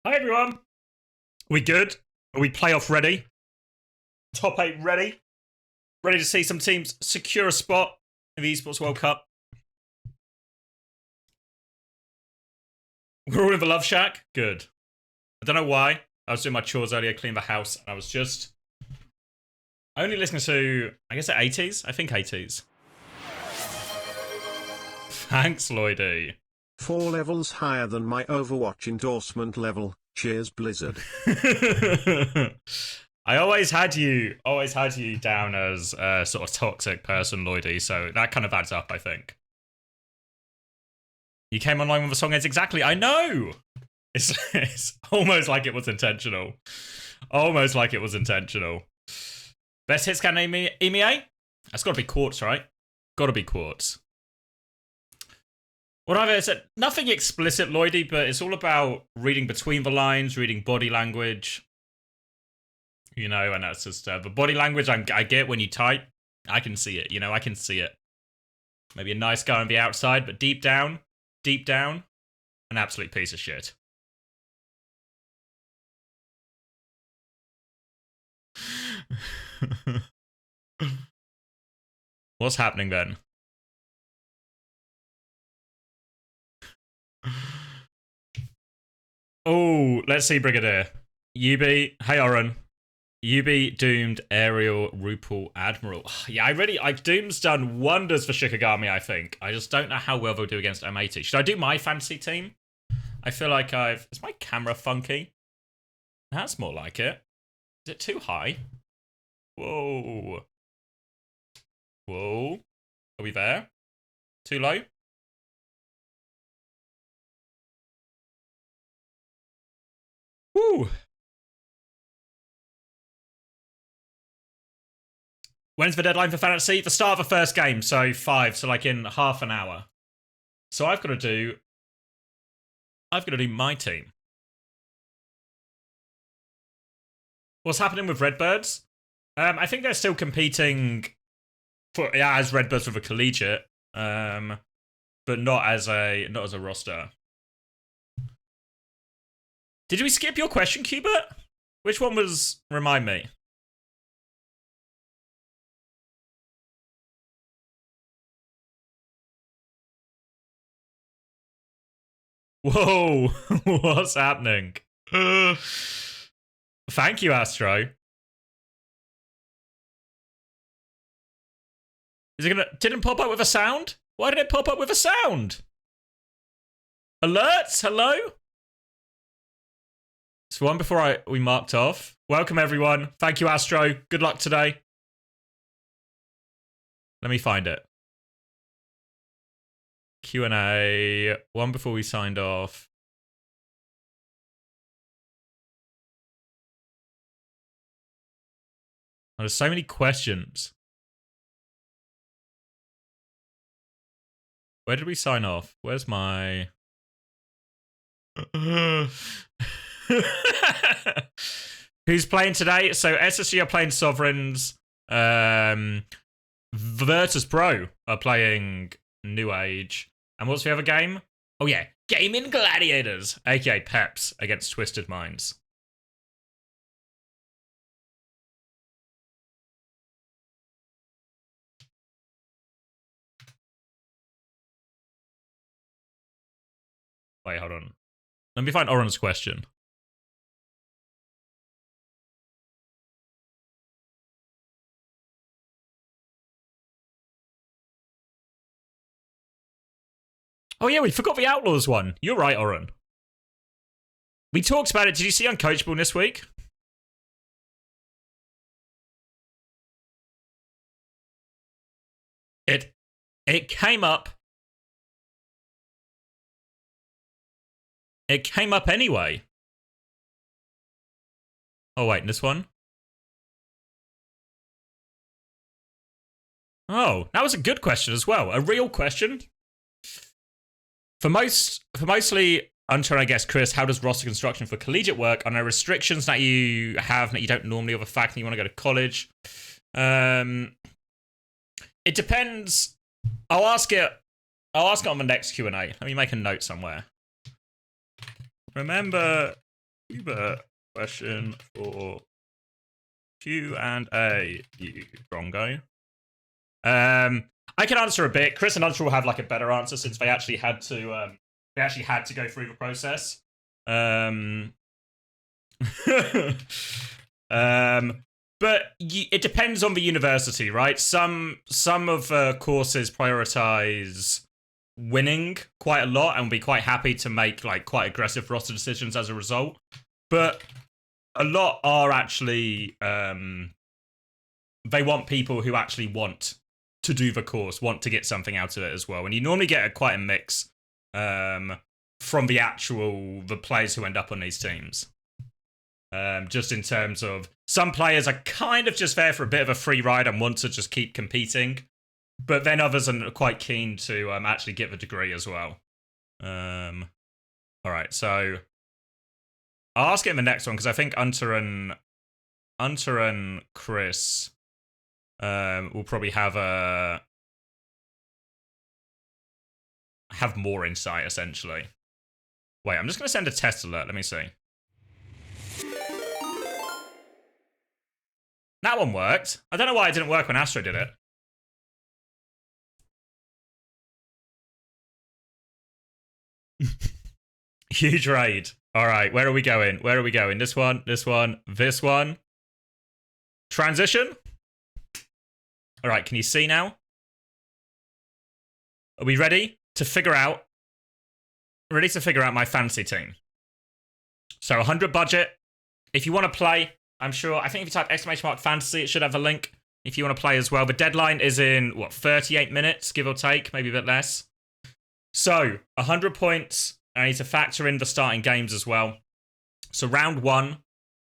Hi everyone. We good? Are we playoff ready? Top 8 ready? Ready to see some teams secure a spot in the Esports World Cup? We're all in the Love Shack? Good. I don't know why. I was doing my chores earlier, cleaning the house, and I was just only listening to, I guess, the 80s? I think 80s. Thanks, Lloydie. 4 levels higher than my Overwatch endorsement level. Cheers, Blizzard. I always had you down as a sort of toxic person, Lloydie, so that kind of adds up, I think. You came online when the song ends exactly. I know! It's almost like it was intentional. Almost like it was intentional. Best hit scan EMEA? That's got to be Quartz, right? Got to be Quartz. What I've said, nothing explicit, Lloydie, but it's all about reading between the lines, reading body language. You know, and that's just the body language I get when you type. I can see it, you know, I can see it. Maybe a nice guy on the outside, but deep down, an absolute piece of shit. What's happening then? Oh, let's see, Brigadier. UB, hey, Oren. UB, Doomed, Ariel, Rupal, Admiral. Yeah, Doom's done wonders for Shikigami, I think. I just don't know how well they'll do against M80. Should I do my fantasy team? I feel like is my camera funky? That's more like it. Is it too high? Whoa. Whoa. Are we there? Too low? Woo! When's the deadline for fantasy? The start of the first game, so 5, so like in half an hour. So I've got to do my team. What's happening with Redbirds? I think they're still competing as Redbirds with a collegiate, but not as a roster. Did we skip your question, Cubert? Which one was? Remind me. Whoa, what's happening? Thank you, Astro. Is it gonna? Didn't pop up with a sound? Why did it pop up with a sound? Alerts? Hello? It's one before we marked off. Welcome, everyone. Thank you, Astro. Good luck today. Let me find it. Q&A. One before we signed off. Oh, there's so many questions. Where did we sign off? Where's my... Who's playing today? So SSG are playing Sovereigns. Virtus Pro are playing nu.age. And what's the other game? Oh yeah, Gaming Gladiators, aka Peps, against Twisted Minds. Wait, hold on. Let me find Oren's question. Oh yeah, we forgot the Outlaws one. You're right, Oren. We talked about it. Did you see Uncoachable this week? It came up. It came up anyway. Oh wait, this one? Oh, that was a good question as well. A real question. For mostly Unter, I guess, Chris, how does roster construction for collegiate work? Are there restrictions that you have that you don't normally, or the fact that you want to go to college? It depends. I'll ask it on the next Q&A. Let me make a note somewhere. Remember Uber question for Q&A, you drongo. I can answer a bit. Chris and Ultra will have like a better answer since they actually had to go through the process. But it depends on the university, right? Some of the courses prioritize winning quite a lot and will be quite happy to make like quite aggressive roster decisions as a result. But a lot are actually they want people who actually want to do the course, want to get something out of it as well. And you normally get quite a mix from the players who end up on these teams. Just in terms of some players are kind of just there for a bit of a free ride and want to just keep competing, but then others are quite keen to actually get the degree as well. All right, so I'll ask it in the next one because I think Unter and Chris will probably have more insight essentially. Wait, I'm just going to send a test alert. Let me see. That one worked. I don't know why it didn't work when Astro did it. Huge raid. All right, where are we going? Where are we going? This one, this one, this one. Transition. All right, can you see now? Are we ready to figure out? Ready to figure out my fantasy team. So 100 budget. If you want to play, I'm sure, I think if you type ! fantasy, it should have a link if you want to play as well. The deadline is in, 38 minutes, give or take, maybe a bit less. So, 100 points. I need to factor in the starting games as well. So, round 1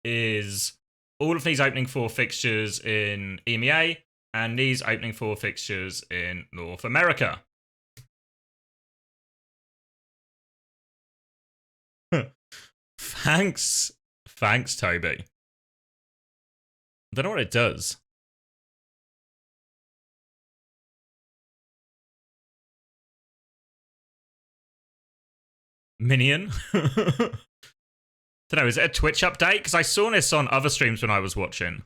is all of these opening 4 fixtures in EMEA and these opening 4 fixtures in North America. Thanks, Toby. I don't know what it does. Minion? Don't know, is it a Twitch update? Because I saw this on other streams when I was watching.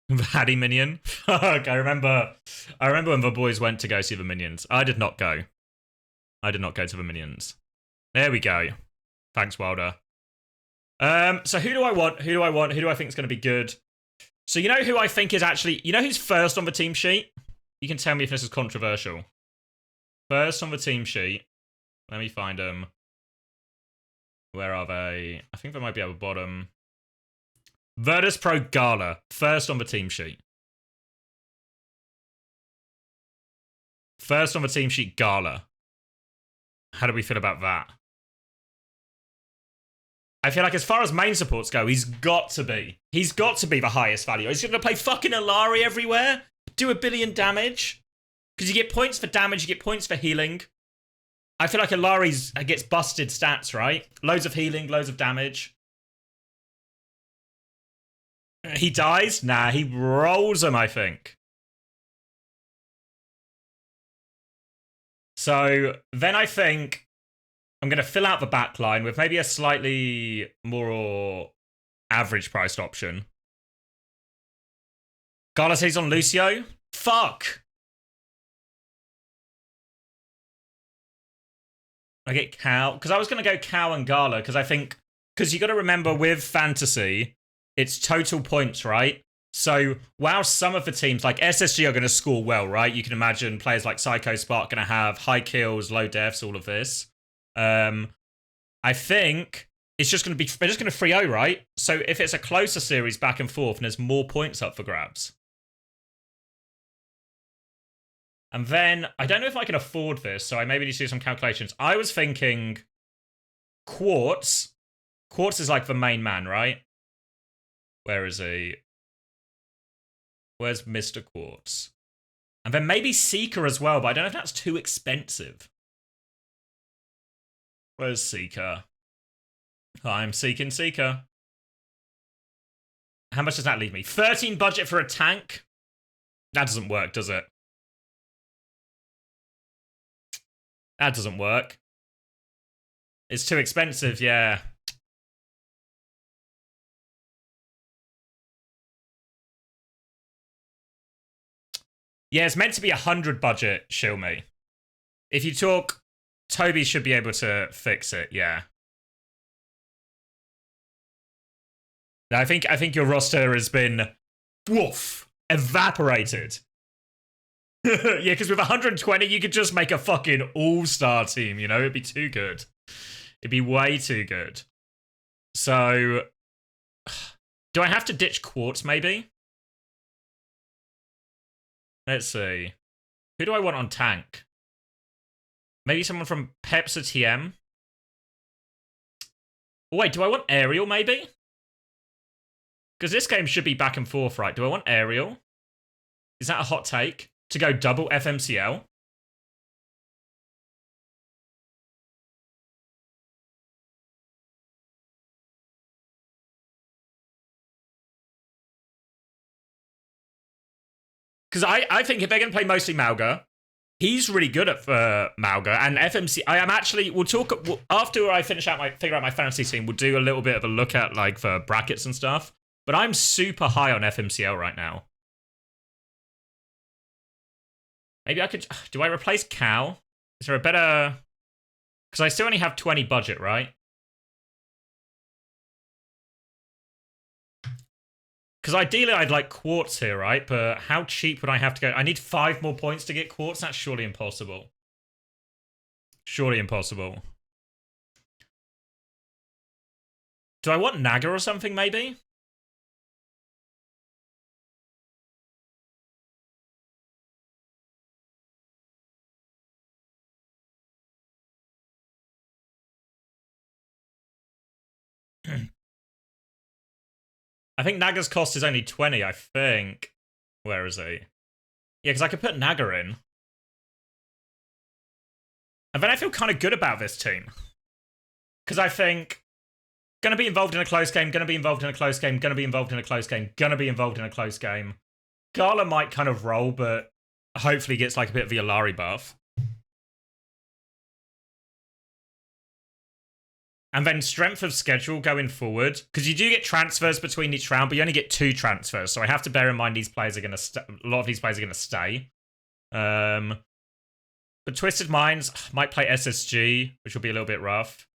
Hattie Minion? Fuck, I remember when the boys went to go see the Minions. I did not go. I did not go to the Minions. There we go. Thanks, Wilder. So who do I want? Who do I want? Who do I think is going to be good? So you know who I think is actually... You know who's first on the team sheet? You can tell me if this is controversial. First on the team sheet. Let me find them. Where are they? I think they might be at the bottom. Virtus Pro Gala. First on the team sheet. First on the team sheet, Gala. How do we feel about that? I feel like as far as main supports go, he's got to be. He's got to be the highest value. He's going to play fucking Alari everywhere. Do 1 billion damage. Because you get points for damage, you get points for healing. I feel like Alari's gets busted stats, right? Loads of healing, loads of damage. He dies? Nah, he rolls them, I think. So then I think I'm going to fill out the backline with maybe a slightly more average priced option. Gala says on Lucio? Fuck! I get Cow. Because I was going to go Cow and Gala, because I think... Because you got to remember, with Fantasy, it's total points, right? So, while some of the teams, like SSG, are going to score well, right? You can imagine players like Psycho Spark going to have high kills, low deaths, all of this. I think it's just going to be... They're just going to 3-0, right? So, if it's a closer series back and forth, and there's more points up for grabs. And then, I don't know if I can afford this, so I maybe need to do some calculations. I was thinking Quartz. Quartz is like the main man, right? Where is he? Where's Mr. Quartz? And then maybe Seeker as well, but I don't know if that's too expensive. Where's Seeker? I'm seeking Seeker. How much does that leave me? 13 budget for a tank? That doesn't work, does it? That doesn't work. It's too expensive, yeah. Yeah, it's meant to be 100 budget, Shilme. If you talk, Toby should be able to fix it, yeah. I think your roster has been woof, evaporated. Yeah, because with 120, you could just make a fucking all-star team, you know? It'd be too good. It'd be way too good. So, do I have to ditch Quartz, maybe? Let's see. Who do I want on tank? Maybe someone from Pepsi TM? Wait, do I want Aerial, maybe? Because this game should be back and forth, right? Do I want Aerial? Is that a hot take? To go double FMCL? Because I think if they're going to play mostly Mauga, he's really good at Mauga. And FMC, I am actually, we'll talk, after I figure out my fantasy team, we'll do a little bit of a look at, like, for brackets and stuff. But I'm super high on FMCL right now. Maybe I could, do I replace Cal? Is there a better, because I still only have 20 budget, right? Because ideally I'd like Quartz here, right? But how cheap would I have to go? I need 5 more points to get Quartz? That's surely impossible. Surely impossible. Do I want Naga or something, maybe? I think Naga's cost is only 20, I think. Where is he? Yeah, because I could put Naga in. And then I feel kind of good about this team. Because I think, gonna be involved in a close game, gonna be involved in a close game, gonna be involved in a close game, gonna be involved in a close game. Gala might kind of roll, but hopefully gets like a bit of the Alari buff. And then strength of schedule going forward, because you do get transfers between each round, but you only get 2 transfers. So I have to bear in mind these players are going to a lot of these players are going to stay. But Twisted Minds might play SSG, which will be a little bit rough.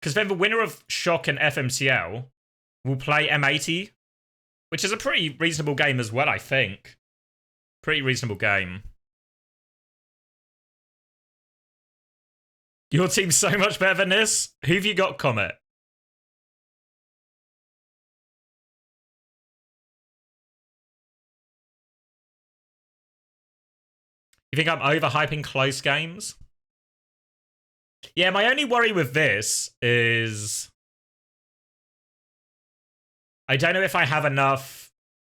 Because then the winner of Shock and FMCL will play M80, which is a pretty reasonable game as well, I think. Pretty reasonable game. Your team's so much better than this. Who've you got, Comet? You think I'm overhyping close games? Yeah, my only worry with this is I don't know if I have enough.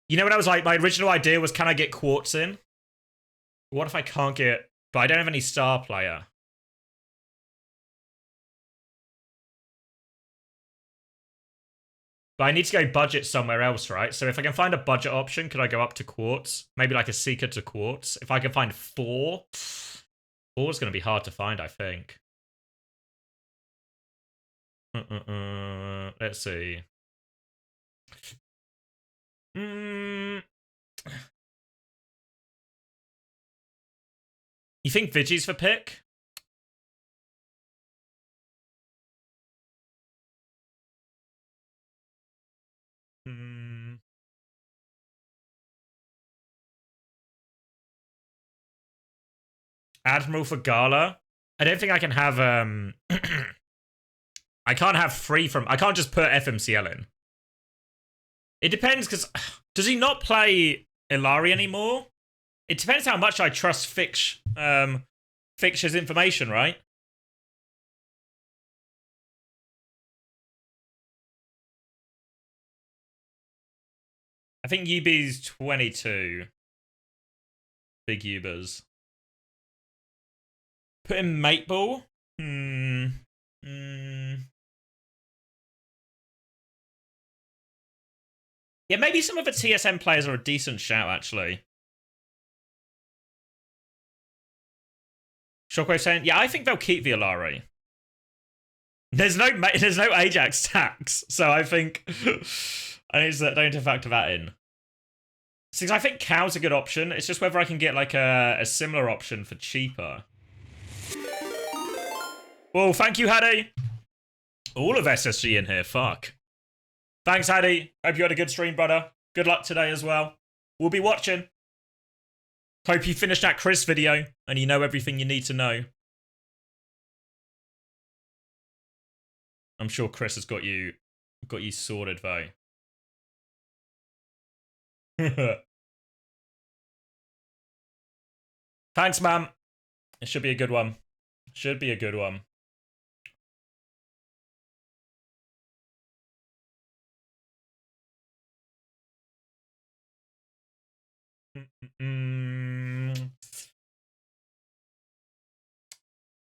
You know what I was like, my original idea was, can I get Quartz in? What if I can't get, but I don't have any star player. But I need to go budget somewhere else, right? So if I can find a budget option, could I go up to Quartz? Maybe like a Seeker to Quartz. If I can find 4, 4 is going to be hard to find, I think. Let's see. You think Vigi's for pick? Admiral for Gala. I don't think I can have I can't have free from, I can't just put FMCL in. It depends, because does he not play Ilari anymore? It depends how much I trust Fix's information, right? I think UB's 22. Big Ubers. Put in Mate Ball? Yeah, maybe some of the TSM players are a decent shout, actually. Shockwave saying, yeah, I think they'll keep Violari. There's no Ajax tax, so I think I need to factor that in. Since I think Cow's a good option, it's just whether I can get like a similar option for cheaper. Well, thank you, Haddy. All of SSG in here, fuck. Thanks, Haddy. Hope you had a good stream, brother. Good luck today as well. We'll be watching. Hope you finished that Chris video and you know everything you need to know. I'm sure Chris has got you sorted though. Thanks, man. It should be a good one. Should be a good one.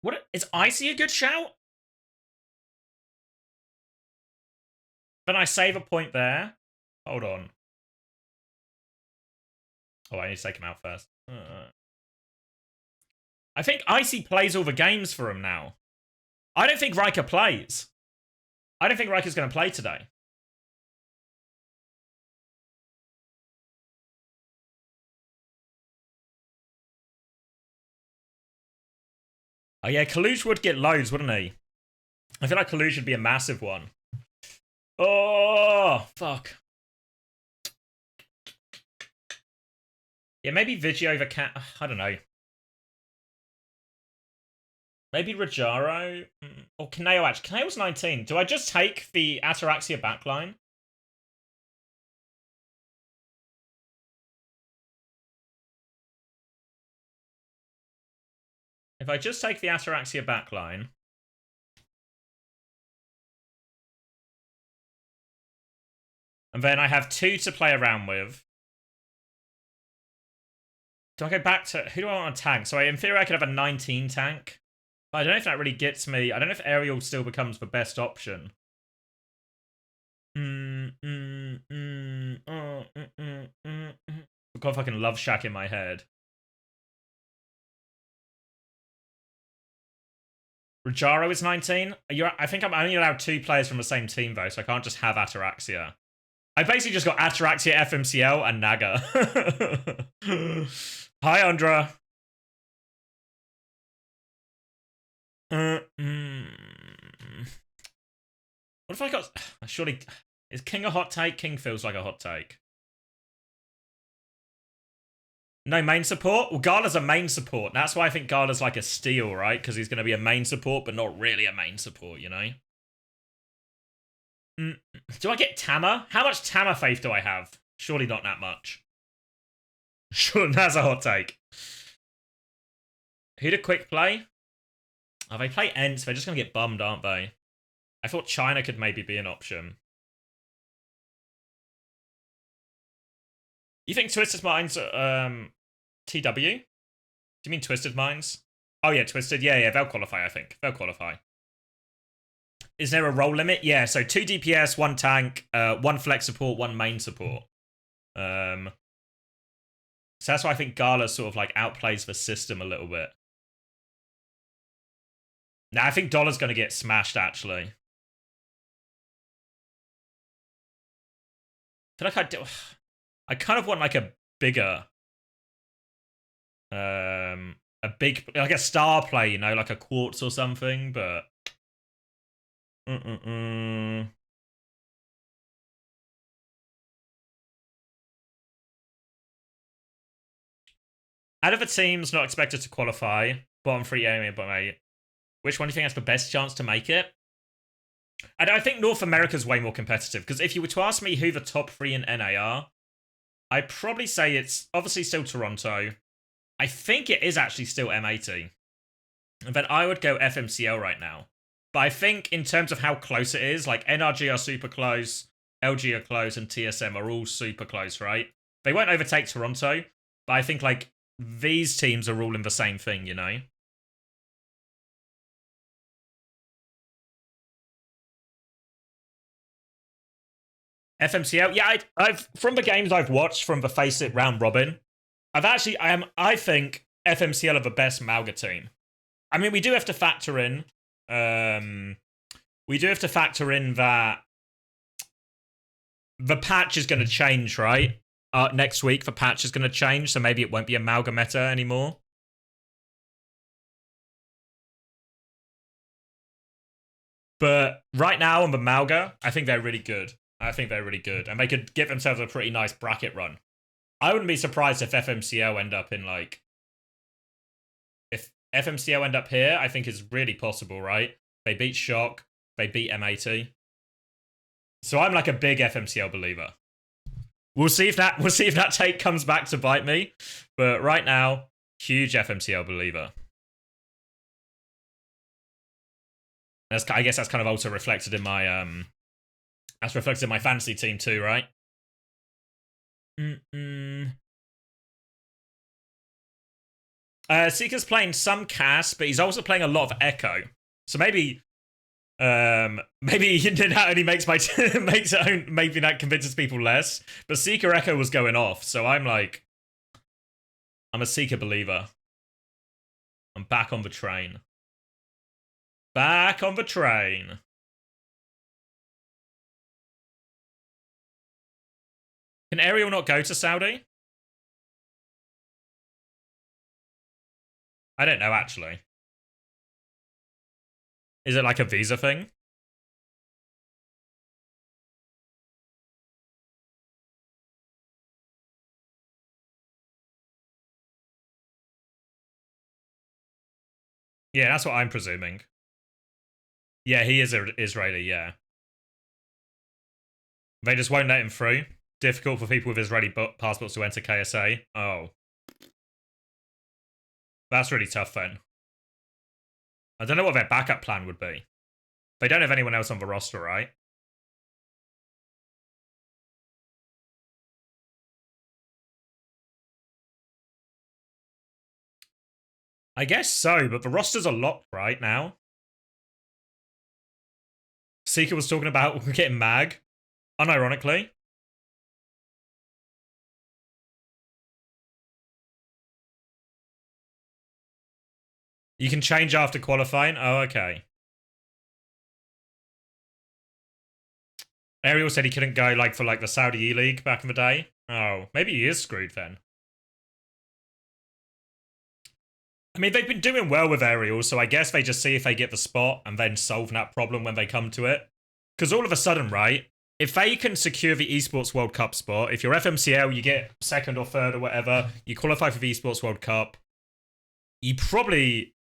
What is Icy a good shout? Can I save a point there? Hold on. Oh, I need to take him out first. I think Icy plays all the games for him now. I don't think Riker plays. I don't think Riker's going to play today. Oh yeah, Kalush would get loads, wouldn't he? I feel like Kalush would be a massive one. Oh, fuck. Yeah, maybe Vigi over Cat. I don't know. Maybe Rajaro or Kaneo. Actually, Kaneo's 19. Do I just take the Ataraxia backline? If I just take the Ataraxia backline. And then I have 2 to play around with. Do I go back to... Who do I want on tank? So in theory, I could have a 19 tank. But I don't know if that really gets me... I don't know if Aerial still becomes the best option. I've got a fucking Love Shack in my head. Rajaro is 19. I think I'm only allowed 2 players from the same team, though, so I can't just have Ataraxia. I basically just got Ataraxia, FMCL, and Naga. Hi, Andra. What if I got... Surely... Is King a hot take? King feels like a hot take. No main support? Well, Gala's a main support. That's why I think Gala's like a steal, right? Because he's going to be a main support, but not really a main support, you know? Do I get Tama? How much Tama faith do I have? Surely not that much. Sure, that's a hot take. Who to quick play? Oh, they play Ents. They're just going to get bummed, aren't they? I thought China could maybe be an option. You think Twisted Minds, TW? Do you mean Twisted Minds? Oh yeah, Twisted. Yeah, they'll qualify, I think. They'll qualify. Is there a role limit? Yeah, so 2 DPS, 1 tank, 1 flex support, 1 main support. So that's why I think Gala sort of like outplays the system a little bit. Now, I think Dollar's going to get smashed, actually. I feel like I kind of want like a bigger... like a star play, you know, like a Quartz or something, but... Out of the teams not expected to qualify, bottom 3 EMEA, bottom 8, which one do you think has the best chance to make it? And I think North America's way more competitive, because if you were to ask me who the top 3 in NA are, I'd probably say it's obviously still Toronto. I think it is actually still M80. And then I would go FMCL right now. But I think in terms of how close it is, like NRG are super close, LG are close, and TSM are all super close, right? They won't overtake Toronto, but I think like these teams are all in the same thing, you know? FMCL, yeah, I've from the games I've watched from the FACEIT round robin, I think FMCL are the best Malga team. I mean, we do have to factor in. We do have to factor in that the patch is going to change, right? Next week, the patch is going to change, so maybe it won't be Amalgameta anymore. But right now on the Malga, I think they're really good. I think they're really good. And they could give themselves a pretty nice bracket run. I wouldn't be surprised if FMCL end up in, like... If FMCL end up here, I think is really possible, right? They beat Shock. They beat M80. So I'm like a big FMCL believer. We'll see if that take comes back to bite me. But right now, huge FMCL believer. I guess that's kind of also reflected in my that's reflected in my fantasy team too, right? Seeker's playing some Cass, but he's also playing a lot of Echo. So maybe maybe that only makes my maybe that convinces people less. But Seeker Echo was going off, so I'm a Seeker believer. I'm back on the train. Back on the train. Can Ariel not go to Saudi? I don't know, actually. Is it like a visa thing? Yeah, that's what I'm presuming. Yeah, he is an Israeli, yeah. They just won't let him through. Difficult for people with Israeli passports to enter KSA. Oh. That's really tough then. I don't know what their backup plan would be. They don't have anyone else on the roster, right? I guess so, but the rosters are locked right now. Seeker was talking about getting mag, unironically. You can change after qualifying? Oh, okay. Ariel said he couldn't go for the Saudi E-League back in the day. Oh, maybe he is screwed then. I mean, they've been doing well with Ariel, so I guess they just see if they get the spot and then solve that problem when they come to it. Because all of a sudden, right, if they can secure the Esports World Cup spot, if you're FMCL, you get second or third or whatever, you qualify for the Esports World Cup, you probably...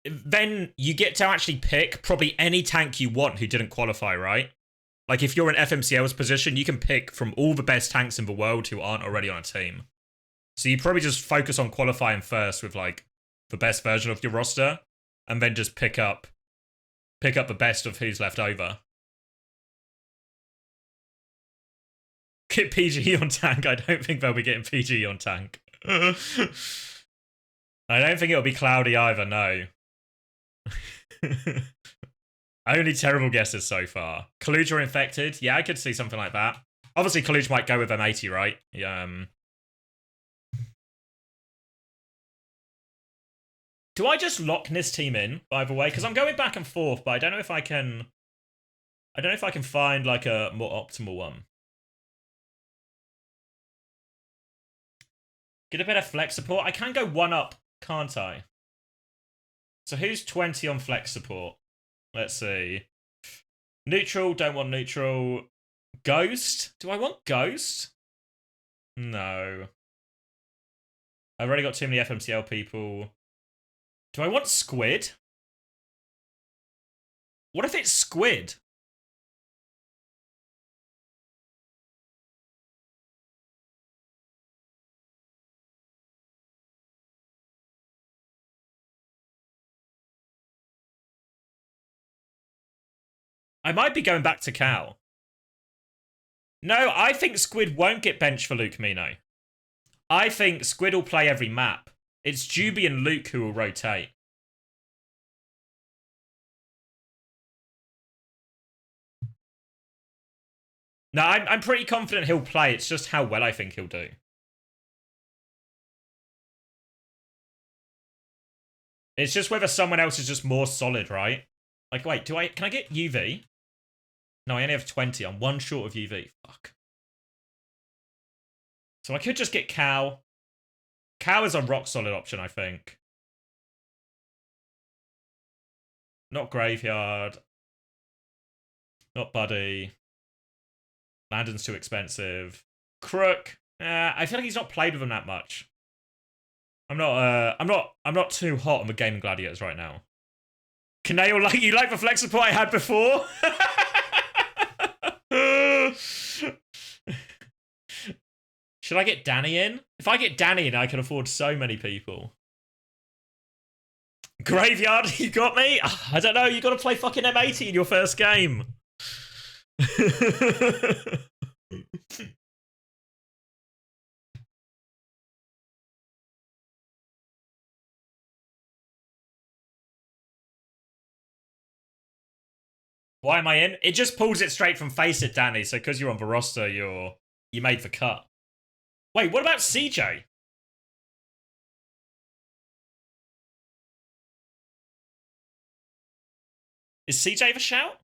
Then you get to actually pick probably any tank you want who didn't qualify, right? Like, if you're in FMCL's position, you can pick from all the best tanks in the world who aren't already on a team. So you probably just focus on qualifying first with, the best version of your roster, and then just pick up the best of who's left over. Get PG on tank. I don't think they'll be getting PG on tank. I don't think it'll be Cloudy either, no. Only terrible guesses so far. Kaluja or Infected? Yeah, I could see something like that. Obviously, Kaluja might go with M80, right? Do I just lock this team in, by the way? Because I'm going back and forth, but I don't know if I can... I don't know if I can find, a more optimal one. Get a bit of flex support. I can go one up, can't I? So who's 20 on flex support? Let's see. Neutral, don't want neutral. Ghost? Do I want Ghost? No. I've already got too many FMCL people. Do I want Squid? What if it's Squid? I might be going back to Cal. No, I think Squid won't get benched for Luke Mino. I think Squid will play every map. It's Juby and Luke who will rotate. No, I'm pretty confident he'll play. It's just how well I think he'll do. It's just whether someone else is just more solid, right? Like, wait, can I get UV? No, I only have 20. I'm one short of UV. Fuck. So I could just get Cow. Cow is a rock solid option, I think. Not Graveyard. Not Buddy. Landon's too expensive. Crook. I feel like he's not played with him that much. I'm not too hot on the gaming gladiators right now. Canale, like you like the flex support I had before? Should I get Danny in? If I get Danny in, I can afford so many people. Graveyard, you got me? I don't know, you gotta play fucking M80 in your first game. Why am I in? It just pulls it straight from FACEIT, Danny, so because you're on the roster, you made the cut. Wait, what about CJ? Is CJ the shout?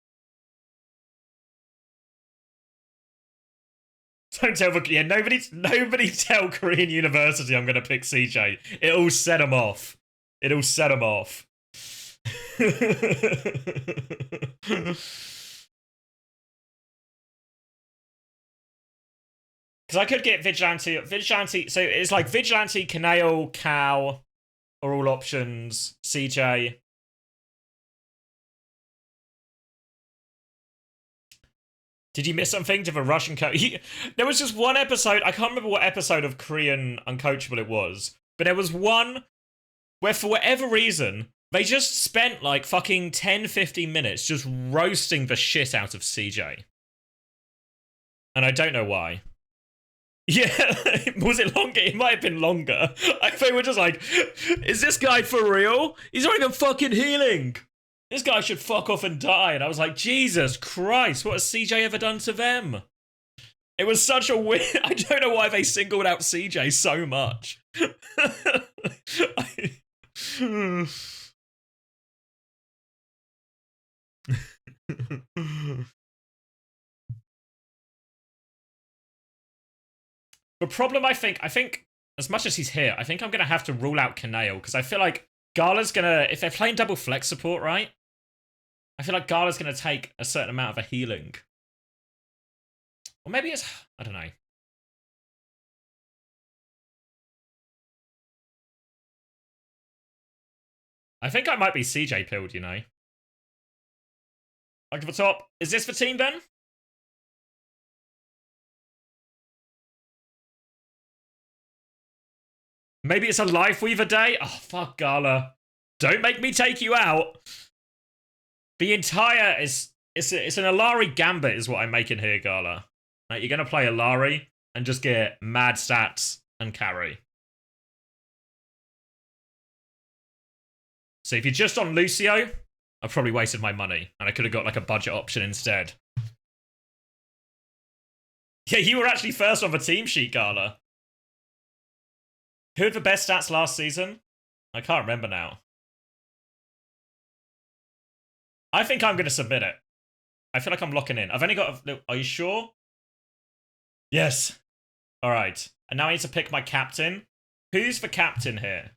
Don't tell the... Yeah, nobody tell Korean University I'm going to pick CJ. It'll set him off. It'll set him off. Because I could get Vigilante, so it's like Vigilante, Canale, Cow are all options, CJ. Did you miss something? Did the Russian coach? There was just one episode, I can't remember what episode of Korean Uncoachable it was, but there was one where for whatever reason, they just spent like fucking 10-15 minutes just roasting the shit out of CJ. And I don't know why. Yeah, was it longer? It might have been longer. They were just like, is this guy for real? He's not even fucking healing. This guy should fuck off and die. And I was like, Jesus Christ, what has CJ ever done to them? It was such a weird... I don't know why they singled out CJ so much. The problem, I think, as much as he's here, I think I'm going to have to rule out Canale, because I feel like Gala's going to, if they're playing double flex support, right? I feel like Gala's going to take a certain amount of a healing. Or maybe it's, I don't know. I think I might be CJ pilled, you know. Like at the top. Is this the team then? Maybe it's a Life Weaver day? Oh, fuck, Gala. Don't make me take you out. The entire it's an Alari Gambit is what I'm making here, Gala. Like, you're going to play Alari and just get mad stats and carry. So if you're just on Lucio, I've probably wasted my money. And I could have got like a budget option instead. Yeah, you were actually first on the team sheet, Gala. Who had the best stats last season? I can't remember now. I think I'm going to submit it. I feel like I'm locking in. I've only got... Are you sure? Yes. All right. And now I need to pick my captain. Who's the captain here?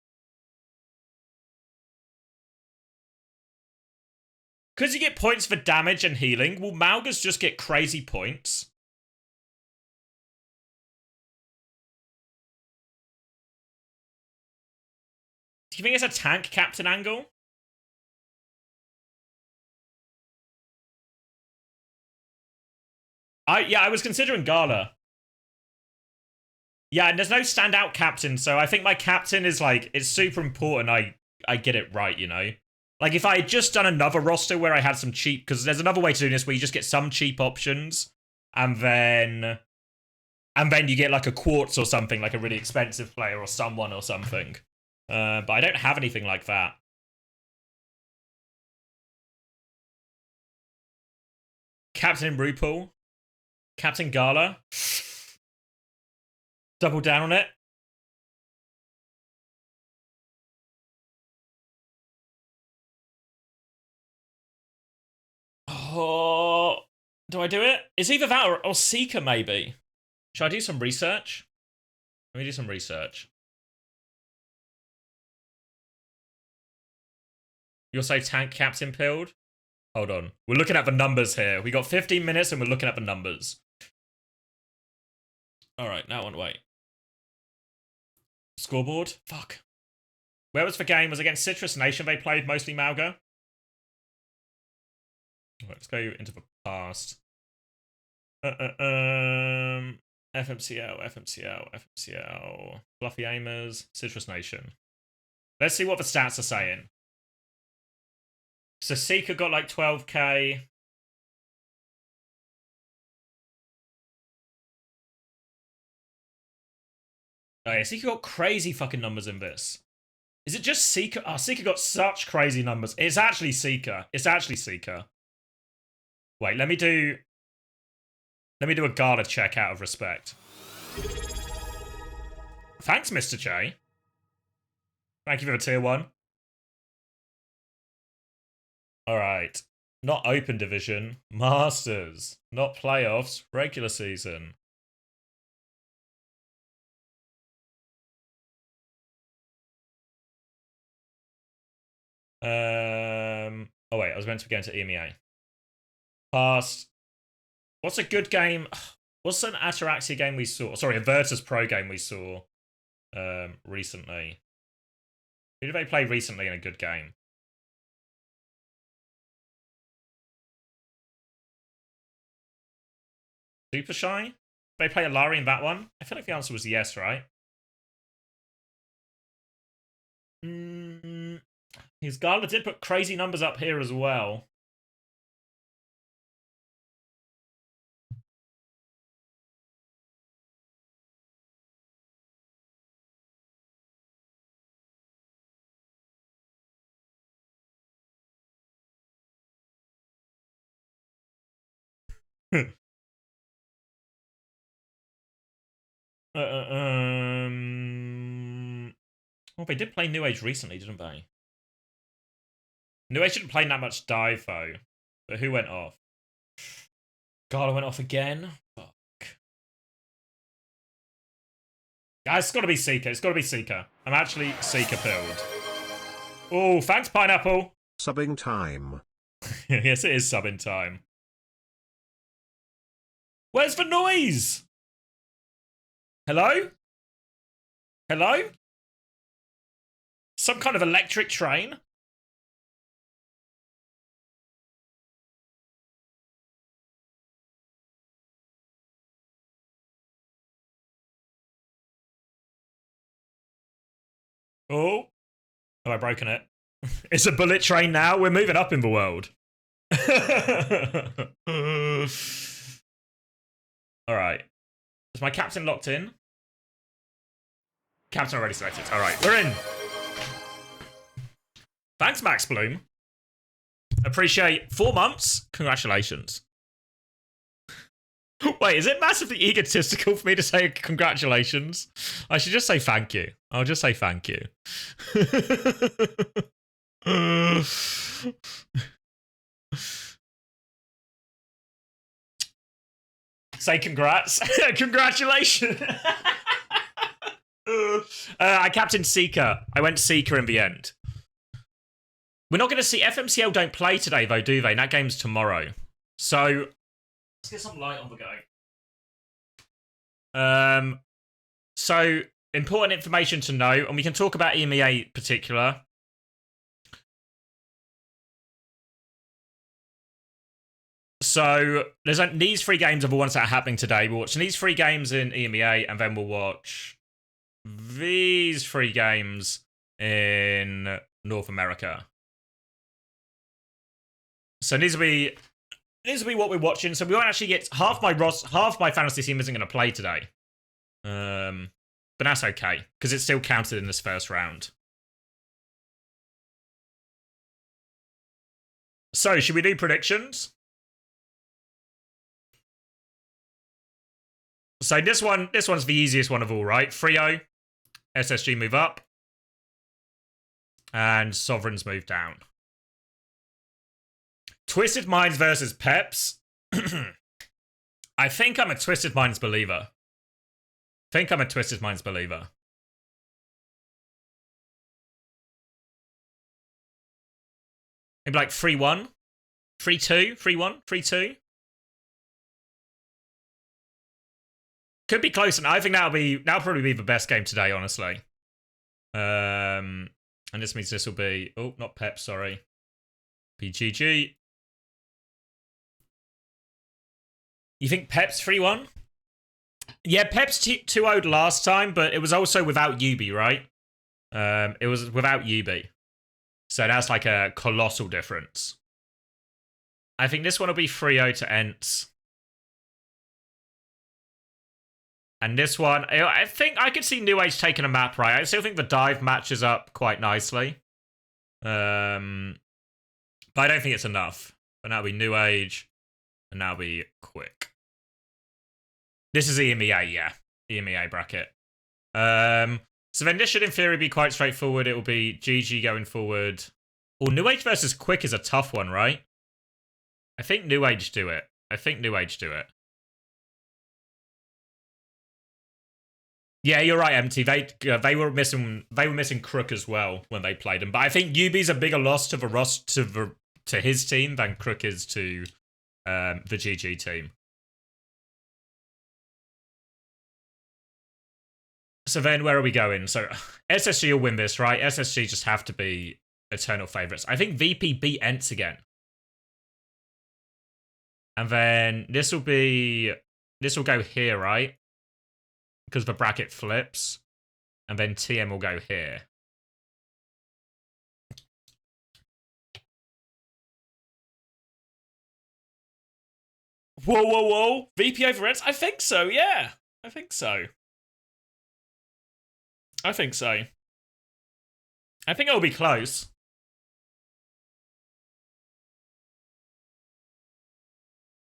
Because you get points for damage and healing, will Malgus just get crazy points? Do you think it's a tank captain angle? I was considering Gala. Yeah, and there's no standout captain, so I think my captain is like, it's super important I get it right, you know? Like, if I had just done another roster where I had some cheap... Because there's another way to do this where you just get some cheap options, and then you get, like, a Quartz or something, like a really expensive player or someone or something. But I don't have anything like that. Captain RuPaul. Captain Gala. Double down on it. Oh, do I do it? It's either that or Seeker, maybe. Should I do some research? Let me do some research. You'll say tank captain pilled? Hold on. We're looking at the numbers here. We got 15 minutes and we're looking at the numbers. Alright, now on, wait. Scoreboard? Fuck. Where was the game? Was it against Citrus Nation they played, mostly Malga? Right, let's go into the past. FMCL, FMCL. Fluffy Aimers, Citrus Nation. Let's see what the stats are saying. So Seeker got like 12k. Oh yeah, Seeker got crazy fucking numbers in this. Is it just Seeker? Oh, Seeker got such crazy numbers. It's actually Seeker. It's actually Seeker. Wait, let me do a Gala check out of respect. Thanks, Mr. J. Thank you for the tier 1. Alright. Not open division. Masters. Not playoffs. Regular season. Oh wait, I was meant to get into EMEA. Past. What's a good game? What's an Ataraxia game we saw? Sorry, a Virtus Pro game we saw recently. Who did they play recently in a good game? Super Shy? Did they play Alari in that one? I feel like the answer was yes, right? His Gala did put crazy numbers up here as well. Well, they did play nu.age recently, didn't they? nu.age didn't play that much dive, though. But who went off? Gala went off again? Fuck. Guys, it's gotta be Seeker. It's gotta be Seeker. I'm actually Seeker-pilled. Oh, thanks, Pineapple. Subbing time. Yes, it is subbing time. Where's the noise? Hello? Hello? Some kind of electric train? Oh. Have I broken it? It's a bullet train now. We're moving up in the world. Alright. Is my captain locked in? Captain already selected. Alright, we're in. Thanks, Max Bloom. Appreciate 4 months. Congratulations. Wait, is it massively egotistical for me to say congratulations? I should just say thank you. I'll just say thank you. Say congrats. Congratulations. I captained Seeker. I went Seeker in the end. We're not going to see... FMCL don't play today, though, do they? And that game's tomorrow. So... let's get some light on the go. So, important information to know, and we can talk about EMEA in particular. So, there's these 3 games are the ones that are happening today. We're watching these 3 games in EMEA, and then we'll watch these 3 games in North America. So these will be what we're watching. So we won't actually get half my fantasy team isn't going to play today. But that's okay because it's still counted in this first round. So should we do predictions? So this one's the easiest one of all, right? Frio, SSG move up, and Sovereigns move down. Twisted Minds versus Peps. I think I'm a Twisted Minds believer. Maybe like 3-1, 3-2, 3-1, 3-2. Could be close, and I think that'll probably be the best game today, honestly. And this means this will be not Pep, sorry. PGG. You think Pep's 3-1? Yeah, Pep's 2-0'd last time, but it was also without Yubi, right? It was without Yubi. So that's like a colossal difference. I think this one will be 3-0 to Ents. And this one, I think I could see nu.age taking a map, right? I still think the dive matches up quite nicely. But I don't think it's enough. But now it'll be nu.age, and now it'll be quick. This is EMEA, yeah. EMEA bracket. So then this should, in theory, be quite straightforward. It will be GG going forward. Well, nu.age versus quick is a tough one, right? I think nu.age do it. Yeah, you're right, MT. They were missing Crook as well when they played him. But I think Yubi's a bigger loss to to his team than Crook is to the GG team. So then where are we going? So SSG will win this, right? SSG just have to be eternal favourites. I think VP beat Ents again. And then this will go here, right? Because the bracket flips. And then TM will go here. Whoa. VP over Ents? I think so, yeah. I think so. I think it'll be close.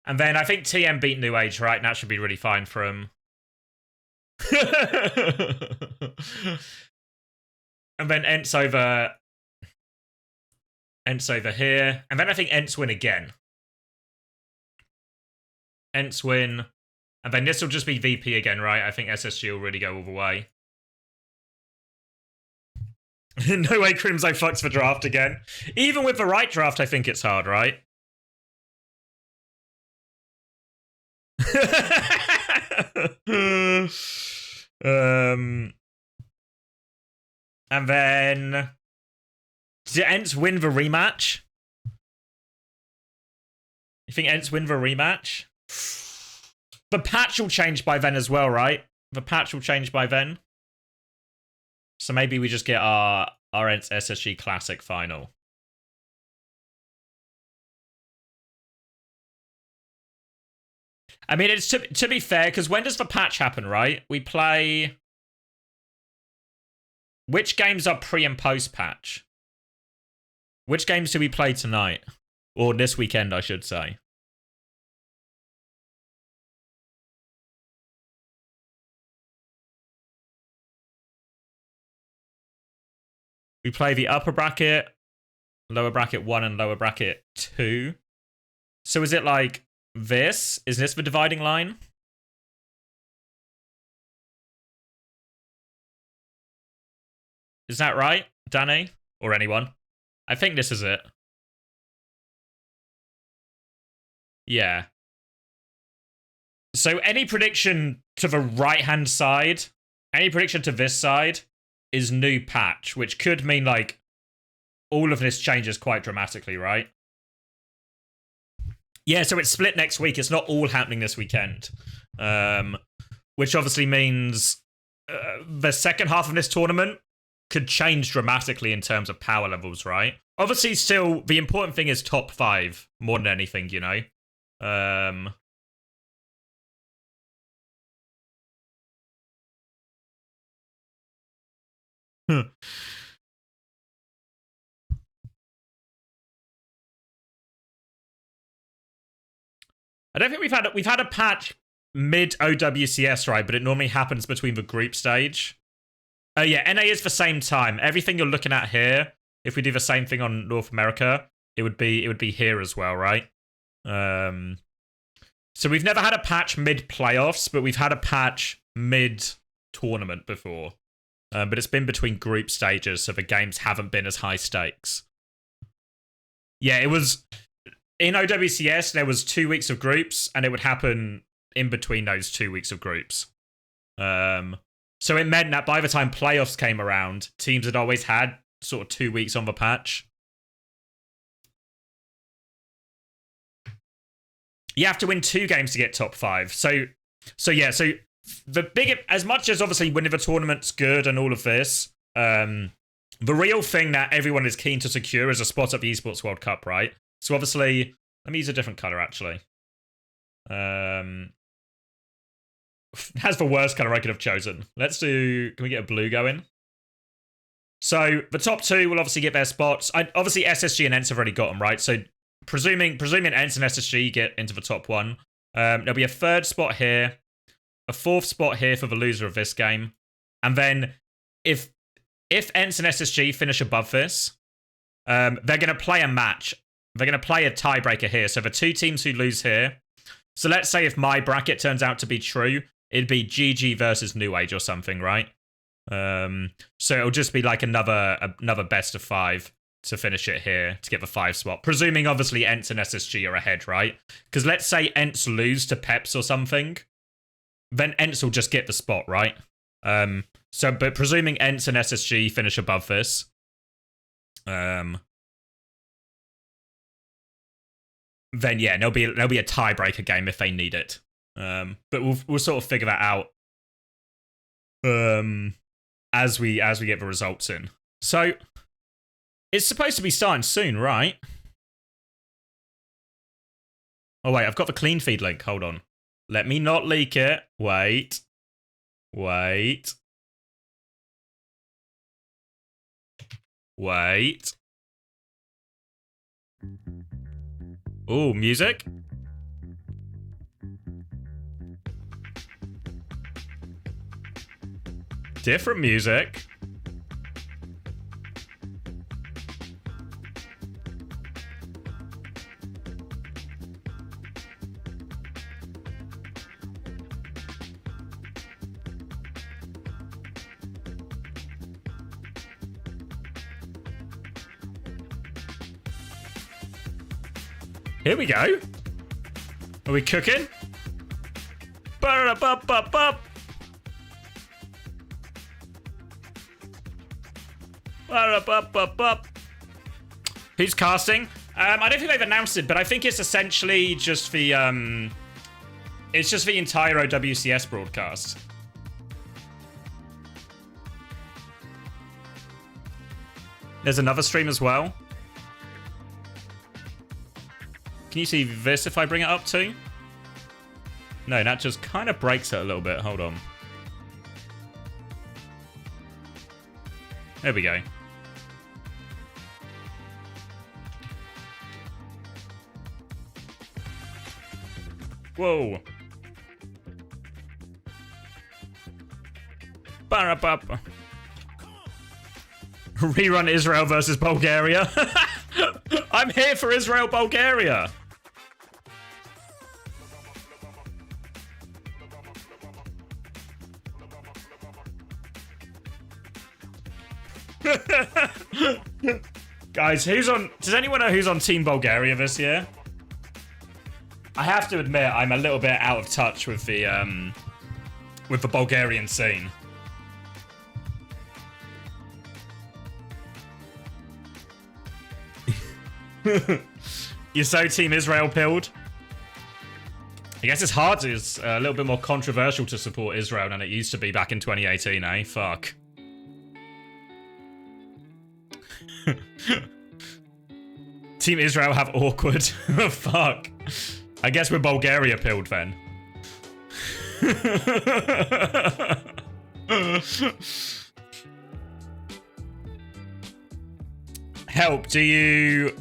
And then I think TM beat nu.age, right? And that should be really fine for him. And then Ents over here. And then I think Ents win again. Ents win. And then this will just be VP again, right? I think SSG will really go all the way. No way Crimzo fucks for draft again. Even with the right draft, I think it's hard, right? And then did Ents win the rematch? You think Ents win the rematch? The patch will change by then as well, right? The patch will change by then. So maybe we just get our Ents SSG Classic final. I mean, it's to be fair, because when does the patch happen, right? We play... Which games are pre- and post-patch? Which games do we play tonight? Or this weekend, I should say. We play the upper bracket, lower bracket 1, and lower bracket 2. So is it like this? Is this the dividing line? Is that right, Danny? Or anyone? I think this is it. Yeah. So any prediction to the right-hand side, any prediction to this side, is new patch, which could mean like all of this changes quite dramatically, right? Yeah, so it's split next week. It's not all happening this weekend, which obviously means the second half of this tournament could change dramatically in terms of power levels, right? Obviously, still the important thing is top 5 more than anything, you know. I don't think we've had a patch mid OWCS, right? But it normally happens between the group stage. Oh yeah, NA is the same time. Everything you're looking at here, if we do the same thing on North America, it would be here as well, right? So we've never had a patch mid-playoffs, but we've had a patch mid-tournament before. But it's been between group stages, so the games haven't been as high stakes. Yeah, it was... In OWCS, there was 2 weeks of groups, and it would happen in between those 2 weeks of groups. So it meant that by the time playoffs came around, teams had always had sort of 2 weeks on the patch. You have to win 2 games to get top 5. So the big, as much as obviously winning the tournament's good and all of this, the real thing that everyone is keen to secure is a spot at the Esports World Cup, right? So obviously, let me use a different color actually. That's the worst color I could have chosen. Let's do, can we get a blue going? So the top 2 will obviously get their spots. Obviously SSG and ENCE have already got them, right? So presuming ENCE and SSG get into the top 1, there'll be a 3rd spot here, a 4th spot here for the loser of this game, and then if ENCE and SSG finish above this, they're going to play a match. They're going to play a tiebreaker here. So the 2 teams who lose here. So let's say if my bracket turns out to be true, it'd be GG versus nu.age or something, right? So it'll just be like another best of 5 to finish it here to get the 5 spot. Presuming obviously ENCE and SSG are ahead, right? Because let's say ENCE lose to Peps or something, then ENCE will just get the spot, right? But presuming ENCE and SSG finish above this, then yeah, there'll be a tiebreaker game if they need it. But we'll sort of figure that out as we get the results in. So it's supposed to be starting soon, right? Oh wait, I've got the clean feed link. Hold on. Let me not leak it. Wait. Ooh, music. Different music. Here we go. Are we cooking? Ba-da-ba-ba-ba. Ba-da-ba-ba-ba. Who's casting? I don't think they've announced it, but I think it's essentially just the it's just the entire OWCS broadcast. There's another stream as well. Can you see this if I bring it up too? No, that just kind of breaks it a little bit. Hold on. There we go. Whoa. Barabab. Rerun Israel versus Bulgaria. I'm here for Israel, Bulgaria. Guys, does anyone know who's on Team Bulgaria this year? I have to admit, I'm a little bit out of touch with the Bulgarian scene. You're so Team Israel pilled? I guess it's a little bit more controversial to support Israel than it used to be back in 2018, eh? Fuck. Team Israel have awkward. Fuck. I guess we're Bulgaria pilled then. Help, do you...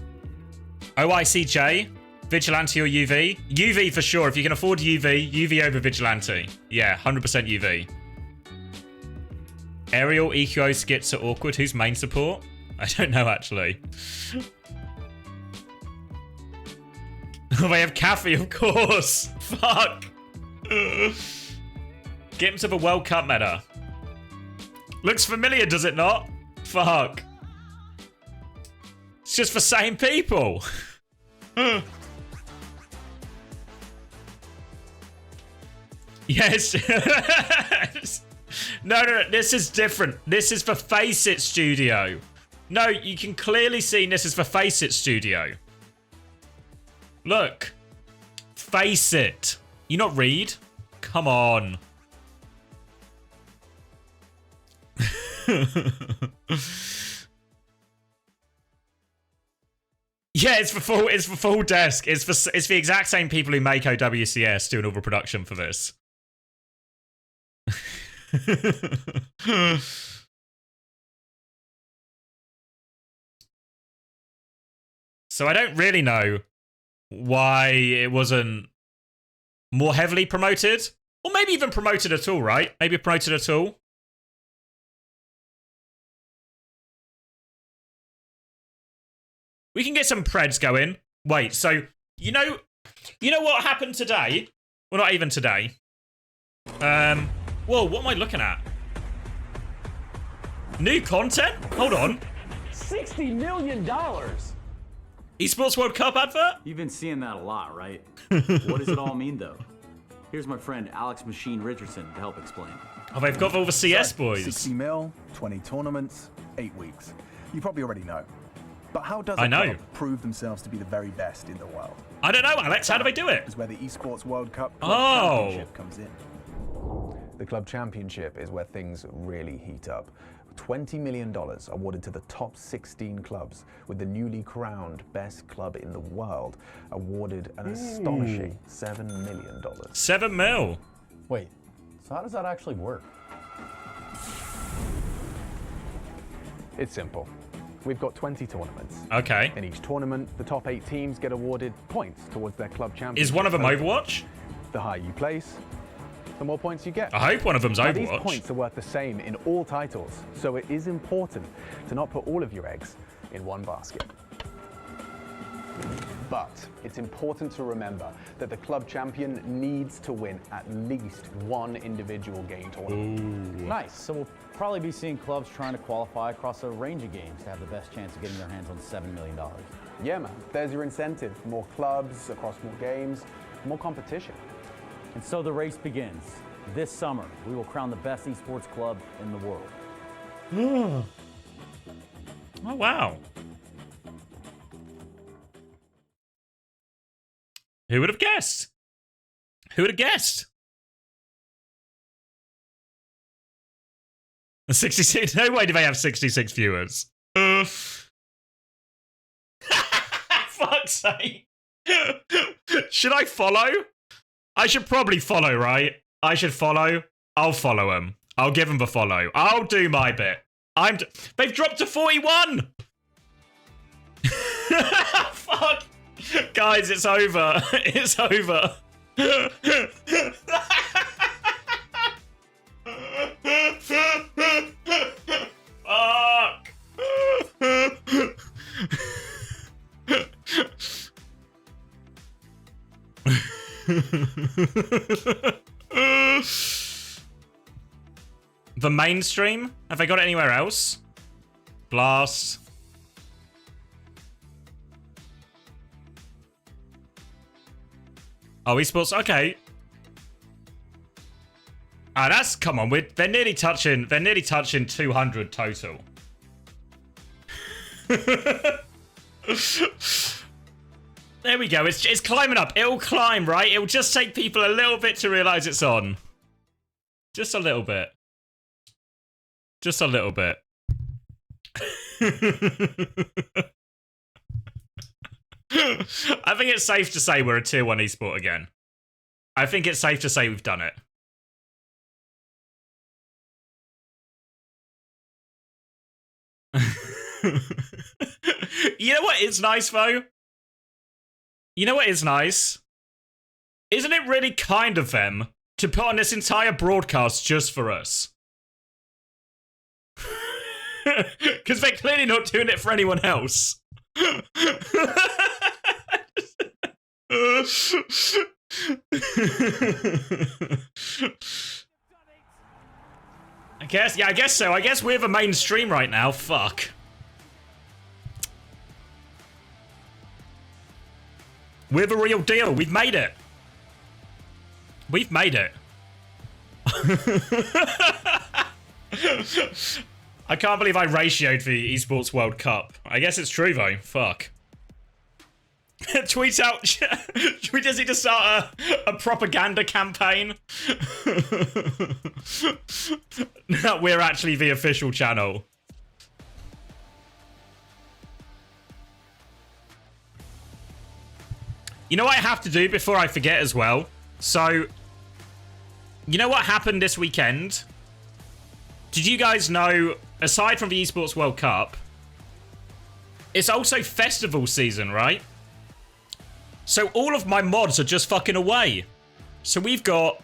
OICJ? Vigilante or UV? UV for sure. If you can afford UV, UV over Vigilante. Yeah, 100% UV. Aerial, EQO, skits are awkward. Who's main support? I don't know, actually. They have Caffey, of course. Fuck. Get him to the World Cup meta. Looks familiar, does it not? Fuck. It's just the same people. Yes. No, this is different. This is for FACEIT Studio. No, you can clearly see this is for FACEIT Studio. Look. FACEIT. You not read? Come on. Yeah, it's for full desk. It's the exact same people who make OWCS doing all the production for this. So I don't really know why it wasn't more heavily promoted, or maybe even promoted at all, right? Maybe promoted at all. We can get some preds going. Wait, so you know what happened today? Well, not even today. Whoa, what am I looking at? New content? Hold on. $60 million. Esports World Cup advert? You've been seeing that a lot, right? What does it all mean, though? Here's my friend Alex Machine Richardson to help explain. Oh, they've got all the CS boys. 60 mil, 20 tournaments, 8 weeks. You probably already know. But how does I a know. club prove themselves to be the very best in the world? I don't know, Alex. How do they do it? Is where the Esports World Cup Oh. Championship comes in. The Club Championship is where things really heat up. $20 million awarded to the top 16 clubs, with the newly crowned best club in the world awarded an astonishing $7 million. 7 mil. Wait, so how does that actually work? It's simple. We've got 20 tournaments. Okay. In each tournament, the top 8 teams get awarded points towards their club championship. Is one of them Overwatch? The higher you place, the more points you get. I hope one of them's Now, these Overwatch. points are worth the same in all titles, so it is important to not put all of your eggs in one basket. But it's important to remember that the club champion needs to win at least one individual game tournament. Nice. So we'll probably be seeing clubs trying to qualify across a range of games to have the best chance of getting their hands on $7 million. Yeah, man, there's your incentive. More clubs across more games, more competition. And so the race begins. This summer, we will crown the best esports club in the world. Oh, wow. Who would have guessed? Who would have guessed? 66. No way do they have 66 viewers. Fuck's sake. Should I follow? I should probably follow, right? I should follow. I'll follow him. I'll give him the follow. I'll do my bit. They've dropped to 41. Fuck. Guys, it's over. It's over. Fuck. The mainstream? Have they got it anywhere else? Blast. Oh, esports. Okay. Ah, that's come on. They're nearly touching 200 total. There we go. It's climbing up. It'll climb, right? It'll just take people a little bit to realize it's on. Just a little bit. Just a little bit. I think it's safe to say we're a tier 1 esport again. I think it's safe to say we've done it. You know what is nice, though? You know what is nice? Isn't it really kind of them to put on this entire broadcast just for us? Because they're clearly not doing it for anyone else. I guess so. I guess we're the mainstream right now. Fuck. We're the real deal. We've made it. We've made it. I can't believe I ratioed the Esports World Cup. I guess it's true though. Fuck. Tweet out. We just need to start a propaganda campaign. We're actually the official channel. You know what I have to do before I forget as well? So, you know what happened this weekend? Did you guys know, aside from the Esports World Cup, it's also festival season, right? So all of my mods are just fucking away. So we've got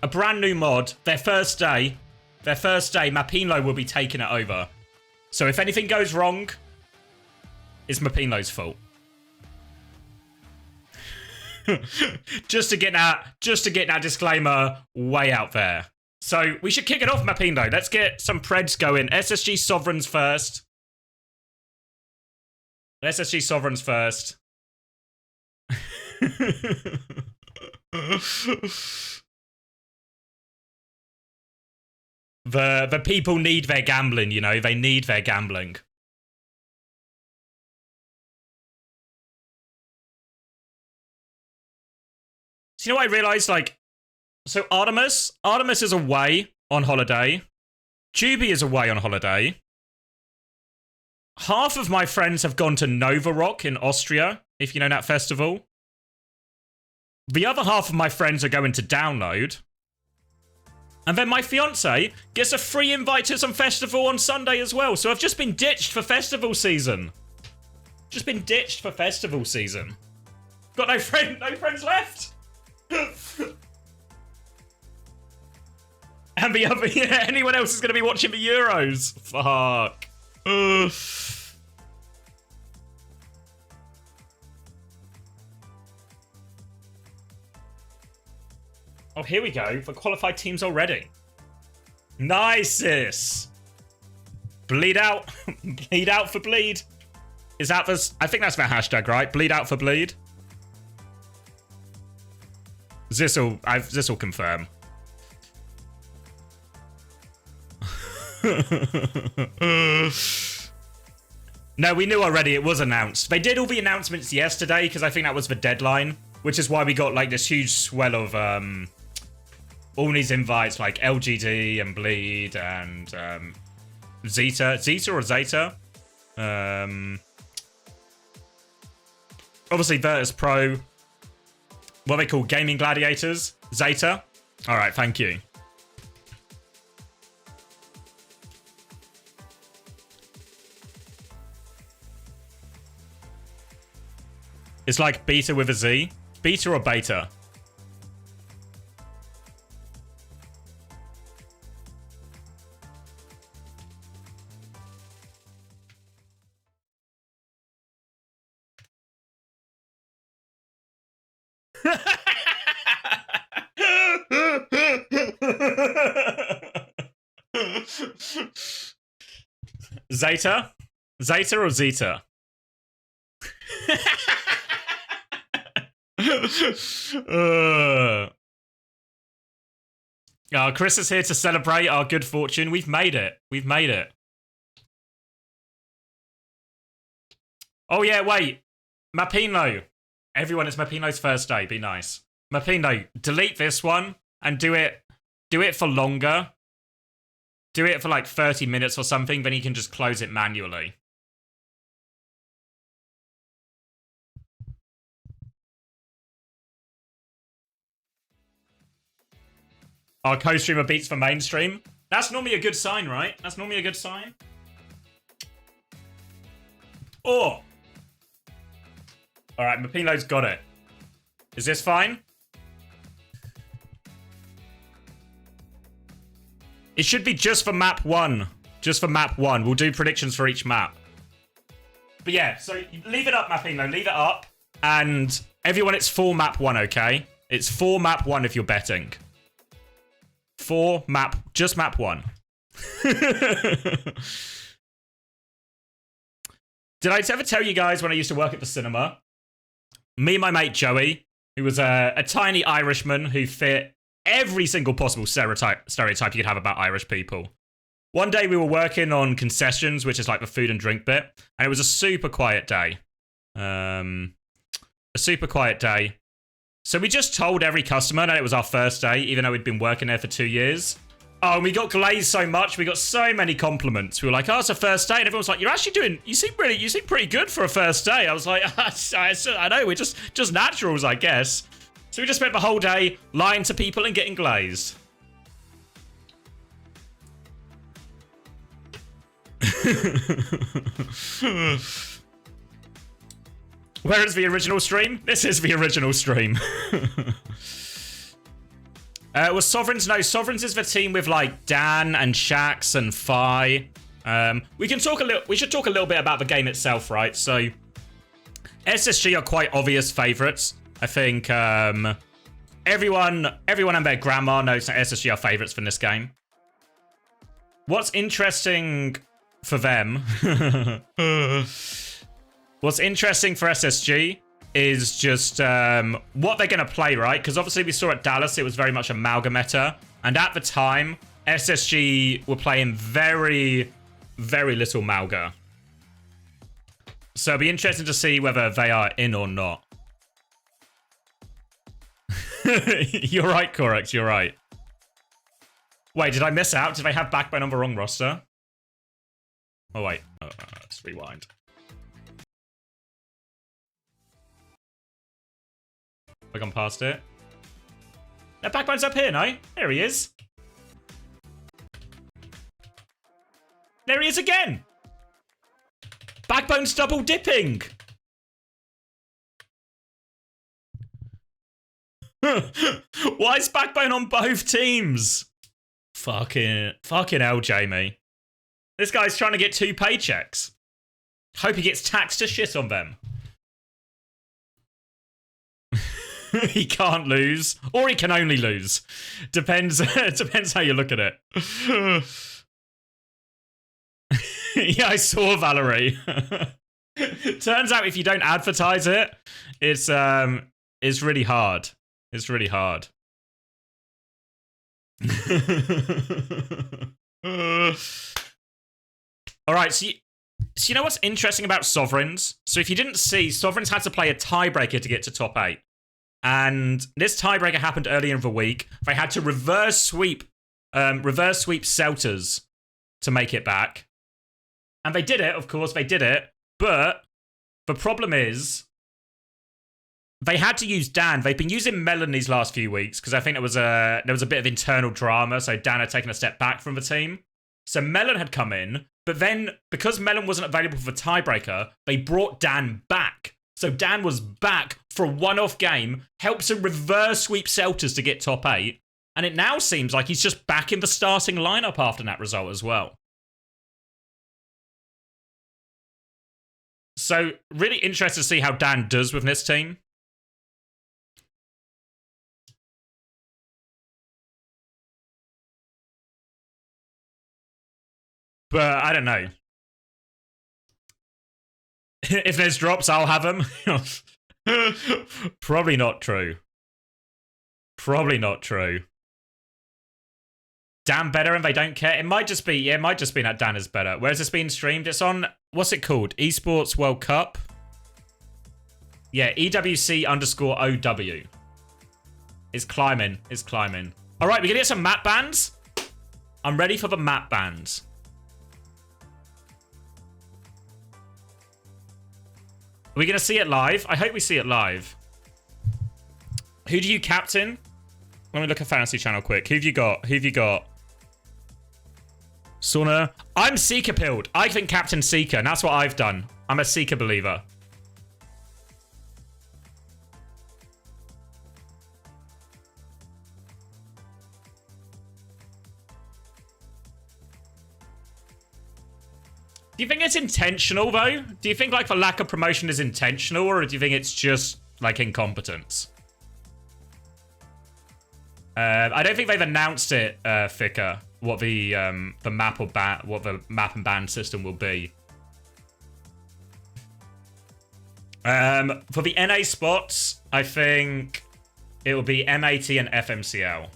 a brand new mod. Their first day, Mapinlo will be taking it over. So if anything goes wrong, it's Mapinlo's fault. just to get that disclaimer way out there. So we should kick it off, Mapinlo. Let's get some preds going. SSG Sovereigns first. SSG Sovereigns first. The people need their gambling, you know. They need their gambling. So you know what I realized? Like, so Artemis is away on holiday. Juby is away on holiday. Half of my friends have gone to Nova Rock in Austria, if you know that festival. The other half of my friends are going to Download. And then my fiance gets a free invite to some festival on Sunday as well. So I've just been ditched for festival season. Just been ditched for festival season. Got no friends left. And the other, yeah, anyone else is going to be watching the Euros. Fuck. Oh, here we go. For qualified teams already. Nice. Bleed out. Bleed out for bleed. Is that the... I think that's the hashtag, right? Bleed out for bleed. This'll confirm. No, we knew already. It was announced. They did all the announcements yesterday because I think that was the deadline, which is why we got like this huge swell of all these invites like LGD and Bleed and Zeta or Zeta. Obviously Virtus Pro. What they call gaming gladiators. Zeta. All right, thank you. It's like beta with a Z. Beta or beta? Zeta? Zeta or Zeta? Chris is here to celebrate our good fortune. We've made it. We've made it. Oh yeah, wait. Mapinlo. Everyone, it's Mapinlo's first day. Be nice. Mapinlo, delete this one and do it for longer. Do it for like 30 minutes or something, then you can just close it manually. Our co-streamer beats for mainstream. That's normally a good sign, right? That's normally a good sign. Oh! Alright, Mapinlo's got it. Is this fine? It should be just for map 1. Just for map 1. We'll do predictions for each map. But yeah, so leave it up, Mapinlo. Leave it up. And Everyone, it's 4 map 1, okay? It's 4 map 1 if you're betting. 4 map, just map 1. Did I ever tell you guys when I used to work at the cinema? Me and my mate Joey, who was a tiny Irishman who fit every single possible stereotype you could have about Irish people. One day we were working on concessions, which is like the food and drink bit, and it was a super quiet day. So we just told every customer that it was our first day, even though we'd been working there for 2 years. Oh, and we got glazed so much. We got so many compliments. We were like, oh, it's a first day. And everyone was like, you're actually doing, you seem pretty good for a first day. I was like, I know, we're just naturals, I guess. So we just spent the whole day lying to people and getting glazed. Where is the original stream? This is the original stream. Was Sovereigns? No, Sovereigns is the team with like Dan and Shax and Fi. We should talk a little bit about the game itself, right? So SSG are quite obvious favorites. I think everyone and their grandma knows that SSG are favorites for this game. What's interesting for them? What's interesting for SSG is just what they're going to play, right? Because obviously we saw at Dallas, it was very much a Malga meta. And at the time, SSG were playing very, very little Malga. So it'll be interesting to see whether they are in or not. You're right, Corex, you're right. Wait, did I miss out? Did I have Backbone on the wrong roster? Oh, wait. Let's rewind. I've gone past it. That Backbone's up here, no? There he is. There he is again. Backbone's double dipping. Why is Backbone on both teams? Fucking hell, Jamie. This guy's trying to get 2 paychecks. Hope he gets taxed to shit on them. He can't lose, or he can only lose. Depends how you look at it. Yeah, I saw Valerie. Turns out if you don't advertise it, it's really hard. It's really hard. All right, so you know what's interesting about Sovereigns? So if you didn't see, Sovereigns had to play a tiebreaker to get to top 8. And this tiebreaker happened earlier in the week. They had to reverse sweep Celtas to make it back. And they did it, of course, they did it. But the problem is, they had to use Dan. They've been using Melon these last few weeks because I think there was a bit of internal drama. So Dan had taken a step back from the team. So Melon had come in, but then because Melon wasn't available for the tiebreaker, they brought Dan back. So Dan was back for a one-off game, helps him reverse sweep Celtas to get top 8. And it now seems like he's just back in the starting lineup after that result as well. So really interested to see how Dan does with this team. But I don't know. If there's drops, I'll have them. Probably not true. Probably not true. Dan better and they don't care. It might just be, that Dan is better. Where's this being streamed? It's on, what's it called? Esports World Cup? Yeah, EWC_OW. It's climbing. It's climbing. All right, we're going to get some map bans. I'm ready for the map bans. Are we going to see it live? I hope we see it live. Who do you captain? Let me look at Fantasy Channel quick. Who have you got? Who have you got? Sauna. I'm Seeker pilled. I think Captain Seeker, and that's what I've done. I'm a Seeker believer. Do you think it's intentional, though? Do you think, like, the lack of promotion is intentional, or do you think it's just like incompetence. I don't think they've announced it, Thicker, what the map and ban system will be. For the NA spots, I think it will be MAT and FMCL.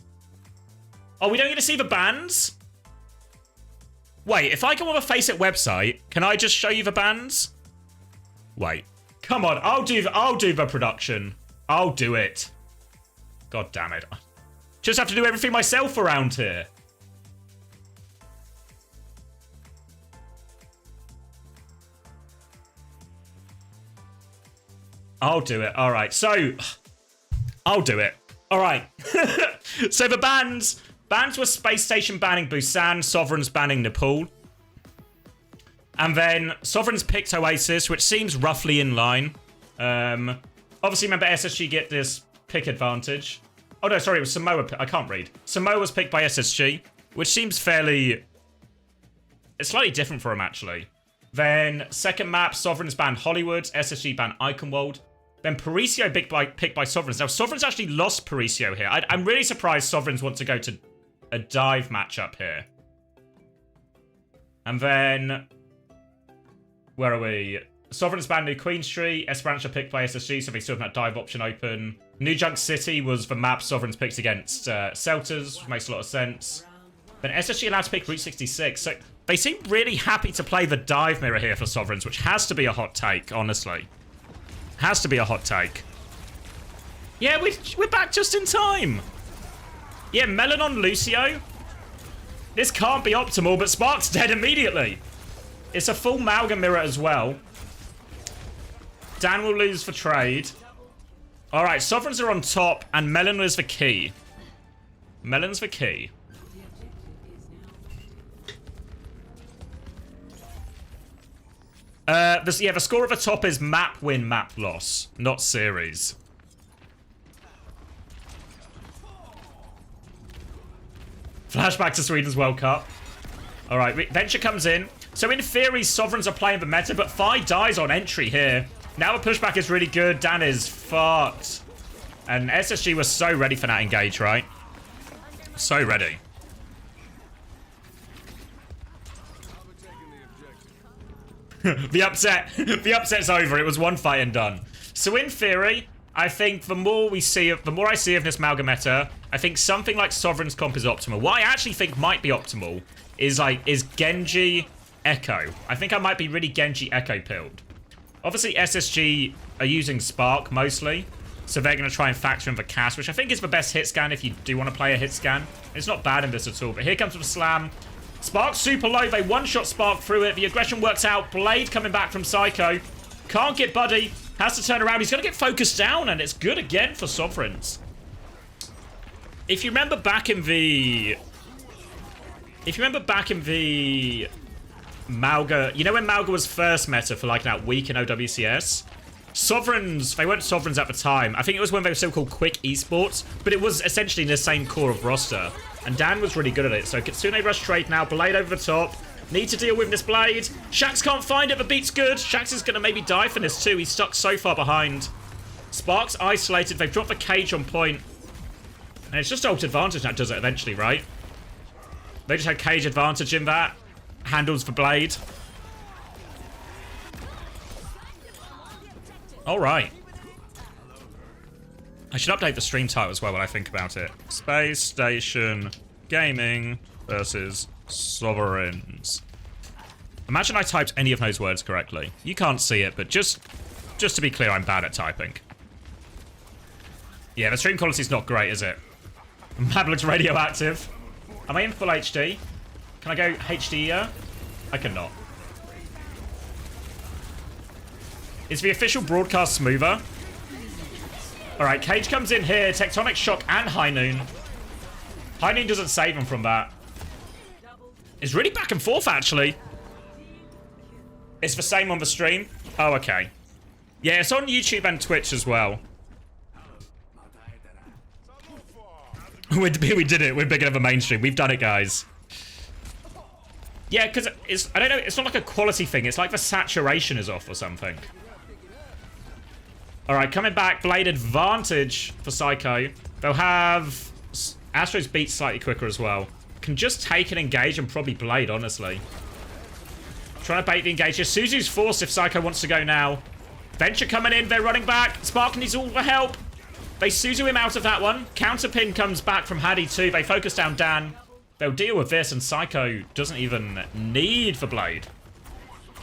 Oh, we don't get to see the bans? Wait, if I go on the FACEIT website, can I just show you the bans? Wait, come on, I'll do the production. I'll do it. God damn it. Just have to do everything myself around here. I'll do it. All right. So, I'll do it. All right. So the bans were Spacestation banning Busan, Sovereigns banning Nepal. And then Sovereigns picked Oasis, which seems roughly in line. Obviously, remember SSG get this pick advantage. Oh, no, sorry, it was Samoa. I can't read. Samoa was picked by SSG, which seems fairly... It's slightly different for him, actually. Then, second map, Sovereigns banned Hollywood. SSG banned Iconworld. Then Paricio picked by Sovereigns. Now, Sovereigns actually lost Paricio here. I'm really surprised Sovereigns want to go to a dive matchup here. And then... Where are we? Sovereigns banned New Queen Street. Esperanza picked by SSG, so they still have that dive option open. New Junk City was the map Sovereigns picked against Celtas, which makes a lot of sense. Then SSG allowed to pick Route 66. So they seem really happy to play the dive mirror here for Sovereigns, which has to be a hot take, honestly. Has to be a hot take. Yeah, we're back just in time. Yeah, Melon on Lucio. This can't be optimal, but Spark's dead immediately. It's a full Malga mirror as well. Dan will lose for trade. All right, Sovereigns are on top, and Melon is the key. Melon's the key. The score at the top is map win, map loss, not series. Flashback to Sweden's World Cup. All right, Venture comes in. So in theory, Sovereigns are playing the meta, but Phi dies on entry here. Now the pushback is really good. Dan is fucked. And SSG was so ready for that engage, right? So ready. The upset's over. It was one fight and done. So in theory, I think the more I see of this Malga meta, I think something like Sovereign's comp is optimal. What I actually think might be optimal is Genji Echo. I think I might be really Genji Echo pilled. Obviously, SSG are using Spark mostly, so they're going to try and factor in the cast, which I think is the best hit scan if you do want to play a hit scan. It's not bad in this at all, but here comes the slam. Spark super low. They one-shot Spark through it. The aggression works out. Blade coming back from Psycho. Can't get Buddy. Has to turn around. He's going to get focused down, and it's good again for Sovereigns. If you remember back in the... Malga, you know when Malga was first meta for like that week in OWCS? Sovereigns, they weren't Sovereigns at the time. I think it was when they were still called Quick Esports, but it was essentially in the same core of roster. And Dan was really good at it. So Kitsune rush trade now, Blade over the top. Need to deal with this Blade. Shax can't find it, but beat's good. Shax is going to maybe die for this too. He's stuck so far behind. Spark's isolated. They've dropped the cage on point. And it's just ult advantage that does it eventually, right? They just had cage advantage in that. Handles for Blade. Alright. I should update the stream title as well when I think about it. Spacestation Gaming versus Sovereigns. Imagine I typed any of those words correctly. You can't see it, but just to be clear, I'm bad at typing. Yeah, the stream quality's not great, is it? Map looks radioactive. Am I in full HD? Can I go HD here? I cannot. Is the official broadcast smoother? Alright, Cage comes in here. Tectonic Shock and High Noon. High Noon doesn't save him from that. It's really back and forth, actually. It's the same on the stream. Oh, okay. Yeah, it's on YouTube and Twitch as well. We did it. We're big enough a mainstream. We've done it, guys. Yeah, because I don't know, it's not like a quality thing. It's like the saturation is off or something. All right, coming back. Blade advantage for Psycho. They'll have... Astro's beat slightly quicker as well. Can just take an engage and probably Blade, honestly. Trying to bait the engage here. Suzu's forced if Psycho wants to go now. Venture coming in. They're running back. Spark needs all the help. They Suzu him out of that one. Counterpin comes back from Hadi too. They focus down Dan. They'll deal with this, and Psycho doesn't even need for Blade.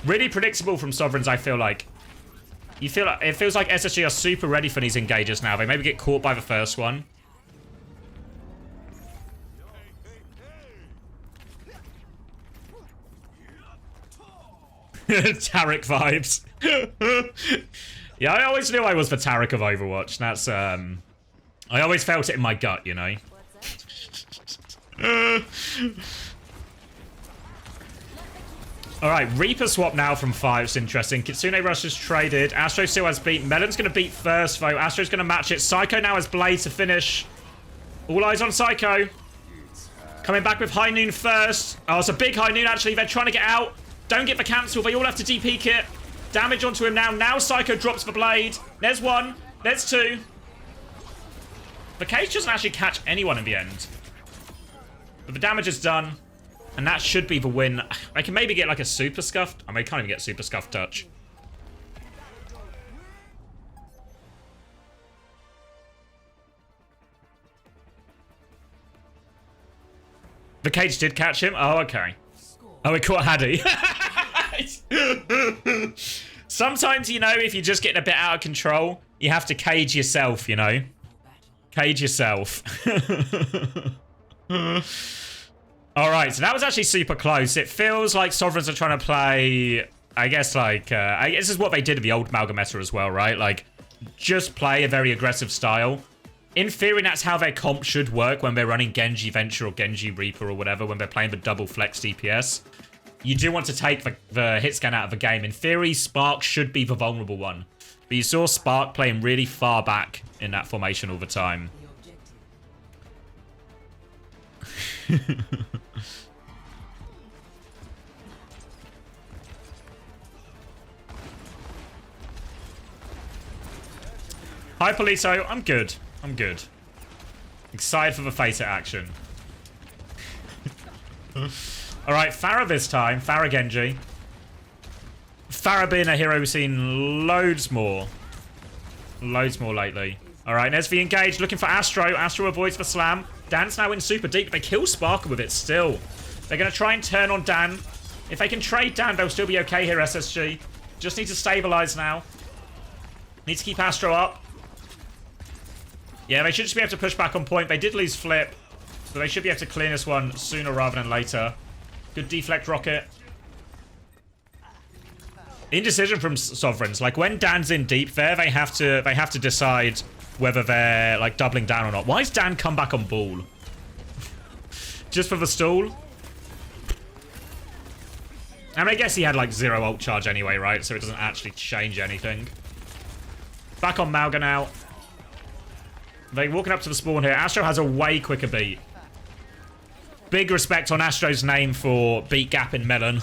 Really predictable from Sovereigns, I feel like. It feels like SSG are super ready for these engages now. They maybe get caught by the first one. Taric vibes. Yeah, I always knew I was the Taric of Overwatch. That's, I always felt it in my gut, you know? Alright, Reaper swap now from 5. It's interesting. Kitsune Rush is traded. Astro still has beat. Melon's going to beat first, though. Astro's going to match it. Psycho now has Blade to finish. All eyes on Psycho. Coming back with High Noon first. Oh, it's a big High Noon, actually. They're trying to get out. Don't get the cancel. They all have to DP kit. Damage onto him now. Now Psycho drops the Blade. There's 1. There's 2. The cage doesn't actually catch anyone in the end. But the damage is done. And that should be the win. I can maybe get like a super scuffed. I can't even get super scuffed touch. The cage did catch him. Oh, okay. Oh, it caught Hadi. Sometimes, you know, if you're just getting a bit out of control, you have to cage yourself, you know. Cage yourself. Alright, so that was actually super close. It feels like Sovereigns are trying to play, I guess, like, I guess this is what they did in the old Malgameta as well, right? Like, just play a very aggressive style. In theory, that's how their comp should work when they're running Genji Venture or Genji Reaper or whatever, when they're playing the double flex DPS. You do want to take the hit scan out of the game. In theory, Spark should be the vulnerable one. But you saw Spark playing really far back in that formation all the time. Hi, Polito. I'm good. I'm good. Excited for the FACEIT action. Alright, Pharah this time. Pharah Genji. Pharah being a hero we've seen loads more. Loads more lately. Alright, there's the engage. Looking for Astro. Astro avoids the slam. Dan's now in super deep. They kill Sparker with it still. They're going to try and turn on Dan. If they can trade Dan, they'll still be okay here, SSG. Just need to stabilize now. Need to keep Astro up. Yeah, they should just be able to push back on point. They did lose Flip, so they should be able to clear this one sooner rather than later. Good deflect rocket. Indecision from Sovereigns. Like, when Dan's in deep there, they have to decide whether they're, like, doubling down or not. Why is Dan come back on ball? Just for the stall? I mean, I guess he had, like, 0 ult charge anyway, right? So it doesn't actually change anything. Back on Malga now. They're walking up to the spawn here. Astro has a way quicker beat. Big respect on Astro's name for beat gap in Melon.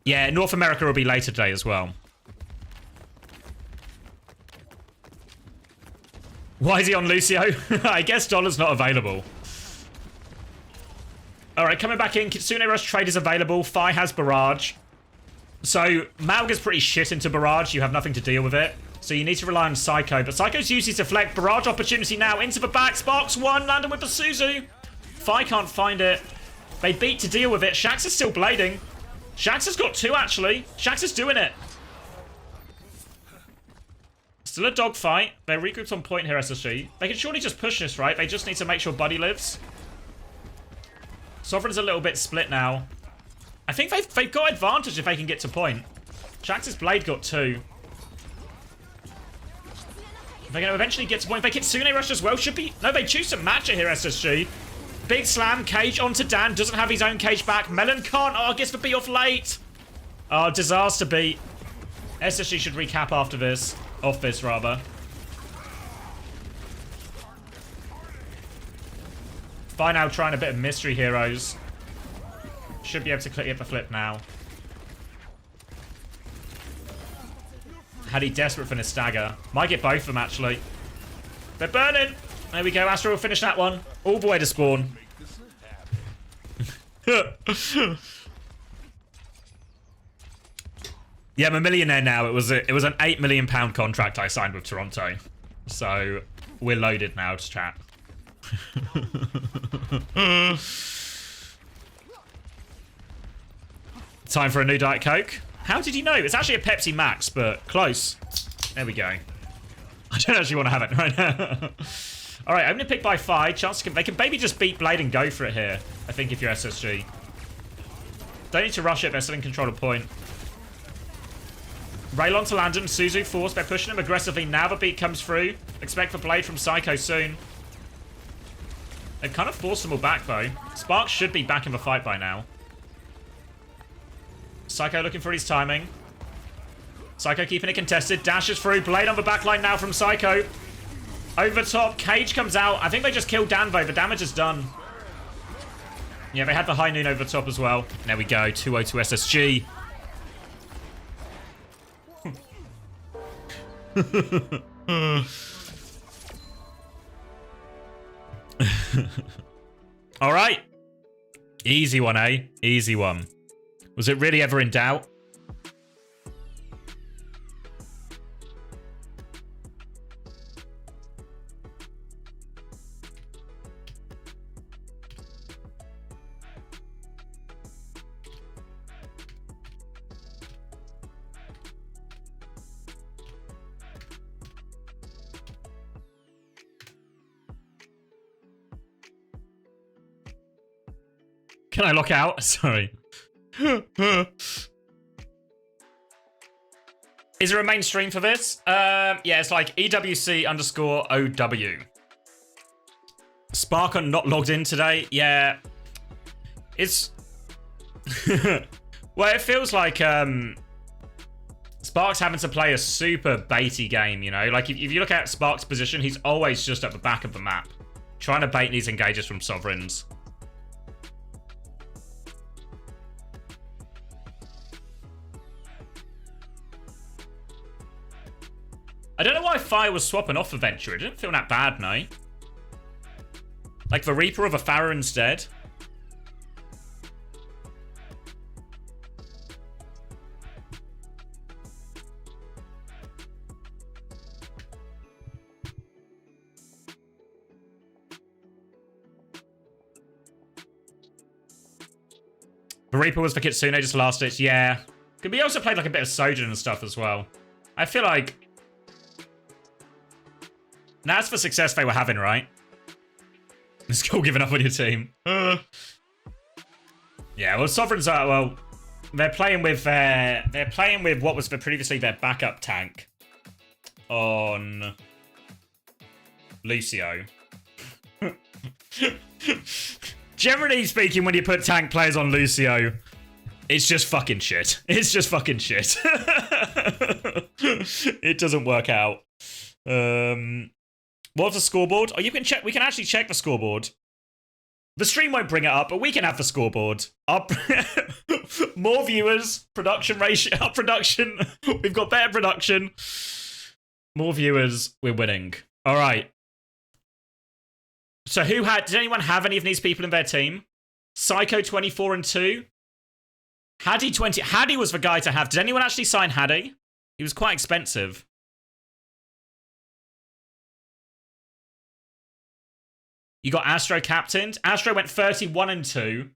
Yeah, North America will be later today as well. Why is he on Lucio? I guess Dollar's not available. Alright, coming back in. Kitsune Rush trade is available. Fi has Barrage. So, Malga's pretty shit into Barrage. You have nothing to deal with it. So you need to rely on Psycho. But Psycho's usually deflect. Barrage opportunity now. Into the back. Sparks 1. Landing with the Suzu. Fi can't find it. They beat to deal with it. Shax is still blading. Shax has got 2, actually. Shax is doing it. Still a dogfight. They're regrouped on point here, SSG. They can surely just push this, right? They just need to make sure Buddy lives. Sovereign's a little bit split now. I think they've got advantage if they can get to point. Shax's blade got 2. They're going to eventually get to point. They get Kitsune Rush as well. Should be... No, they choose to match it here, SSG. Big slam. Cage onto Dan. Doesn't have his own cage back. Melon can't. Oh, gets the beat off late. Oh, disaster beat. SSG should recap after this. Off this, rather. By now, trying a bit of Mystery Heroes. Should be able to get the flip now. Had he desperate for the stagger. Might get both of them, actually. They're burning. There we go. Astro will finish that one. All the way to spawn. Yeah, I'm a millionaire now. It was an £8 million contract I signed with Toronto. So we're loaded now to chat. Time for a new Diet Coke. How did you know? It's actually a Pepsi Max, but close. There we go. I don't actually want to have it right now. All right, opening pick by 5. Chance they can maybe just beat Blade and go for it here. I think if you're SSG. Don't need to rush it. They're still in control of point. Raylon to Landon. Suzu forced. They're pushing him aggressively. Now the beat comes through. Expect for Blade from Psycho soon. They've kind of forced them all back, though. Spark should be back in the fight by now. Psycho looking for his timing. Psycho keeping it contested. Dashes through. Blade on the backline now from Psycho. Over top. Cage comes out. I think they just killed Danvo. The damage is done. Yeah, they had the high noon over top as well. There we go. 2-0 to SSG. All right. Easy one, eh? Easy one. Was it really ever in doubt? Can I lock out? Sorry. Is there a main stream for this? Yeah, it's like EWC_OW. Spark on not logged in today. Yeah. It's... well, it feels like Spark's having to play a super baity game, you know? Like, if you look at Spark's position, he's always just at the back of the map. Trying to bait these engages from Sovereigns. I don't know why Fire was swapping off Adventure. It didn't feel that bad, no. Like the Reaper of a Farah instead. The Reaper was for Kitsune, just last ditch. Yeah. Could be also played like a bit of Sojin and stuff as well. I feel like... Now, that's the success they were having, right? It's cool giving up on your team. Yeah, well, Sovereigns are, well, they're playing with what was previously their backup tank on Lucio. Generally speaking, when you put tank players on Lucio, it's just fucking shit. It's just fucking shit. It doesn't work out. What's the scoreboard? Oh, you can check. We can actually check the scoreboard. The stream won't bring it up, but we can have the scoreboard. More viewers, production ratio, our production. We've got better production. More viewers, we're winning. All right. So did anyone have any of these people in their team? Psycho 24 and 2. Haddy 20. Haddy was the guy to have. Did anyone actually sign Haddy? He was quite expensive. You got Astro captained. Astro went 31 and 2.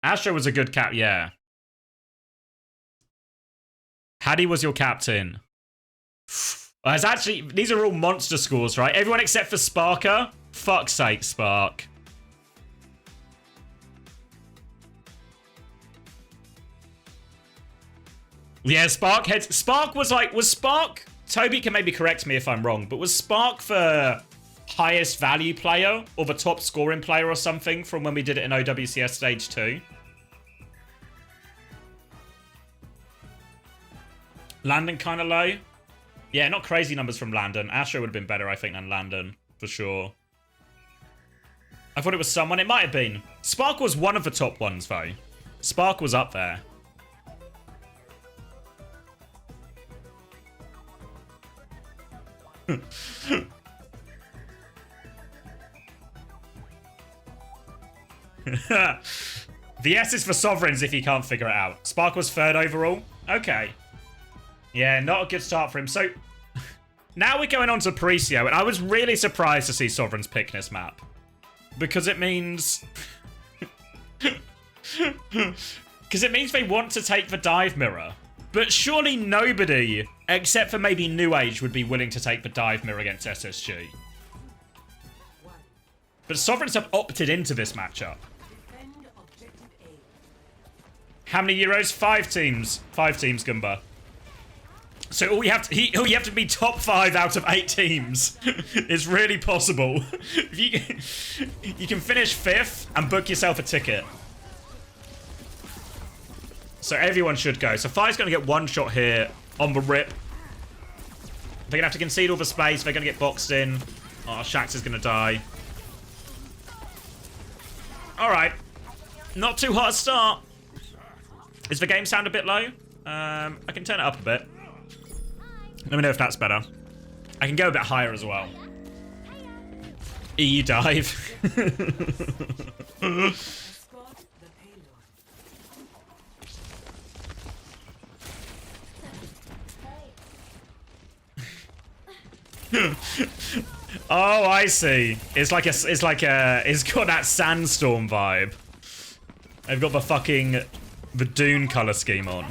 Astro was a good cap, yeah. Haddy was your captain. It's actually, these are all monster scores, right? Everyone except for Sparker. Fuck's sake, Spark. Yeah, Spark was like, was Spark, Toby can maybe correct me if I'm wrong, but was Spark the highest value player or the top scoring player or something from when we did it in OWCS Stage 2? Landon kind of low. Yeah, not crazy numbers from Landon. Astro would have been better, I think, than Landon, for sure. I thought it was someone. It might have been. Spark was one of the top ones, though. Spark was up there. The S is for Sovereigns if you can't figure it out. Sparkle's third overall. Okay. Yeah, not a good start for him. So, now we're going on to Parisio, and I was really surprised to see Sovereigns pick this map. Because it means... Because it means they want to take the dive mirror. But surely nobody, except for maybe nu.age, would be willing to take the dive mirror against SSG. But Sovereigns have opted into this matchup. How many Euros? 5 teams. 5 teams, Goomba. So all you have to be top 5 out of 8 teams. It's really possible. If you can finish 5th and book yourself a ticket. So everyone should go. So Fi's going to get one shot here on the rip. They're going to have to concede all the space. They're going to get boxed in. Oh, Shax is going to die. Alright. Not too hot a start. Is the game sound a bit low? I can turn it up a bit. Let me know if that's better. I can go a bit higher as well. E dive. Oh, I see. It's got that sandstorm vibe. They've got the Dune color scheme on.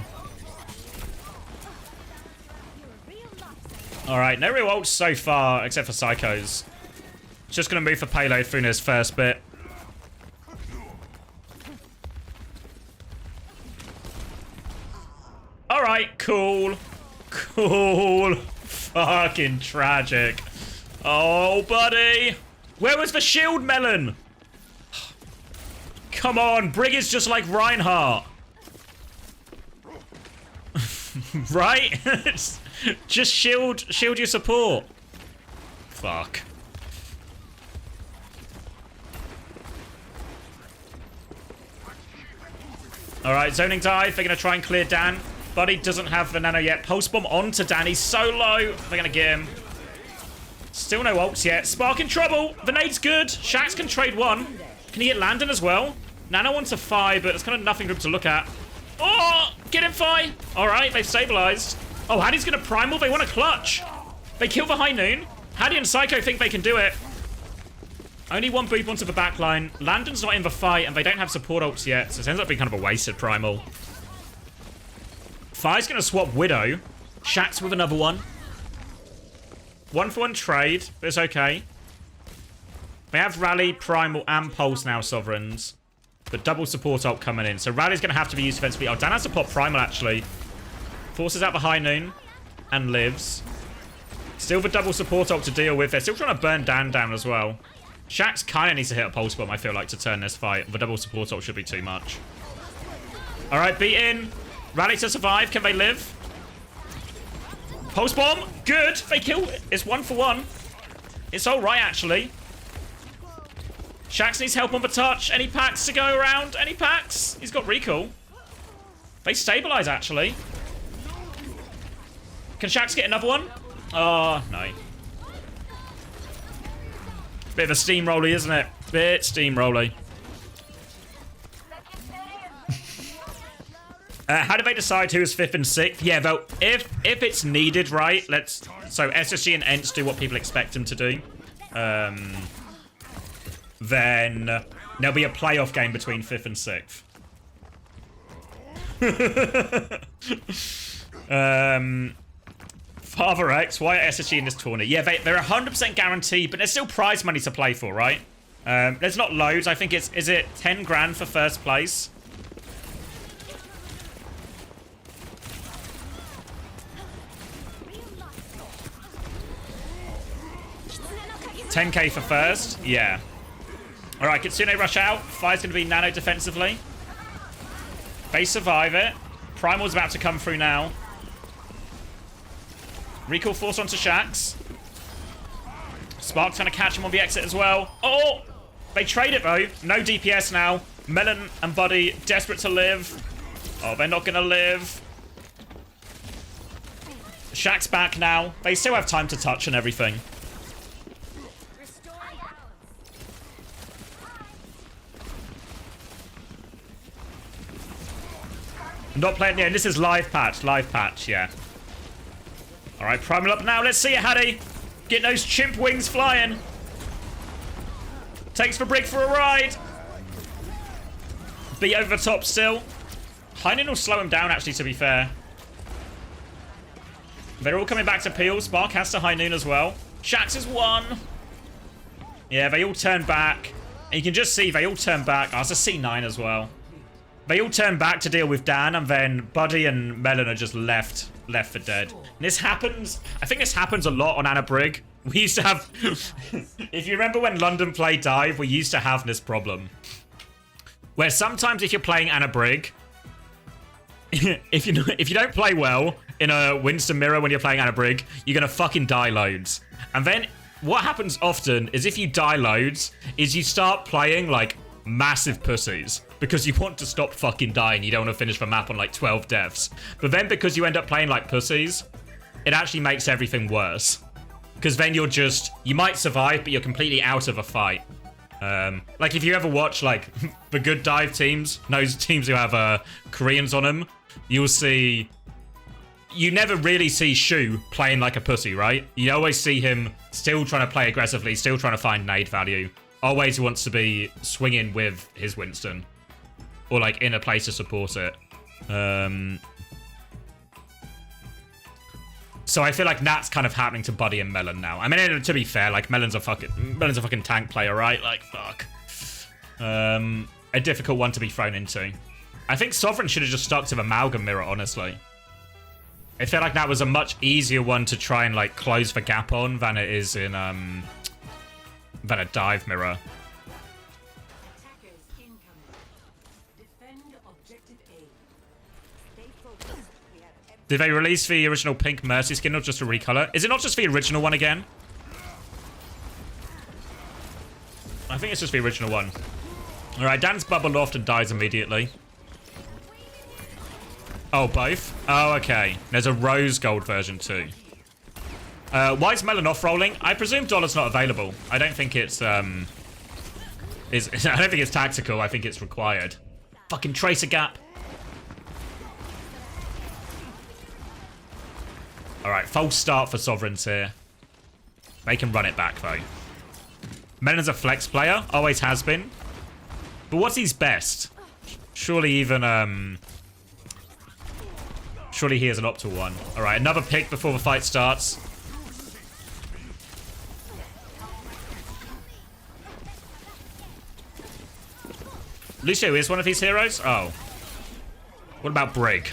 Alright, no real ults so far, except for Psychos. Just gonna move for payload through this first bit. Alright, cool. Cool. Fucking tragic. Oh, buddy. Where was the shield melon? Come on, Brig is just like Reinhardt. Right? Just shield your support. Fuck. Alright, zoning dive. They're going to try and clear Dan. Buddy doesn't have the nano yet. Pulse bomb onto Dan. He's so low. They're going to get him. Still no ults yet. Spark in trouble. The nade's good. Shax can trade one. Can he get Landon as well? Nano wants a Fi, but there's kind of nothing for him to look at. Oh! Get him, Fi! Alright, they've stabilized. Oh, Hattie's gonna primal. They want a clutch. They kill the High Noon. Hattie and Psycho think they can do it. Only one boop onto the backline. Landon's not in the fight, and they don't have support ults yet, so it ends up being kind of a wasted primal. Fi's gonna swap Widow. Shax with another one. 1-for-1 trade, but it's okay. They have Rally, Primal, and Pulse now, Sovereigns. But double support ult coming in. So Rally's gonna have to be used defensively. Oh, Dan has to pop Primal, actually. Forces out the High Noon. And lives. Still the double support ult to deal with. They're still trying to burn Dan down as well. Shax kind of needs to hit a Pulse Bomb, I feel like, to turn this fight. The double support ult should be too much. Alright, beat in. Rally to survive. Can they live? Pulse Bomb. Good. They kill. It's 1-for-1. It's alright, actually. Shax needs help on the touch. Any packs to go around? Any packs? He's got recall. They stabilize, actually. Can Shax get another one? Oh, no. Bit of a steamroller, isn't it? Bit steamroller. How do they decide who is 5th and 6th? Yeah, though, if it's needed, right? So SSG and ENTS do what people expect them to do. Then there'll be a playoff game between 5th and 6th. Father X, why are SSG in this tournament? Yeah, they're 100% guaranteed, but there's still prize money to play for, right? There's not loads. I think is it 10 grand for first place? $10K for first? Yeah. Alright, Kitsune rush out. Fire's going to be nano defensively. They survive it. Primal's about to come through now. Recall force onto Shax. Spark's going to catch him on the exit as well. Oh! They trade it, though. No DPS now. Melon and Buddy desperate to live. Oh, they're not going to live. Shaq's back now. They still have time to touch and everything. Not playing. Yeah, this is live patch. Live patch, yeah. Alright, primal up now. Let's see it, Hattie. Get those chimp wings flying. Takes for Brick for a ride. Beat over the top still. Heinen will slow him down, actually, to be fair. They're all coming back to Peel. Spark has to High Noon as well. Shax is one. Yeah, they all turn back. And you can just see they all turn back. Oh, it's a C9 as well. They all turn back to deal with Dan, and then Buddy and Melon are just left for dead. And this happens, I think this happens a lot on Anna Brig. We used to have, if you remember when London played Dive, we used to have this problem. Where sometimes if you're playing Anna Brig, if you don't play well in a Winston Mirror when you're playing Anna Brig, you're gonna fucking die loads. And then what happens often is if you die loads, is you start playing like massive pussies. Because you want to stop fucking dying. You don't want to finish the map on like 12 deaths. But then because you end up playing like pussies, it actually makes everything worse. Because then you're just, you might survive, but you're completely out of a fight. Like if you ever watch like the good dive teams, those teams who have Koreans on them, you'll see, you never really see Shu playing like a pussy, right? You always see him still trying to play aggressively, still trying to find nade value. Always wants to be swinging with his Winston. Or like in a place to support it. So I feel like that's kind of happening to Buddy and Melon now. I mean, to be fair, like Melon's a fucking tank player, right? Like fuck. A difficult one to be thrown into. I think Sovereign should have just stuck to the Amalgam Mirror, honestly. I feel like that was a much easier one to try and like close the gap on than it is in than a Dive Mirror. Did they release the original pink Mercy skin or just a recolor? Is it not just the original one again? I think it's just the original one. Alright, Dan's bubbled off and dies immediately. Oh, both? Oh, okay. There's a rose gold version too. Why is Melon off rolling? I presume Dollar's not available. I don't think it's I don't think it's tactical. I think it's required. Fucking Tracer Gap. Alright, false start for Sovereigns here. They can run it back, though. Melon's a flex player. Always has been. But what's his best? Surely even, surely he has an optimal one. Alright, another pick before the fight starts. Lucio is one of his heroes? Oh. What about Brig?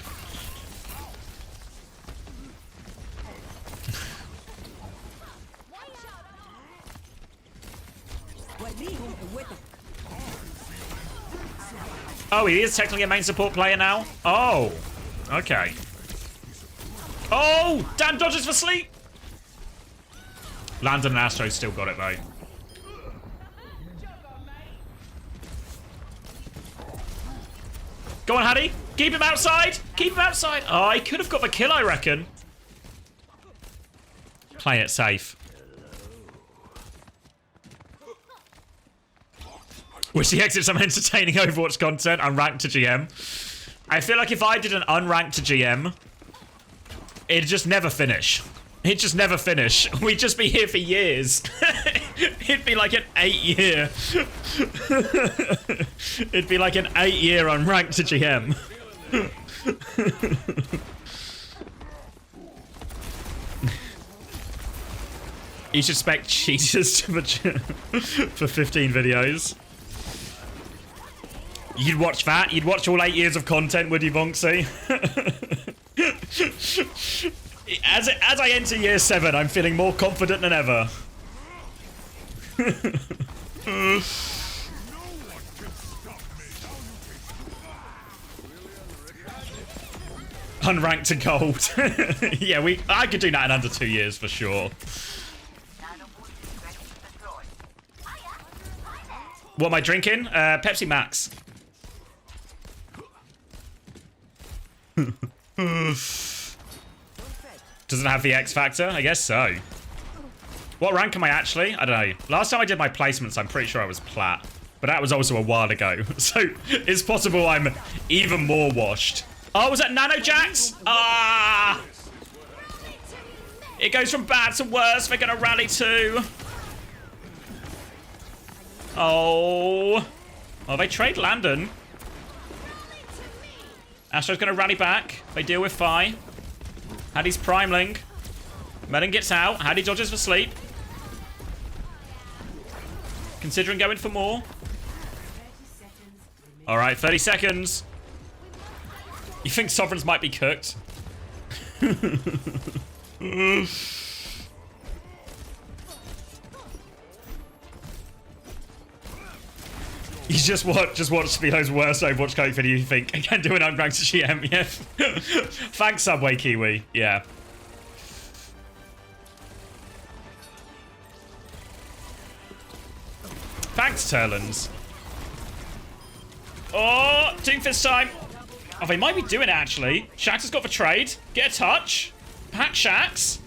Oh, he is technically a main support player now? Oh. Okay. Oh! Dan dodges for sleep! Landon and Astro still got it, though. Go on, Hattie. Keep him outside. Keep him outside. Oh, he could have got the kill, I reckon. Play it safe. Wish the exit some entertaining Overwatch content. Unranked to GM. I feel like if I did an unranked to GM, it'd just never finish. It'd just never finish. We'd just be here for years. It'd be like an 8-year. It'd be like an 8-year unranked to GM. You should spec cheaters for 15 videos. You'd watch that? You'd watch all 8 years of content, would you, Bonksy? As I enter year 7, I'm feeling more confident than ever. Unranked to gold. Yeah, I could do that in under 2 years for sure. What am I drinking? Pepsi Max. Doesn't have the X factor? I guess so. What rank am I actually? I don't know. Last time I did my placements, I'm pretty sure I was plat. But that was also a while ago. So it's possible I'm even more washed. Oh, was that Nano Jax? Ah! It goes from bad to worse. They're going to rally too. Oh. Oh, they trade Landon. Astro's going to rally back. They deal with Phi. Hattie's Primeling. Melon gets out. Hattie dodges for sleep. Considering going for more. Alright, 30 seconds. You think Sovereigns might be cooked? You just watch Speedo's worst Overwatch code video, you think, I can do an unranked GM, yeah. Thanks, Subway Kiwi, yeah. Thanks, Turlins. Oh, Doomfist time. Oh, they might be doing it, actually. Shax has got the trade. Get a touch. Pack Shax.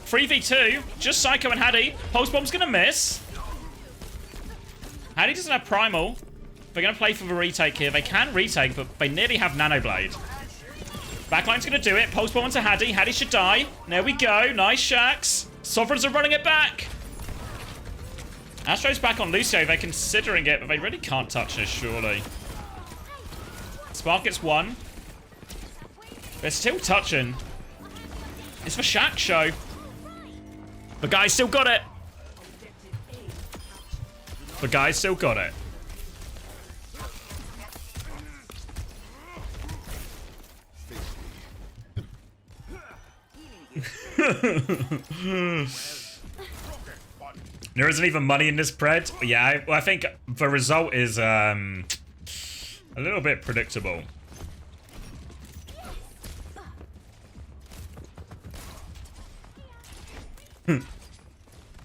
3v2. Just Psycho and Hattie. Pulse Bomb's going to miss. Hattie doesn't have Primal. They're going to play for the retake here. They can retake, but they nearly have Nanoblade. Backline's going to do it. Pulse Bomb onto Hattie. Hattie should die. There we go. Nice Shax. Sovereigns are running it back. Astro's back on Lucio. They're considering it, but they really can't touch her, surely. Spark gets one. They're still touching. It's the Shaq show. The guy's still got it. The guy's still got it. There isn't even money in this pred. Yeah, I think the result is a little bit predictable.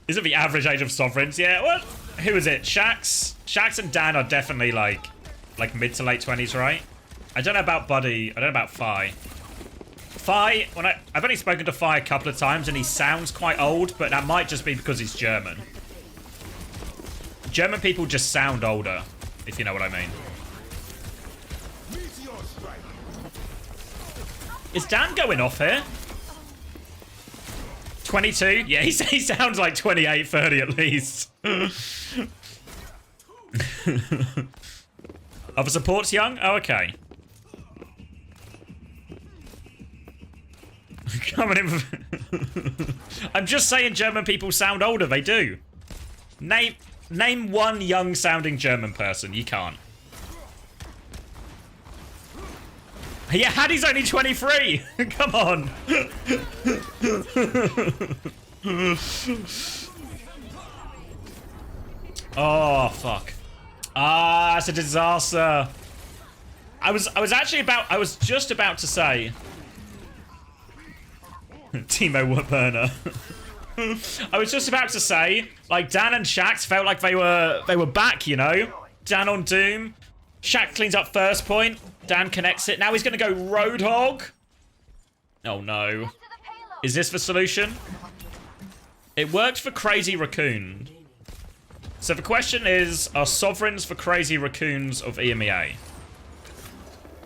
Is it the average age of Sovereigns? Yeah, well, who is it? Shax and Dan are definitely like mid to late 20s, right? I don't know about Buddy. I don't know about Phi. Phi, I've only spoken to Phi a couple of times and he sounds quite old, but that might just be because he's German. German people just sound older, if you know what I mean. Is Dan going off here? 22? Yeah, he sounds like 28, 30 at least. Other supports young? Oh, okay. Coming in. I'm just saying German people sound older. They do. Name one young sounding German person. You can't. Yeah, Hattie's only 23. Come on. Oh, fuck. Ah, it's a disaster. I was just about to say Timo Werner. I was just about to say, like, Dan and Shax felt like they were back, you know? Dan on Doom. Shax cleans up first point. Dan connects it. Now he's going to go Roadhog. Oh, no. Is this the solution? It worked for Crazy Raccoon. So the question is, are Sovereigns for Crazy Raccoons of EMEA?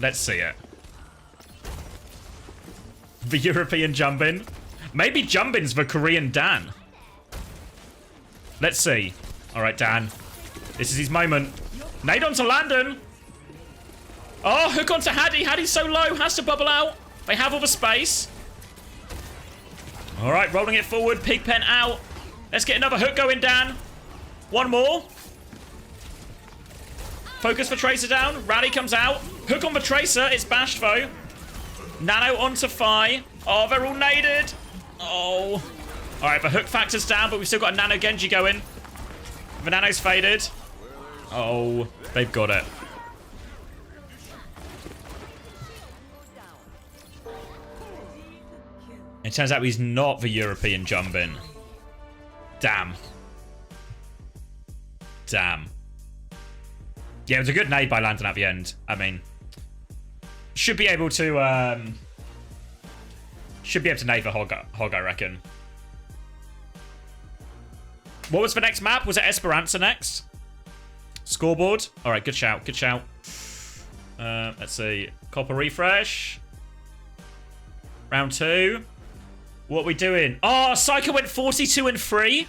Let's see it. The European Jumbin. Maybe Jumbin's the Korean Dan. Let's see. All right, Dan. This is his moment. Nade onto Landon. Oh, hook onto Hattie. Hattie's so low. Has to bubble out. They have all the space. All right, rolling it forward. Pigpen out. Let's get another hook going, Dan. One more. Focus for Tracer down. Rally comes out. Hook on the Tracer. It's bashed, though. Nano onto Phi. Oh, they're all naded. Oh. All right, the hook factor's down, but we've still got a Nano Genji going. The Nano's faded. Oh, they've got it. It turns out he's not the European Jumbin. Damn. Damn. Yeah, it was a good nade by Landon at the end. I mean, should be able to Should be able to nade the Hog, I reckon. What was the next map? Was it Esperanza next? Scoreboard. All right, good shout. Good shout. Let's see. Copper refresh. Round 2. What are we doing? Oh, Psycho went 42-3.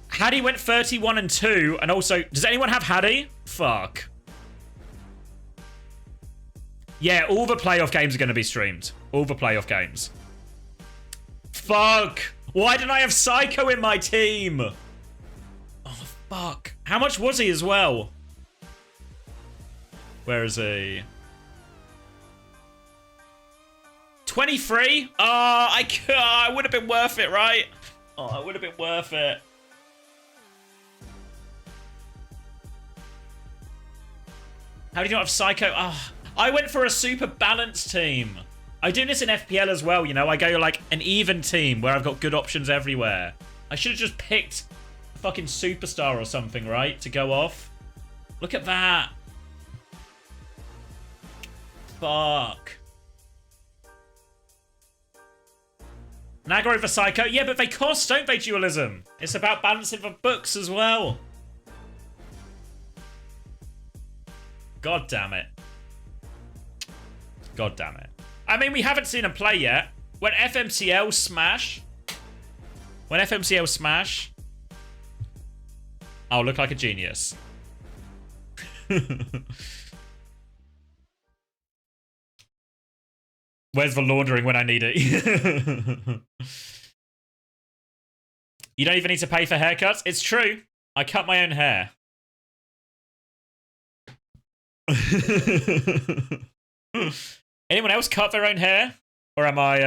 Haddy went 31-2. And also, does anyone have Haddy? Fuck. Yeah, all the playoff games are going to be streamed. All the playoff games. Fuck. Why didn't I have Psycho in my team? Oh, fuck. How much was he as well? Where is he? 23? Oh, I would have been worth it, right? Oh, it would have been worth it. How do you not have Psycho? Oh, I went for a super balanced team. I do this in FPL as well, you know. I go like an even team where I've got good options everywhere. I should have just picked a fucking superstar or something, right? To go off. Look at that. Fuck. Naga over Psycho. Yeah, but they cost, don't they, Dualism? It's about balancing the books as well. God damn it. God damn it. I mean, we haven't seen him play yet. When FMCL smash, I'll look like a genius. Where's the laundering when I need it? You don't even need to pay for haircuts? It's true. I cut my own hair. Anyone else cut their own hair? Or am I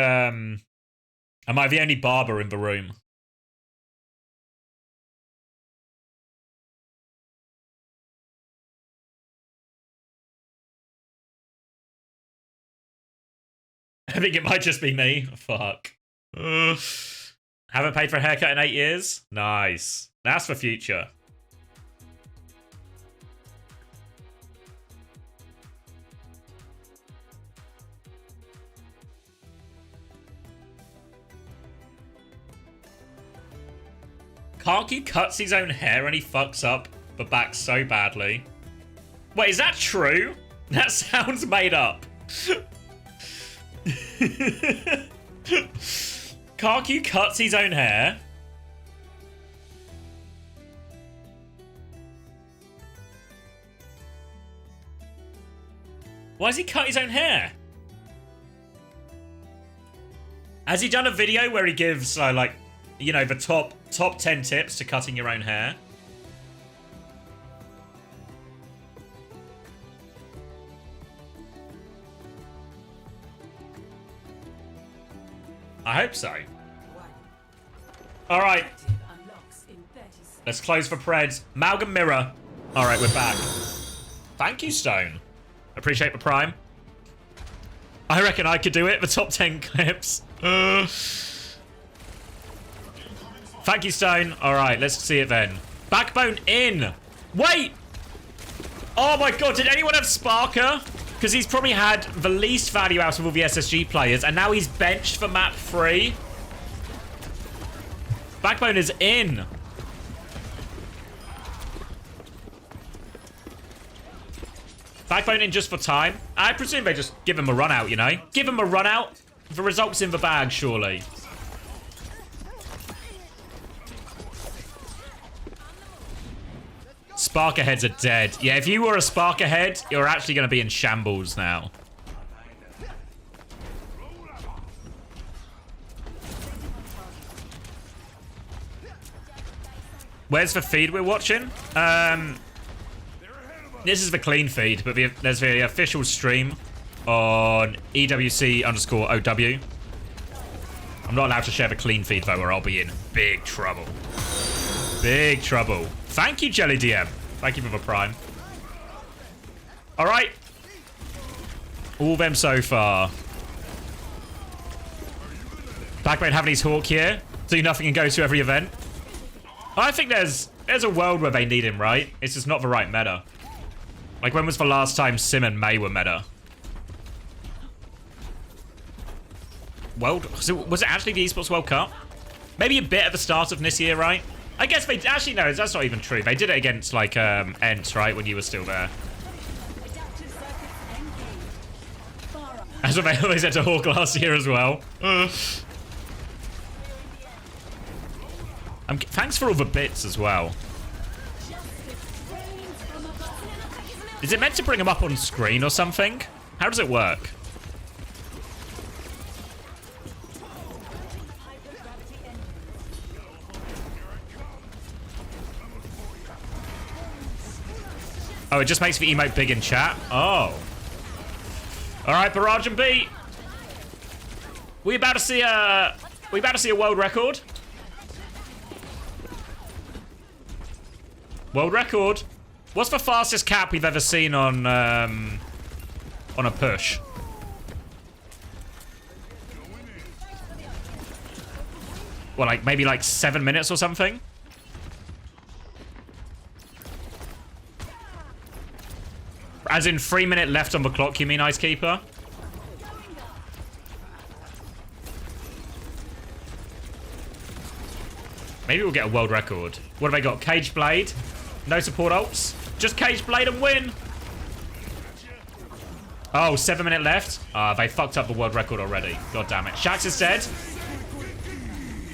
the only barber in the room? I think it might just be me. Fuck. Haven't paid for a haircut in 8 years? Nice. That's for future. Karki cuts his own hair and he fucks up the back so badly. Wait, is that true? That sounds made up. Karki cuts his own hair. Why does he cut his own hair? Has he done a video where he gives, like, you know, the top 10 tips to cutting your own hair? I hope so. All right. Let's close for Preds. Malcolm Mirror. All right, we're back. Thank you, Stone. Appreciate the prime. I reckon I could do it. The top 10 clips. Thank you, Stone. All right, let's see it then. Backbone in. Wait. Oh my god, did anyone have Sparker? Because he's probably had the least value out of all the SSG players, and now he's benched for map 3. Backbone is in. Backbone in just for time. I presume they just give him a run out, you know? Give him a run out. The result's in the bag, surely. Sparker heads are dead. Yeah, if you were a Sparker head, you're actually going to be in shambles now. Where's the feed we're watching? This is the clean feed, but there's the official stream on EWC_OW. I'm not allowed to share the clean feed though, or I'll be in big trouble. Big trouble. Thank you, Jelly DM. Thank you for the prime. All right. All them so far. Backbone having his Hawk here. Do nothing and go to every event. I think there's a world where they need him, right? It's just not the right meta. Like, when was the last time Sim and May were meta? So was it actually the Esports World Cup? Maybe a bit at the start of this year, right? I guess they actually no, that's not even true. They did it against like Ents, right, when you were still there. That's what they always said to Hawk last year as well. Thanks for all the bits as well. Is it meant to bring them up on screen or something? How does it work? Oh, it just makes the emote big in chat? Oh. Alright, Barrage and B. We about to see a world record? World record? What's the fastest cap we've ever seen on a push? Well, like maybe like 7 minutes or something? As in 3 minutes left on the clock, you mean, Ice Keeper? Maybe we'll get a world record. What have they got? Cage Blade? No support ults? Just Cage Blade and win! Oh, 7 minutes left? They fucked up the world record already. God damn it. Shax is dead.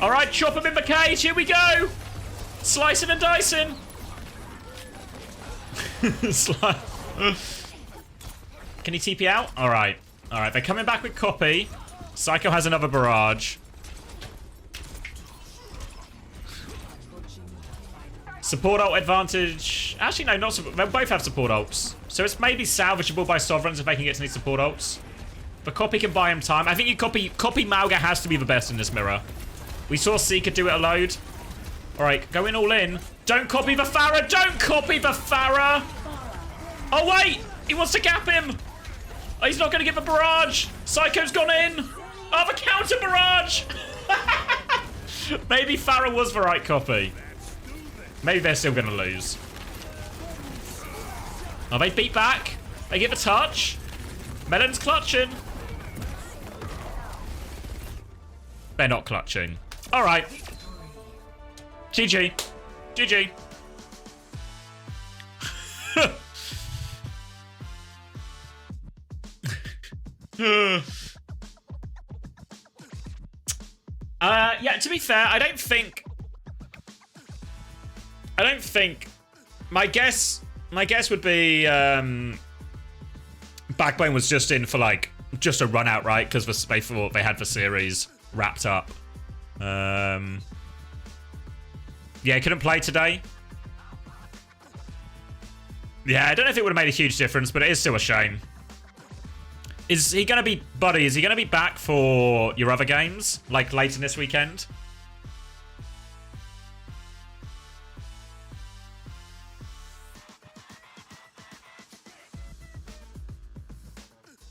Alright, chop him in the cage. Here we go! Slicing and dicing. Can he TP out? Alright. Alright, they're coming back with copy. Psycho has another barrage. Support ult advantage. Actually, no, not support. They both have support ults. So it's maybe salvageable by Sovereigns if they can get to these support ults. But copy can buy him time. I think you copy Mauga has to be the best in this mirror. We saw Seeker do it a load. Alright, going all in. Don't copy the Pharah! Don't copy the Pharah! Oh, wait! He wants to gap him! Oh, he's not going to get the barrage! Psycho's gone in! Oh, the counter barrage! Maybe Pharah was the right copy. Maybe they're still going to lose. Oh, they beat back. They give a touch. Melon's clutching. They're not clutching. All right. GG. GG. Yeah, to be fair, I don't think my guess would be Backbone was just in for like just a run out, right? Because they thought they had the series wrapped up. Yeah, couldn't play today. Yeah, I don't know if it would have made a huge difference, but it is still a shame. Is he going to be, Buddy, is he going to be back for your other games? Like later this weekend?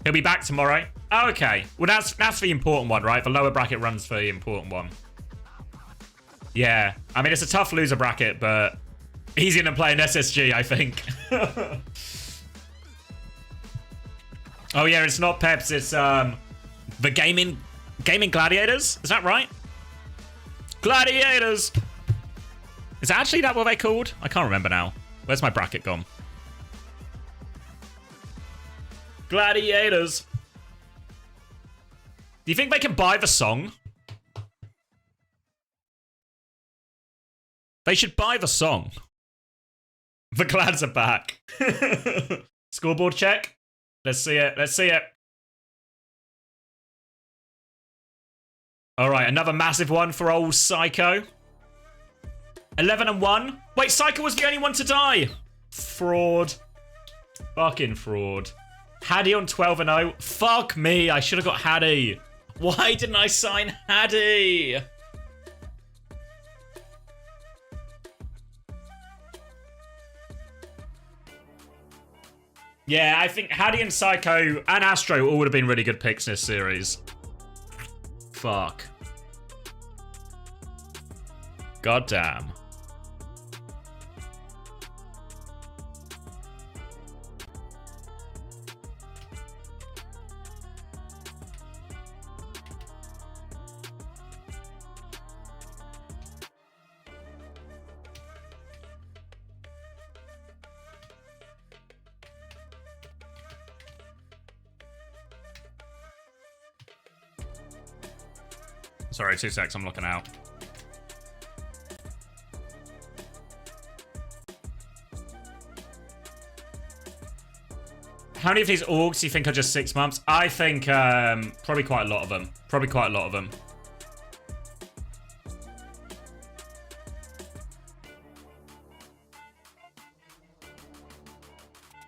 He'll be back tomorrow. Oh, okay. Well, that's the important one, right? The lower bracket run's the important one. Yeah. I mean, it's a tough loser bracket, but he's going to play an SSG, I think. Oh, yeah, it's not Peps. It's the Gaming Gladiators. Is that right? Gladiators. Is that actually that what they called? I can't remember now. Where's my bracket gone? Gladiators. Do you think they can buy the song? They should buy the song. The Glads are back. Scoreboard check. Let's see it. Let's see it. All right, another massive one for old Psycho. 11-1. Wait, Psycho was the only one to die. Fraud. Fucking fraud. Haddy on 12-0. Fuck me, I should have got Haddy. Why didn't I sign Haddy? Yeah, I think Haddy and Psycho and Astro all would have been really good picks in this series. Fuck. God damn. Sorry, 2 secs. I'm looking out. How many of these orgs do you think are just 6 months? I think probably quite a lot of them. Probably quite a lot of them.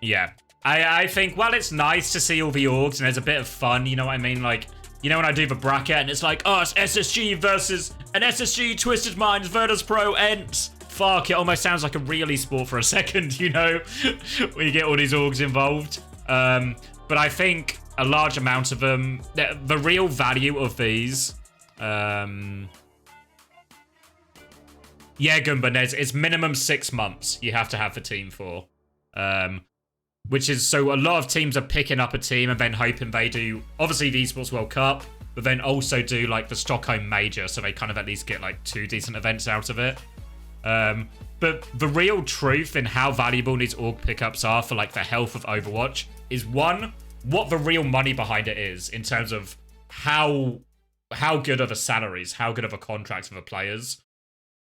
Yeah. I think, well, it's nice to see all the orgs and there's a bit of fun, you know what I mean? Like, you know when I do the bracket and it's like, oh, it's SSG versus an SSG, Twisted Minds, Virtus Pro, Ents. Fuck, it almost sounds like a real esport for a second, you know? When you get all these orgs involved. But I think a large amount of them, the real value of these, yeah, Gumba, it's minimum 6 months you have to have the team for. Which is, so a lot of teams are picking up a team and then hoping they do, obviously the Esports World Cup, but then also do like the Stockholm Major, so they kind of at least get like 2 decent events out of it. But the real truth in how valuable these org pickups are for like the health of Overwatch is, one, what the real money behind it is in terms of how good are the salaries, how good are the contracts for the players.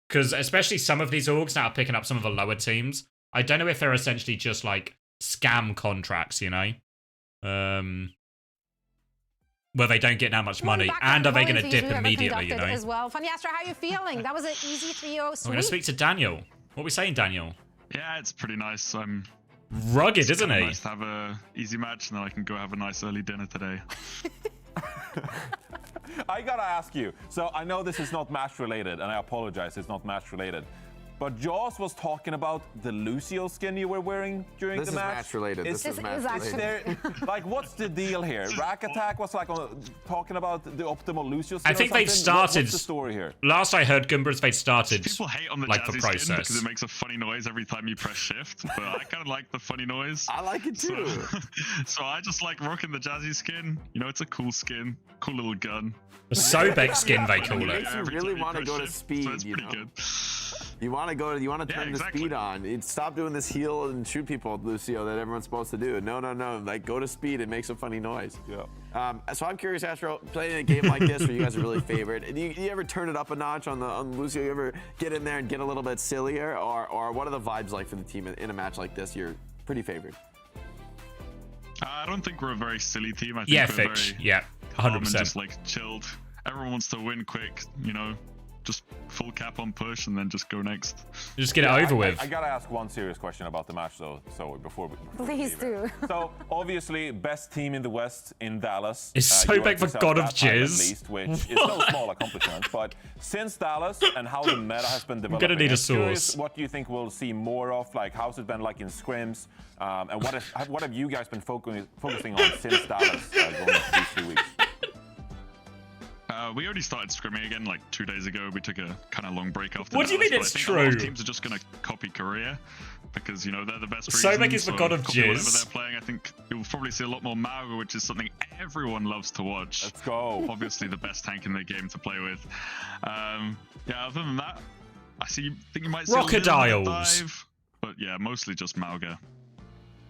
Because especially some of these orgs now are picking up some of the lower teams. I don't know if they're essentially just like scam contracts, you know? Where they don't get that much money. And are they going to dip immediately, you know? As well. Funnyastra, how are you feeling? That was an easy 3-0 sweep. I'm going to speak to Daniel. What are we saying, Daniel? Yeah, it's pretty nice. Rugged, isn't he? Nice to have a easy match, and then I can go have a nice early dinner today. I gotta ask you, so I know this is not match related, and I apologize, it's not match related. But Jaws was talking about the Lucio skin you were wearing during the match. This is match related. This is match related. Like, what's the deal here? Rack Attack was like talking about the optimal Lucio skin. I think they've started. What's the story here? Last I heard, Gumbers, they'd started. People hate on the like Jazzy the process skin because it makes a funny noise every time you press shift. But I kind of like the funny noise. I like it too. So I just like rocking the Jazzy skin. You know, it's a cool skin, cool little gun. The Sobek skin, they call it. You really want to go to speed, so it's pretty good. You want to go. You want to turn the speed on. Stop doing this heal and shoot people, Lucio, that everyone's supposed to do. No. Like, go to speed and make some funny noise. Yeah. So I'm curious, Astro, playing a game like this where you guys are really favored. Do you ever turn it up a notch on Lucio? You ever get in there and get a little bit sillier, or what are the vibes like for the team in a match like this? You're pretty favored. I don't think we're a very silly team. I think yeah, we're Fitch. very Yeah, 100%. and just like chilled. Everyone wants to win quick, you know. Just full cap on push and then just go next. Just get it over with. I gotta ask one serious question about the match though, so before we Please do. So obviously, best team in the West in Dallas. Is Sobek the god of jizz? At least, which is no small accomplishment. But since Dallas and how the meta has been developing, I'm gonna need a curious source. what do you think we'll see more of? Like, how's it been like in scrims? And what have you guys been focusing on since Dallas going into these 2 weeks? We already started scrimming again like 2 days ago. We took a kind of long break after. What do you mean it's true? A lot of teams are just going to copy Korea because, you know, they're the best. Sobek is the god of jizz. Whatever they're playing, I think you'll probably see a lot more Mauga, which is something everyone loves to watch. Let's go. Obviously, the best tank in the game to play with. Yeah. Other than that, think you might see Crocodiles. a little dive, but yeah, mostly just Mauga.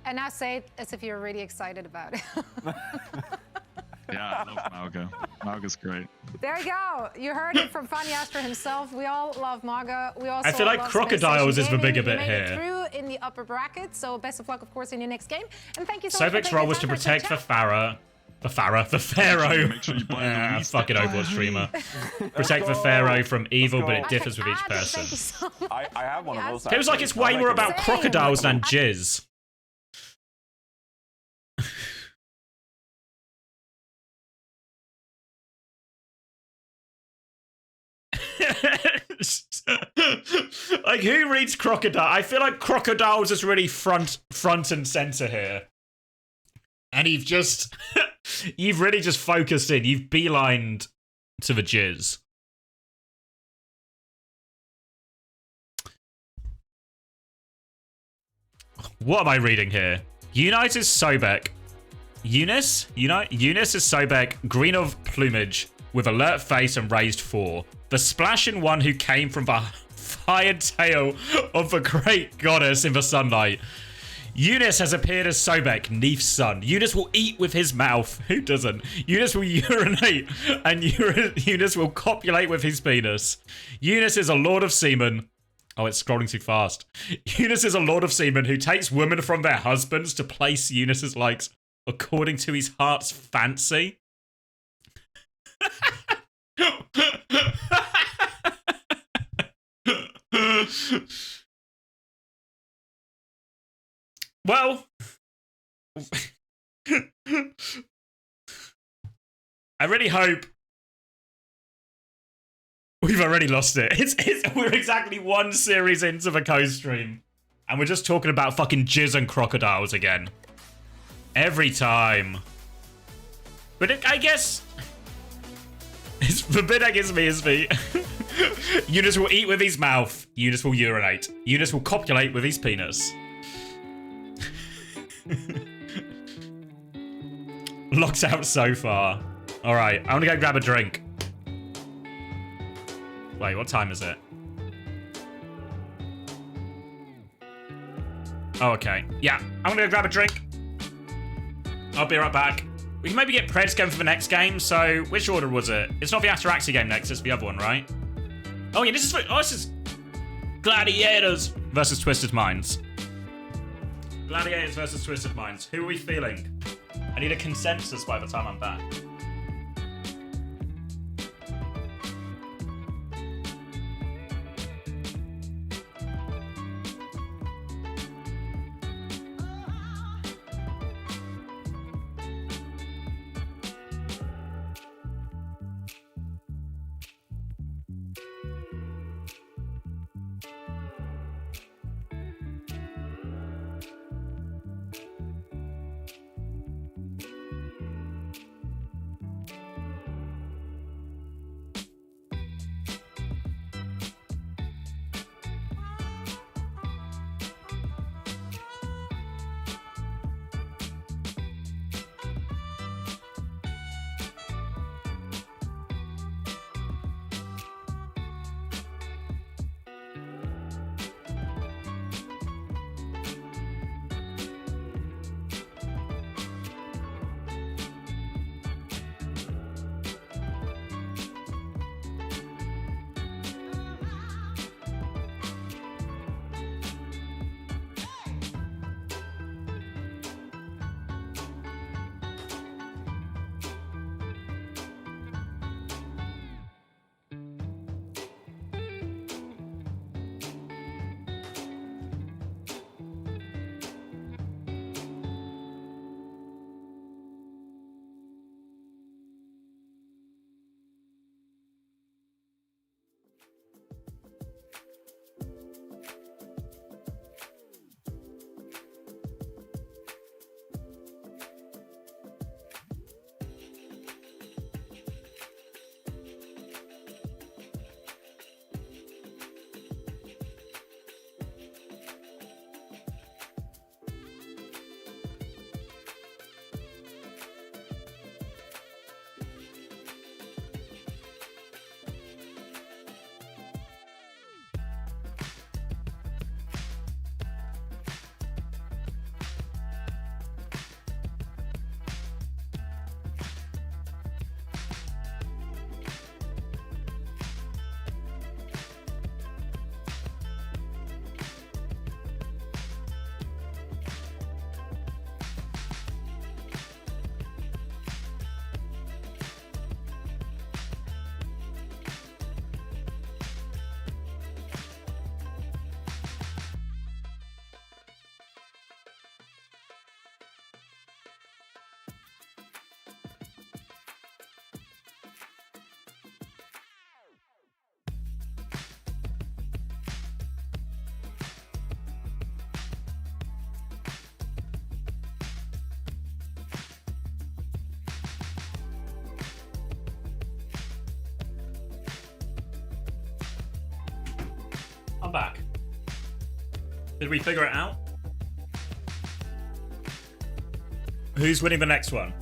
And now say it as if you're really excited about it. Yeah, I love Mauga. Mauga's great. There you go. You heard it from Funnyastra himself. We all love Mauga. We also I feel like love Crocodiles is the Spacestation bigger Gaming. bit You made it here. through in the upper bracket, so best of luck, of course, in your next game. And thank you so much. Sobek's role was to protect the Pharaoh. The Pharaoh. Make sure you buy the fucking Overwatch streamer. Protect the Pharaoh from evil, but it differs with each person. Thank you so much. I have one of those. Feels like it's way more about crocodiles than jizz. Like, who reads crocodile? I feel like crocodiles is really front and center here. And you've really just focused in. You've beelined to the jizz. What am I reading here? Unite is Sobek. Eunice is Sobek, green of plumage, with alert face and raised 4. The splashing one who came from the fired tail of the great goddess in the sunlight. Eunice has appeared as Sobek, Neef's son. Eunice will eat with his mouth. Who doesn't? Eunice will urinate, and Eunice will copulate with his penis. Eunice is a lord of semen. Oh, it's scrolling too fast. Eunice is a lord of semen who takes women from their husbands to place Eunice's likes according to his heart's fancy. Well, I really hope we've already lost it. We're exactly one series into the Costream, and we're just talking about fucking jizz and crocodiles again. Every time. But I guess it's forbidden is me. Eunice will eat with his mouth. Eunice will urinate. Eunice will copulate with his penis. Locked out so far. Alright, I want to go grab a drink. Wait, what time is it? Oh, okay. Yeah, I'm gonna go grab a drink. I'll be right back. We can maybe get Preds going for the next game, so which order was it? It's not the Ataraxia game next, it's the other one, right? Oh yeah, this is Gladiators versus Twisted Minds. Gladiators versus Twisted Minds. Who are we feeling? I need a consensus by the time I'm back. I'm back. Did we figure it out? Who's winning the next one?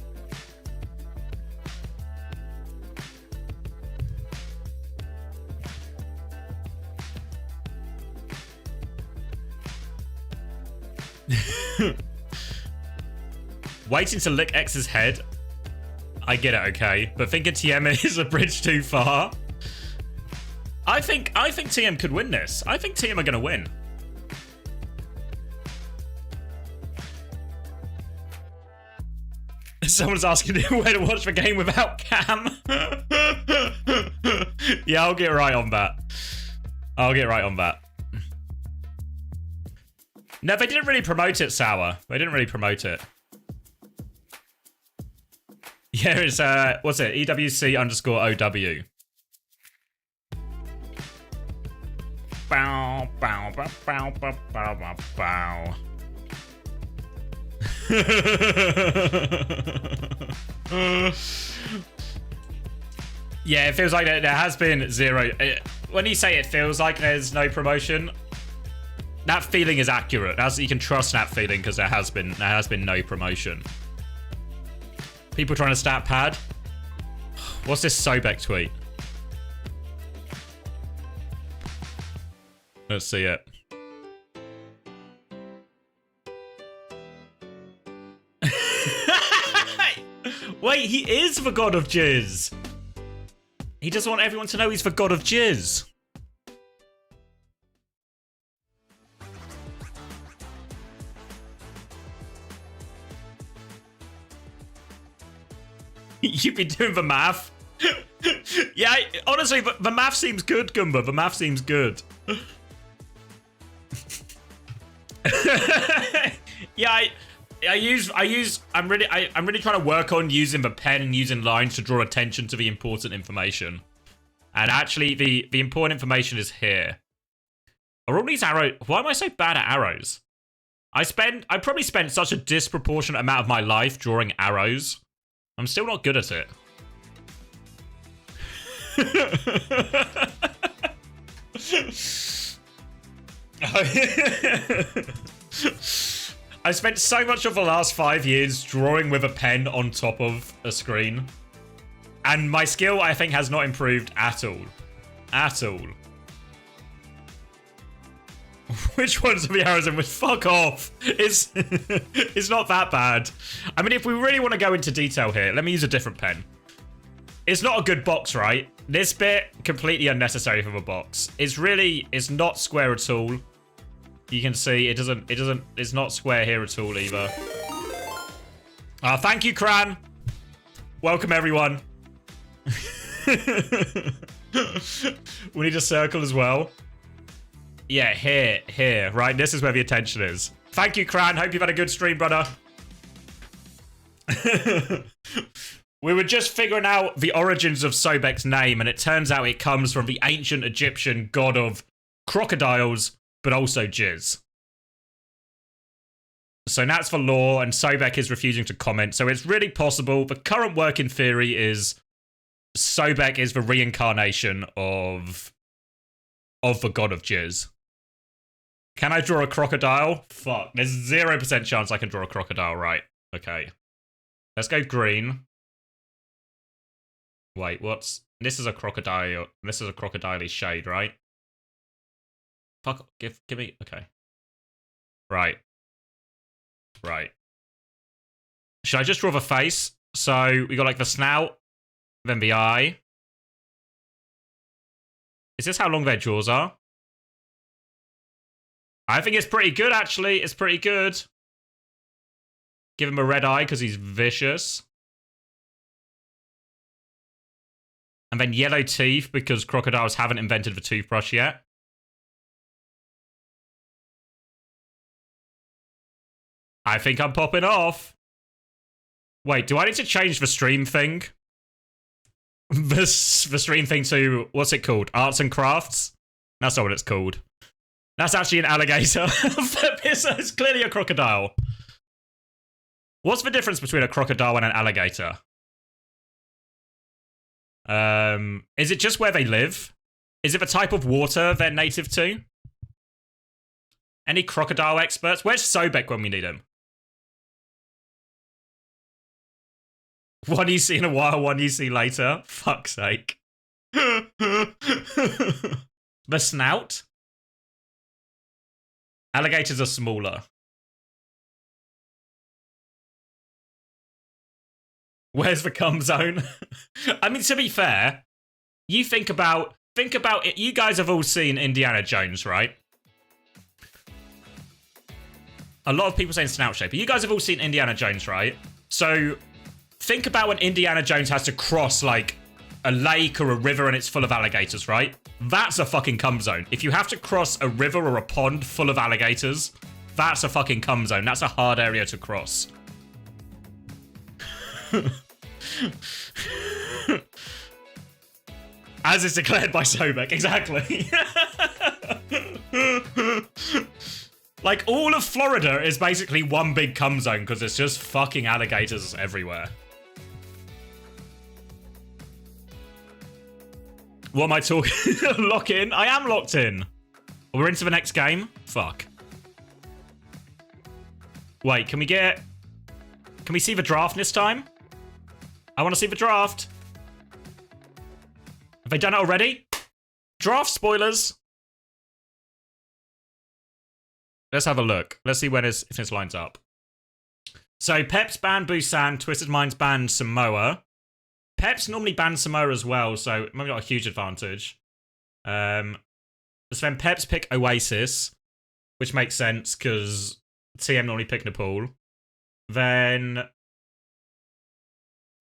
Waiting to lick X's head. I get it, okay. But thinking TM is a bridge too far. I think TM could win this. I think TM are gonna win. Someone's asking where to watch the game without cam. Yeah, I'll get right on that. I'll get right on that. No, they didn't really promote it, Sour. They didn't really promote it. Yeah, it's, what's it? EWC_OW. Bow, bow, bow, bow, bow, bow, bow, bow. Yeah, it feels like there has been zero. When you say it feels like there's no promotion, that feeling is accurate. You can trust that feeling because there has been no promotion. People trying to stat pad. What's this Sobek tweet? Let's see it. Wait, he is the god of jizz. He doesn't want everyone to know he's the god of jizz. You've been doing the math. Yeah, honestly, the math seems good, Gumba. The math seems good. Yeah, I'm really trying to work on using the pen and using lines to draw attention to the important information. And actually, the important information is here. Are all these arrows? Why am I so bad at arrows? I probably spent such a disproportionate amount of my life drawing arrows. I'm still not good at it. I spent so much of the last 5 years drawing with a pen on top of a screen. And my skill, I think, has not improved at all. At all. Which ones are the arrows in which? Fuck off. It's not that bad. I mean, if we really want to go into detail here, let me use a different pen. It's not a good box, right? This bit, completely unnecessary for the box. It's not square at all. You can see it's not square here at all either. Thank you, Cran. Welcome, everyone. We need a circle as well. Yeah, here, right? This is where the attention is. Thank you, Cran. Hope you've had a good stream, brother. We were just figuring out the origins of Sobek's name, and it turns out it comes from the ancient Egyptian god of crocodiles, but also jizz. So that's for lore, and Sobek is refusing to comment, so it's really possible. The current working theory is Sobek is the reincarnation of the god of jizz. Can I draw a crocodile? Fuck. There's 0% chance I can draw a crocodile, right? Okay. Let's go green. Wait, what's... This is a crocodile. This is a crocodile-y shade, right? Fuck. Give me... Okay. Right. Right. Should I just draw the face? So, we got, like, the snout. Then the eye. Is this how long their jaws are? I think it's pretty good, actually. It's pretty good. Give him a red eye because he's vicious. And then yellow teeth because crocodiles haven't invented the toothbrush yet. I think I'm popping off. Wait, do I need to change the stream thing? The stream thing to, what's it called? Arts and crafts? That's not what it's called. That's actually an alligator. It's clearly a crocodile. What's the difference between a crocodile and an alligator? Is it just where they live? Is it the type of water they're native to? Any crocodile experts? Where's Sobek when we need him? One you see in a while, one you see later. Fuck's sake. The snout? Alligators are smaller. Where's the cum zone? I mean, to be fair, you think about it. You guys have all seen Indiana Jones, right? A lot of people saying snout shape, but you guys have all seen Indiana Jones, right? So think about when Indiana Jones has to cross like a lake or a river and it's full of alligators, right? That's a fucking cum zone. If you have to cross a river or a pond full of alligators, that's a fucking cum zone. That's a hard area to cross. As is declared by Sobek, exactly. Like, all of Florida is basically one big cum zone because it's just fucking alligators everywhere. What am I talking? Lock in? I am locked in. We're into the next game? Fuck. Wait, can we see the draft this time? I want to see the draft. Have they done it already? Draft spoilers. Let's have a look. Let's see if this lines up. So Pep's banned Busan, Twisted Mind's banned Samoa. Pep's normally banned Samoa as well, so maybe not a huge advantage. So then Pep's pick Oasis, which makes sense because TM normally pick Nepal. Then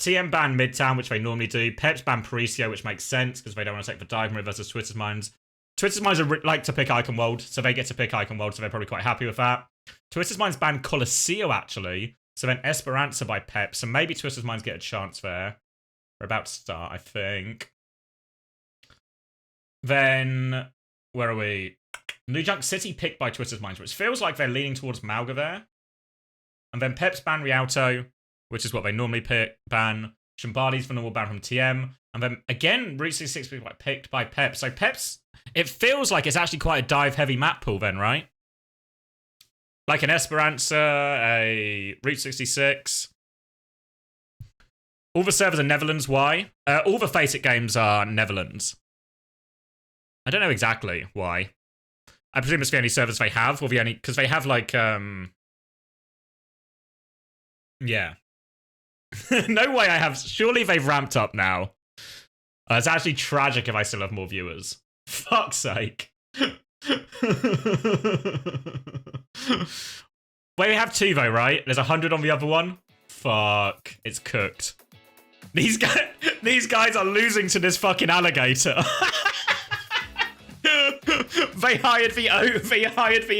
TM banned Midtown, which they normally do. Pep's banned Parisio, which makes sense because they don't want to take the dive move versus Twisted Minds. Twisted Minds like to pick Icon World, so they get to pick Icon World, so they're probably quite happy with that. Twisted Minds banned Colosseo, actually. So then Esperanza by Pep, so maybe Twisted Minds get a chance there. We're about to start, I think. Then, where are we? New Junk City picked by Twisted Minds, which feels like they're leaning towards Malga there. And then Pep's ban Rialto, which is what they normally ban. Shambali's the normal ban from TM. And then, again, Route 66 picked by Pep. So Pep's... It feels like it's actually quite a dive-heavy map pool then, right? Like an Esperanza, a Route 66. All the servers are Netherlands. Why? All the FACEIT games are Netherlands. I don't know exactly why. I presume it's the only servers they have, or the only... Because they have, like, yeah. No way I have... Surely they've ramped up now. It's actually tragic if I still have more viewers. Fuck's sake. Wait, we have two though, right? There's 100 on the other one. Fuck. It's cooked. These guys are losing to this fucking alligator. They hired the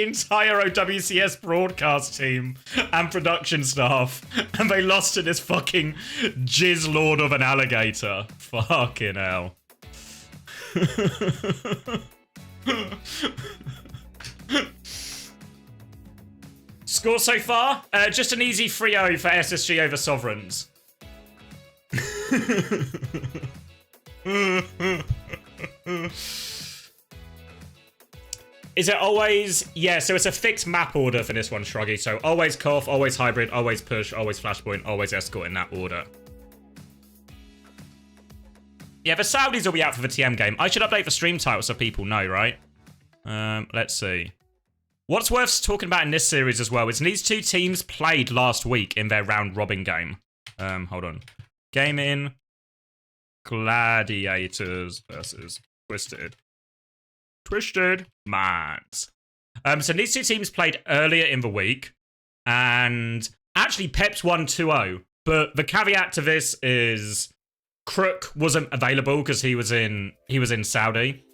entire OWCS broadcast team and production staff, and they lost to this fucking jizz lord of an alligator. Fucking hell. Score so far? Just an easy 3-0 for SSG over Sovereigns. Is it always... Yeah, so it's a fixed map order for this one, Shruggy. So always Koth, always Hybrid, always Push, always Flashpoint, always Escort in that order. Yeah, the Saudis will be out for the TM game. I should update the stream title so people know, right? Let's see. What's worth talking about in this series as well is these two teams played last week in their round-robin game. Hold on. Gaming Gladiators versus Twisted Minds. So these two teams played earlier in the week, and actually Pep's won 2-0. But the caveat to this is Crook wasn't available because he was in Saudi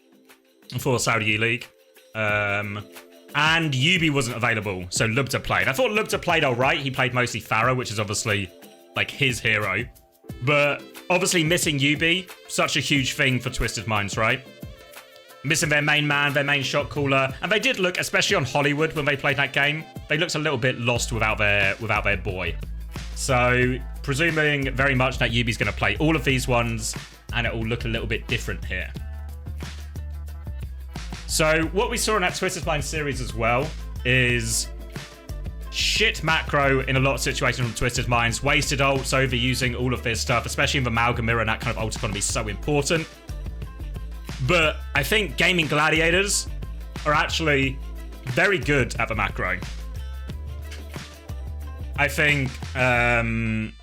for Saudi E-League. And Yubi wasn't available, so Lubta played. I thought Lubta played alright. He played mostly Pharaoh, which is obviously like his hero. But obviously missing Yubi, such a huge thing for Twisted Minds, right? Missing their main man, their main shot caller. And they did look, especially on Hollywood when they played that game, they looked a little bit lost without their boy. So, presuming very much that Yubi's going to play all of these ones, and it will look a little bit different here. So, what we saw in that Twisted Minds series as well is shit macro in a lot of situations from Twisted Minds, wasted ults, overusing all of this stuff, especially in the Malga Mirror, and that kind of ult economy is so important. But I think Gaming Gladiators are actually very good at the macro. I think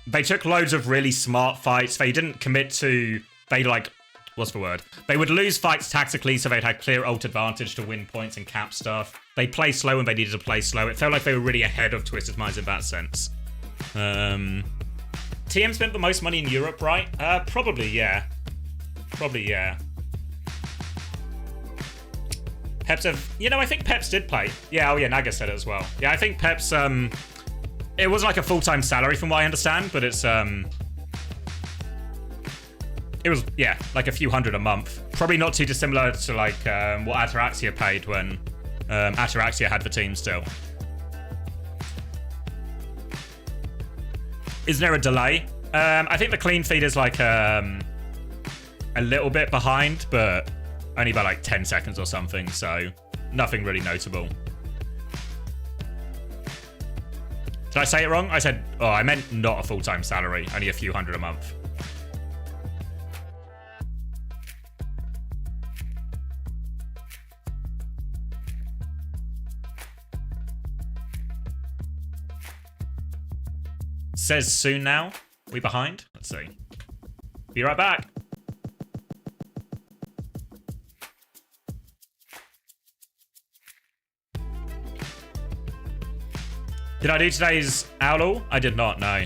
they took loads of really smart fights. They didn't commit to... They, like... What's the word? They would lose fights tactically, so they'd have clear ult advantage to win points and cap stuff. They play slow when they needed to play slow. It felt like they were really ahead of Twisted Minds in that sense. TM spent the most money in Europe, right? Probably, yeah. Probably, yeah. Peps have... You know, I think Peps did play. Yeah, oh yeah, Naga said it as well. Yeah, I think Peps... It wasn't like a full-time salary from what I understand, but it's... It was, yeah, like a few hundred a month. Probably not too dissimilar to, like, what Ataraxia paid when Ataraxia had the team still. Is there a delay? I think the clean feed is, like, a little bit behind, but only by, like, 10 seconds or something, so nothing really notable. Did I say it wrong? I said, oh, I meant not a full-time salary, only a few hundred a month. Says soon now. We behind? Let's see. Be right back. Did I do today's Owl? I did not, no.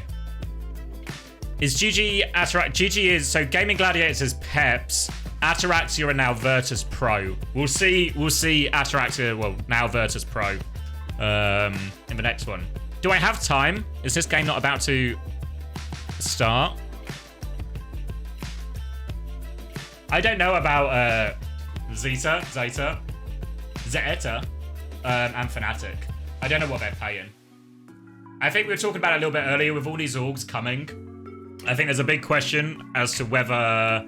Is GG Ataraxia? GG is, so Gaming Gladiators is Peps. Ataraxia are now Virtus Pro. We'll see Ataraxia, well, now Virtus Pro in the next one. Do I have time? Is this game not about to start? I don't know about Zeta, and Fnatic. I don't know what they're paying. I think we were talking about it a little bit earlier with all these orgs coming. I think there's a big question as to whether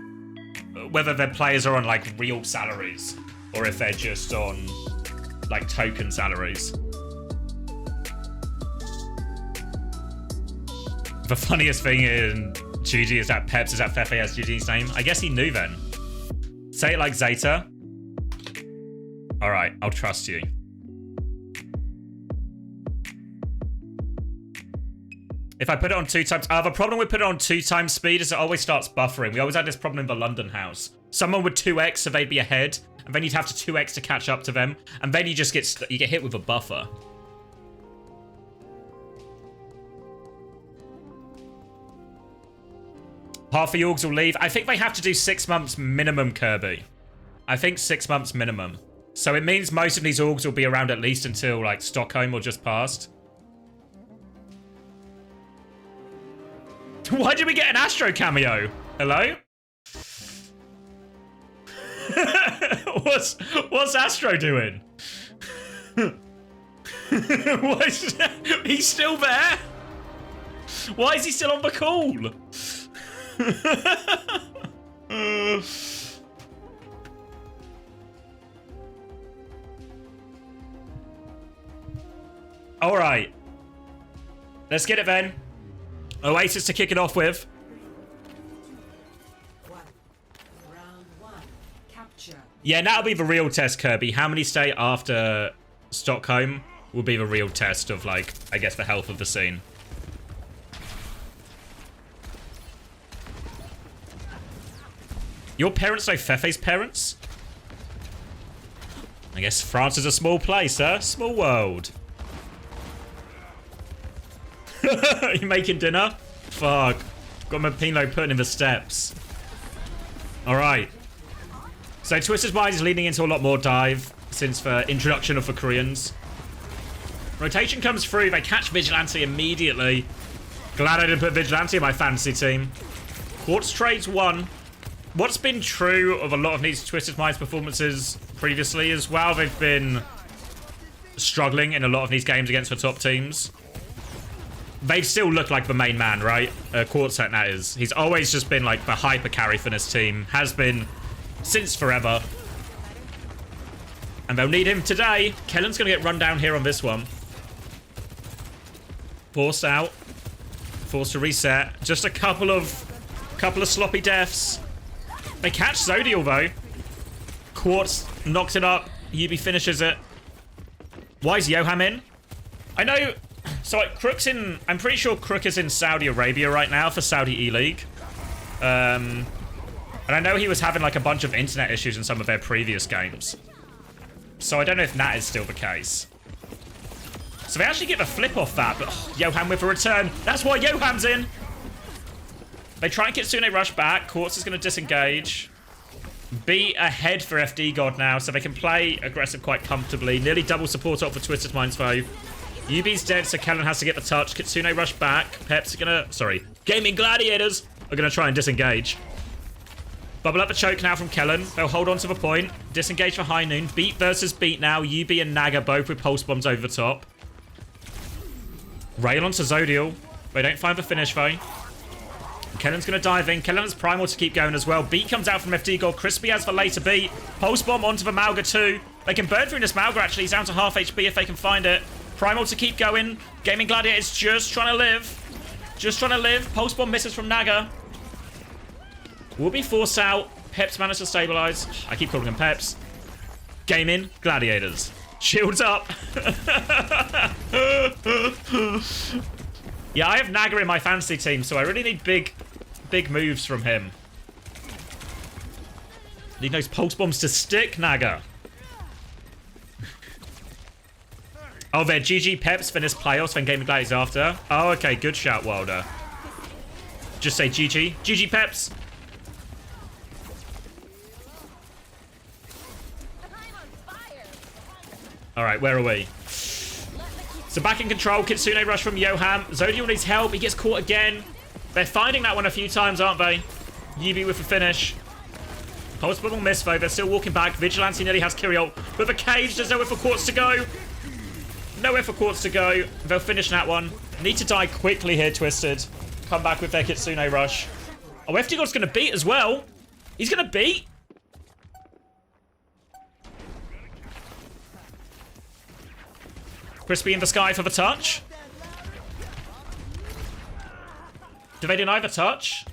their players are on like real salaries or if they're just on like token salaries. The funniest thing in GG is that Peps is that Fefe has GG's name. I guess he knew then. Say it like Zeta. All right, I'll trust you. If I put it on 2 times... the problem with putting it on 2 times speed is it always starts buffering. We always had this problem in the London house. Someone would 2x, so they'd be ahead, and then you'd have to 2x to catch up to them, and then you just get hit with a buffer. Half the orgs will leave. I think they have to do 6 months minimum, Kirby. I think 6 months minimum. So it means most of these orgs will be around at least until, like, Stockholm or just past. Why did we get an Astro cameo? Hello? What's Astro doing? He's still there? Why is he still on the call? All right. Let's get it then. Oasis to kick it off with. Round 1. Capture. Yeah, that'll be the real test, Kirby. How many stay after Stockholm will be the real test of, like, I guess the health of the scene. Your parents know Fefe's parents? I guess France is a small place, huh? Small world. You making dinner? Fuck. Got my Pinot putting in the steps. Alright. So Twisted Minds is leaning into a lot more dive since the introduction of the Koreans. Rotation comes through. They catch Vigilante immediately. Glad I didn't put Vigilante in my fantasy team. Quartz trades 1. What's been true of a lot of these Twisted Minds performances previously is while they've been struggling in a lot of these games against the top teams, they've still looked like the main man, right? Quartzet, that is. He's always just been like the hyper carry for this team. Has been since forever. And they'll need him today. Kellen's going to get run down here on this one. Forced out. Forced to reset. Just a couple of sloppy deaths. They catch Zodial though. Quartz knocks it up. Yubi finishes it. Why is Yoham in? I know So like, Crook's in... I'm pretty sure Crook is in Saudi Arabia right now for Saudi E-League. And I know he was having like a bunch of internet issues in some of their previous games. So I don't know if that is still the case. So they actually get the flip off that, but Johan with a return. That's why Johan's in. They try and Kitsune rush back. Quartz is going to disengage. B ahead for FD God now, so they can play aggressive quite comfortably. Nearly double support up for Twisted Minds foe. UB's dead, so Kellen has to get the touch. Kitsune rush back. Pep's gonna... Sorry. Gaming Gladiators are going to try and disengage. Bubble up a choke now from Kellen. They'll hold on to the point. Disengage for High Noon. Beat versus Beat now. UB and Naga both with pulse bombs over the top. Rail onto Zodial. They don't find the finish though. Kellen's going to dive in. Kellen has Primal to keep going as well. Beat comes out from FD Gold. Crispy has the later beat. Pulse bomb onto the Malga too. They can burn through this Malga actually. He's down to half HP if they can find it. Primal to keep going. Gaming Gladiator is just trying to live. Just trying to live. Pulse bomb misses from Naga. Will be forced out. Peps managed to stabilize. I keep calling them Peps. Gaming Gladiators. Shields up. Yeah, I have Naga in my fantasy team, so I really need big moves from him. Need those pulse bombs to stick, Naga. Oh, they're GG Peps finished playoffs, then Gaming Gladiators after. Oh, okay, good shout, Wilder. Just say GG. GG Peps. Alright, where are we? So back in control, Kitsune rush from Johan. Zodial needs help, he gets caught again. They're finding that one a few times, aren't they? Yubi with the finish. Pulse bomb will miss though, they're still walking back. Vigilante nearly has Kyriol with a cage, there's nowhere for Quartz to go. Nowhere for Quartz to go. They'll finish that one. Need to die quickly here, Twisted. Come back with their Kitsune rush. Oh, FD God's gonna beat as well. He's gonna beat? Crispy in the sky for the touch. Do they deny the touch?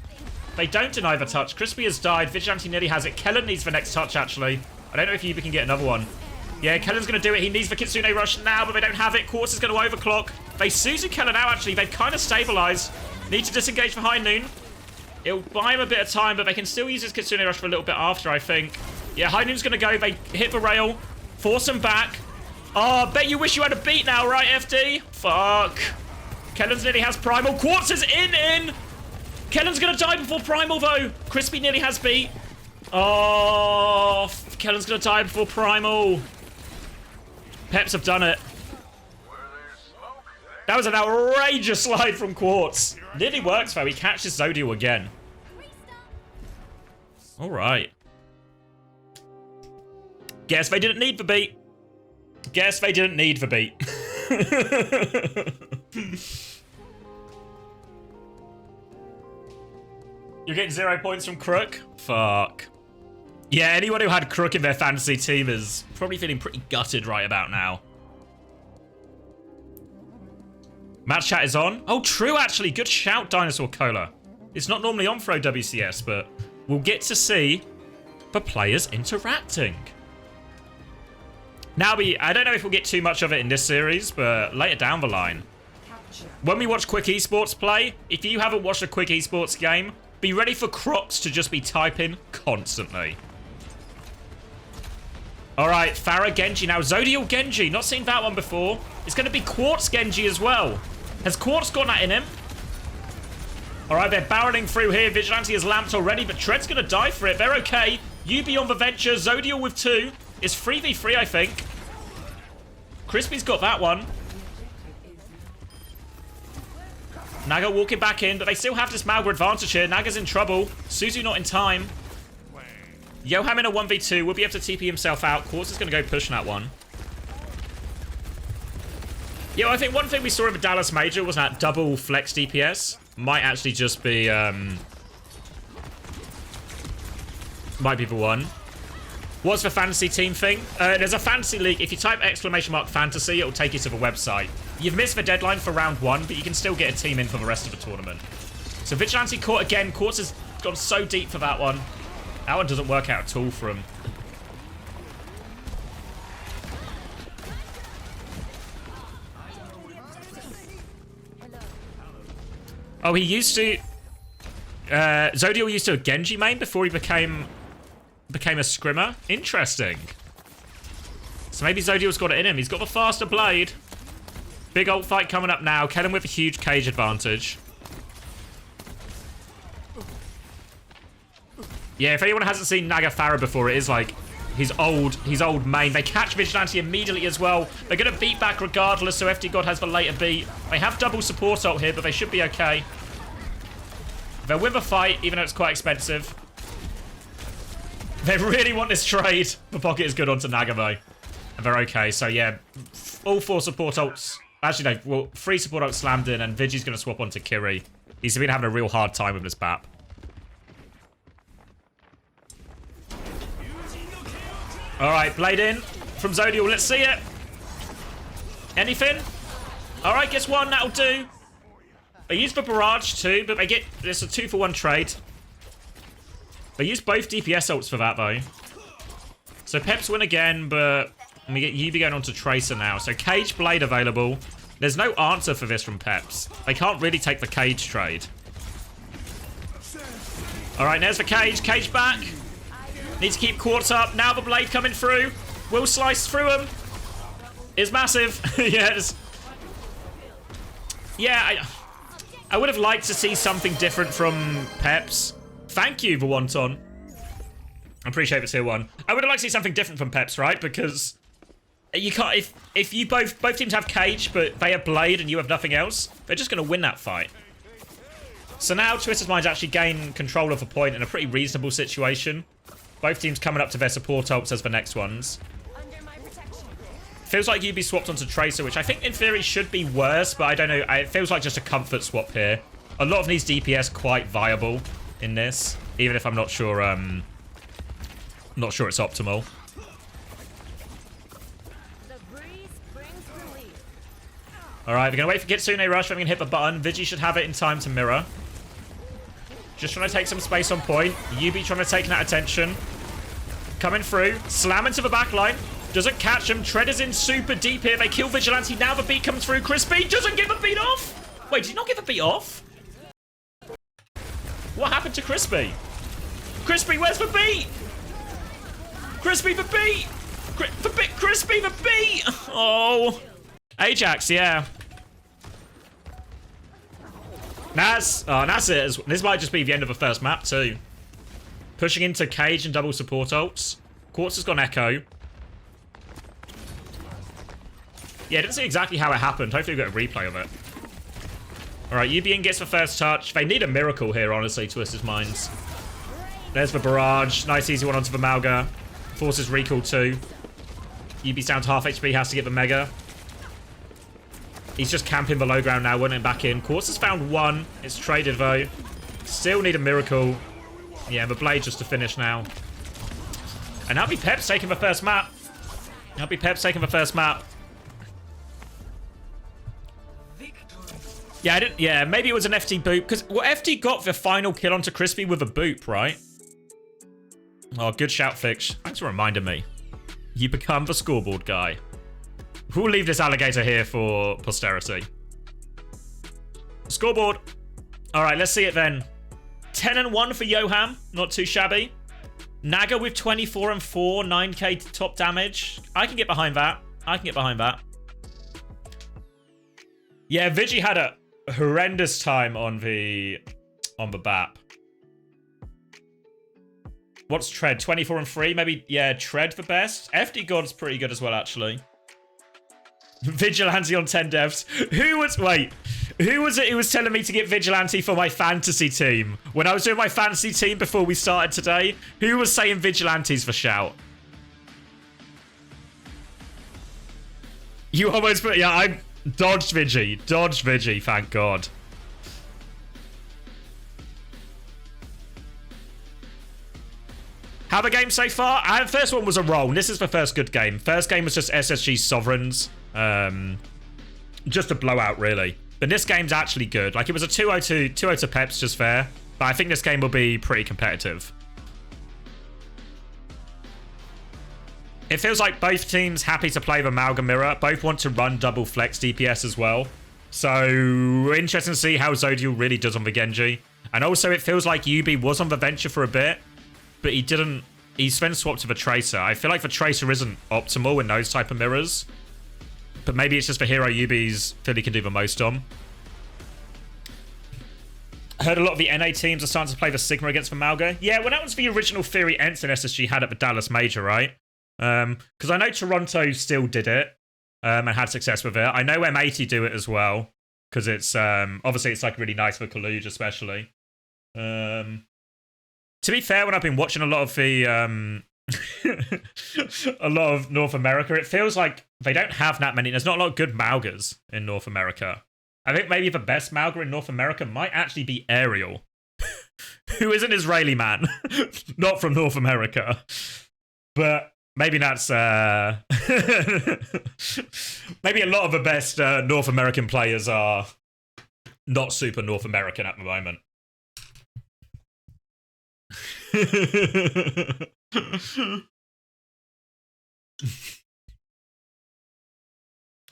They don't deny the touch. Crispy has died. Vigilante nearly has it. Kellen needs the next touch, actually. I don't know if Yubi can get another one. Yeah, Kellen's going to do it. He needs the Kitsune rush now, but they don't have it. Quartz is going to overclock. They Suzu Kellen out, actually. They've kind of stabilized. Need to disengage for High Noon. It'll buy him a bit of time, but they can still use his Kitsune rush for a little bit after, I think. Yeah, High Noon's going to go. They hit the rail. Force him back. Oh, bet you wish you had a beat now, right, FD? Fuck. Kellen's nearly has Primal. Quartz is in. Kellen's going to die before Primal, though. Crispy nearly has beat. Oh, Kellen's going to die before Primal. Peps have done it. That was an outrageous slide from Quartz. Nearly works, though. He catches Zodial again. All right. Guess they didn't need the beat. Guess they didn't need the beat. You're getting 0 points from Crook? Fuck. Yeah, anyone who had Crook in their fantasy team is probably feeling pretty gutted right about now. Match chat is on. Oh, true, actually. Good shout, Dinosaur Cola. It's not normally on for WCS, but we'll get to see the players interacting. Now, I don't know if we'll get too much of it in this series, but later down the line. When we watch Quick Esports play, if you haven't watched a Quick Esports game, be ready for Crocs to just be typing constantly. Alright, Farah Genji. Now, Zodial Genji. Not seen that one before. It's going to be Quartz Genji as well. Has Quartz got that in him? Alright, they're barreling through here. Vigilante is lamped already, but Tread's going to die for it. They're okay. UB on the venture. Zodial with 2. It's 3v3, I think. Crispy's got that one. Naga walking back in, but they still have this Malga advantage here. Naga's in trouble. Suzu not in time. Yoham in a 1v2 will be able to TP himself out. Quartz is going to go push that one. Yeah, I think one thing we saw in the Dallas Major was that double flex DPS. Might actually just be... might be the one. What's the fantasy team thing? There's a fantasy league. If you type !fantasy, it'll take you to the website. You've missed the deadline for round 1, but you can still get a team in for the rest of the tournament. So Vigilante caught again. Quartz has gone so deep for that one. That one doesn't work out at all for him. Oh, he used to... Zodiel used to a Genji main before he became a scrimmer. Interesting. So maybe Zodiel's got it in him. He's got the faster blade. Big ult fight coming up now. Kellen with a huge cage advantage. Yeah, if anyone hasn't seen Naga Farah before, it is like his old main. They catch Vigilante immediately as well. They're going to beat back regardless, so FD God has the later beat. They have double support ult here, but they should be okay. They'll win the fight, even though it's quite expensive. They really want this trade. The pocket is good onto Naga, though. And they're okay, so yeah. All 4 support ults. Actually, no. Well, 3 support ults slammed in, and Vigi's going to swap onto Kiri. He's been having a real hard time with this BAP. Alright, blade in from Zodiel. Let's see it. Anything? Alright, gets 1. That'll do. They use the barrage too, but they get... It's a 2-for-1 trade. They use both DPS ults for that, though. So Peps win again, but... we get Yubi going on to Tracer now. So Cage Blade available. There's no answer for this from Peps. They can't really take the Cage trade. Alright, there's the Cage. Cage back. Needs to keep Quartz up. Now the Blade coming through. Will slice through him. Is massive. Yes. Yeah, I would have liked to see something different from Peps. Thank you, the Wonton. I appreciate the tier 1. I would have liked to see something different from Peps, right? Because you can't... If you both teams have Cage, but they have Blade and you have nothing else, they're just going to win that fight. So now Twisted Minds actually gain control of a point in a pretty reasonable situation. Both teams coming up to their support ults as the next ones. Feels like Yubi swapped onto Tracer, which I think in theory should be worse, but I don't know. It feels like just a comfort swap here. A lot of these DPS quite viable in this, even if I'm not sure it's optimal. Alright, we're gonna wait for Kitsune Rush, then we can hit the button. Vigi should have it in time to mirror. Just trying to take some space on point. Yubi trying to take that attention. Coming through. Slam into the back line. Doesn't catch him. Tread is in super deep here. They kill Vigilante. Now the beat comes through. Crispy doesn't give the beat off. Wait, did he not give the beat off? What happened to Crispy? Crispy, where's the beat? Crispy, the beat. Crispy, the beat. Oh. Ajax, yeah. That's it. This might just be the end of the first map too. Pushing into Cage and double support ults. Quartz has got an Echo. Yeah, I didn't see exactly how it happened. Hopefully we get a replay of it. Alright, UBN gets the first touch. They need a miracle here, honestly, Twisted Minds. There's the barrage. Nice easy one onto the Malga. Forces recall too. UB's down to half HP, has to get the Mega. He's just camping below ground now, winning back in. Quartz has found 1. It's traded though. Still need a miracle. Yeah, the Blade just to finish now. And that'll be Peps taking the first map. That'll be Peps taking the first map. Yeah, maybe it was an FT boop. Because FT got the final kill onto Crispy with a boop, right? Oh, good shout, Fix. Thanks for reminding me. You become the scoreboard guy. We'll leave this alligator here for posterity. Scoreboard. Alright, let's see it then. 10-1 for Yoham. Not too shabby. Naga with 24-4. 9k top damage. I can get behind that. Yeah, Vigi had a horrendous time on the BAP. What's Tread? 24-3? Maybe, yeah, Tread for best. FD God's pretty good as well, actually. Vigilante on 10 devs. Who was it who was telling me to get Vigilante for my fantasy team? When I was doing my fantasy team before we started today, who was saying Vigilantes for shout? You almost put... Yeah, I dodged Vigi, thank God. How the game so far? First one was a roll. This is the first good game. First game was just SSG Sovereigns. Just a blowout, really. But this game's actually good. Like, it was a 2-0 Peps, just fair. But I think this game will be pretty competitive. It feels like both teams happy to play the Malga Mirror. Both want to run double flex DPS as well. So, interesting to see how Zodiel really does on the Genji. And also, it feels like UB was on the Venture for a bit, but he didn't... He's then swapped to the Tracer. I feel like the Tracer isn't optimal in those type of mirrors. But maybe it's just the hero UB's feel he can do the most on. I heard a lot of the NA teams are starting to play the Sigma against the Malga. Yeah, well, that was the original theory Ensign SSG had at the Dallas Major, right? Because I know Toronto still did it and had success with it. I know M80 do it as well because it's obviously it's like really nice for Kaluge especially. To be fair, when I've been watching a lot of the a lot of North America, it feels like they don't have that many. There's not a lot of good Malgas in North America. I think maybe the best Malga in North America might actually be Ariel, who is an Israeli man, not from North America. But maybe that's... maybe a lot of the best North American players are not super North American at the moment.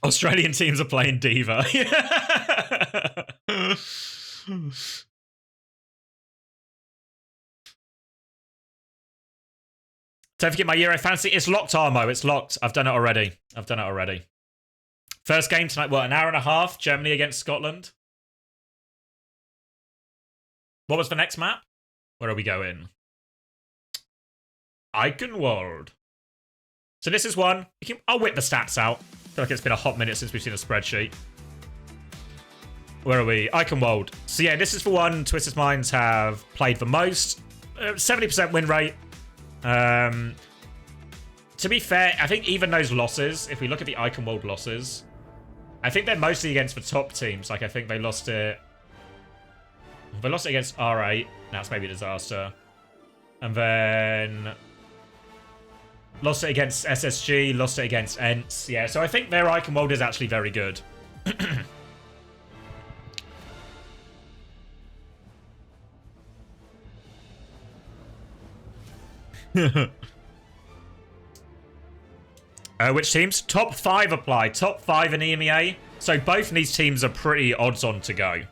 Australian teams are playing Diva. Don't forget my Euro fantasy. It's locked, Armo. It's locked. I've done it already. First game tonight. What, an hour and a half? Germany against Scotland. What was the next map? Where are we going? Eichenwald. So this is one. I'll whip the stats out. I feel like it's been a hot minute since we've seen a spreadsheet. Where are we? Eichenwald. So yeah, this is the one Twisted Minds have played the most. 70% win rate. To be fair, I think even those losses, if we look at the Eichenwald losses, I think they're mostly against the top teams. Like, I think they lost it... They lost it against R8. That's maybe a disaster. And then... Lost it against SSG, lost it against ENTS. Yeah, so I think their Eichenwald is actually very good. Which teams? Top 5 apply. Top 5 in EMEA. So both of these teams are pretty odds-on to go.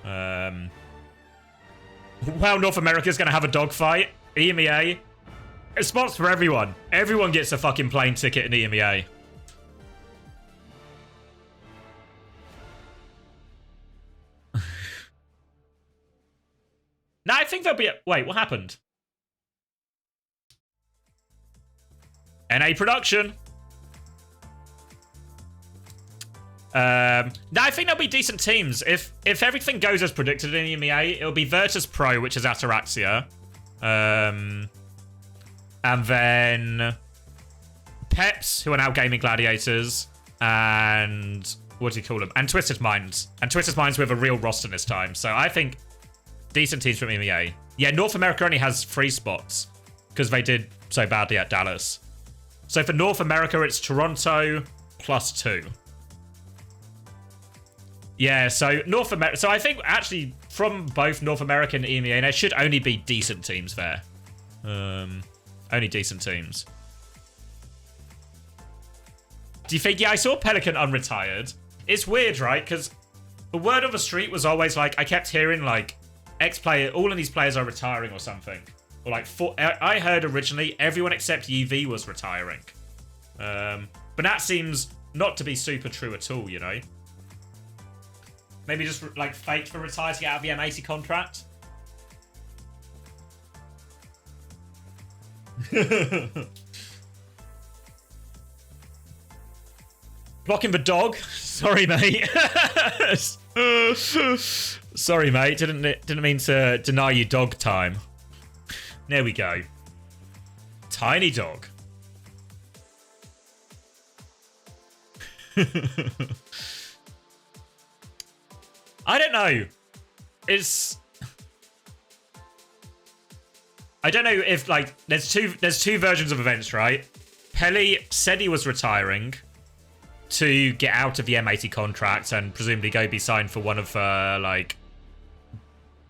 Well, North America's going to have a dogfight. EMEA. It's spots for everyone. Everyone gets a fucking plane ticket in EMEA. No, I think there'll be a... Wait, what happened? NA production. No, I think there'll be decent teams. If everything goes as predicted in EMEA, it'll be Virtus Pro, which is Ataraxia. And then Peps, who are now Gaming Gladiators, and what do you call them? And Twisted Minds. And Twisted Minds with a real roster this time. So I think decent teams from EMEA. Yeah, North America only has 3 spots because they did so badly at Dallas. So for North America, it's Toronto +2. Yeah, so North America. So I think actually from both North America and EMEA, there should only be decent teams there. Only decent teams. Do you think... Yeah, I saw Pelican unretired. It's weird, right? Because the word on the street was always like... I kept hearing like... Ex-player... All of these players are retiring or something. Or like... I heard originally everyone except UV was retiring. But that seems not to be super true at all, you know? Maybe just like fake for retire to get out of the M80 contract? Blocking the dog. Sorry, mate. Sorry, mate. Didn't mean to deny you dog time. There we go. Tiny dog. I don't know. I don't know if like there's two versions of events, right? Pelly said he was retiring to get out of the M80 contract and presumably go be signed for one of like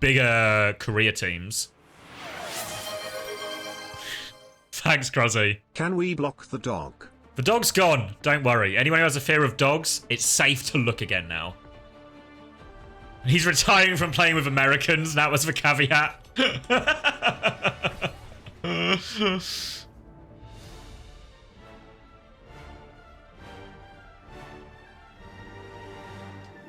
bigger career teams. Thanks, Crozzy. Can we block the dog? The dog's gone. Don't worry. Anyone who has a fear of dogs, it's safe to look again now. He's retiring from playing with Americans. That was the caveat.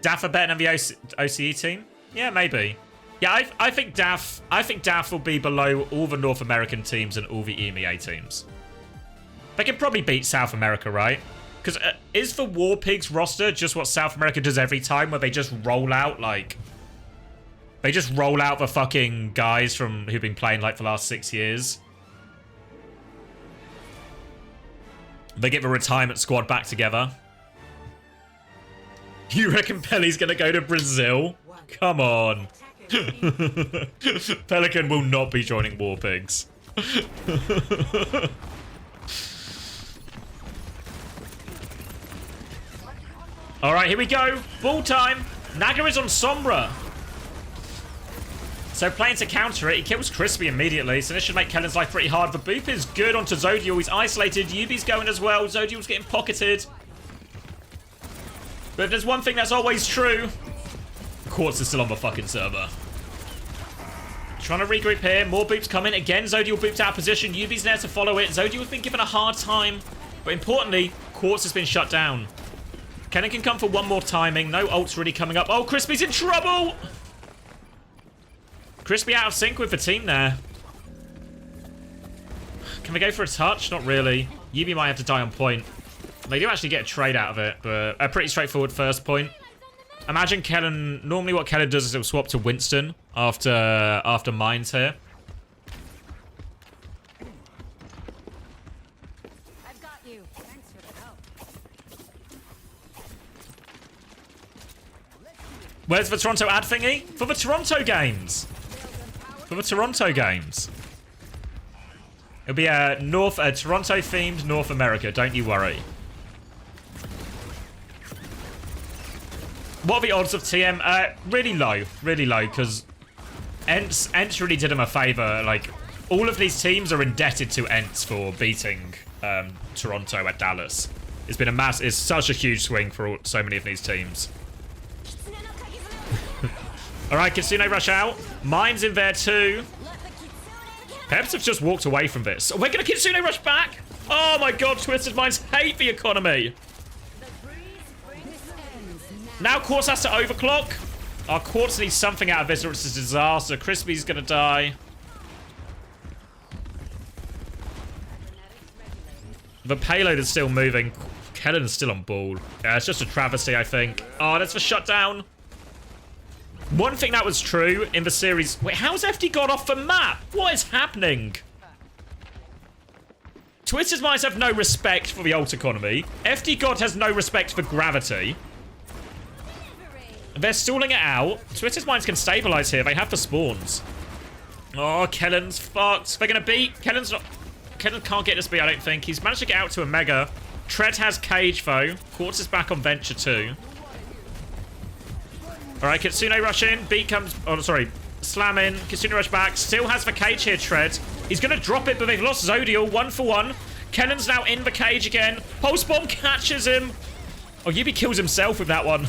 DAF are better than the OCE team? Yeah, maybe. Yeah, I think DAF will be below all the North American teams and all the EMEA teams. They can probably beat South America, right? Because is the War Pigs roster just what South America does every time, where they just roll out, like... They just roll out the fucking guys who've been playing, like, for the last 6 years? They get the retirement squad back together. You reckon Pelly's gonna go to Brazil? Come on. Pelican will not be joining War Pigs. Alright, here we go. Ball time. Naga is on Sombra. So playing to counter it, he kills Crispy immediately, so this should make Kellen's life pretty hard. The boop is good onto Zodial. He's isolated. Yubi's going as well. Zodial's getting pocketed. But if there's one thing that's always true, Quartz is still on the fucking server. Trying to regroup here. More boops coming. Again, Zodial booped out of position. Yubi's there to follow it. Zodial's been given a hard time. But importantly, Quartz has been shut down. Kennen can come for one more timing. No ults really coming up. Oh, Crispy's in trouble! Crispy out of sync with the team there. Can we go for a touch? Not really. Yubi might have to die on point. They do actually get a trade out of it, but a pretty straightforward first point. Imagine Kellen... Normally what Kellen does is he'll swap to Winston after mines here. I've got you. Thanks for the help. Where's the Toronto ad thingy? For the Toronto games. For the Toronto games. It'll be a Toronto-themed North America, don't you worry. What are the odds of TM? Really low, because Ents really did him a favour. Like, all of these teams are indebted to Ents for beating Toronto at Dallas. It's been it's such a huge swing for so many of these teams. Alright, Kitsune rush out. Mine's in there too. Peps have just walked away from this. We're gonna Kitsune rush back! Oh my god, Twisted Minds hate the economy! Now Quartz has to overclock. Our Quartz needs something out of this or it's a disaster. Crispy's gonna die. The payload is still moving. Kellen's still on ball. Yeah, it's just a travesty, I think. Oh, that's the shutdown. One thing that was true in the series... Wait, how's FD got off the map? What is happening? Twisted Minds have no respect for the ult economy. FD God has no respect for gravity. They're stalling it out. Twisted Minds can stabilize here. They have the spawns. Oh, Kellen's fucked. They're going to beat. Kellen can't get this beat, I don't think. He's managed to get out to a Mega. Tread has Cage, though. Quartz is back on Venture, too. Alright, Kitsune rush in. Beat comes... Oh, sorry. Slam in. Kitsune rush back. Still has the Cage here, Tread. He's going to drop it, but they've lost Zodial. 1-for-1. Kellen's now in the Cage again. Pulse Bomb catches him. Oh, Yubi kills himself with that one.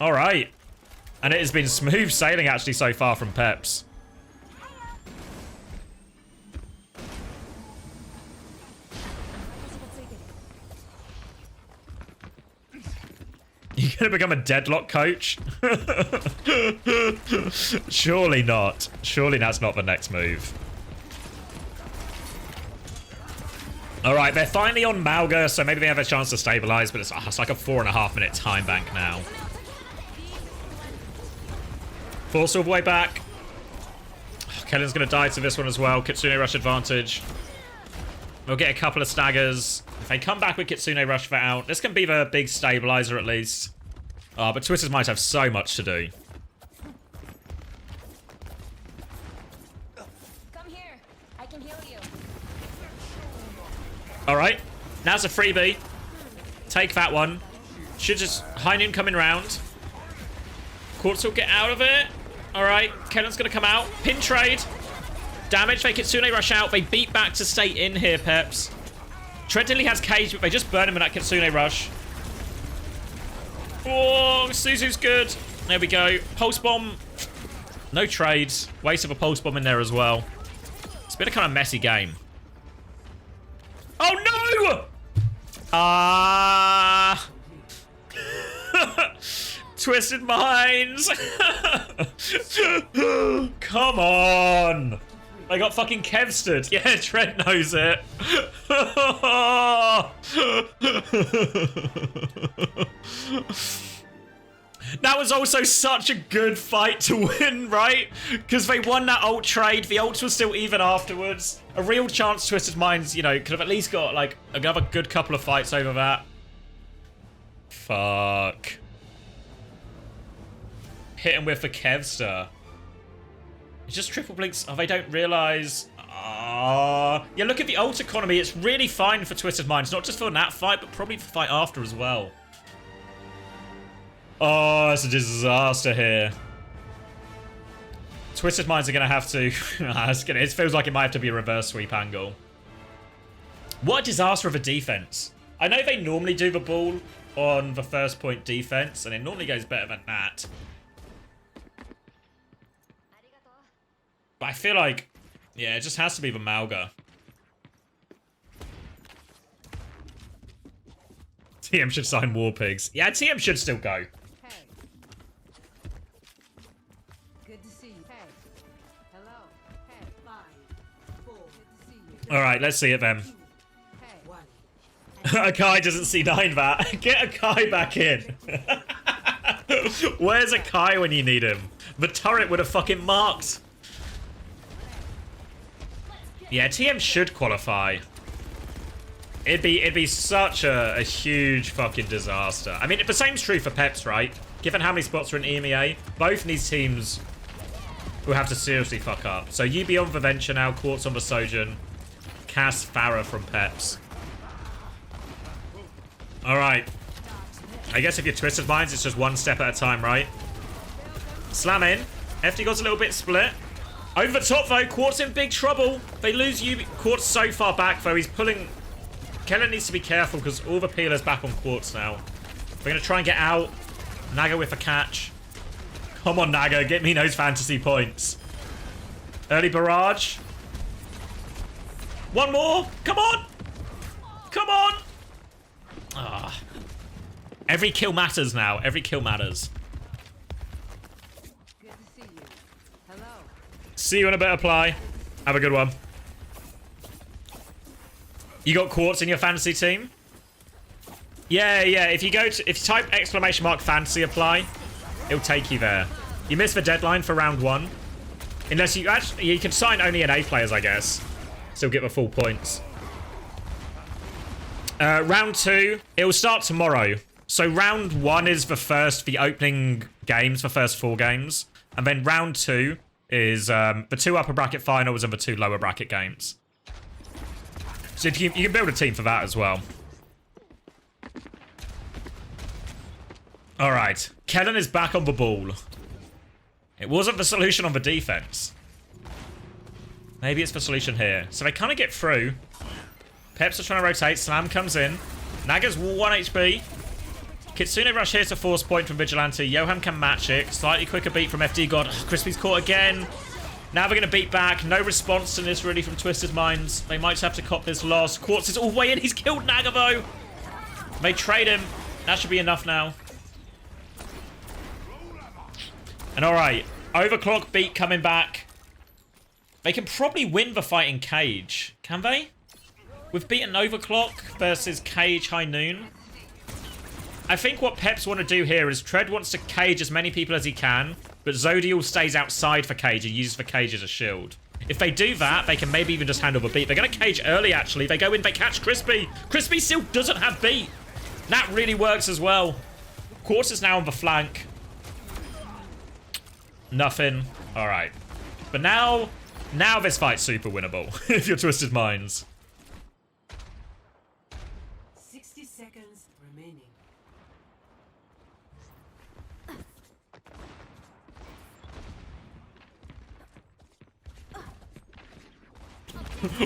Alright. And it has been smooth sailing, actually, so far from Peps. You're gonna become a deadlock coach? Surely not. Surely that's not the next move. Alright, they're finally on Malga, so maybe they have a chance to stabilize, but it's like a 4.5 minute time bank now. Force all the way back. Oh, Kellen's gonna die to this one as well. Kitsune rush advantage. We'll get a couple of staggers. If they come back with Kitsune rush for out, this can be the big stabilizer at least. Oh, but Twisted might have so much to do. Come here. I can heal you. Alright. Now's a freebie. Take that one. Should just... High Noon coming round. Quartz will get out of it. Alright. Kellen's gonna come out. Pin trade. Damage. They Kitsune rush out. They beat back to stay in here, Peps. Tread Dilly has Cage, but they just burn him in that Kitsune rush. Oh, Suzu's good. There we go. Pulse bomb. No trades. Waste of a pulse bomb in there as well. It's been a kind of messy game. Oh, no! Twisted Minds. Come on. I got fucking Kevstered. Yeah, Trent knows it. That was also such a good fight to win, right? Because they won that ult trade. The ults were still even afterwards. A real chance Twisted Minds, you know, could have at least got like another good couple of fights over that. Fuck. Hit him with the Kevster. It's just triple blinks. Oh, they don't realise. Yeah, look at the ult economy. It's really fine for Twisted Minds. Not just for that fight, but probably for the fight after as well. Oh, it's a disaster here. Twisted Minds are going to have to... it feels like it might have to be a reverse sweep angle. What a disaster of a defense. I know they normally do the ball on the first point defense, and it normally goes better than that. But I feel like, yeah, it just has to be the Malga. TM should sign War Pigs. Yeah, TM should still go. Hey. Good to see you. Hey. Hello. Hey. 5, 4. Good to see you. All right, let's see it then. Hey. Akai doesn't see 9 that. Get Akai back in. Where's Akai when you need him? The turret would have fucking marked. Yeah, TM should qualify. It'd be such a huge fucking disaster. I mean, the same's true for Peps, right? Given how many spots are in EMEA, both of these teams will have to seriously fuck up. So UB on the Venture now, Quartz on the Sojourn, Cass, Farah from Peps. Alright. I guess if you're Twisted Minds, it's just one step at a time, right? Slam in. FD God's a little bit split. Over the top, though. Quartz in big trouble. They lose UB. Quartz so far back, though. He's pulling... Keller needs to be careful because all the peelers back on Quartz now. We're going to try and get out. Naga with a catch. Come on, Naga. Get me those fantasy points. Early barrage. One more. Come on. Come on. Ah. Every kill matters now. Every kill matters. Good to see you. Hello. See you in a bit, Apply. Have a good one. You got Quartz in your fantasy team? Yeah. If you type ! fantasy apply, it'll take you there. You missed the deadline for round 1. Unless you actually, you can sign only NA players, I guess. Still get the full points. Round 2, it will start tomorrow. So round 1 is the opening games, the first 4 games. And then round 2 is the 2 upper bracket finals and the 2 lower bracket games. So if you can build a team for that as well. Alright. Kellen is back on the ball. It wasn't the solution on the defense. Maybe it's the solution here. So they kind of get through. Peps are trying to rotate. Slam comes in. Naga's 1 HP. Kitsune rush here to force point from Vigilante. Johan can match it. Slightly quicker beat from FD God. Crispy's caught again. Now they're going to beat back. No response to this really from Twisted Minds. They might just have to cop this loss. Quartz is all the way in. He's killed Naga though. They trade him. That should be enough now. And alright. Overclock beat coming back. They can probably win the fight in Cage. Can they? We've beaten Overclock versus Cage High Noon. I think what Peps want to do here is Tread wants to cage as many people as he can, but Zodial stays outside for Cage and uses the Cage as a shield. If they do that, they can maybe even just handle the beat. They're going to cage early, actually. They go in, they catch Crispy. Crispy still doesn't have beat. That really works as well. Quartz is now on the flank. Nothing. All right. But now this fight's super winnable, if you're Twisted Minds. 60 seconds remaining.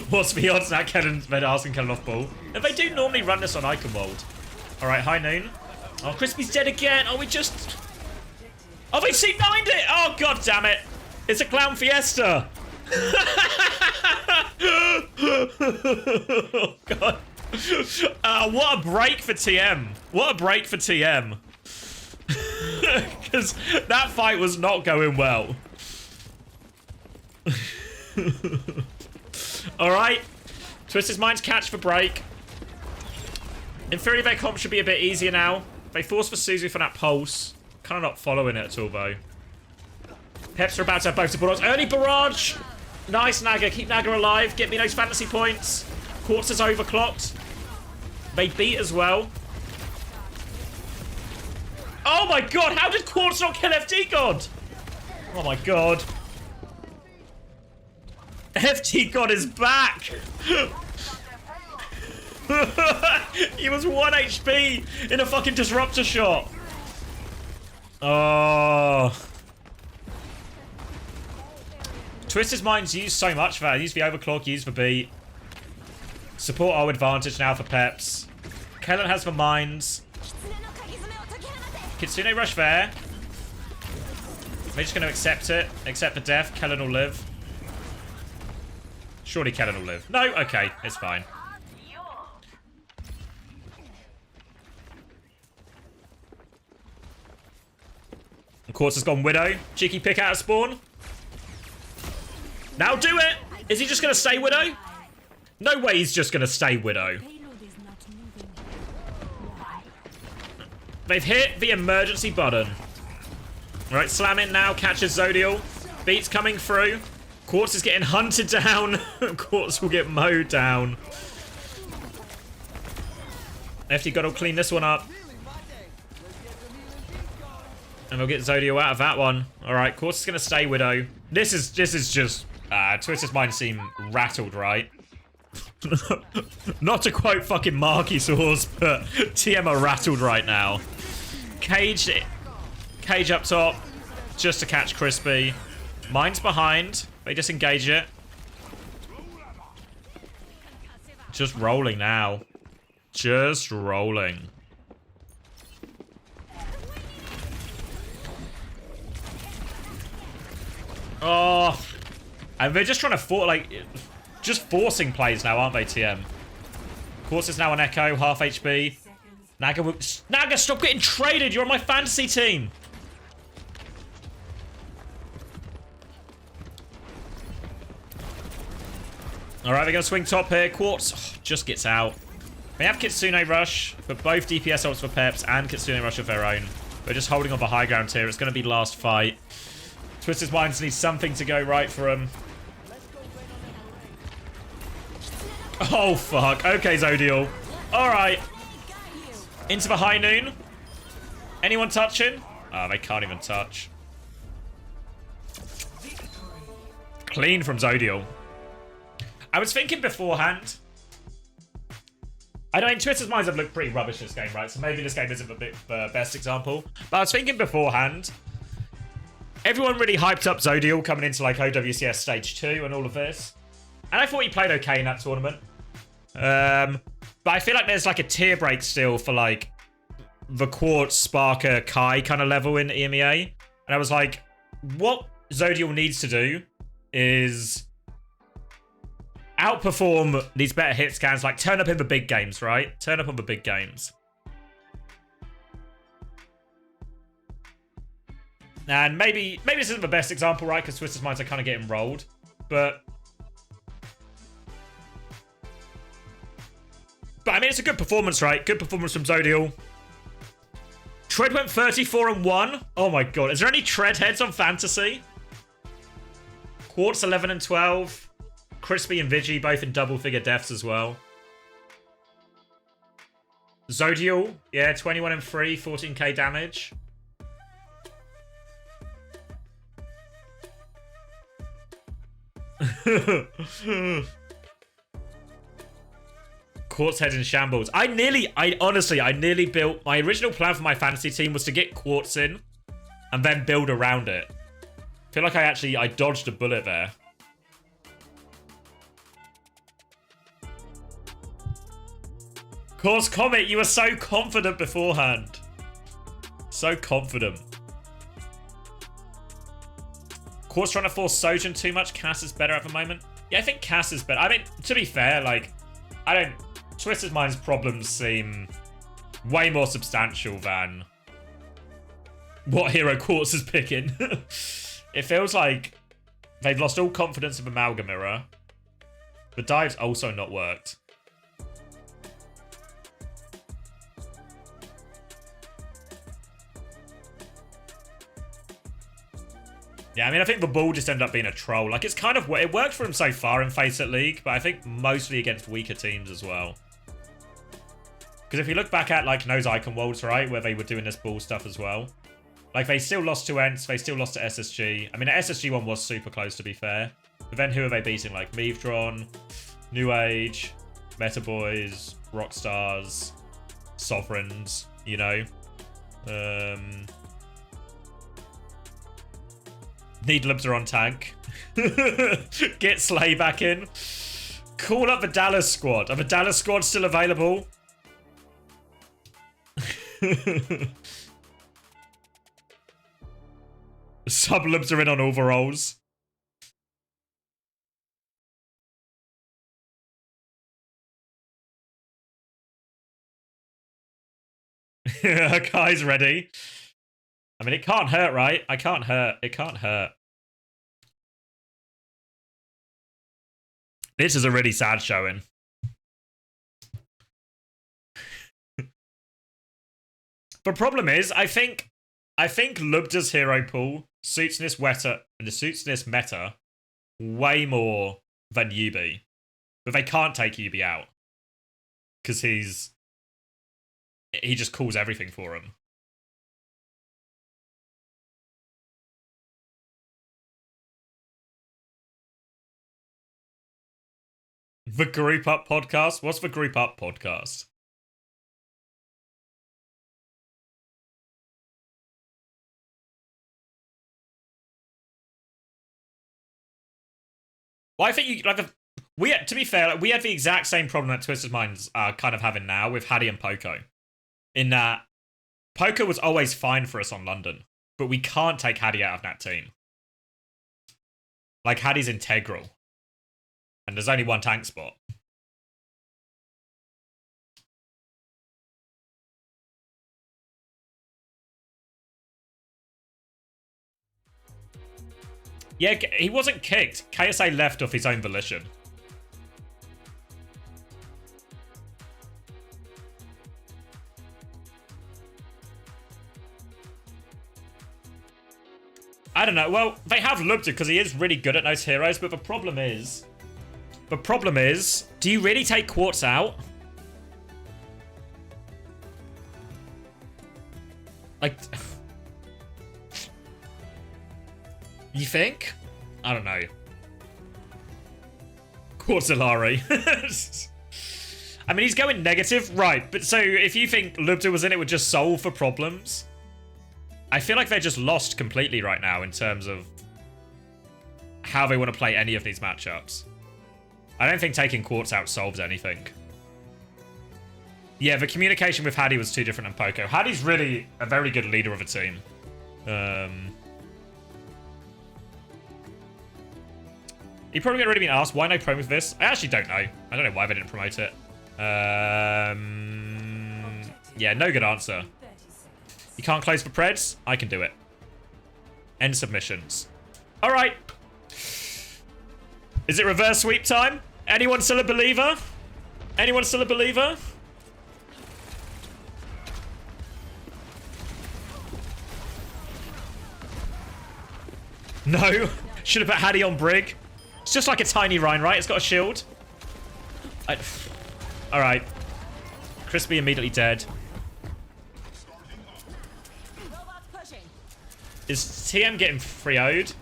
What's the odds that Kellen's been asking Kellen off ball? And they do normally run this on Icon World. Alright, High Noon. Oh, Crispy's dead again. Oh, we just... Oh, they C9'd it. Oh, god damn it. It's a clown fiesta. Oh, god. What a break for TM. What a break for TM. Because that fight was not going well. Alright. Twisted Mind's catch for break. In theory, their comp should be a bit easier now. They force for Suzu for that pulse. Kind of not following it at all, though. Peps are about to have both support. Early barrage. Nice, Naga. Keep Naga alive. Get me those fantasy points. Quartz is overclocked. They beat as well. Oh my god, how did Quartz not kill FT God? Oh my god. FT God is back. He was 1 HP in a fucking disruptor shot. Oh. Twisted Mind's used so much for that. Use the overclock, use the beat. Support our advantage now for Peps. Kellen has the mines. Kitsune rush there. They're just going to accept it. Accept the death. Kellen will live. Surely Kellen will live. No? Okay. It's fine. Quartz has gone Widow. Cheeky pick out of spawn. Now do it! Is he just going to stay Widow? No way he's just going to stay Widow. They've hit the emergency button. Alright, slam it now. Catches Zodial. Beats coming through. Quartz is getting hunted down. Quartz will get mowed down. FT God will clean this one up. And we'll get Zodial out of that one. Alright, Quartz is going to stay Widow. This is just... Twisted Mind seem rattled, right? Not to quote fucking Marky Source, but TM are rattled right now. Cage up top, just to catch Crispy. Mine's behind. They disengage it. Just rolling now. Just rolling. Oh. And they're just trying to just forcing plays now, aren't they, TM? Quartz is now an Echo, half HP. Naga, stop getting traded! You're on my fantasy team! Alright, they're going to swing top here. Quartz just gets out. They have Kitsune Rush, but both DPS ults for Peps and Kitsune Rush of their own. They're just holding on the high ground here. It's going to be last fight. Twisted Minds needs something to go right for him. Oh, fuck. Okay, Zodial. Alright. Into the high noon. Anyone touching? Oh, they can't even touch. Clean from Zodial. I was thinking beforehand. I know in Twisted Minds have looked pretty rubbish this game, right? So maybe this game isn't the best example. But I was thinking beforehand. Everyone really hyped up Zodial coming into like OWCS Stage 2 and all of this. And I thought he played okay in that tournament. But I feel like there's like a tier break still for like the Quartz, Sparker, Kai kind of level in EMEA. And I was like, what Zodial needs to do is outperform these better hit scans. Like turn up in the big games, right? Turn up on the big games. And maybe this isn't the best example, right? Because Twisted Minds are kind of getting rolled. But I mean, it's a good performance, right? Good performance from Zodial. Tread went 34-1. Oh my god. Is there any Tread heads on Fantasy? Quartz 11 and 12. Crispy and Vigi both in double figure deaths as well. Zodial, yeah, 21 and 3, 14k damage. Quartz head in shambles. I nearly built... My original plan for my fantasy team was to get Quartz in and then build around it. I feel like I dodged a bullet there. Course Comet, you were so confident beforehand. So confident. Course trying to force Sojourn too much. Cass is better at the moment. Yeah, I think Cass is better. I mean, to be fair, like, I don't... Twisted Mind's problems seem way more substantial than what hero Quartz is picking. It feels like they've lost all confidence of Amalgam Mirror. The dive's also not worked. Yeah, I mean, I think the ball just ended up being a troll. Like, it's kind of... It worked for him so far in FACEIT League, but I think mostly against weaker teams as well. Because if you look back at, like, Nose Icon Worlds, right, where they were doing this ball stuff as well. Like, they still lost to Ents, they still lost to SSG. I mean, the SSG one was super close, to be fair. But then who are they beating? Like, Meavdron, nu.age, Meta Boys, Rockstars, Sovereigns, you know? Needlubs are on tank. Get Slay back in. Call up the Dallas squad. Are the Dallas squad still available? Sublubs are in on overalls. Kai's ready. I mean, it can't hurt, right? I can't hurt. It can't hurt. This is a really sad showing. The problem is, I think Lubda's hero pool suits this meta way more than Yubi. But they can't take Yubi out. Because he just calls everything for him. The Group Up podcast? What's the Group Up podcast? Well, I think you like to be fair, like, we had the exact same problem that Twisted Minds are kind of having now with Hattie and Poco. In that Poco was always fine for us on London, but we can't take Hattie out of that team. Like, Hattie's integral. And there's only one tank spot. Yeah, he wasn't kicked. KSA left off his own volition. I don't know. Well, they have looked it because he is really good at those heroes, but the problem is, do you really take Quartz out? Like, you think? I don't know. Quartzilari. I mean, he's going negative, right? But so if you think Lubda was in it would just solve for problems, I feel like they're just lost completely right now in terms of how they want to play any of these matchups. I don't think taking Quartz out solves anything. Yeah, the communication with Hattie was too different than Poco. Hattie's really a very good leader of a team. He probably already been asked, why no promo for this? I actually don't know. I don't know why they didn't promote it. Yeah, no good answer. You can't close for Preds? I can do it. End submissions. All right. Is it reverse sweep time? Anyone still a believer? Anyone still a believer? No. Should have put Hattie on Brig. It's just like a tiny Rhine, right? It's got a shield. All right. Crispy immediately dead. Is TM getting 3-0'd?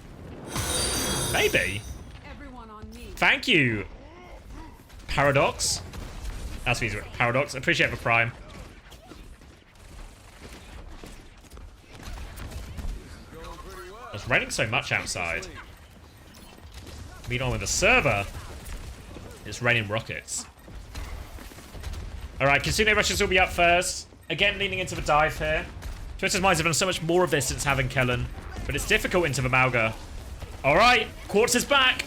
Maybe. Thank you, Paradox. That's what he's Paradox. Appreciate the Prime. It's raining so much outside. Meanwhile, with the server, it's raining rockets. All right, Casino Rushes will be up first. Again, leaning into the dive here. Twisted Minds have done so much more of this since having Kellen. But it's difficult into the Malga. Alright, Quartz is back.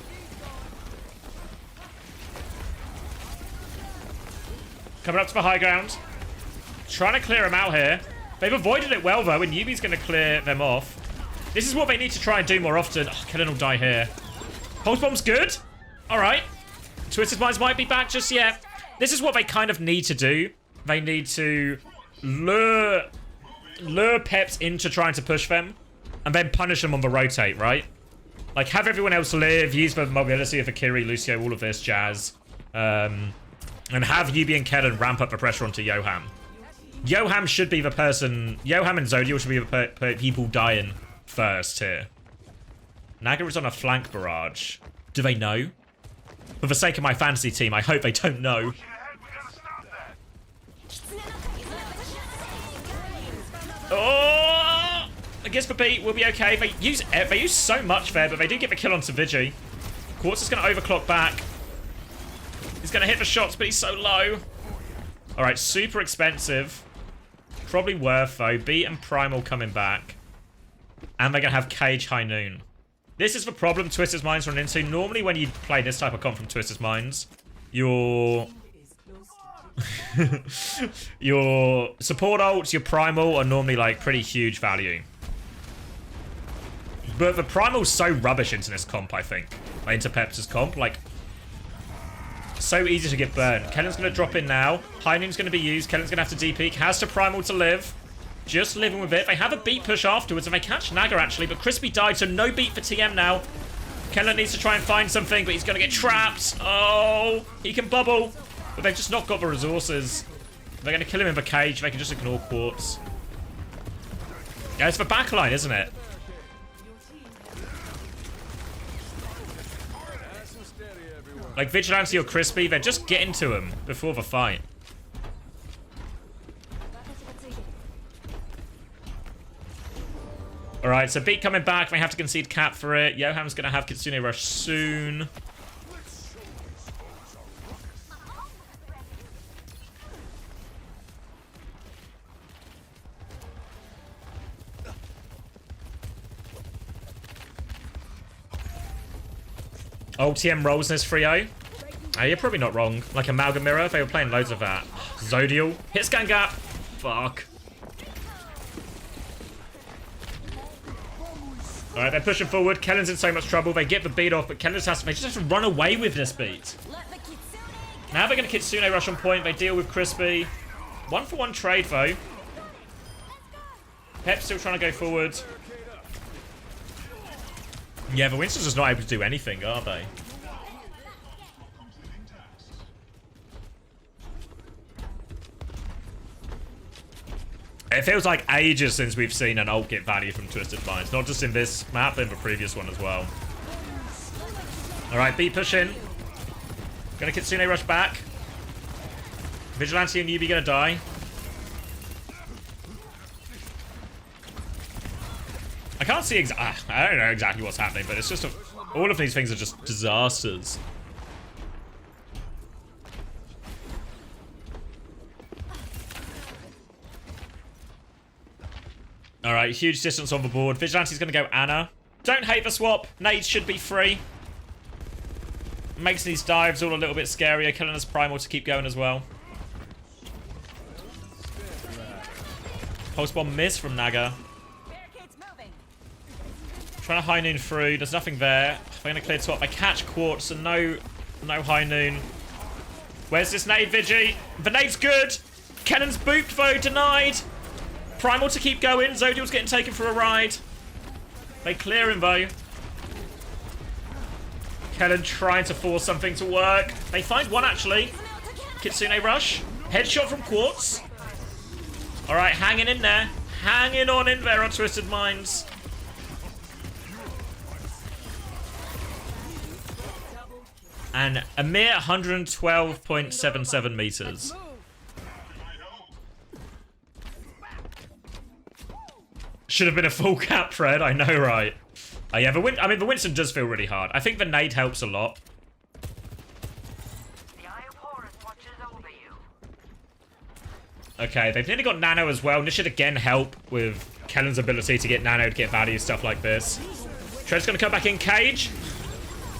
Coming up to the high ground. Trying to clear him out here. They've avoided it well, though, and Yubi's going to clear them off. This is what they need to try and do more often. Oh, Kellen will die here. Pulse Bomb's good. All right. Twisted Minds might be back just yet. This is what they kind of need to do. They need to lure Peps into trying to push them, and then punish them on the rotate, right? Like, have everyone else live, use the mobility of Akiri, Lucio, all of this jazz. And have Yubi and Kellen ramp up the pressure onto Yoham. Yoham should be the person... Yoham and Zodiel should be the people dying first here. Naga is on a flank barrage. Do they know? For the sake of my fantasy team, I hope they don't know. Oh! I guess the beat will be okay. They use so much there, but they do get the kill on Savigi. Quartz is going to overclock back. He's going to hit the shots, but he's so low. Alright, super expensive. Probably worth, though. Beat and Primal coming back. And they're going to have Cage High Noon. This is the problem Twisted Minds run into. Normally when you play this type of comp from Twisted Minds, your support ults, your Primal are normally like pretty huge value. But the Primal's so rubbish into this comp, I think. Like, into Peps' comp. Like, so easy to get burned. Kellen's going to drop in now. High Noon's going to be used. Kellen's going to have to D-peek. Has to Primal to live. Just living with it. They have a beat push afterwards, and they catch Naga, actually. But Crispy died, so no beat for TM now. Kellen needs to try and find something, but he's going to get trapped. Oh, he can bubble. But they've just not got the resources. They're going to kill him in the cage. They can just ignore Quartz. Yeah, it's the backline, isn't it? Like, Vigilante or Crispy, they're just getting to him before the fight. Alright, so beat coming back. They have to concede cap for it. Yoham's going to have Kitsune Rush soon. Oh, TM rolls in this 3-0. You're probably not wrong. Like Amalgam Mirror, they were playing loads of that. Zodiel. Hit scan gap. Fuck. Alright, they're pushing forward. Kellen's in so much trouble. They get the beat off, but Kellen just has to, they just have to run away with this beat. Now they're going to Kitsune Rush on point. They deal with Crispy. 1-for-1 trade, though. Pep's still trying to go forward. Yeah, the Winston's just not able to do anything, are they? It feels like ages since we've seen an ult get value from Twisted Minds. Not just in this map, but in the previous one as well. Alright, beat push in. Gonna Kitsune Rush back. Vigilante and Yubi gonna die. I can't see I don't know exactly what's happening, but it's just all of these things are just disasters. Alright, huge distance on the board. Vigilante's going to go Anna. Don't hate the swap. Nades should be free. Makes these dives all a little bit scarier. Killing us Primal to keep going as well. Pulse Bomb miss from Naga. Trying to High Noon through. There's nothing there. They're going to clear swap. They catch Quartz and no High Noon. Where's this nade, Vigi? The nade's good. Cannon's booped though. Denied. Primal to keep going. Zodiel's getting taken for a ride. They clear him though. Kellen trying to force something to work. They find one actually. Kitsune Rush. Headshot from Quartz. Alright, hanging in there. Hanging on in there on Twisted Minds. And a mere 112.77 meters. Should have been a full cap, Fred. I know, right? Yeah, the Winston does feel really hard. I think the nade helps a lot. Okay, they've nearly got Nano as well. And this should again help with Kellen's ability to get Nano to get value, stuff like this. Tread's going to come back in cage.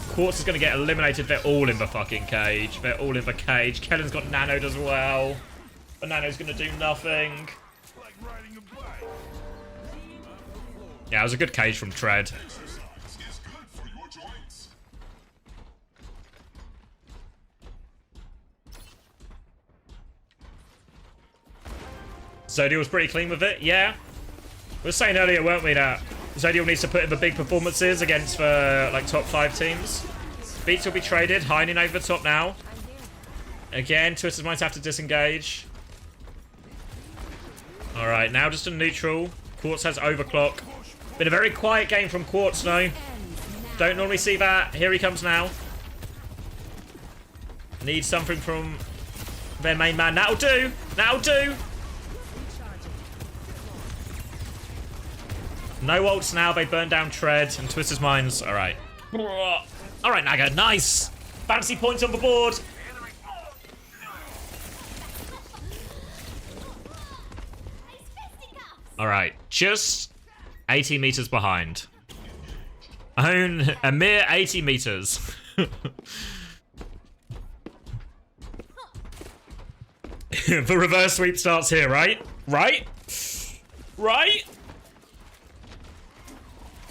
Quartz is going to get eliminated. They're all in the fucking cage. They're all in the cage. Kellen's got Nanoed as well. But Nano's going to do nothing. Yeah, it was a good cage from Tread. Zodial was pretty clean with it, yeah. We were saying earlier, weren't we, that Zodial needs to put in the big performances against the like top 5 teams. Beats will be traded, Heinen over the top now. Again, Twisted might have to disengage. Alright, now just a neutral. Quartz has overclock. Been a very quiet game from Quartz now. Don't normally see that. Here he comes now. Need something from their main man. That'll do! That'll do! No ults now. They burn down Tread and Twister's mines. Alright. Alright, Naga. Nice! Fancy points on the board. Alright. Just 80 meters behind. A mere 80 meters. The reverse sweep starts here, right? Right? Right?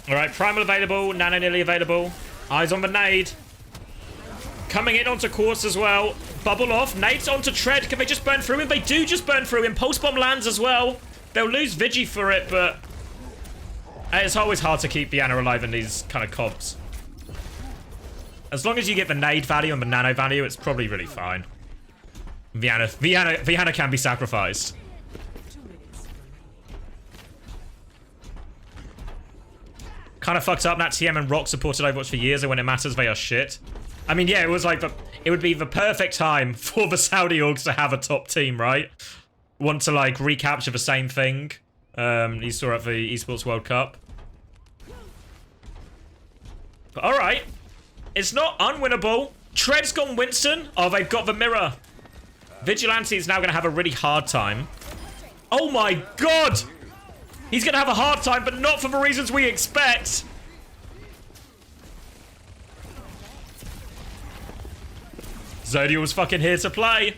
Alright, Primal available, Nano nearly available. Eyes on the nade. Coming in onto Quartz as well. Bubble off, nades onto Tread. Can they just burn through him? They do just burn through him. Pulse Bomb lands as well. They'll lose Vigi for it, but it's always hard to keep Viana alive in these kind of comps. As long as you get the nade value and the nano value, it's probably really fine. Viana can be sacrificed. Kind of fucked up that TM and Rock supported Overwatch for years, and when it matters, they are shit. I mean, yeah, it was like it would be the perfect time for the Saudi orgs to have a top team, right? Want to like recapture the same thing you saw at the Esports World Cup. But all right, it's not unwinnable. Tread's gone Winston. Oh, they've got the mirror. Vigilante is now going to have a really hard time. Oh my god! He's going to have a hard time, but not for the reasons we expect. Zodiac was fucking here to play.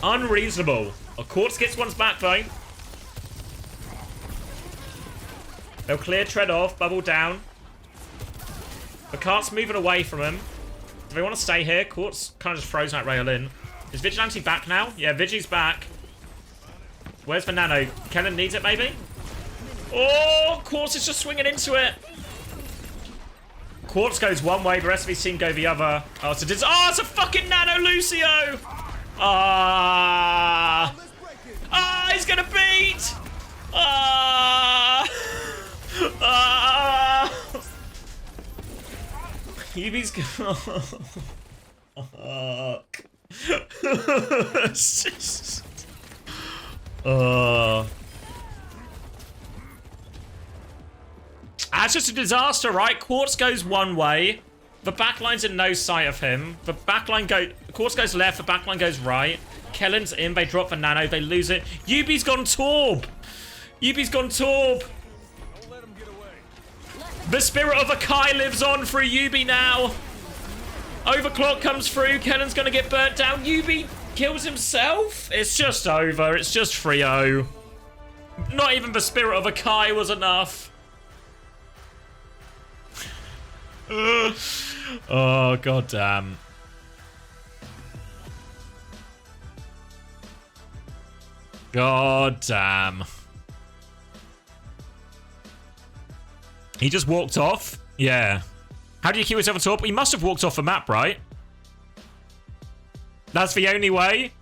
Unreasonable. A Quartz gets one's back, though. They'll clear Tread off, bubble down. The cart's moving away from him. Do they want to stay here? Quartz kind of just froze that rail in. Is Vigilante back now? Yeah, Vigi's back. Where's the nano? Kellen needs it, maybe? Oh, Quartz is just swinging into it. Quartz goes one way, the rest of his team go the other. Oh, it's a fucking nano Lucio! He's gonna beat! Yubi's That's just a disaster, right? Quartz goes one way. The backline's in no sight of him. The backline Quartz goes left, the backline goes right. Kellen's in, they drop the nano, they lose it. Yubi's gone Torb! Yubi's gone Torb! The spirit of Akai lives on through Yubi now. Overclock comes through, Kellen's gonna get burnt down. Yubi kills himself? It's just over, it's just 3-0. Not even the spirit of Akai was enough. Oh, god damn. God damn. He just walked off? Yeah. How do you keep yourself on top? He must have walked off the map, right? That's the only way?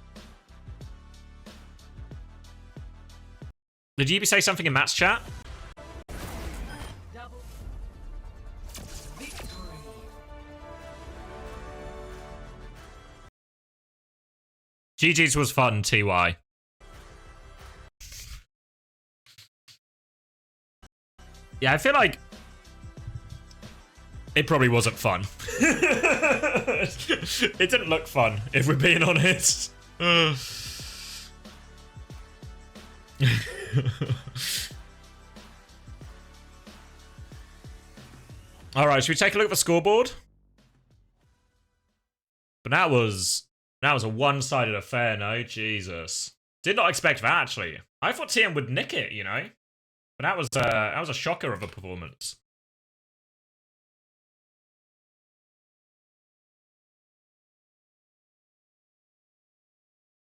Did you say something in Matt's chat? GG's was fun, TY. Yeah, I feel like it probably wasn't fun. It didn't look fun, if we're being honest. All right, should we take a look at the scoreboard? But that was a one-sided affair, no? Jesus. Did not expect that, actually. I thought TM would nick it, you know? But that was a shocker of a performance.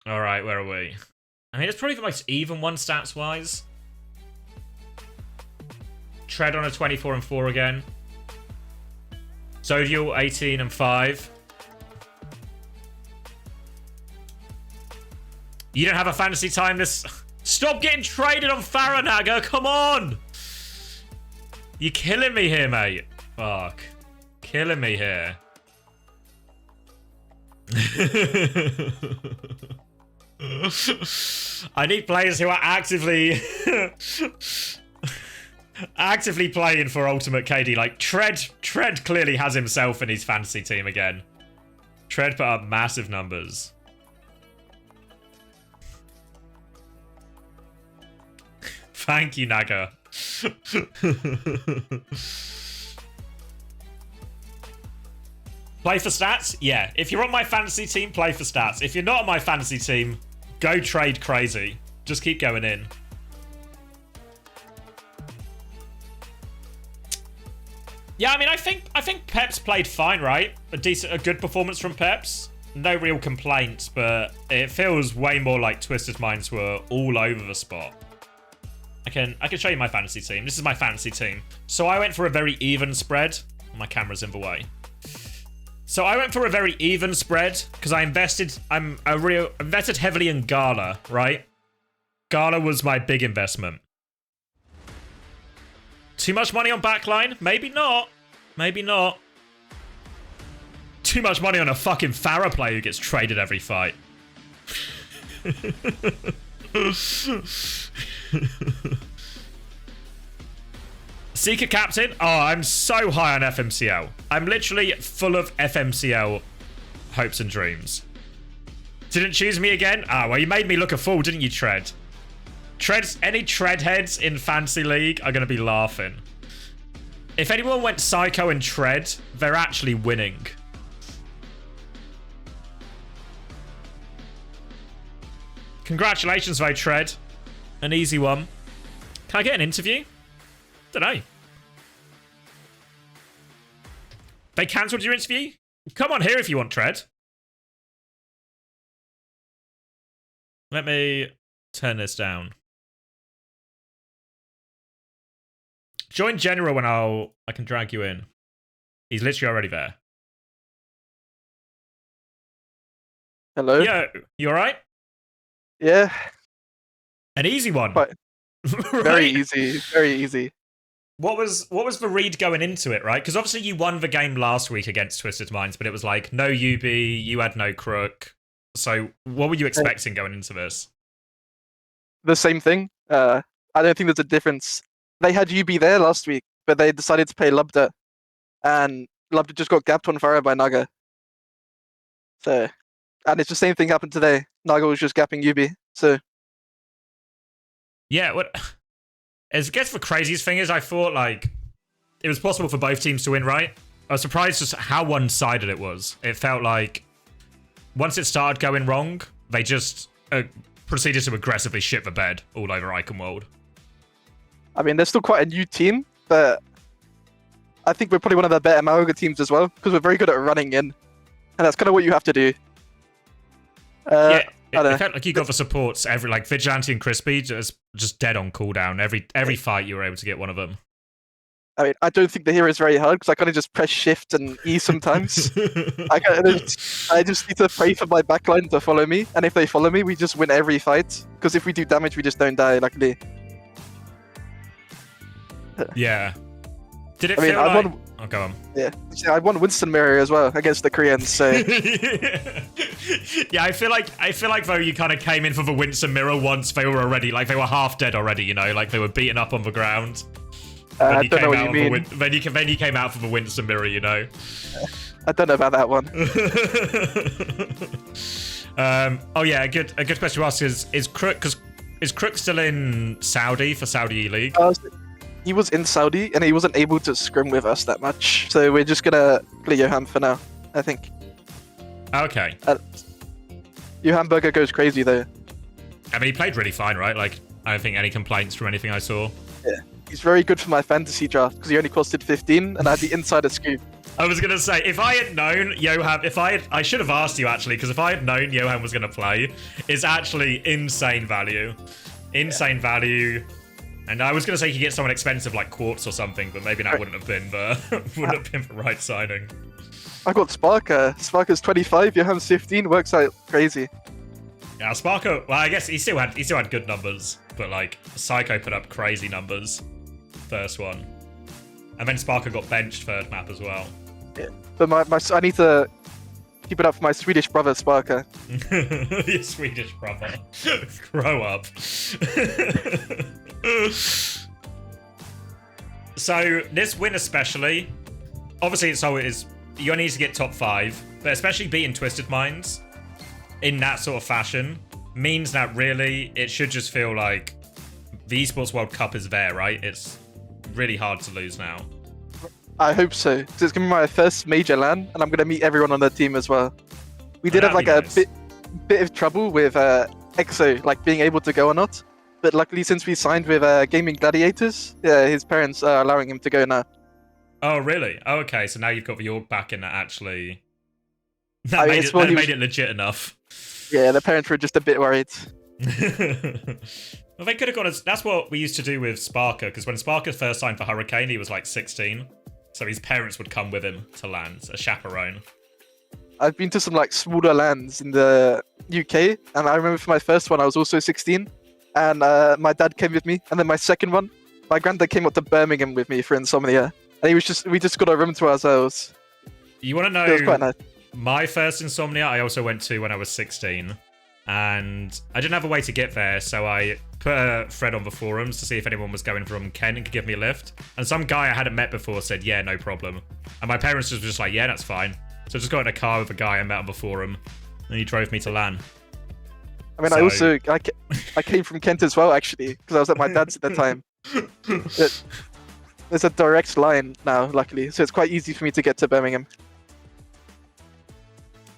All right, where are we? I mean, it's probably the most even one stats-wise. Tread on a 24-4 again. Zodial 18-5. You don't have a fantasy time this... Stop getting traded on Faranaga, come on! You're killing me here, mate. Fuck. Killing me here. I need players who are actively... actively playing for Ultimate KD. Like, Tread clearly has himself in his fantasy team again. Tread put up massive numbers. Thank you, Naga. Play for stats? Yeah. If you're on my fantasy team, play for stats. If you're not on my fantasy team, go trade crazy. Just keep going in. Yeah, I mean, I think Peps played fine, right? A good performance from Peps. No real complaints, but it feels way more like Twisted Minds were all over the spot. I can show you my fantasy team. This is my fantasy team. So I went for a very even spread. My camera's in the way. So I went for a very even spread because I invested heavily in Gala, right? Gala was my big investment. Too much money on backline? Maybe not. Maybe not. Too much money on a fucking Farah player who gets traded every fight. Seeker captain? Oh, I'm so high on FMCL. I'm literally full of FMCL hopes and dreams. Didn't choose me again? Ah, well, you made me look a fool, didn't you, Tread? Any Tread heads in Fantasy League are going to be laughing. If anyone went Psycho and Tread, they're actually winning. Congratulations, though, Tread. An easy one. Can I get an interview? Don't know. They cancelled your interview? Come on here if you want, Tread. Let me turn this down. Join General when I can drag you in. He's literally already there. Hello? Yo, you alright? Yeah. An easy one. But right? Very easy. Very easy. What was the read going into it, right? Because obviously you won the game last week against Twisted Minds, but it was like no UB, you had no crook. So what were you expecting going into this? The same thing. I don't think there's a difference. They had UB there last week, but they decided to pay Lubda. And Lubda just got gapped on fire by Naga. So, and it's the same thing happened today. Naga was just gapping UB. So. Yeah, what... I guess the craziest thing is I thought, like, it was possible for both teams to win, right? I was surprised just how one-sided it was. It felt like once it started going wrong, they just proceeded to aggressively shit the bed all over Icon World. I mean, they're still quite a new team, but I think we're probably one of the better Maoga teams as well, because we're very good at running in. And that's kind of what you have to do. Yeah, it felt like you got the supports, like Vigilante and Crispy, just dead on cooldown. Every fight you were able to get one of them. I mean, I don't think the hero is very hard, because I kind of just press shift and E sometimes. I just need to pray for my backline to follow me, and if they follow me, we just win every fight. Because if we do damage, we just don't die, luckily. Yeah. Did it feel like... Oh, go on. Yeah, I won Winston Mirror as well against the Koreans, so... Yeah, I feel like though you kind of came in for the Winston Mirror once they were already, like they were half dead already, you know, like they were beaten up on the ground. I don't know what you mean. Then you came out for the Winston Mirror, you know. I don't know about that one. Oh yeah, a good question to ask is Crook still in Saudi for Saudi League? He was in Saudi and he wasn't able to scrim with us that much, so we're just gonna play Johan for now, I think. Okay. Johan Burger goes crazy though. I mean, he played really fine, right? Like, I don't think any complaints from anything I saw. Yeah, he's very good for my fantasy draft because he only costed 15 and I had the insider scoop. I was gonna say, if I had known Johan, I should have asked you actually, because if I had known Johan was gonna play, it's actually insane value. Insane value. And I was gonna say you could get someone expensive like Quartz or something, but maybe that wouldn't have been the right signing. I got Sparker. Sparker's 25, Johan's 15, works out crazy. Yeah, Sparker, well, I guess he still had good numbers, but like Psycho put up crazy numbers first one. And then Sparker got benched third map as well. Yeah. But I need to keep it up for my Swedish brother Sparker. Your Swedish brother. Grow up. So this win especially, obviously it's always, you only need to get top 5, but especially beating Twisted Minds in that sort of fashion means that really it should just feel like the Esports World Cup is there, right? It's really hard to lose now. I hope so, because it's going to be my first major LAN, and I'm going to meet everyone on the team as well. We did have like a bit of trouble with EXO, like being able to go or not. But luckily, since we signed with Gaming Gladiators, yeah, his parents are allowing him to go now. Oh, really? Oh, okay, so now you've got the York back in that actually... That made it legit enough. Yeah, the parents were just a bit worried. Well, they could have gone as... That's what we used to do with Sparker, because when Sparker first signed for Hurricane, he was like 16. So his parents would come with him to LANs, a chaperone. I've been to some like smaller LANs in the UK, and I remember for my first one, I was also 16. And my dad came with me, and then my second one, my granddad came up to Birmingham with me for Insomnia, and we just got a room to ourselves. You want to know? It was quite nice. My first Insomnia, I also went to when I was 16, and I didn't have a way to get there, so I put a thread on the forums to see if anyone was going from Kent and could give me a lift. And some guy I hadn't met before said, "Yeah, no problem." And my parents just were just like, "Yeah, that's fine." So I just got in a car with a guy I met on the forum, and he drove me to LAN. I mean, I came from Kent as well, actually, because I was at my dad's at the time. There's a direct line now, luckily, so it's quite easy for me to get to Birmingham.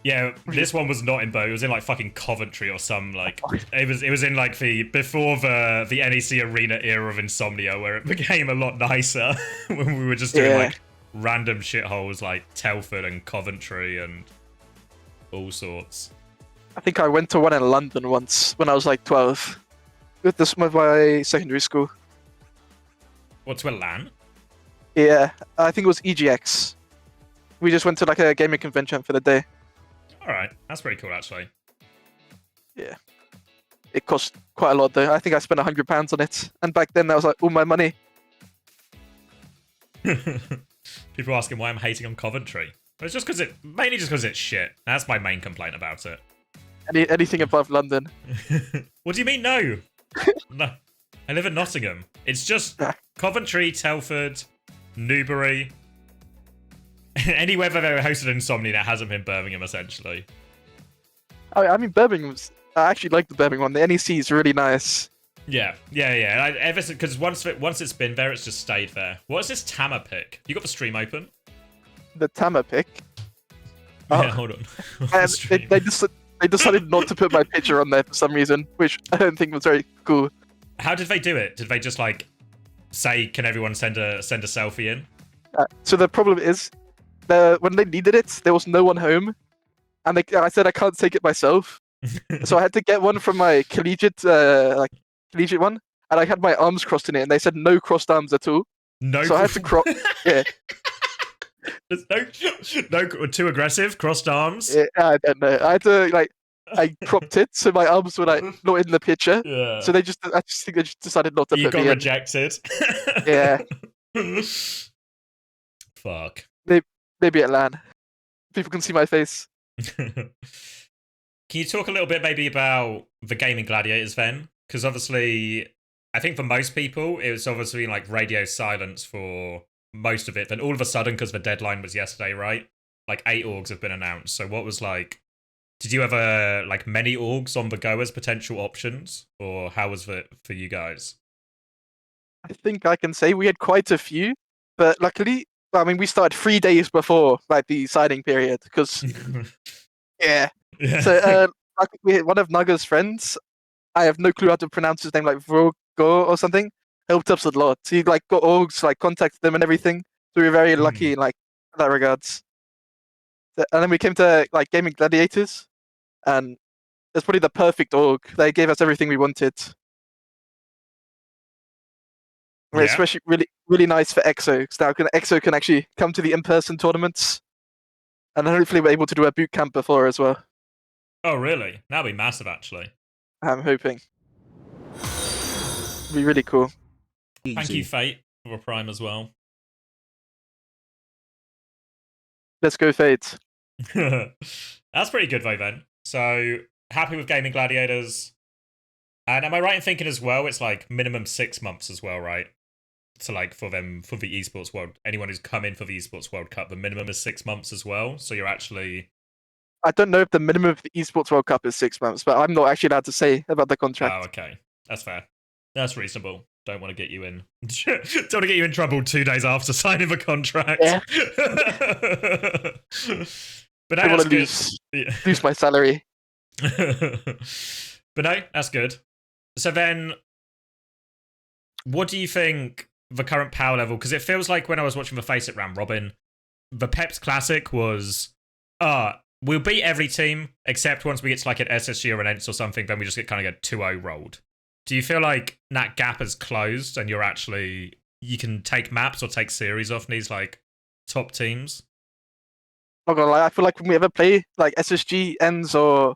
Yeah, this one was not in Birmingham. It was in like fucking Coventry or some like. It was in like before the NEC Arena era of Insomnia, where it became a lot nicer when we were just doing like random shitholes like Telford and Coventry and all sorts. I think I went to one in London once when I was like 12 with my secondary school. What's with LAN? Yeah, I think it was EGX. We just went to like a gaming convention for the day. Alright, that's pretty cool actually. Yeah. It cost quite a lot though. I think I spent £100 on it. And back then that was like all my money. People asking why I'm hating on Coventry. But it's just because mainly just because it's shit. That's my main complaint about it. Anything above London. What do you mean no? No. I live in Nottingham. It's just Coventry, Telford, Newbury. Anywhere they've ever hosted Insomnia that hasn't been Birmingham, essentially. I mean, Birmingham's... I actually like the Birmingham one. The NEC is really nice. Yeah. Because once it's been there, it's just stayed there. What is this Tama pick? You got the stream open? The Tama pick? Yeah, hold on. They decided not to put my picture on there for some reason, which I don't think was very cool. How did they do it? Did they just like say, "Can everyone send a selfie in"? So the problem is, when they needed it, there was no one home, and I said I can't take it myself, so I had to get one from my collegiate one, and I had my arms crossed in it, and they said no crossed arms at all. No. So I had to crop. Yeah. There's no too aggressive crossed arms. Yeah, I don't know. I had to I cropped it so my arms were like not in the picture. Yeah. So I just think they just decided not to. You put got me rejected. In. Yeah. Fuck. Maybe at LAN, people can see my face. Can you talk a little bit maybe about the Gaming Gladiators then? Because obviously, I think for most people, it was obviously like radio silence for most of it. Then all of a sudden, because the deadline was yesterday, right? like 8 orgs have been announced. So what was like? Did you ever like many orgs on the go as potential options, or how was it for you guys? I think I can say we had quite a few, but luckily, I mean, we started 3 days before like the signing period because yeah. So like, we had one of Naga's friends. I have no clue how to pronounce his name, like Vrogo or something. Helped us a lot. He like got orgs, like contacted them and everything. So we were very lucky in like that regards. And then we came to like Gaming Gladiators, and it's probably the perfect org. They gave us everything we wanted. Yeah. Especially really nice for EXO, because now EXO can actually come to the in-person tournaments, and hopefully we're able to do a boot camp before as well. Oh, really? That'd be massive, actually. I'm hoping. Be really cool. Thank you, Fate, for a Prime as well. Let's go, Fate. That's pretty good, though, then. So, happy with Gaming Gladiators. And am I right in thinking as well, it's like minimum 6 months as well, right? So, like, for the Esports World, anyone who's come in for the Esports World Cup, the minimum is 6 months as well. So you're actually... I don't know if the minimum of the Esports World Cup is 6 months, but I'm not actually allowed to say about the contract. Oh, okay. That's fair. That's reasonable. Don't want to get you in. Don't want to get you in trouble 2 days after signing the contract. Yeah. But I no, want that's to good. lose my salary. But no, that's good. So then, what do you think the current power level? Because it feels like when I was watching the FACEIT round robin, the Peps Classic was, we'll beat every team except once we get to like an SSG or an ENTS or something, then we just get 2-0 rolled. Do you feel like that gap has closed and you can take maps or take series off these like top teams? Not gonna lie, I feel like when we ever play like SSG, ENTS, or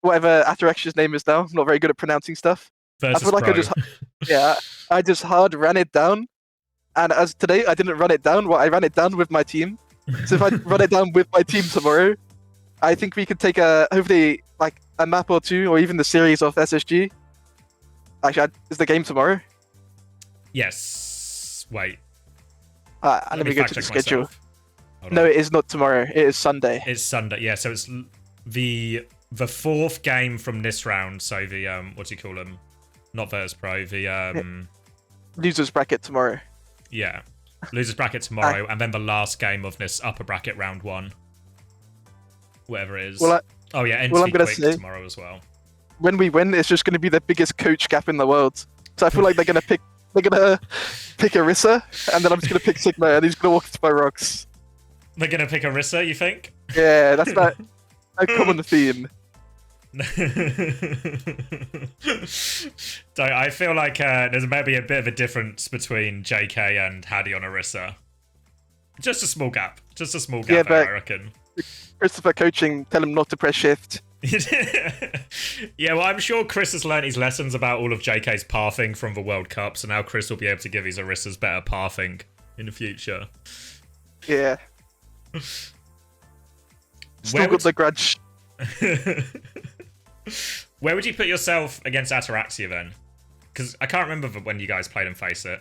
whatever Atarax's name is now, I'm not very good at pronouncing stuff. Versus I feel like Pro. I just hard ran it down. And as today, I didn't run it down. Well, I ran it down with my team. So if I run it down with my team tomorrow, I think we could take hopefully like a map or two, or even the series of SSG. Actually, is the game tomorrow? Yes. Wait. Let me go to the schedule. No, on. it is not tomorrow. It is Sunday. It's Sunday. Yeah, so it's the 4th game from this round. So the what do you call them? Not Versus Pro. The losers bracket tomorrow. Yeah, losers bracket tomorrow, and then the last game of this upper bracket round 1. Whatever it is. Oh yeah, NT I'm gonna Quick say, tomorrow as well. When we win, it's just going to be the biggest coach gap in the world. So I feel like they're going to pick Arissa, and then I'm just going to pick Sigma, and he's going to walk into my rocks. They're going to pick Arissa, you think? Yeah, that's not a common theme. So I feel like there's maybe a bit of a difference between JK and Hadi on Arissa. Just a small gap. Yeah, but I reckon. Christopher coaching, tell him not to press shift. Yeah, well, I'm sure Chris has learnt his lessons about all of JK's pathing from the World Cup, so now Chris will be able to give his Arissas better pathing in the future. Yeah. Still got the grudge. Where would you put yourself against Ataraxia then? Because I can't remember when you guys played and FACEIT.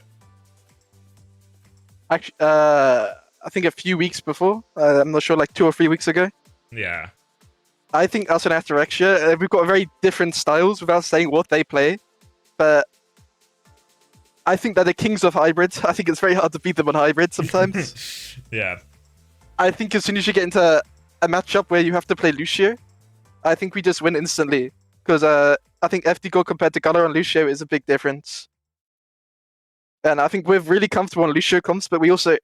Actually, I think a few weeks before. I'm not sure, like 2 or 3 weeks ago. Yeah. I think us and Ataraxia, we've got very different styles without saying what they play. But I think they're the kings of hybrids. I think it's very hard to beat them on hybrid sometimes. Yeah. I think as soon as you get into a matchup where you have to play Lucio, I think we just win instantly. Because I think FD compared to Gala on Lucio is a big difference. And I think we're really comfortable on Lucio comps, but we also...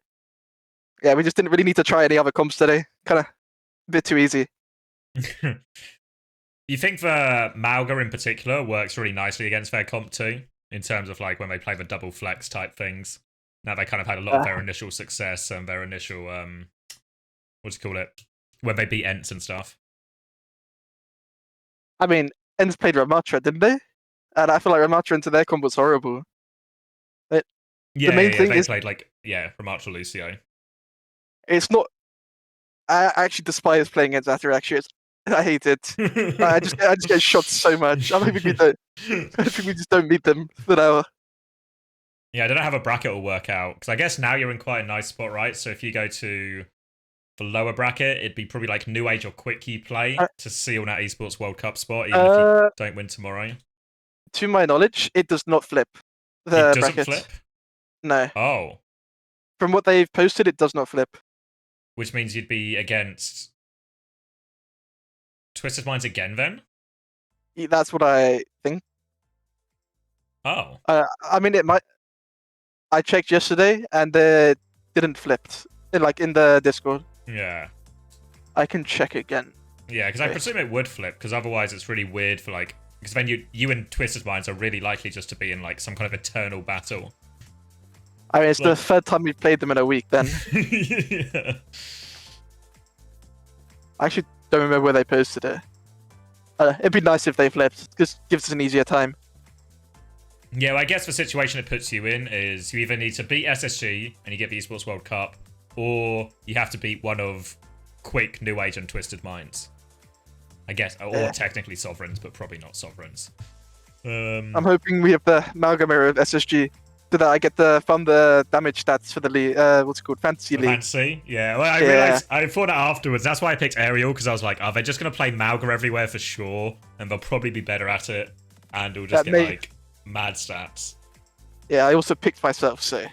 Yeah, we just didn't really need to try any other comps today. Kind of a bit too easy. You think the Malga in particular works really nicely against their comp too? In terms of like when they play the double flex type things? Now they kind of had a lot of their initial success and their initial... what do you call it? When they beat ENTS and stuff. I mean, ENTS played Ramatra, didn't they? And I feel like Ramatra into their comp was horrible. The main thing they is played like Ramatra Lucio. It's not. I actually despise playing against Ataraxia. I hate it. I just get shot so much. I think we just don't meet them for now. Yeah, I don't know how a bracket will work out because I guess now you're in quite a nice spot, right? So if you go to for lower bracket, it'd be probably like nu.age or Quick You Play to seal that Esports World Cup spot, even if you don't win tomorrow. To my knowledge, it does not flip. It doesn't bracket. flip? No. Oh. From what they've posted, it does not flip. Which means you'd be against Twisted Minds again, then? That's what I think. Oh. I mean, it might. I checked yesterday, and it didn't flip. Like in the Discord. Yeah. I can check again. Yeah, because I presume it would flip, because otherwise it's really weird for like... Because then you and Twisted Minds are really likely just to be in like some kind of eternal battle. I mean, it's the third time we've played them in a week then. Yeah. I actually don't remember where they posted it. It'd be nice if they flipped, because it gives us an easier time. Yeah, well, I guess the situation it puts you in is you either need to beat SSG and you get the Esports World Cup, or you have to beat one of Quick, nu.age, and Twisted Minds. I guess, or technically Sovereigns, but probably not Sovereigns. I'm hoping we have the Malga mirror of SSG, so that I get the damage stats for the league. What's it called? Fantasy League. Fantasy? Yeah. Well, I realized I thought that afterwards. That's why I picked Aerial, because I was like, are they just going to play Malga everywhere for sure? And they'll probably be better at it, and it'll just get like mad stats. Yeah, I also picked myself, so.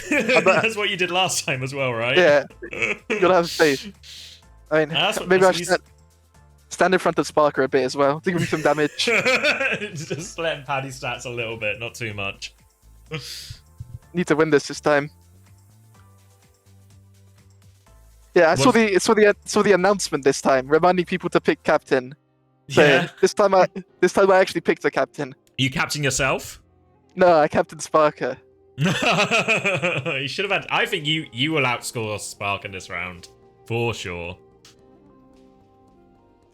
That's what you did last time as well, right? Yeah. You gotta have faith. I mean, maybe I should stand in front of Sparker a bit as well, to give him some damage. Just let Paddy stats a little bit, not too much. Need to win this time. Yeah, I saw the announcement this time, reminding people to pick captain. So Yeah. this time I actually picked a captain. You captain yourself? No, I captained Sparker. You should have had. I think you will outscore Spark in this round for sure.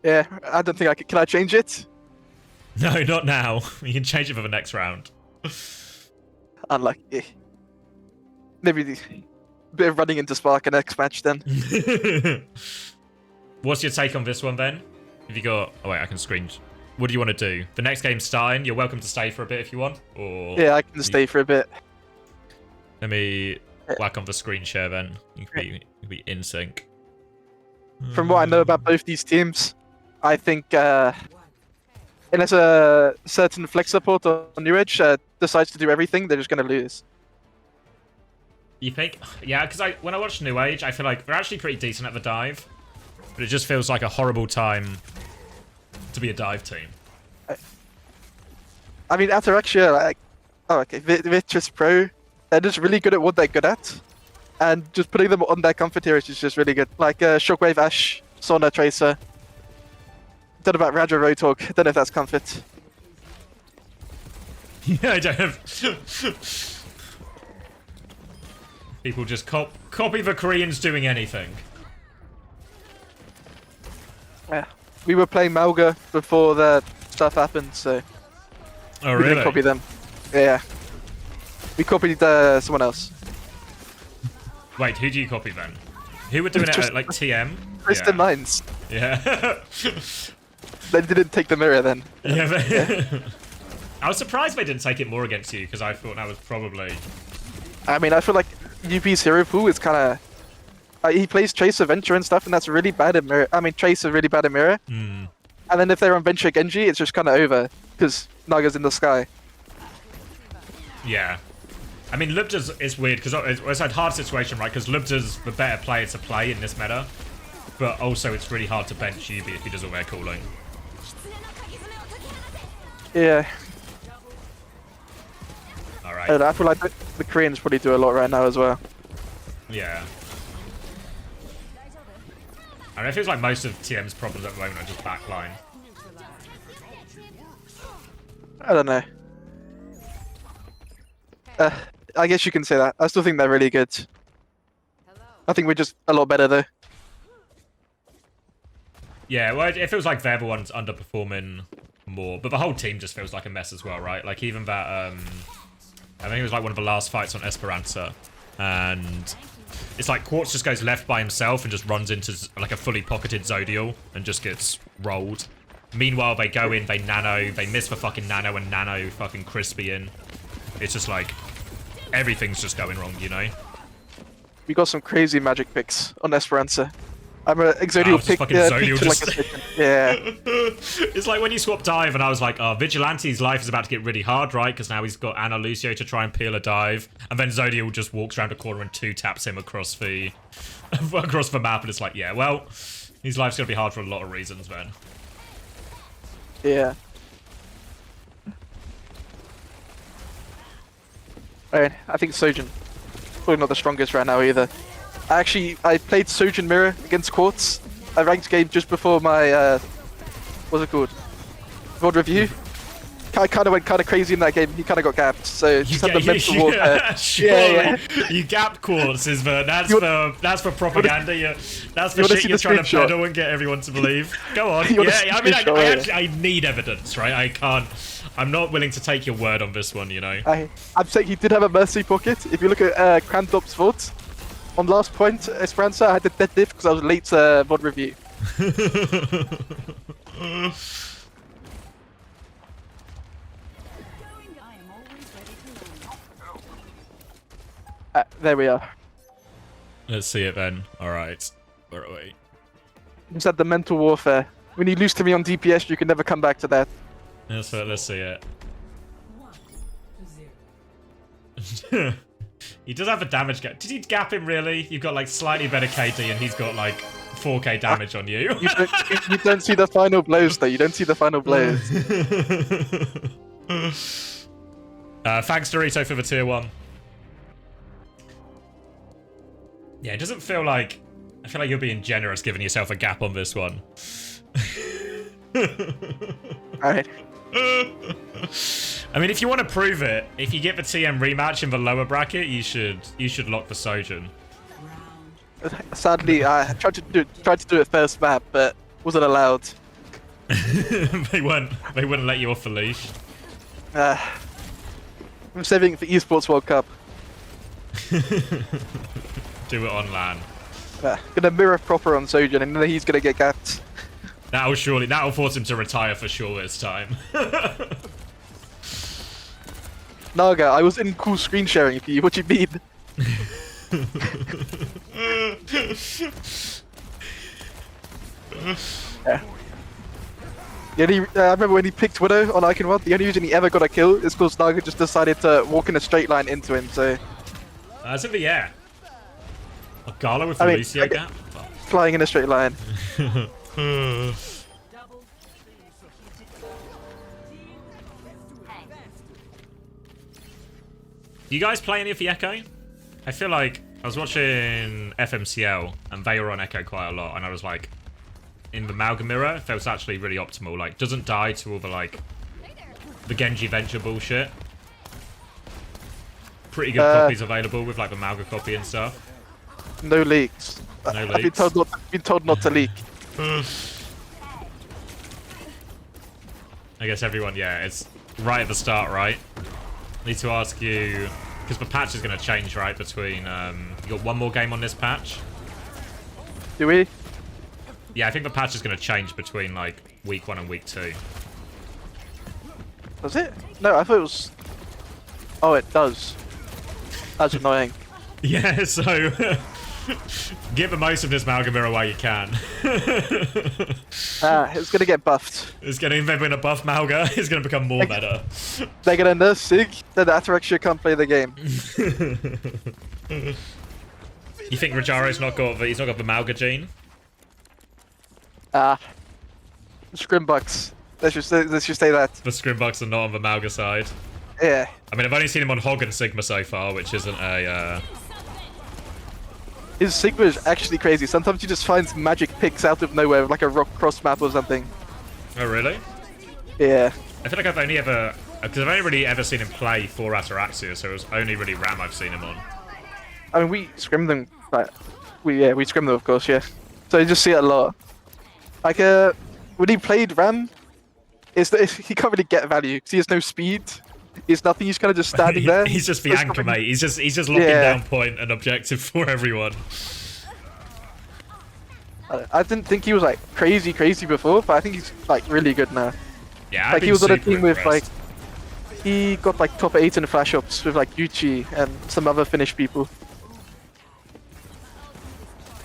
Yeah, I don't think I can I change it? No, not now. You can change it for the next round. Unlucky. Maybe a bit of running into Sparker next match then. What's your take on this one then? Have you got... Oh wait, I can screen... What do you want to do? The next game's starting. You're welcome to stay for a bit if you want. Or yeah, I can stay for a bit. Let me whack on the screen share then. You can be in sync. From what I know about both these teams, I think unless a certain flex support on nu.age decides to do everything, they're just going to lose. You think? Yeah, because when I watch nu.age, I feel like they're actually pretty decent at the dive. But it just feels like a horrible time to be a dive team. I mean, Ataraxia, like... Oh, okay. Vitrus Pro, they're just really good at what they're good at. And just putting them on their comfort tier is just really good. Like Shockwave Ash, Sona Tracer. Don't know about Raja Rotork. Don't know if that's comfort. Yeah, I don't have... People just copy the Koreans doing anything. Yeah. We were playing Malga before that stuff happened, so... Oh, we really? didn't copy them. Yeah. We copied someone else. Wait, who do you copy then? Who were doing it at, like, TM? Twisted Minds. Yeah. They didn't take the mirror then. Yeah, I was surprised they didn't take it more against you, because I thought that was probably... I mean, I feel like UP's hero pool is kind of... he plays Tracer Venture and stuff, and that's really bad at mirror. I mean, Tracer really bad at mirror. Mm. And then if they're on Venture Genji, it's just kind of over, because Naga's in the sky. Yeah. I mean, Lubda's is weird, because it's a hard situation, right? Because Lubda's the better player to play in this meta. But also, it's really hard to bench Yubi if he doesn't wear cooling. Yeah. Alright. I feel like the Koreans probably do a lot right now as well. Yeah. I mean, it feels like most of TM's problems at the moment are just backline. I don't know. I guess you can say that. I still think they're really good. I think we're just a lot better though. Yeah, well, it feels like they're the ones underperforming more, but the whole team just feels like a mess as well, right? Like even that, I think it was like one of the last fights on Esperanza, and it's like Quartz just goes left by himself and just runs into like a fully pocketed Zodial and just gets rolled. Meanwhile, they go in, they nano, they miss the fucking nano, and nano fucking crispy in. It's just like, everything's just going wrong, you know? we got some crazy magic picks on Esperanza. I'm a Exodial pick. Yeah. It's like when you swap dive, and I was like, oh, Vigilante's life is about to get really hard, right? Because now he's got Ana Lucio to try and peel a dive, and then Zodial just walks around a corner and 2-taps him across the map, and it's like, yeah, well, his life's gonna be hard for a lot of reasons, then. Yeah. Alright, I think Sojin probably not the strongest right now either. I played Sojin Mirror against Quartz. I ranked game just before my what's it called? VOD review. I kind of went crazy in that game. He kind of got gapped, so just had the mental warfare. Yeah. You gapped Quartz, but that's for propaganda. That's for shit you're trying to peddle and get everyone to believe. Go on. Yeah, I need evidence, right? I can't. I'm not willing to take your word on this one, you know. I'm saying he did have a mercy pocket. If you look at Krandop's VOD, on last point, Esperanza, I had the dead diff because I was late to VOD review. There we are. Let's see it then. Alright. Where are we? Just had the mental warfare. When you lose to me on DPS, you can never come back to that. Let's see it. 1-0. He does have a damage gap. Did he gap him really? You've got like slightly better KD and he's got like 4k damage on you. You don't see the final blows though. You don't see the final blows. Thanks Dorito for the tier 1. Yeah, it doesn't feel like... I feel like you're being generous giving yourself a gap on this one. Alright. I mean, if you want to prove it, if you get the TM rematch in the lower bracket, you should lock the Sojin. Sadly, I tried to do it first map, but wasn't allowed. They wouldn't let you off the leash. I'm saving it for Esports World Cup. Do it on LAN. Gonna mirror proper on Sojin, and then he's gonna get gapped. That'll force him to retire for sure this time. Naga, I was in cool screen sharing for you. What you mean? Yeah. I remember when he picked Widow on Icon 1, the only reason he ever got a kill is because Naga just decided to walk in a straight line into him, so... That's in the air. A Gala with the Lucio gap? Flying in a straight line. You guys play any of the Echo? I feel like I was watching FMCL and they were on Echo quite a lot, and I was like, in the Malga mirror, it feels actually really optimal. Like, doesn't die to all the like the Genji Venture bullshit. Pretty good copies available with like the Malga copy and stuff. No leaks. No leaks. I've been told not to leak. I guess everyone, yeah, it's right at the start, right? Need to ask you, because the patch is going to change, right? Between, you got one more game on this patch? Do we? Yeah, I think the patch is going to change between, like, week 1 and week 2. Does it? No, I thought it was... Oh, it does. That's annoying. Yeah, so... get the most of this Malga mirror while you can. It's gonna get buffed. They're gonna buff Malga. It's gonna become more meta. They're gonna nerf Sig, then the Ataraxia can't play the game. You think Rajaro's not got the Malga gene? Scrimbucks. Let's just say that. The Scrimbucks are not on the Malga side. Yeah. I mean, I've only seen him on Hog and Sigma so far, which isn't a... His Sigma is actually crazy. Sometimes he just finds magic picks out of nowhere, like a rock cross map or something. Oh, really? Yeah. I feel like I've only ever... Because I've only really ever seen him play for Ataraxia, so it was only really Ram I've seen him on. I mean, we scrim them. Like, we scrim them, of course, yeah. So you just see it a lot. Like, when he played Ram, he can't really get value, because he has no speed. He's nothing, he's kind of just standing there. He's just the anchor, mate. He's just locking down point and objective for everyone. I didn't think he was like crazy before, but I think he's like really good now. Yeah, like he was on a team with like he got like top 8 in flash ups with like Yuchi and some other Finnish people.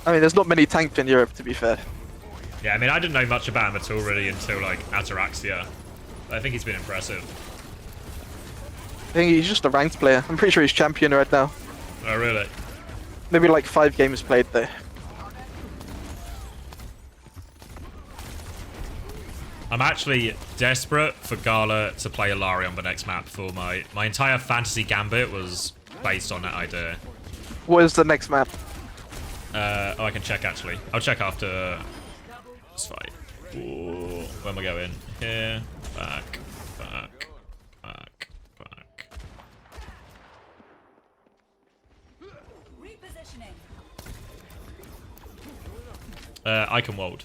I mean, there's not many tanks in Europe, to be fair. Yeah, I mean, I didn't know much about him at all really until like Ataraxia. I think he's been impressive. I think he's just a ranked player. I'm pretty sure he's champion right now. Oh, really? Maybe like 5 games played though. I'm actually desperate for Gala to play Alari on the next map for my entire fantasy gambit was based on that idea. What is the next map? Oh, I can check actually. I'll check after this fight. Ooh, where am I going? Here, back, back, back, back. Icon World.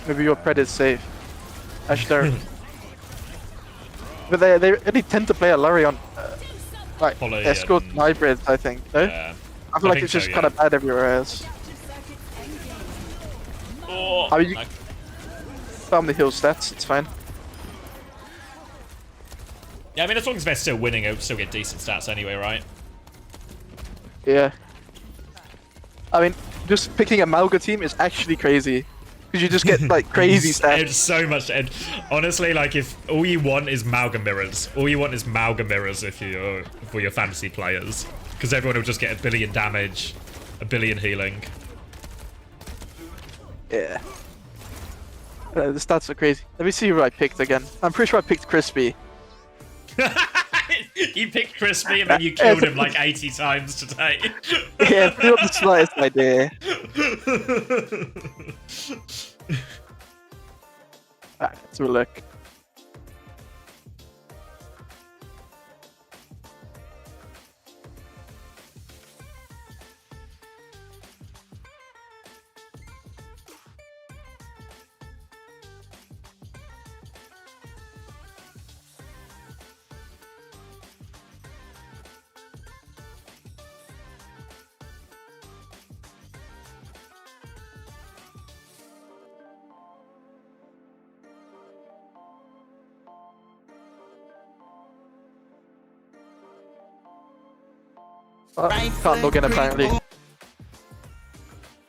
Maybe your pred is safe. Actually, but they only tend to play Alari on like Poly escort and- and hybrids, I think. No? Yeah. I feel like think it's just so, kind of bad everywhere else. Oh, I mean, you farm the heal stats, it's fine. yeah, I mean, as long as they're still winning, they'll still get decent stats anyway, right? Yeah. I mean, just picking a Malga team is actually crazy. Because you just get like crazy stats. It's so much. And honestly, like if all you want is Malga mirrors, all you want is Malga mirrors if you're for your fantasy players, because everyone will just get 1 billion damage, 1 billion healing. Yeah. The stats are crazy. Let me see who I picked again. I'm pretty sure I picked Crispy. You picked Crispy and then you killed him like 80 times today. Yeah, not the slightest idea. Alright, let's have a look. Can't log in apparently.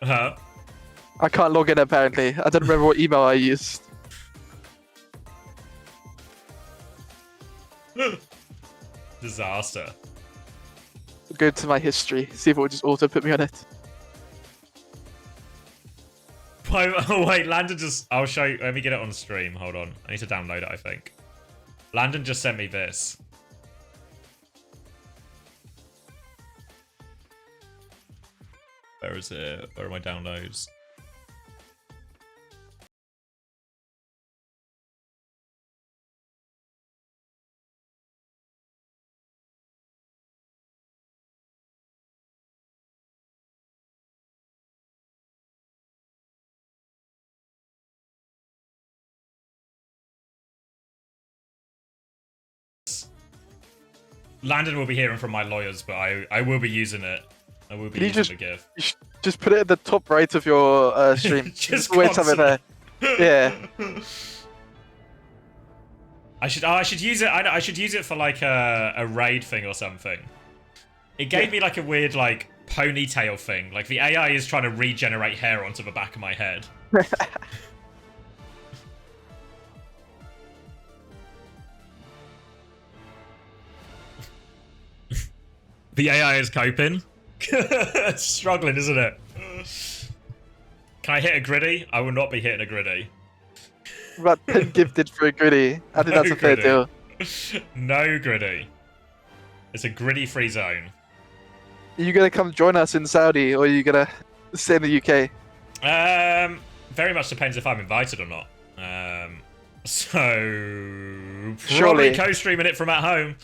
Huh? I can't log in apparently. I don't remember what email I used. Disaster. Go to my history, see if it will just auto put me on it. Oh wait, Landon just... I'll show you. Let me get it on stream. Hold on. I need to download it, I think. Landon just sent me this. Where is it? Where are my downloads? Landon will be hearing from my lawyers, but I will be using it. I will be using the GIF. Just put it at the top right of your stream. Just always have it there. Yeah. I should use it. I should use it for like a raid thing or something. It gave me like a weird like ponytail thing. Like the AI is trying to regenerate hair onto the back of my head. The AI is coping. It's struggling, isn't it? Can I hit a gritty? I will not be hitting a gritty. About 10 gifted for a gritty. I think that's a fair deal. No gritty. It's a gritty free zone. Are you gonna come join us in Saudi, or are you gonna stay in the UK? Very much depends if I'm invited or not. So Surely. probably co-streaming it from at home.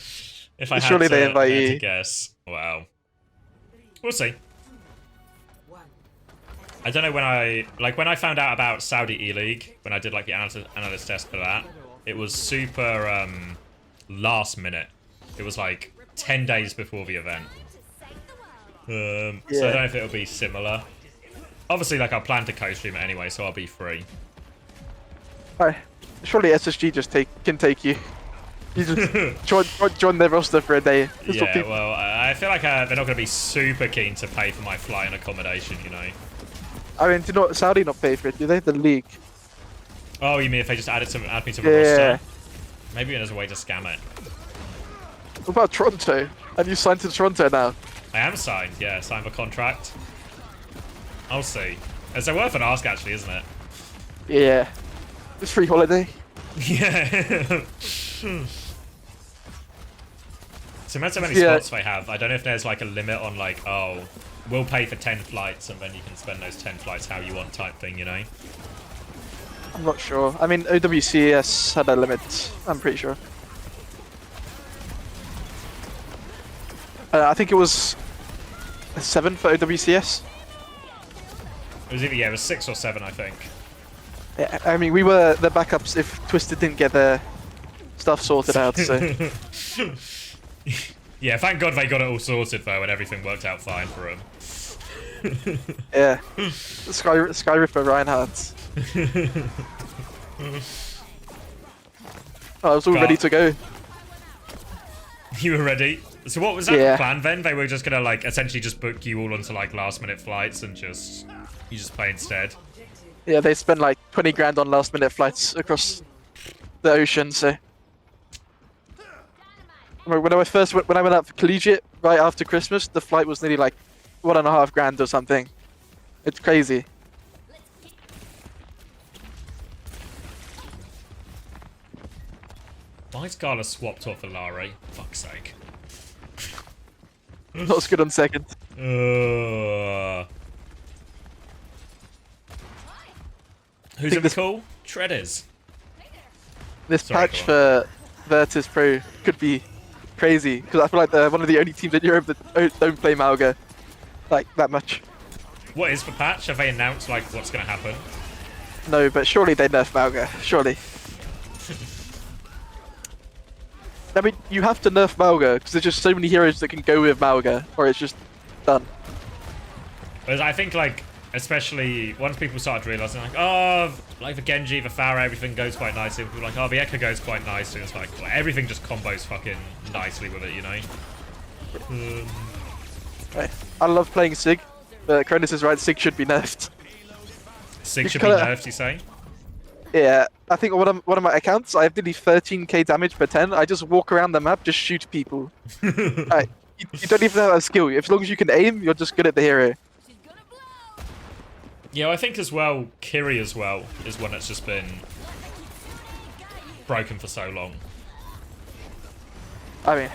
If I Surely had to, they invite had to you. guess. Wow. We'll see. I don't know when I found out about Saudi E-League, when I did like the analyst test for that, it was super last minute. It was like 10 days before the event. So I don't know if it'll be similar. Obviously, like I plan to co-stream it anyway, so I'll be free. Alright. Surely SSG can take you. You just join their roster for a day. Yeah, well, I I feel like they're not going to be super keen to pay for my flight and accommodation, you know. I mean, do not Saudi not pay for it? Do they? The league. Oh, you mean if they just add me to a Yeah. roster? Maybe there's a way to scam it. What about Toronto? Have you signed to Toronto now? I am signed, yeah, signed for contract. I'll see. It's worth an ask, actually, isn't it? Yeah. It's free holiday. Yeah. So imagine how many spots they have. I don't know if there's like a limit on like, oh, we'll pay for 10 flights and then you can spend those 10 flights how you want type thing, you know? I'm not sure. I mean, OWCS had a limit. I'm pretty sure. I think it was 7 for OWCS. It was either, yeah, it was 6 or 7, I think. Yeah, I mean, we were the backups if Twisted didn't get their stuff sorted out, so... Yeah, thank God they got it all sorted, though, and everything worked out fine for them. Yeah. Sky Ripper Reinhardt. I was all ready to go. You were ready? So what was that Yeah. plan then? They were just gonna like essentially just book you all onto like last minute flights and you just play instead. Yeah, they spent like 20 grand on last minute flights across the ocean, so... When I went out for collegiate right after Christmas, the flight was nearly like 1.5 grand or something. It's crazy. Why is Gala swapped off for Lare? Fuck's sake. Not as good on second. Who's in the call? Treaders. This Sorry, patch go for Virtus Pro could be crazy, because I feel like they're one of the only teams in Europe that don't play Malga like that much. What is the patch? Have they announced like what's gonna happen? No, but surely they nerf Malga. Surely. I mean, you have to nerf Malga because there's just so many heroes that can go with Malga, or it's just done. But I think like, especially once people started realizing like, oh, like the Genji, the Pharah, everything goes quite nicely. People were like, oh, the Echo goes quite nicely. It's like well, everything just combos fucking nicely with it, you know. Right. I love playing Sig, but Cronus is right. Sig should be nerfed. Sig should be nerfed, you say? Yeah, I think one of my accounts, I have nearly 13k damage per 10. I just walk around the map, just shoot people. You don't even have a skill. As long as you can aim, you're just good at the hero. Yeah, I think as well, Kiri as well is one that's just been broken for so long. I mean,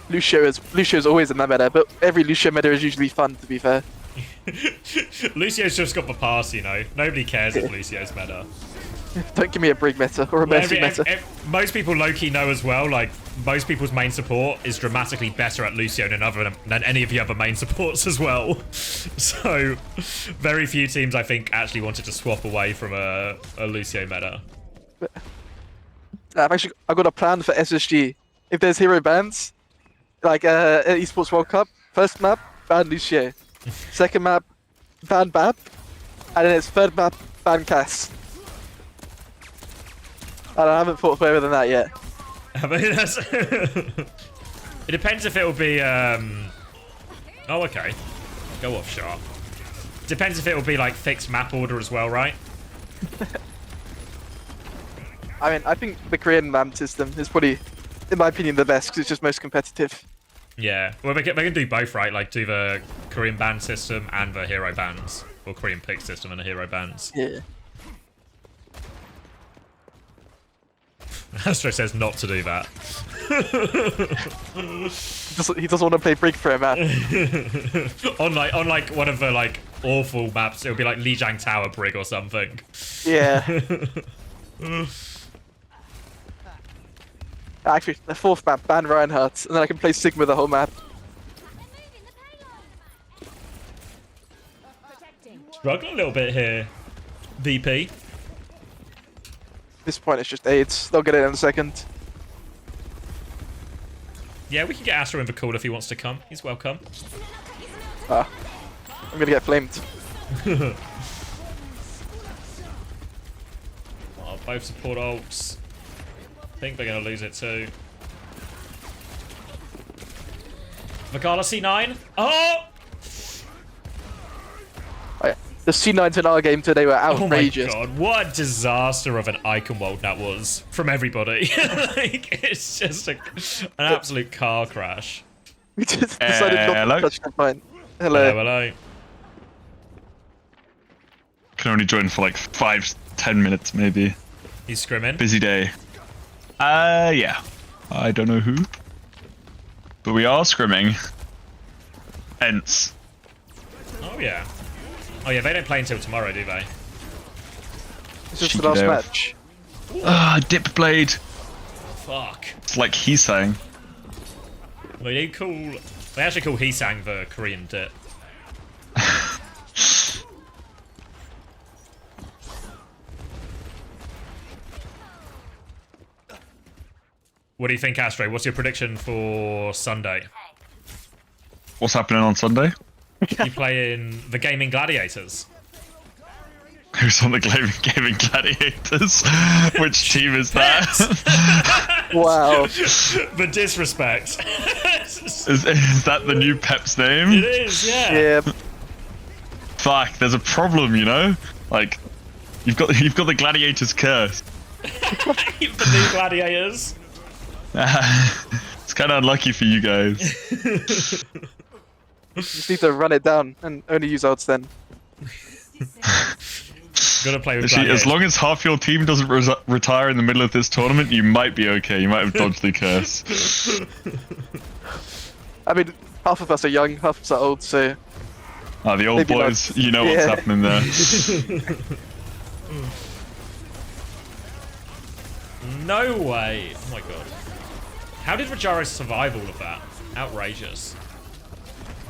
Lucio's always in that meta, but every Lucio meta is usually fun, to be fair. Lucio's just got the pass, you know. Nobody cares if Lucio's meta. Don't give me a Brig meta or a Mercy meta. Most people low-key know as well, like, most people's main support is dramatically better at Lucio than any of the other main supports as well. So, very few teams, I think, actually wanted to swap away from a Lucio meta. I've got a plan for SSG. If there's hero bans, like at Esports World Cup, first map, ban Lucio. Second map, ban Bap. And then it's third map, ban Cass. And I haven't thought further than that yet. I mean, it depends if it'll be, oh, okay. Go off, Sharp. Depends if it'll be, like, fixed map order as well, right? I mean, I think the Korean map system is probably, in my opinion, the best, because it's just most competitive. Yeah, well, they can do both, right? Like, do the Korean ban system and the hero bans. Or Korean pick system and the hero bans. Yeah. Astro says not to do that. He doesn't want to play Brig for a map. on like one of the like awful maps, it'll be like Lijiang Tower Brig or something. Yeah. Actually, the fourth map, ban Reinhardt, and then I can play Sigma the whole map. Struggling a little bit here, VP. At this point, it's just AIDS. They'll get it in a second. Yeah, we can get Astro in the call if he wants to come. He's welcome. Ah, I'm gonna get flamed. Oh, both support ults. I think they're gonna lose it too. Vagala C9. Oh! The C9s in our game today were outrageous. Oh my god, what a disaster of an icon world that was from everybody. Like, it's just an absolute car crash. We just decided not to touch that line. Hello. Hello. Can only join for like 5-10 minutes maybe. He's scrimming. Busy day. Yeah. I don't know who. But we are scrimming. Hence. Oh yeah. Oh yeah, they don't play until tomorrow, do they? It's just the last match. Dip blade. Fuck. It's like Heesang. They actually call Heesang the Korean dip. What do you think, Astro? What's your prediction for Sunday? What's happening on Sunday? You playing the Gaming Gladiators. Who's on the Gaming Gladiators? Which team is that? Wow. The disrespect. Is that the new Pep's name? It is, yeah. Yeah. Fuck, there's a problem, you know? Like, you've got the Gladiators curse. The new Gladiators. It's kind of unlucky for you guys. You just need to run it down and only use odds then. Gotta play with Actually, as long as half your team doesn't retire in the middle of this tournament, you might be okay. You might have dodged the curse. I mean, half of us are young, half of us are old, so... The old maybe boys, not. you know what's happening there. No way. Oh my god. How did Rajaro survive all of that? Outrageous.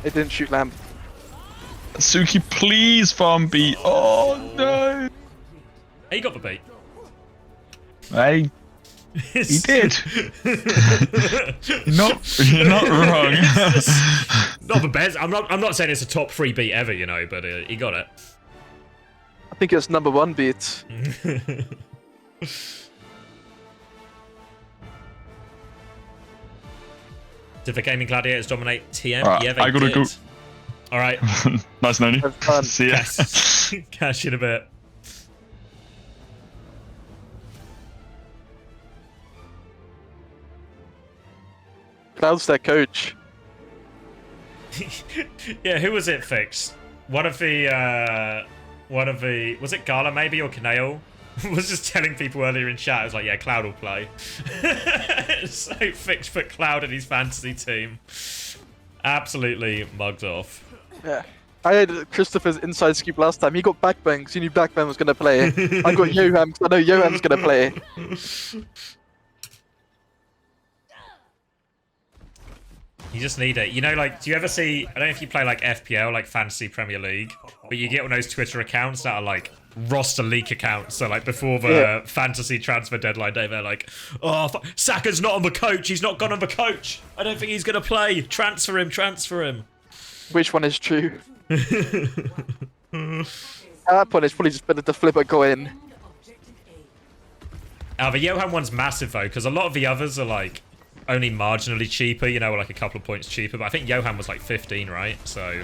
It didn't shoot lamp. Suki, please farm beat. Oh no. He got the beat. Hey. He did. You're not wrong. Not the best. I'm not saying it's a top 3 beat ever, you know, but he got it. I think it's #1 beat. Did the Gaming Gladiators dominate TM? Right, Yeah, they I gotta did. go. All right. Nice knowing you. See ya. Cash in a bit. Cloud's their coach. Yeah, who was it fixed? One of the, was it Gala maybe, or Kaneo? Was just telling people earlier in chat, I was like, yeah, Cloud will play. So fixed for Cloud and his fantasy team. Absolutely mugged off. Yeah. I had Christopher's inside scoop last time. He got backbang because he knew backbang was going to play. I got Yoham because I know Yoham's going to play. You just need it. You know, like, do you ever see, I don't know if you play like FPL, like Fantasy Premier League, but you get one of those Twitter accounts that are like roster leak accounts. So like before the fantasy transfer deadline day, they're like, oh, Saka's not on the coach. He's not gone on the coach. I don't think he's going to play. Transfer him, transfer him. Which one is true? At that point, it's probably just better to flip a coin. The Johan one's massive though, because a lot of the others are like only marginally cheaper, you know, like a couple of points cheaper. But I think Johan was like 15, right? So.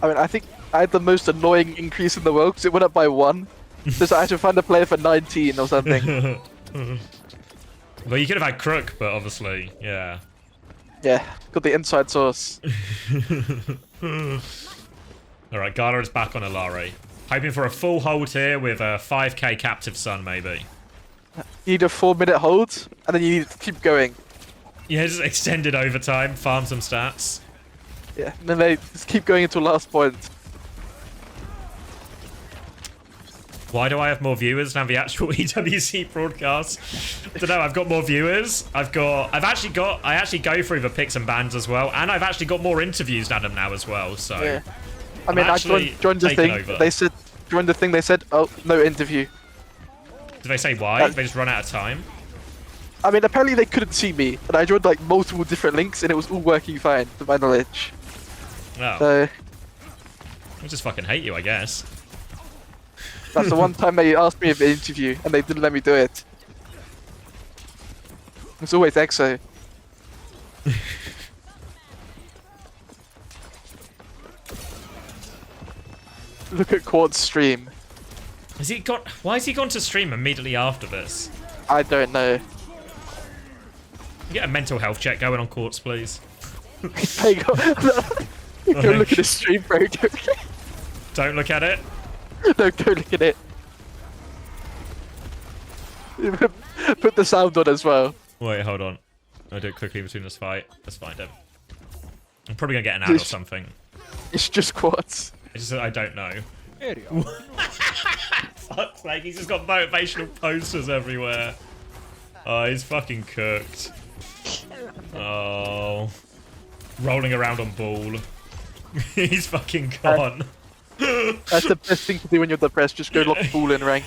I mean, I think I had the most annoying increase in the world because it went up by 1. So I had to find a player for 19 or something. Well, you could have had Crook, but obviously, yeah. Yeah, got the inside source. Alright, Gala is back on Alari. Hoping for a full hold here with a 5k captive son, maybe. You need a 4-minute hold, and then you need to keep going. Yeah, just extended overtime, farm some stats. Yeah, and then they just keep going until last point. Why do I have more viewers than the actual EWC broadcast? I don't know, I've got more viewers. I actually go through the picks and bans as well, and I've actually got more interviews than them now as well, so. Yeah. I mean, I joined the thing, over. they said, oh, no interview. Did they say why? They just run out of time? I mean, apparently they couldn't see me, and I joined like multiple different links, and it was all working fine, to my knowledge. Oh. So. I just fucking hate you, I guess. That's the one time they asked me if an interview, and they didn't let me do it. It's always EXO. Look at Quad's stream. Has he got? Why has he gone to stream immediately after this? I don't know. Get a mental health check going on Quartz, please. Hey, go look at his stream, bro. Don't look at it. No, go look at it. Put the sound on as well. Wait, hold on. I'll do it quickly between this fight. That's fine, Dev. I'm probably gonna get an ad or something. It's just Quads. It's just I don't know. Fuck's sake, he's just got motivational posters everywhere. Oh, he's fucking cooked. Oh. Rolling around on ball. He's fucking gone. That's the best thing to do when you're depressed. Just go lock the ball in rank.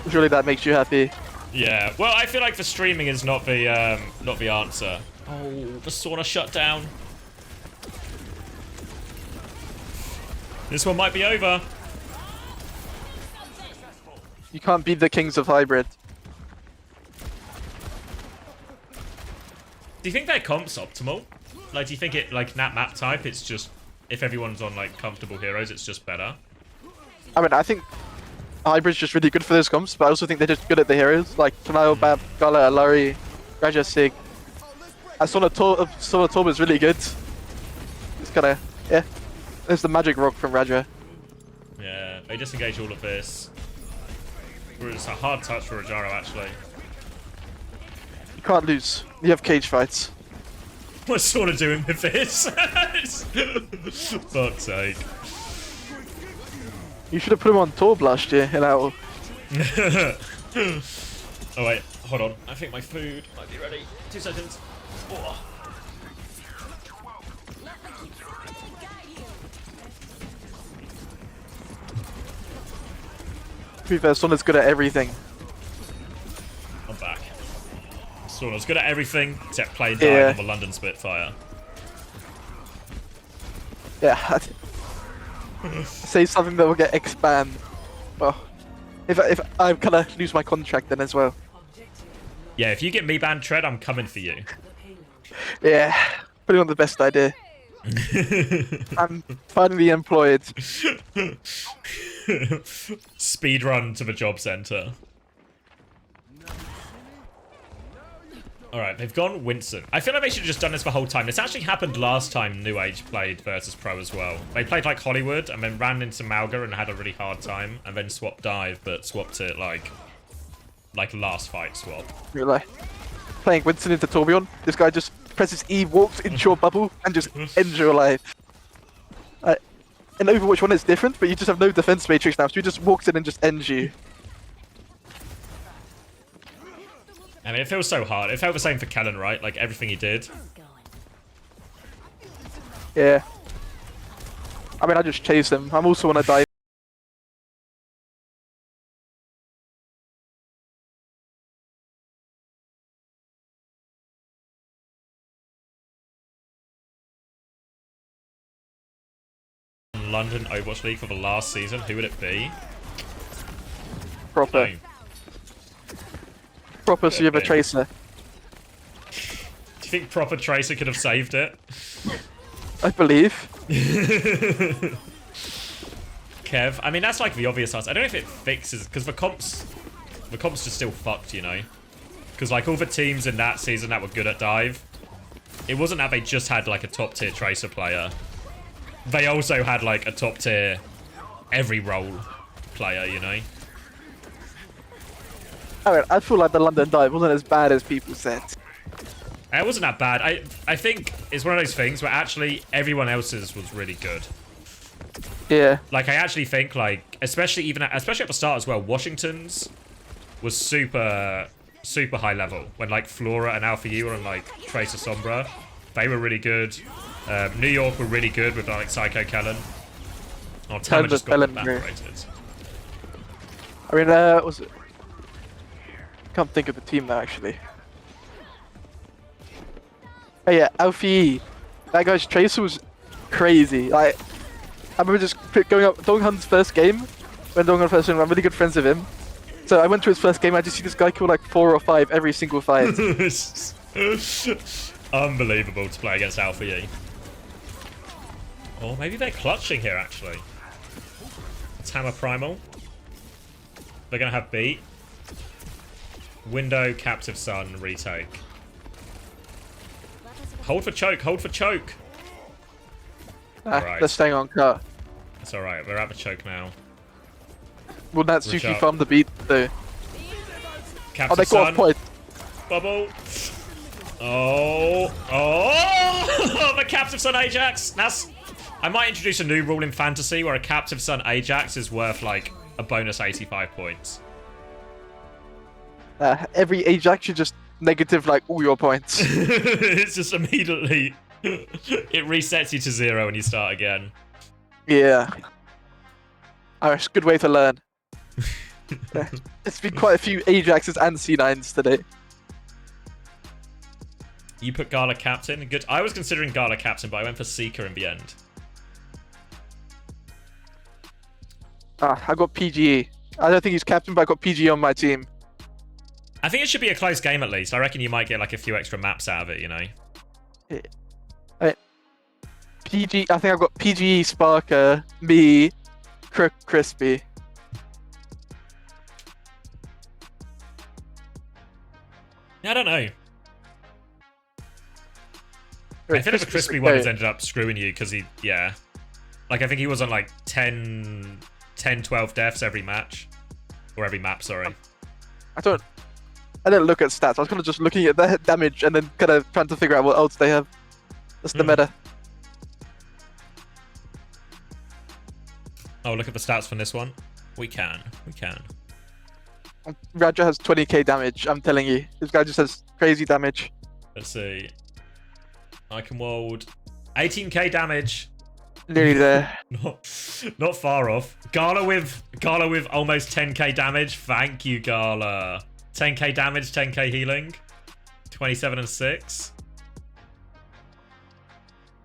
Surely that makes you happy. Yeah. Well, I feel like for streaming is not the answer. Oh, the sauna shut down. This one might be over. You can't be the kings of hybrid. Do you think their comp's optimal? Like, do you think it, like, that map type, it's just, if everyone's on, like, comfortable heroes, it's just better? I mean, I think hybrid's just really good for those comps, but I also think they're just good at the heroes. Like, Kanao, Bab, Gala, Alari, Raja, Sig. Sonatorb is really good. It's kinda, yeah. There's the magic rock from Raja. Yeah, they disengage all of this. It's a hard touch for Rajaro, actually. You can't lose. You have cage fights. What's sort of doing with this? Fuck's sake. You should have put him on Torb last year, and oh wait, hold on. I think my food might be ready. 2 seconds. Oh. To be fair, Sona's good at everything. I'm back. Sona's good at everything except playing dying on the London Spitfire. Yeah. Say something that will get X-banned. Well, if I kind of lose my contract then as well. Yeah, if you get me banned, Tread, I'm coming for you. Yeah, putting on the best idea. I'm finally employed. Speed run to the job center. Alright, they've gone Winston. I feel like they should have just done this the whole time. This actually happened last time nu.age played versus Pro as well. They played like Hollywood and then ran into Malga and had a really hard time and then swapped dive, but swapped it like last fight swap. Really? Playing Winston into Torbjorn, this guy just presses E, walks into your bubble, and just ends your life. In Overwatch 1 it's different, but you just have no defense matrix now, so he just walks in and just ends you. I mean, it feels so hard. It felt the same for Kellen, right? Like, everything he did. Yeah. I mean, I just chase him. I'm also on a dive. London Overwatch League for the last season, who would it be? Proper. Proper, so you have a Tracer. Do you think Proper Tracer could have saved it? I believe. Kev, I mean, that's like the obvious answer. I don't know if it fixes, because the comp's just still fucked, you know? Because like all the teams in that season that were good at dive, it wasn't that they just had like a top tier Tracer player. They also had like a top tier every role player, you know? I mean, I feel like the London dive wasn't as bad as people said. It wasn't that bad. I think it's one of those things where actually everyone else's was really good. Yeah. Like I actually think like especially at the start as well, Washington's was super high level when like Flora and Alpha U were on like Tracer Sombra. They were really good. New York were really good with like Psycho Kellen. Oh, Tama just got evaporated. I mean, was it? Can't think of the team now actually. Oh yeah, Alfie. That guy's Tracer was crazy. Like, I remember just going up Donghan's first game. When Donghan first game, I'm really good friends with him. So I went to his first game. I just see this guy kill like 4 or 5 every single fight. Unbelievable to play against Alpha E. Or maybe they're clutching here, actually. It's Hammer Primal. They're going to have beat. Window, Captive Sun, retake. Hold for choke, hold for choke. They're staying on cut. It's alright, we're at the choke now. Will Natsuki farm the beat though? Captive they got Sun. a point. Bubble. Oh, the Captive Sun Ajax. I might introduce a new rule in fantasy where a Captive Sun Ajax is worth like a bonus 85 points. Every Ajax should just negative like all your points. It's just immediately it resets you to 0 and you start again. Yeah. Oh, it's a good way to learn. It's been quite a few Ajaxes and C9s today. You put Gala Captain? Good. I was considering Gala Captain, but I went for Seeker in the end. I got PGE. I don't think he's captain, but I got PGE on my team. I think it should be a close game at least. I reckon you might get like a few extra maps out of it, you know? PG. I think I've got PGE, Sparker, me, Crispy. Yeah, I don't know. I feel like the Crispy one has ended up screwing you because he, yeah. Like, I think he was on like 10, 12 deaths every match. Or every map, sorry. I didn't look at stats. I was kind of just looking at their damage and then kind of trying to figure out what else they have. That's the meta. Oh, look at the stats from this one. We can. Raja has 20k damage, I'm telling you. This guy just has crazy damage. Let's see. I can world 18k damage. Nearly there. Not far off. Gala with almost 10k damage. Thank you, Gala. 10k damage, 10k healing. 27 and 6.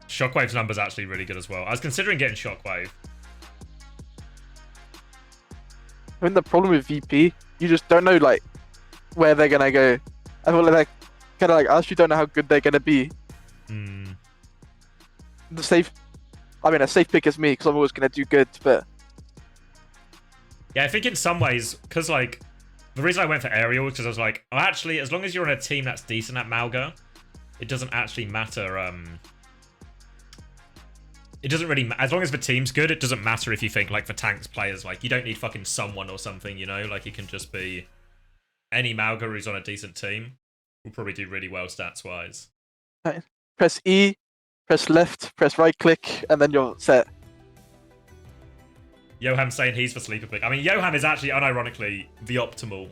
Shockwave's number's actually really good as well. I was considering getting Shockwave. I mean, the problem with VP, you just don't know like where they're gonna go. I feel like kind of like us, you don't know how good they're gonna be. A safe pick is me because I'm always gonna do good, but yeah, I think in some ways, because like the reason I went for Aerial was because I was like, oh, actually, as long as you're on a team that's decent at Malga, it doesn't actually matter. It doesn't really, as long as the team's good, it doesn't matter if you think like the tanks players, like you don't need fucking someone or something, you know, like it can just be any Malga who's on a decent team will probably do really well stats wise. press E, press left, press right click, and then you're set. Yoham's saying he's for sleeper pick. I mean, Yoham is actually unironically the optimal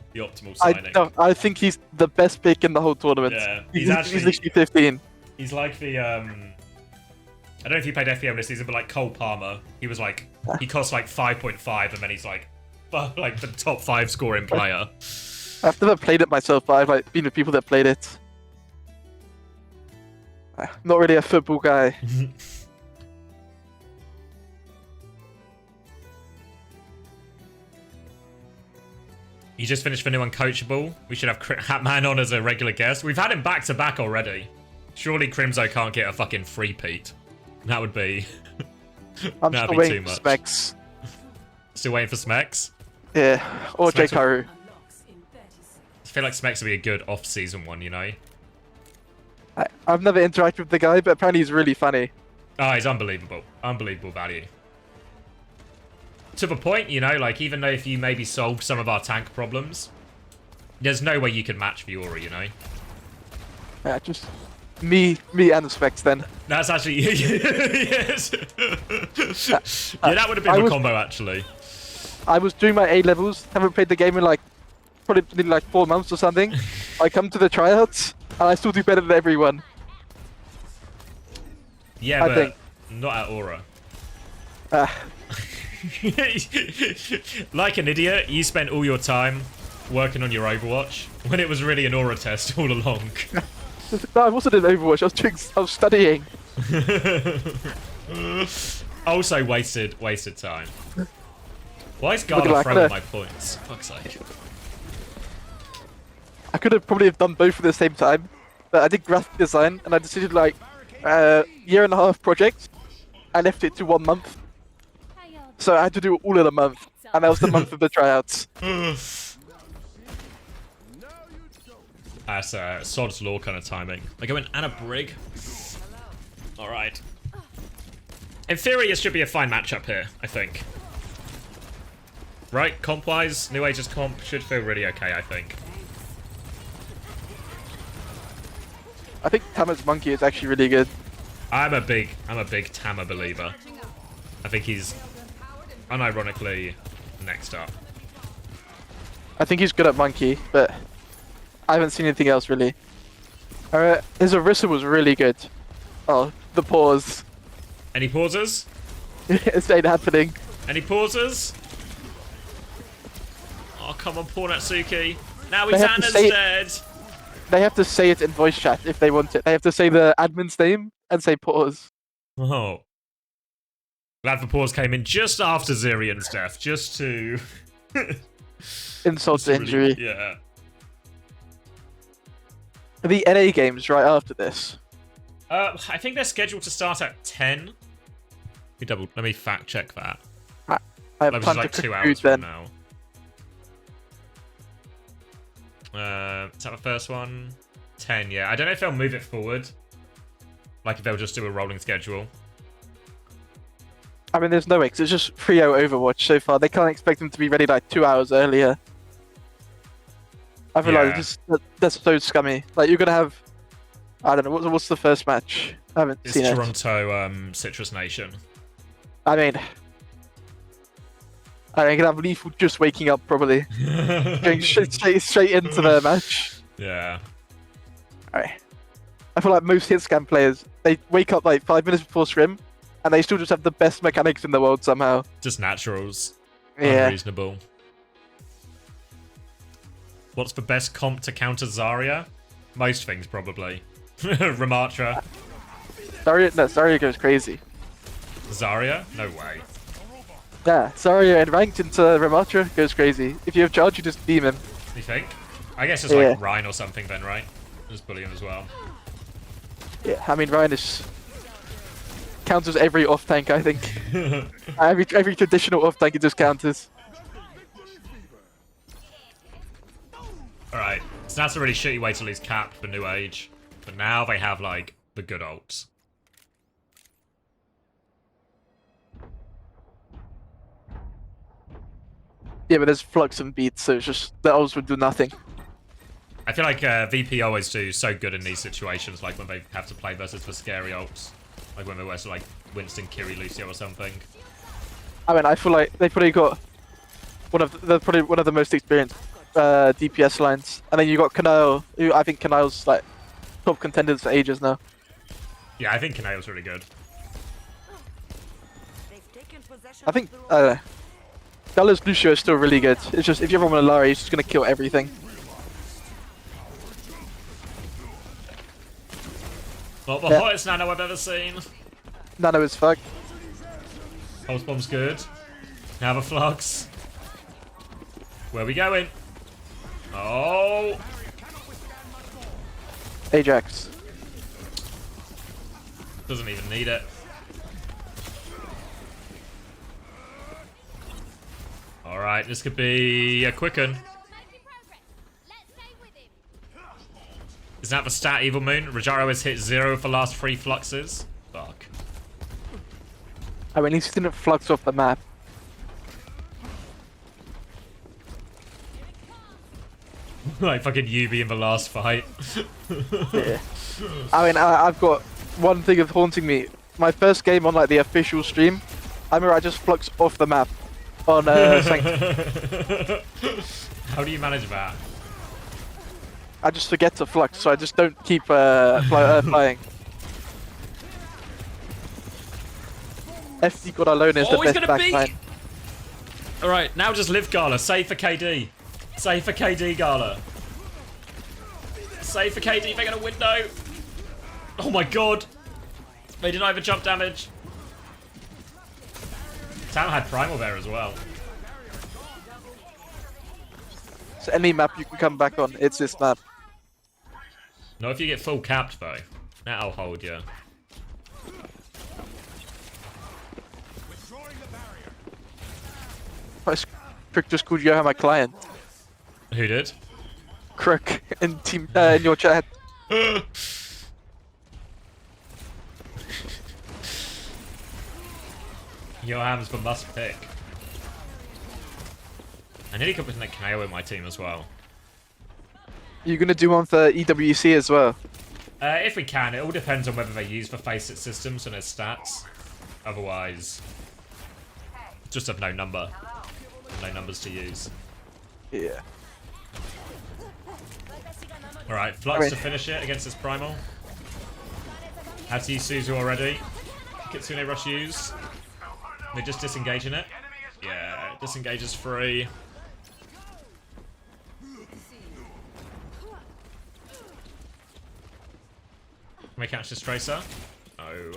signing. I think he's the best pick in the whole tournament. Yeah, he's literally 15. He's like the I don't know if you played FPM this season, but like Cole Palmer, he was like, he cost like 5.5, and then he's like the top 5 scoring player. I've never played it myself, but I've like been with people that played it. Not really a football guy. You just finished the new Uncoachable. We should have Hatman on as a regular guest. We've had him back to back already. Surely Crimzo can't get a fucking free-peat. That would be... I'm still waiting for Specs. Still waiting for Smex? Yeah, or J-Karu. I feel like Smex would be a good off-season one, you know? I've never interacted with the guy, but apparently he's really funny. Oh, he's unbelievable. Unbelievable value. To the point, you know, like, even though if you maybe solved some of our tank problems, there's no way you can match Fiora, you know? Yeah, just me and the Specs then. That's actually... yes. Yeah, that would have been a combo, actually. I was doing my A-levels, haven't played the game in like, probably like 4 months or something. I come to the tryouts, and I still do better than everyone. Yeah, but think. Not at Aura. Like an idiot, you spent all your time working on your Overwatch when it was really an Aura test all along. No, I wasn't in Overwatch, I was studying. Also wasted time. Why is Gala throwing my points? Fuck's sake. I could have probably done both at the same time, but I did graphic design and I decided like 1.5 year project, I left it to 1 month. So I had to do it all in a month. And that was the month of the tryouts. That's Sod's Law kind of timing. I go in Anna Brig. Alright. In theory, it should be a fine matchup here, I think. Right, comp-wise, nu.age's comp should feel really okay, I think. I think Tama's Monkey is actually really good. I'm a big Tama believer. I think he's unironically next up. I think he's good at Monkey, but I haven't seen anything else really. His Orisa was really good. Oh, the pause. Any pauses? It ain't happening. Any pauses? Oh, come on, poor Natsuki. Now he's They have to Anna's say- dead. They have to say it in voice chat if they want it. They have to say the admin's name and say pause. Oh. Glad for pause came in just after Zyrion's death, just to... Insult to injury. Yeah. The NA games right after this. I think they're scheduled to start at 10. Let me fact check that. I have Which is time like to 2 cook hours food from then. now. Is that the first one? 10, yeah. I don't know if they'll move it forward. Like if they'll just do a rolling schedule. I mean, there's no way, 'cause it's just 3-0 Overwatch so far. They can't expect them to be ready like 2 hours earlier. I feel like that's so scummy. Like, you're going to have... I don't know, what's the first match? I haven't It's seen it. Toronto Citrus Nation. I mean... I can have Lethal just waking up, probably. Going straight into the match. Yeah. Alright. I feel like most hit scan players, they wake up like 5 minutes before scrim, and they still just have the best mechanics in the world somehow. Just naturals. Yeah. Unreasonable. What's the best comp to counter Zarya? Most things, probably. Ramatra. Zarya goes crazy. Zarya? No way. Yeah, Zarya and ranked into Ramatra goes crazy. If you have charge, you just beam him. You think? I guess it's Yeah. like Rhine or something then, right? Just bully him as well. Yeah, I mean, Ryan is... counters every off-tank, I think. every traditional off-tank, it just counters. Alright, so that's a really shitty way to lose cap for nu.age. But now they have, like, the good ults. Yeah, but there's flux and beats, so it's just... the ults would do nothing. I feel like VP always do so good in these situations, like when they have to play versus the scary ults. Like when they were like Winston, Kiri, Lucio or something. I mean, I feel like they probably got probably one of the most experienced DPS lines. And then you got Kanao, who I think Kanao's like top contenders for ages now. Yeah, I think Kanao's really good. I think Gala's Lucio is still really good. It's just if you ever want a Lara, he's just gonna kill everything. Not the hottest nano I've ever seen. Nano is fucked. Pulse bomb's good. Now the flux. Where we going? Oh! Ajax. Doesn't even need it. Alright, this could be a quick one. Is that the stat, Evil Moon? Rajaro has hit 0 of the last 3 fluxes. Fuck. I mean, he's didn't flux off the map. Like fucking Yubi in the last fight. Yeah. I mean, I've got one thing of haunting me. My first game on like the official stream, I remember I just flux off the map on Sanctum. How do you manage that? I just forget to flux, so I just don't keep flying. FD God alone is the he's best gonna backline. Alright, now just live Gala. Save for KD. Save for KD, Gala. Save for KD, they're gonna window. Oh my god. They didn't even jump damage. Town had Primal there as well. So any map you can come back on, it's this map. Not if you get full capped though. That'll hold you. Crook just called Johan my client. Who did? Crook in your chat. Johan's the must pick. I nearly could put Nick Kaneo in my team as well. You're gonna do one for EWC as well. If we can, it all depends on whether they use the FACEIT systems and their stats. Otherwise, just have no number. No numbers to use. Yeah. Alright, Flux to finish it against this Primal. Had to use Suzu already. Kitsune Rush use. They're just disengaging it. Yeah, disengage is free. Can we catch this Tracer? No.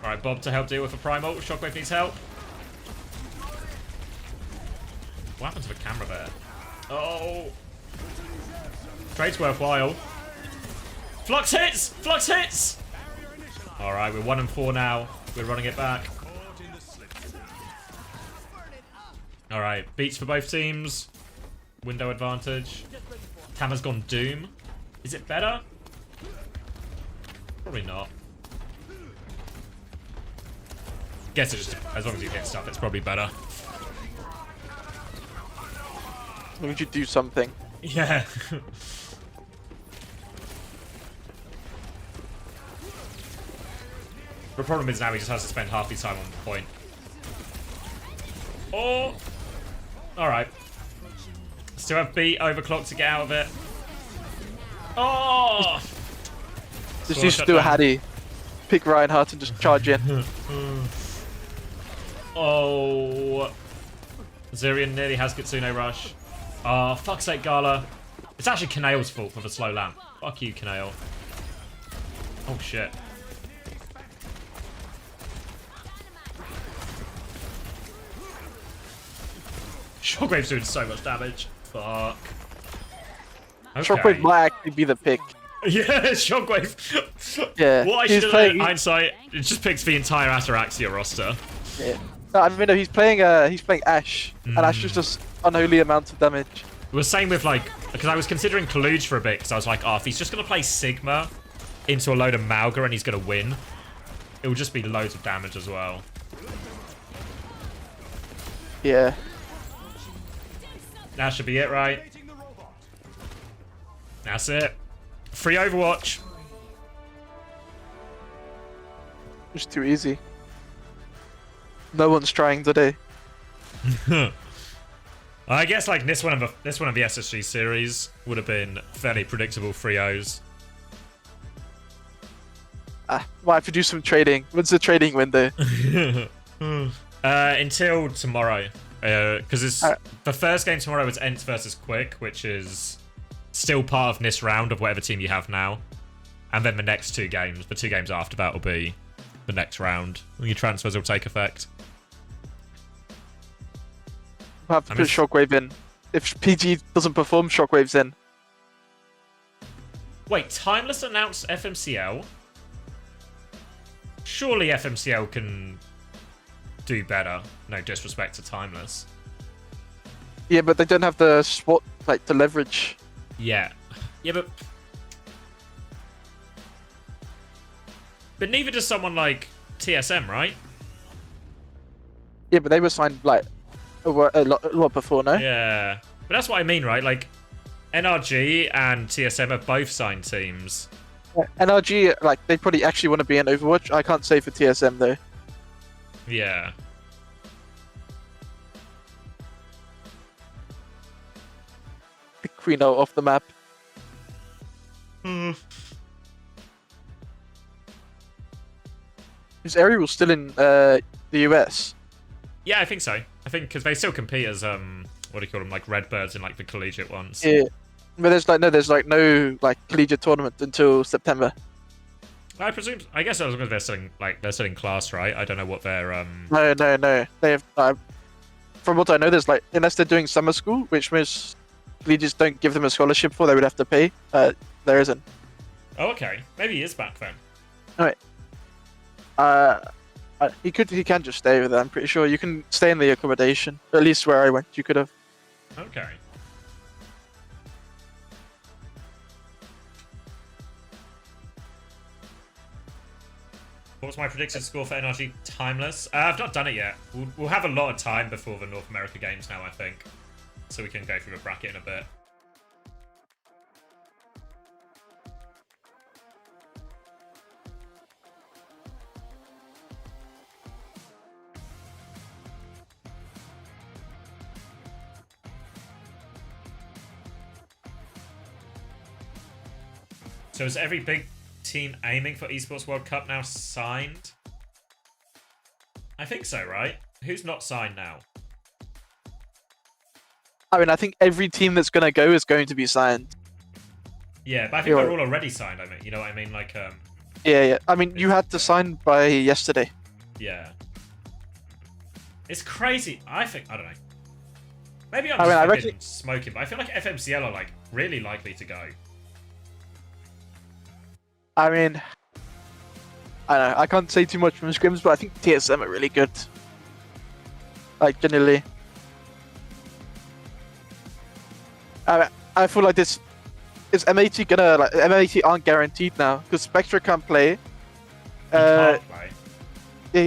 Alright, Bob to help deal with the Primal. Shockwave needs help. What happened to the camera there? Oh! Trade's worthwhile. Flux hits! Flux hits! Alright, we're 1 and 4 now. We're running it back. Alright, beats for both teams. Window advantage. Tama's gone Doom. Is it better? Probably not. Guess it just, as long as you get stuff, it's probably better. As long as you do something. Yeah. The problem is now he just has to spend half his time on the point. Oh! Alright. Still have beat overclock to get out of it. Oh! Just used to do a Hattie. Pick Reinhardt and just charge in. Oh. Zirian nearly has Kitsune Rush. Oh, fuck's sake, Gala. It's actually Kanail's fault for the slow lamp. Fuck you, Kanail. Oh, shit. Shockwave's doing so much damage. Fuck. Okay. Shockwave might actually be the pick. Yeah, Shockwave. Yeah. What I should have done in hindsight, it just picks the entire Ataraxia roster. Yeah. No, I mean, no, he's playing Ashe, and Ashe is just unholy amounts of damage. It was same with, like, because I was considering Kaluge for a bit, because I was like, oh, if he's just going to play Sigma into a load of Malga and he's going to win, it will just be loads of damage as well. Yeah. That should be it, right? That's it. Free Overwatch. It's too easy. No one's trying today. I guess like this one of the SSG series would have been fairly predictable 3-0s. Might have to do some trading. When's the trading window? Until tomorrow, because it's the first game tomorrow is Ents versus Quick, which is still part of this round of whatever team you have now, and then the next two games, the 2 games after that will be the next round. Your transfers will take effect. We'll have to put Shockwave in. If PG doesn't perform, Shockwave's in. Wait, Timeless announced FMCL? Surely FMCL can do better. No disrespect to Timeless. Yeah, but they don't have the SWAT, like, the leverage. Yeah. Yeah, but neither does someone like TSM, right? Yeah, but they were signed, like, a lot before, no? Yeah. But that's what I mean, right? Like, NRG and TSM have both signed teams. Yeah, NRG, like, they probably actually want to be in Overwatch. I can't say for TSM, though. Yeah. The Queen off the map. Is Ariel still in the US? Yeah, I think so. I think because they still compete as what do you call them, like Redbirds in like the collegiate ones. Yeah, but there's no collegiate tournament until September. I presume. I guess as long as they're still in class, right? I don't know what their No. They have. From what I know, there's unless they're doing summer school, which most collegiates don't give them a scholarship for, they would have to pay. There isn't. Oh, okay. Maybe he is back then. Alright. He can just stay with it. I'm pretty sure you can stay in the accommodation. At least where I went, you could have. Okay. What's my predicted score for NRG Timeless? I've not done it yet. We'll have a lot of time before the North America games now, I think. So we can go through the bracket in a bit. So is every big team aiming for Esports World Cup now signed? I think so, right? Who's not signed now? I mean, I think every team that's going to go is going to be signed. Yeah, but I think they're all already signed, I mean. You know what I mean? Like, Yeah. I mean, you had to sign by yesterday. yeah. It's crazy. I don't know. Maybe I'm just smoking, but I feel like FMCL are, like, really likely to go. I mean, I don't know. I can't say too much from scrims, but I think TSM are really good. Like, generally. I feel like this is M80 gonna, like, M80 aren't guaranteed now because Spectre can't play. Can't play. Yeah,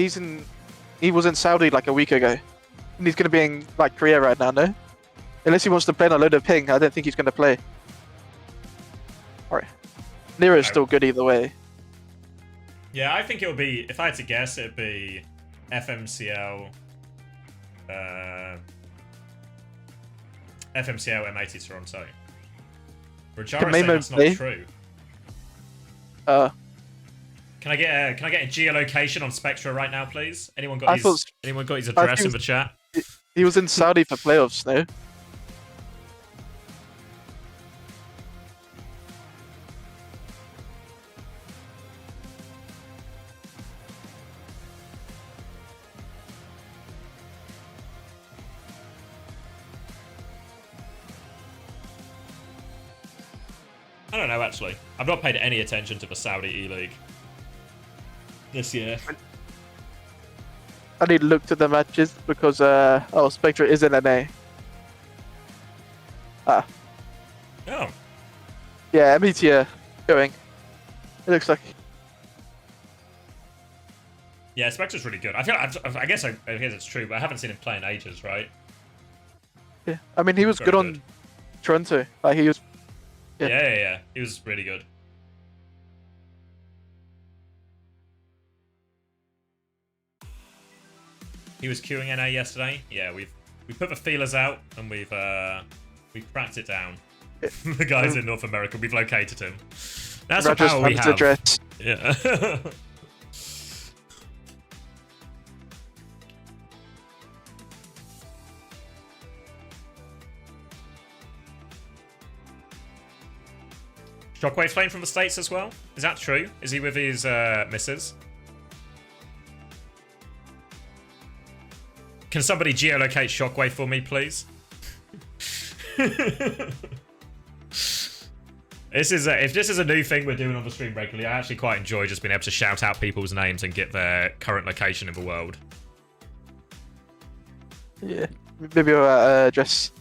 he was in Saudi like a week ago, and he's gonna be in like Korea right now. No, unless he wants to play on a load of ping, I don't think he's gonna play. Alright, Nero's still good either way. Yeah, I think it'll be, if I had to guess, it'd be FMCL, FMCL M80 Toronto. Rajara saying that's not true. Can I get a geolocation on Spectra right now, please? Anyone got his address in the chat? He was in Saudi for playoffs, no? I don't know, actually. I've not paid any attention to the Saudi E-League this year. I need to look to the matches because, Spectre is in NA. Oh. Yeah, MET are going. It looks like. Yeah, Spectre's really good. I guess it's true, but I haven't seen him play in ages, right? Yeah, I mean, he was good on Toronto. Like, he was. Yeah. He was really good. He was queuing NA yesterday. Yeah, we put the feelers out and we've cracked it down. The guys in North America, we've located him. That's the power we have. Address. Yeah. Shockwave's playing from the States as well? Is that true? Is he with his missus? Can somebody geolocate Shockwave for me, please? If this is a new thing we're doing on the stream regularly, I actually quite enjoy just being able to shout out people's names and get their current location in the world. Yeah, maybe your address.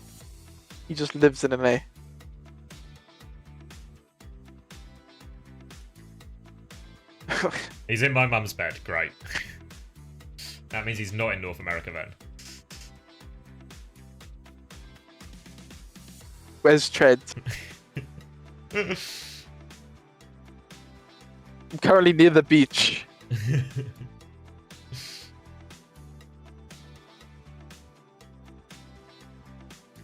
He just lives in NA. He's in my mum's bed. Great. That means he's not in North America then. Where's Tread? I'm currently near the beach.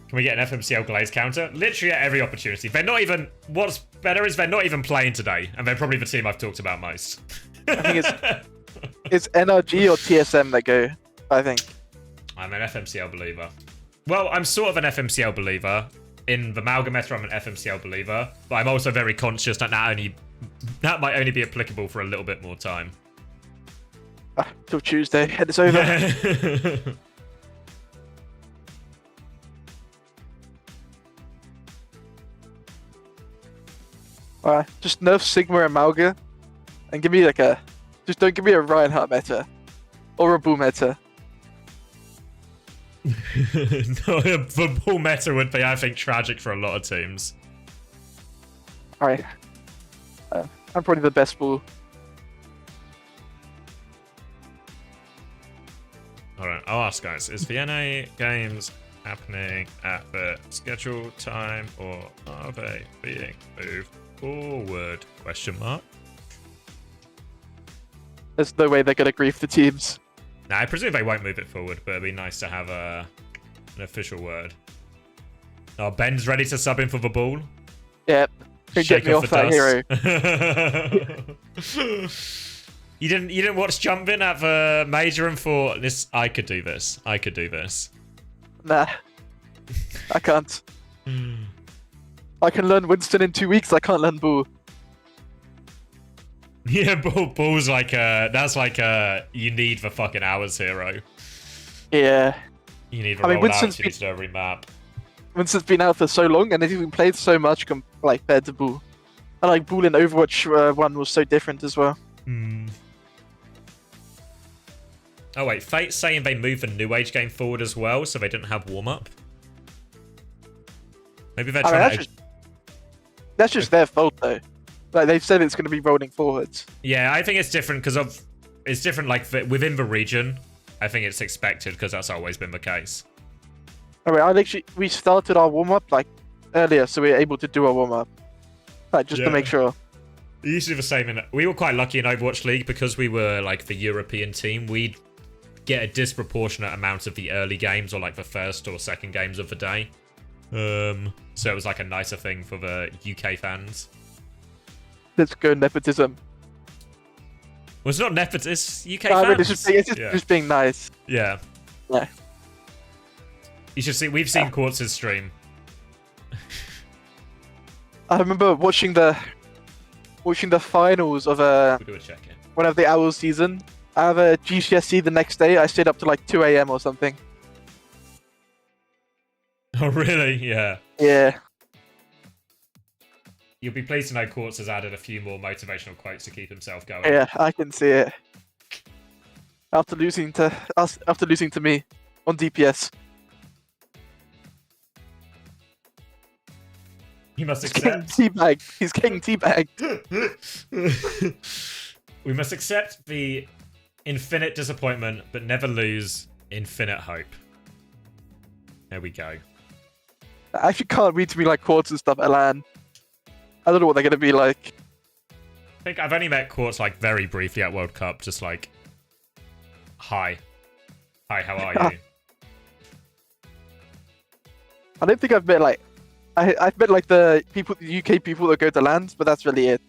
Can we get an FMCL Glaze counter? Literally at every opportunity. They're not even... What's better is they're not even playing today. And they're probably the team I've talked about most. I think it's NRG or TSM that go, I think. I'm an FMCL believer. Well, I'm sort of an FMCL believer. In the Amalgameta, I'm an FMCL believer. But I'm also very conscious that that might only be applicable for a little bit more time. Till Tuesday, and it's over. Alright, just nerf Sigma and Mauga, and give me like a. Just don't give me a Reinhardt meta, or a Bull meta. No, the Bull meta would be, I think, tragic for a lot of teams. Alright. I'm probably the best Bull. Alright, I'll ask guys, is the NA games happening at the scheduled time or are they being moved forward? Question mark. There's no way they're gonna grief the teams. Nah, I presume they won't move it forward, but it'd be nice to have an official word. Oh, Ben's ready to sub in for the ball. Yep. Get me off that hero. You didn't watch Jump In at the major and thought this. I could do this. I could do this. Nah, I can't. I can learn Winston in 2 weeks. I can't learn Bull. Yeah, Bull's like that's like you need the fucking hours hero. Yeah. You need the rollouts. You need to know every map. Winston's been out for so long, and they've even played so much compared to Bull. And like Bull in Overwatch 1 was so different as well. Oh wait, Fate's saying they moved the nu.age game forward as well, so they didn't have warm up. Maybe they're trying to. That's just their fault though. Like they've said it's going to be rolling forwards. Yeah, I think it's different because it's different like within the region. I think it's expected because that's always been the case. Alright, we started our warm up like earlier, so we were able to do our warm up, like just to make sure. Usually the same. We were quite lucky in Overwatch League because we were like the European team. We'd get a disproportionate amount of the early games or like the first or second games of the day. So it was like a nicer thing for the UK fans. Let's go nepotism. Well, it's not nepotism. It's UK fans. It's just being nice. Yeah. Yeah. You should see. We've seen Quartz's stream. I remember watching the finals of one of the Owls season. I have a GCSE the next day. I stayed up to like 2 AM or something. Oh really? Yeah. Yeah. You'll be pleased to know Quartz has added a few more motivational quotes to keep himself going. Yeah, I can see it. After losing to me on DPS. You must accept. He's getting teabagged. We must accept the infinite disappointment, but never lose infinite hope. There we go. I actually can't read to me like Quartz and stuff at LAN. I don't know what they're going to be like. I think I've only met Quartz like very briefly at World Cup, just like, hi. Hi, how are you? I don't think I've met like, I've met like the UK people that go to LANs, but that's really it.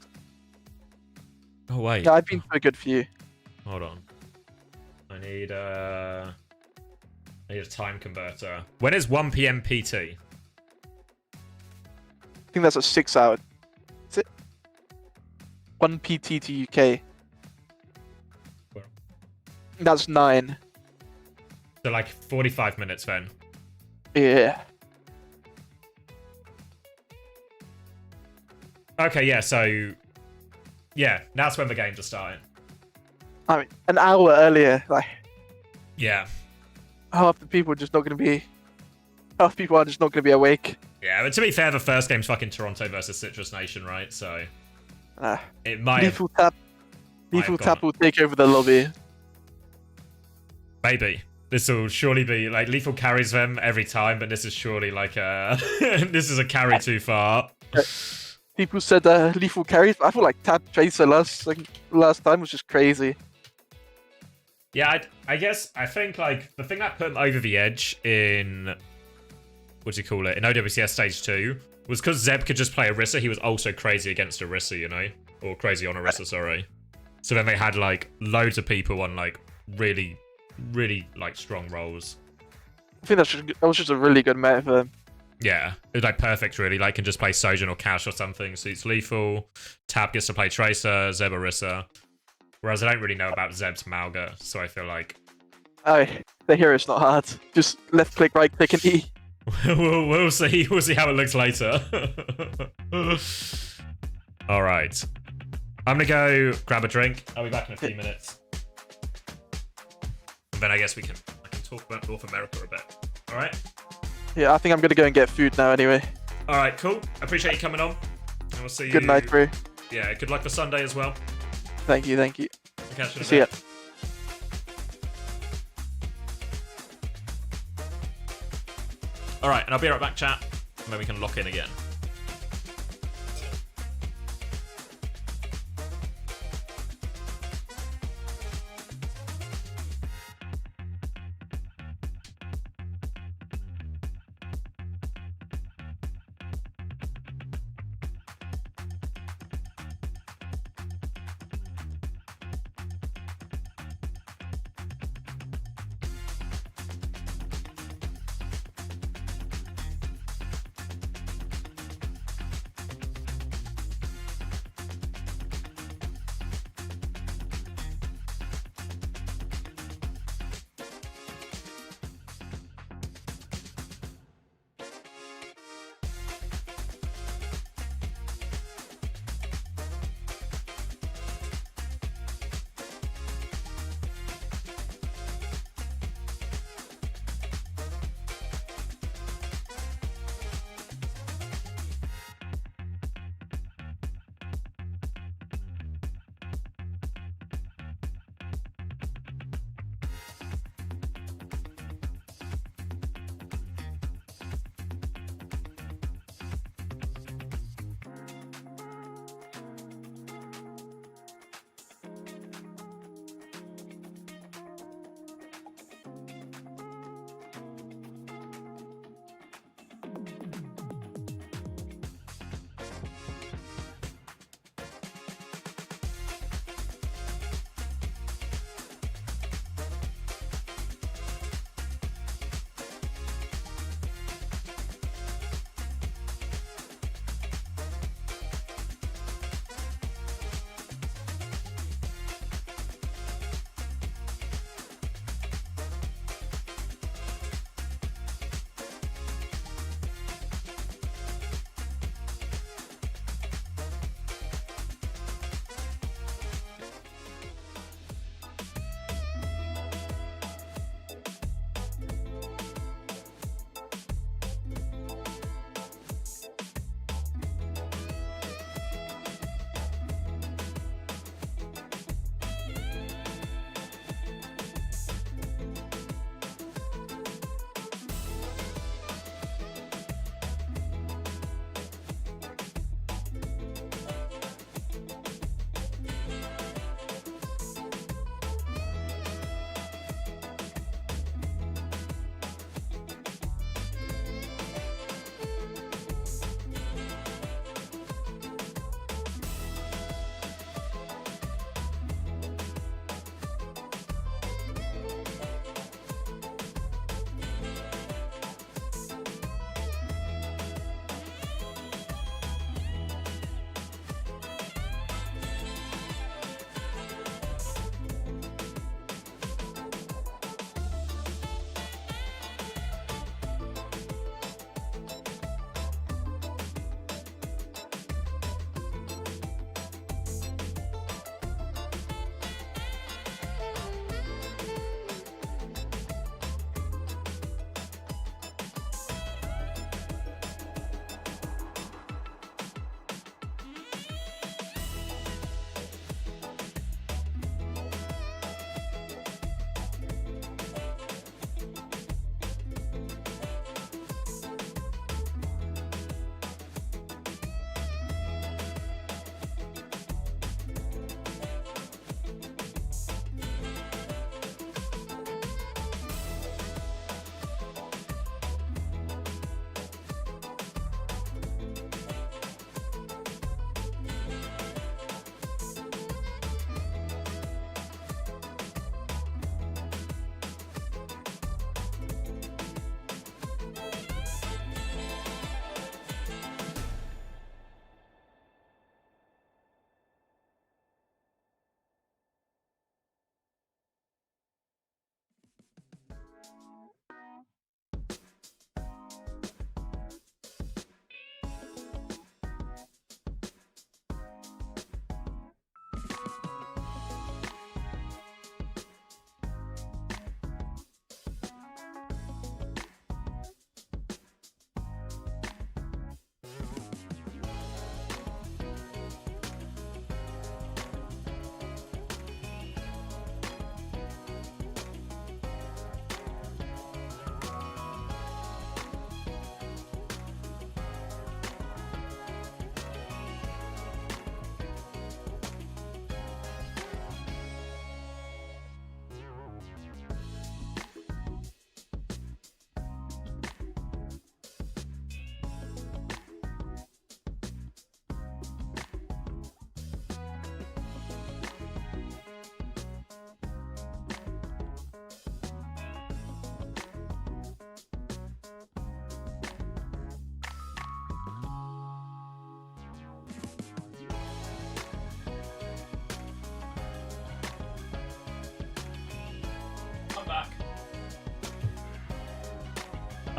Oh wait. Yeah, I've been to a good few. Hold on. I need a time converter. When is 1 PM PT? I think that's a 6 hour. Is it? 1 PT to UK. Where? That's 9. So like 45 minutes then. Yeah. Okay, yeah, so yeah, that's when the games are starting. I mean, an hour earlier, like yeah, half the people are just not going to be. Half people are just not going to be awake. Yeah, but to be fair, the first game's fucking Toronto versus Citrus Nation, right? So it might. Lethal Tap will take over the lobby. Maybe this will surely be like Lethal carries them every time, but this is surely like a this is a carry too far. People said Lethal carries. I feel like Tap Tracer last time was just crazy. Yeah, I think like the thing that put him over the edge in what do you call it in OWCS Stage 2 was because Zeb could just play Orisa. He was also crazy against Orisa, you know, or crazy on Orisa, sorry. So then they had like loads of people on like really like strong roles. I think that was just a really good meta for them. Yeah, it was like perfect really. Like can just play Sojourn or Cash or something. Suits Lethal. Tab gets to play Tracer, Zeb Orisa. Whereas I don't really know about Zeb's Mauga, so I feel like the hero's not hard. Just left click, right click, and E. we'll see. We'll see how it looks later. All right. I'm gonna go grab a drink. I'll be back in a few minutes. And then I guess I can talk about North America a bit. All right. Yeah, I think I'm gonna go and get food now anyway. All right, cool. I appreciate you coming on. And we'll see you. Good night, bro. Yeah, good luck for Sunday as well. Thank you, thank you. I'll catch you in a See ya. bit. All right, and I'll be right back, chat, and then we can lock in again.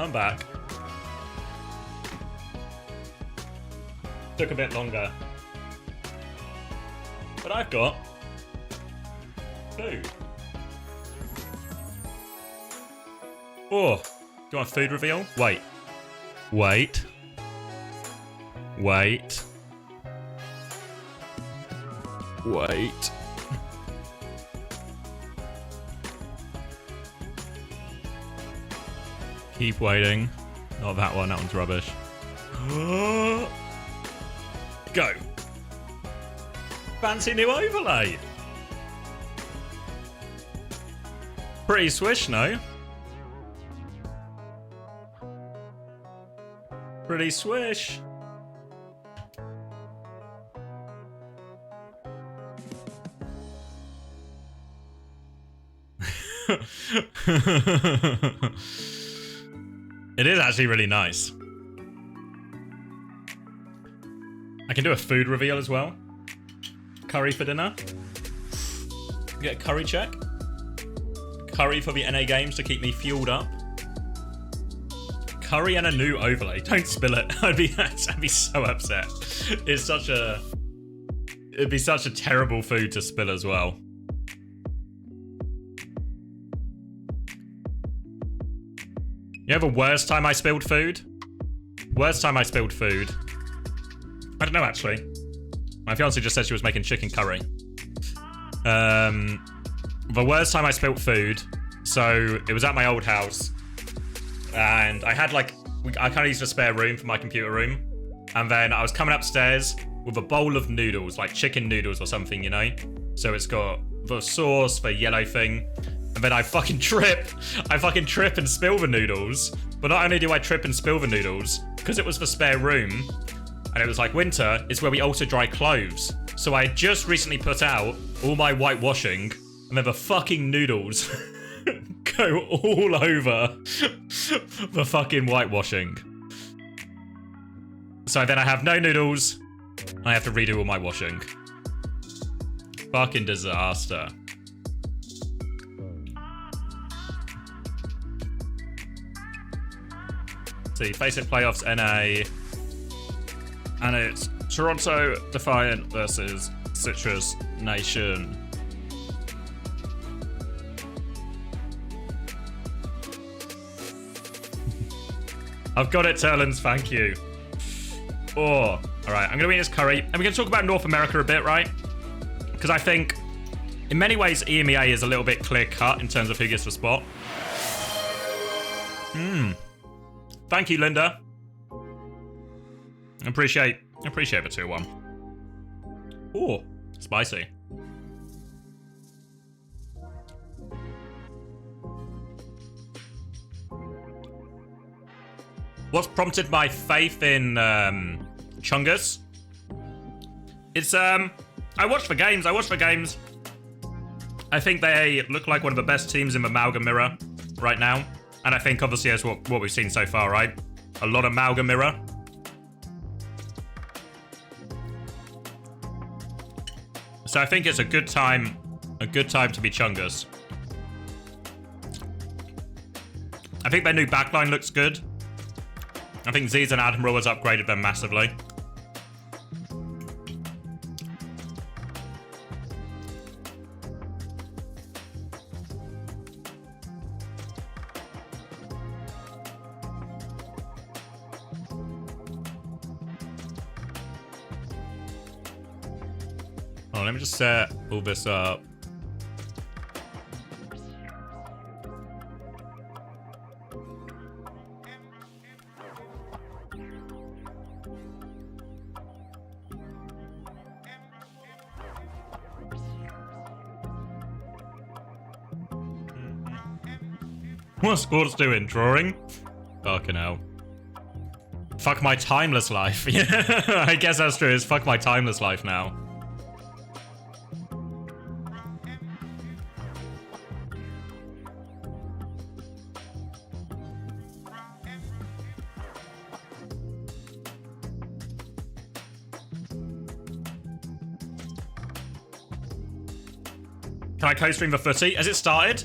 I'm back. Took a bit longer. But I've got food. Oh, do you want a food reveal? Wait. Wait. Wait. Wait. Keep waiting. Not that one, that one's rubbish. Go. Fancy new overlay. Pretty swish, no? Pretty swish. It is actually really nice. I can do a food reveal as well. Curry for dinner. Get a curry check. Curry for the NA games to keep me fueled up. Curry and a new overlay. Don't spill it. I'd be so upset. It's such a... It'd be such a terrible food to spill as well. You have a worst time I spilled food? Worst time I spilled food? I don't know, actually. My fiancée just said she was making chicken curry. The worst time I spilt food, so it was at my old house, and I had like, I kind of used a spare room for my computer room, and then I was coming upstairs with a bowl of noodles, like chicken noodles or something, you know? So it's got the sauce, the yellow thing, and then I fucking trip and spill the noodles, but not only do I trip and spill the noodles, because it was the spare room, and it was like winter, it's where we also dry clothes. So I had just recently put out all my whitewashing, and then the fucking noodles go all over the fucking whitewashing. So then I have no noodles, and I have to redo all my washing. Fucking disaster. See, FACEIT Playoffs NA. And it's Toronto Defiant versus Citrus Nation. I've got it, Turlins, thank you. Oh, alright, I'm gonna eat this curry. And we're gonna talk about North America a bit, right? Because I think, in many ways, EMEA is a little bit clear-cut in terms of who gets the spot. Thank you, Linda. Appreciate the 2-1. Oh, spicy. What's prompted my faith in Chungus? It's I watched the games. I think they look like one of the best teams in the Malga Mirror right now, and I think obviously that's what we've seen so far, right? A lot of Malga Mirror. So I think it's a good time to be Chungus. I think their new backline looks good. I think Z's and Admiral has upgraded them massively. Oh, let me just set all this up. What's Squad's doing? Drawing? Fucking hell. Fuck my timeless life. Yeah, I guess that's true. It's fuck my timeless life now. Can I co-stream the footy? Has it started?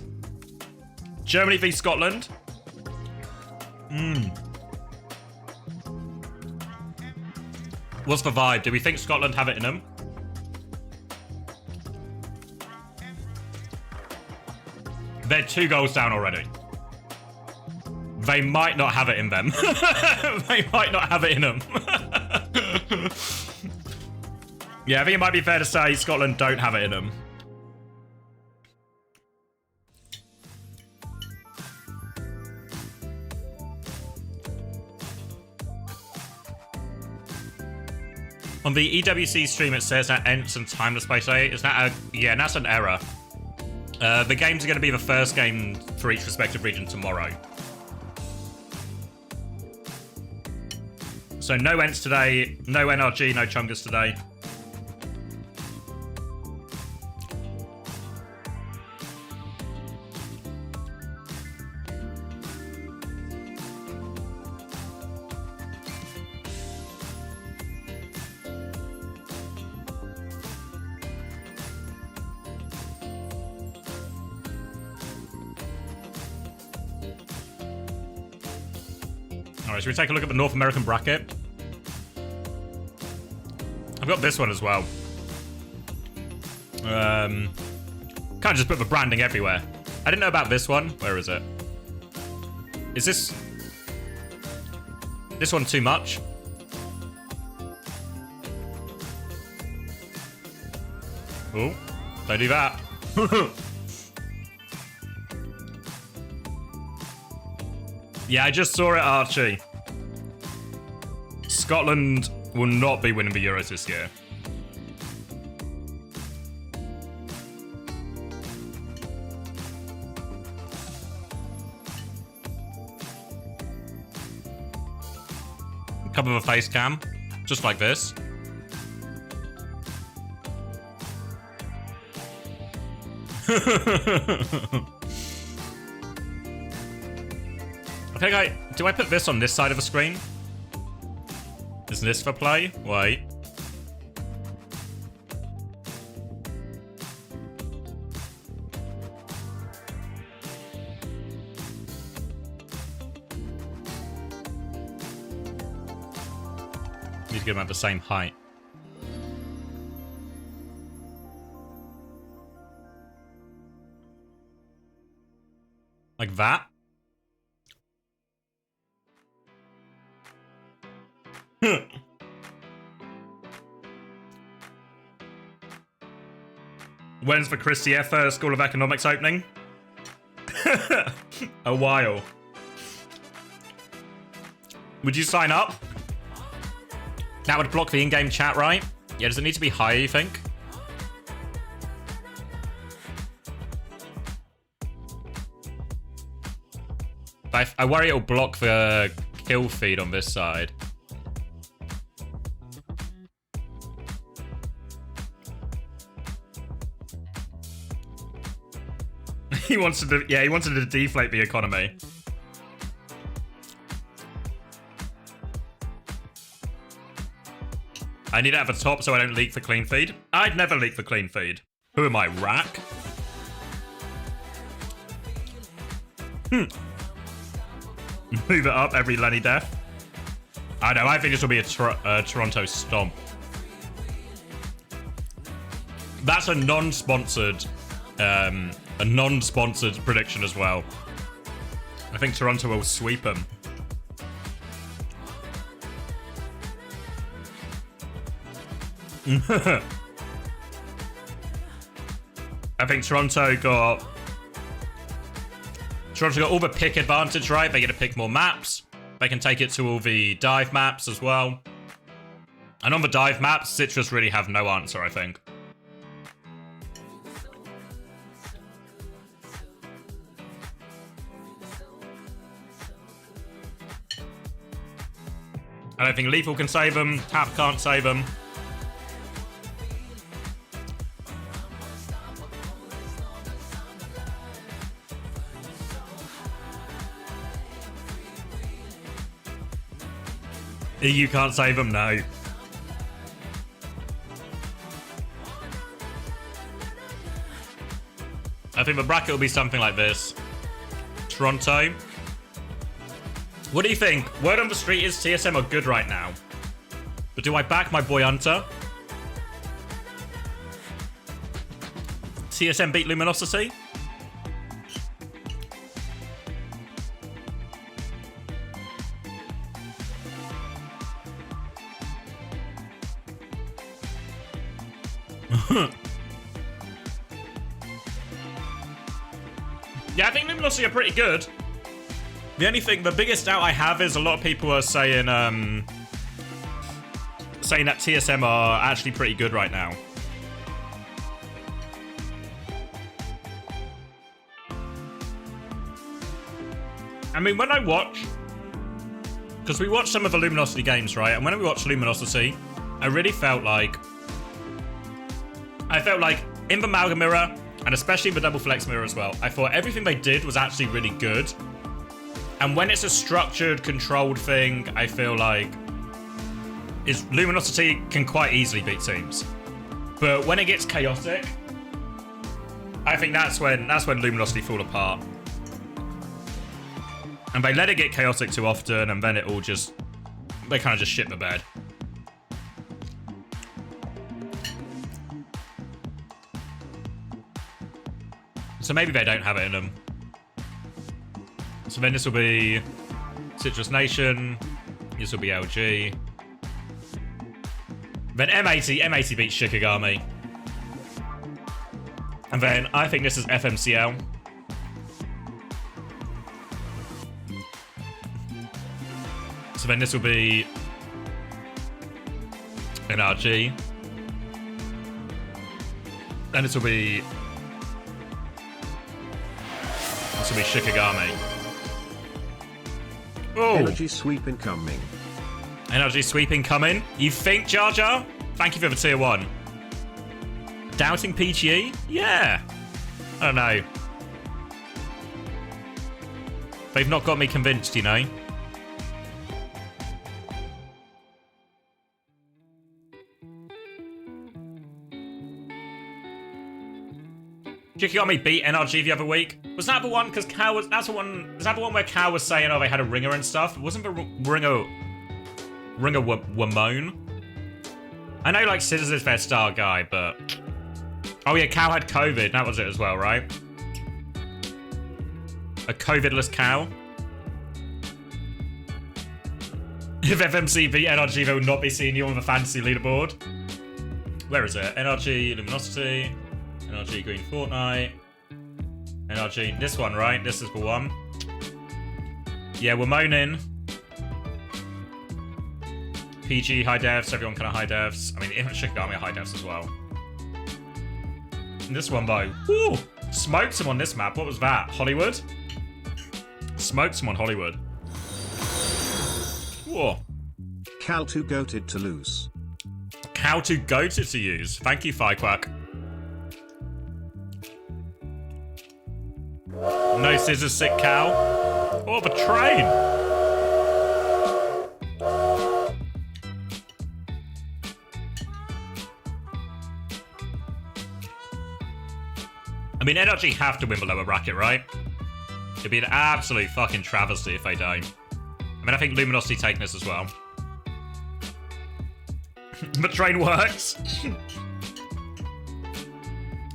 Germany v Scotland. What's the vibe? Do we think Scotland have it in them? They're 2 goals down already. They might not have it in them. They might not have it in them. Yeah, I think it might be fair to say Scotland don't have it in them. On the EWC stream, it says that Ents and Timeless Space 8. Is that a... Yeah, that's an error. The games are going to be the first game for each respective region tomorrow. So no Ents today, no NRG, no Chungus today. Alright, should we take a look at the North American bracket? I've got this one as well. Kind of just put the branding everywhere. I didn't know about this one. Where is it? Is this one too much? Oh, don't do that. Yeah, I just saw it, Archie. Scotland will not be winning the Euros this year. Cover the face cam, just like this. Okay, do I put this on this side of the screen? Is this for play? Wait. Need to get them at the same height. Like that? When's the Chris F School of Economics opening? A while. Would you sign up? That would block the in-game chat, right? Yeah, does it need to be higher, you think? I worry it'll block the kill feed on this side. He wanted to deflate the economy. I need it at the top so I don't leak the clean feed. I'd never leak the clean feed. Who am I, Rack? Move it up every Lenny death. I know, I think this will be a Toronto stomp. That's a non-sponsored prediction as well. I think Toronto will sweep them. I think Toronto got all the pick advantage, right? They get to pick more maps. They can take it to all the dive maps as well. And on the dive maps, Citrus really have no answer, I think. I don't think Lethal can save them. Tap can't save them. EU can't save them, no. I think the bracket will be something like this. Toronto What do you think? Word on the street is TSM are good right now. But do I back my boy Hunter? TSM beat Luminosity? Yeah, I think Luminosity are pretty good. The only thing, the biggest doubt I have is a lot of people are saying saying that TSM are actually pretty good right now. I mean, when I watch, because we watched some of the Luminosity games, right? And when we watched Luminosity, I really felt like in the Malga mirror, and especially in the double flex mirror as well, I thought everything they did was actually really good. And when it's a structured, controlled thing, I feel like Luminosity can quite easily beat teams. But when it gets chaotic, I think that's when Luminosity fall apart. And they let it get chaotic too often, and then it all just, they kind of just shit the bed. So maybe they don't have it in them. So then this will be Citrus Nation. This will be LG. Then M80 beats Shikigami. And then I think this is FMCL. So then this will be NRG. Then this will be Shikigami. Oh. Energy sweep incoming. Energy sweep incoming. You think, Jar Jar? Thank you for the tier 1. Doubting PGE? Yeah. I don't know. They've not got me convinced, you know. Shikigami beat NRG the other week. Was that the one? Because Cow was. That's the one. Is that the one where Cow was saying, "Oh, they had a ringer and stuff"? Wasn't the ringer Wamone? I know, like Scissors is their star guy, but oh yeah, Cow had COVID. That was it as well, right? A COVID-less Cow. If FMC beat NRG, they would not be seeing you on the fantasy leaderboard. Where is it? NRG Luminosity. NRG Green Fortnite. NRG, this one, right? This is the one. Yeah, we're moaning. PG high devs, everyone kind of high devs. I mean, even Shikigami are high devs as well. And this one, though. Woo! Smoked him on this map. What was that? Hollywood? Smoked him on Hollywood. Whoa. Cal 2 goated to lose. Cal 2 goated to use. Thank you, Firequack. No scissors, sick cow. Oh, the train. I mean, NRG have to win the lower bracket, right? It'd be an absolute fucking travesty if they don't. I mean, I think Luminosity take this as well. The train works.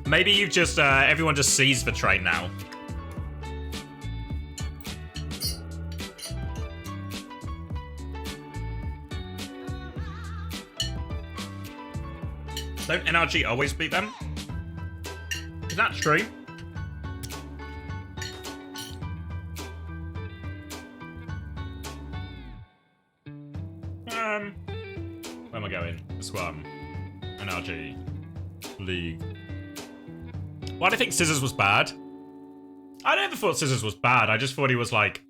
Maybe you've just, everyone just sees the train now. Don't NRG always beat them? Is that true? Where am I going? This one. NRG. League. Why do you think Scissors was bad? I never thought Scissors was bad. I just thought he was like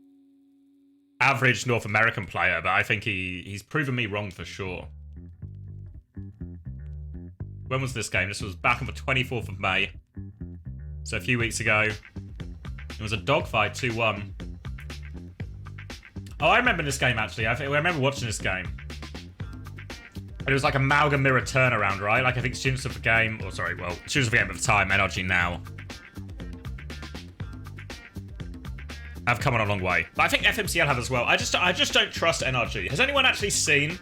average North American player, but I think he's proven me wrong for sure. When was this game? This was back on the 24th of May. So a few weeks ago. It was a dogfight, 2-1. Oh, I remember this game, actually. I remember watching this game. It was like a Malga mirror turnaround, right? Like, I think Students of the Game... Or, sorry, well, Students of the Game at the time, NRG now. have come on a long way. But I think FMCL have as well. I just don't trust NRG. Has anyone actually seen?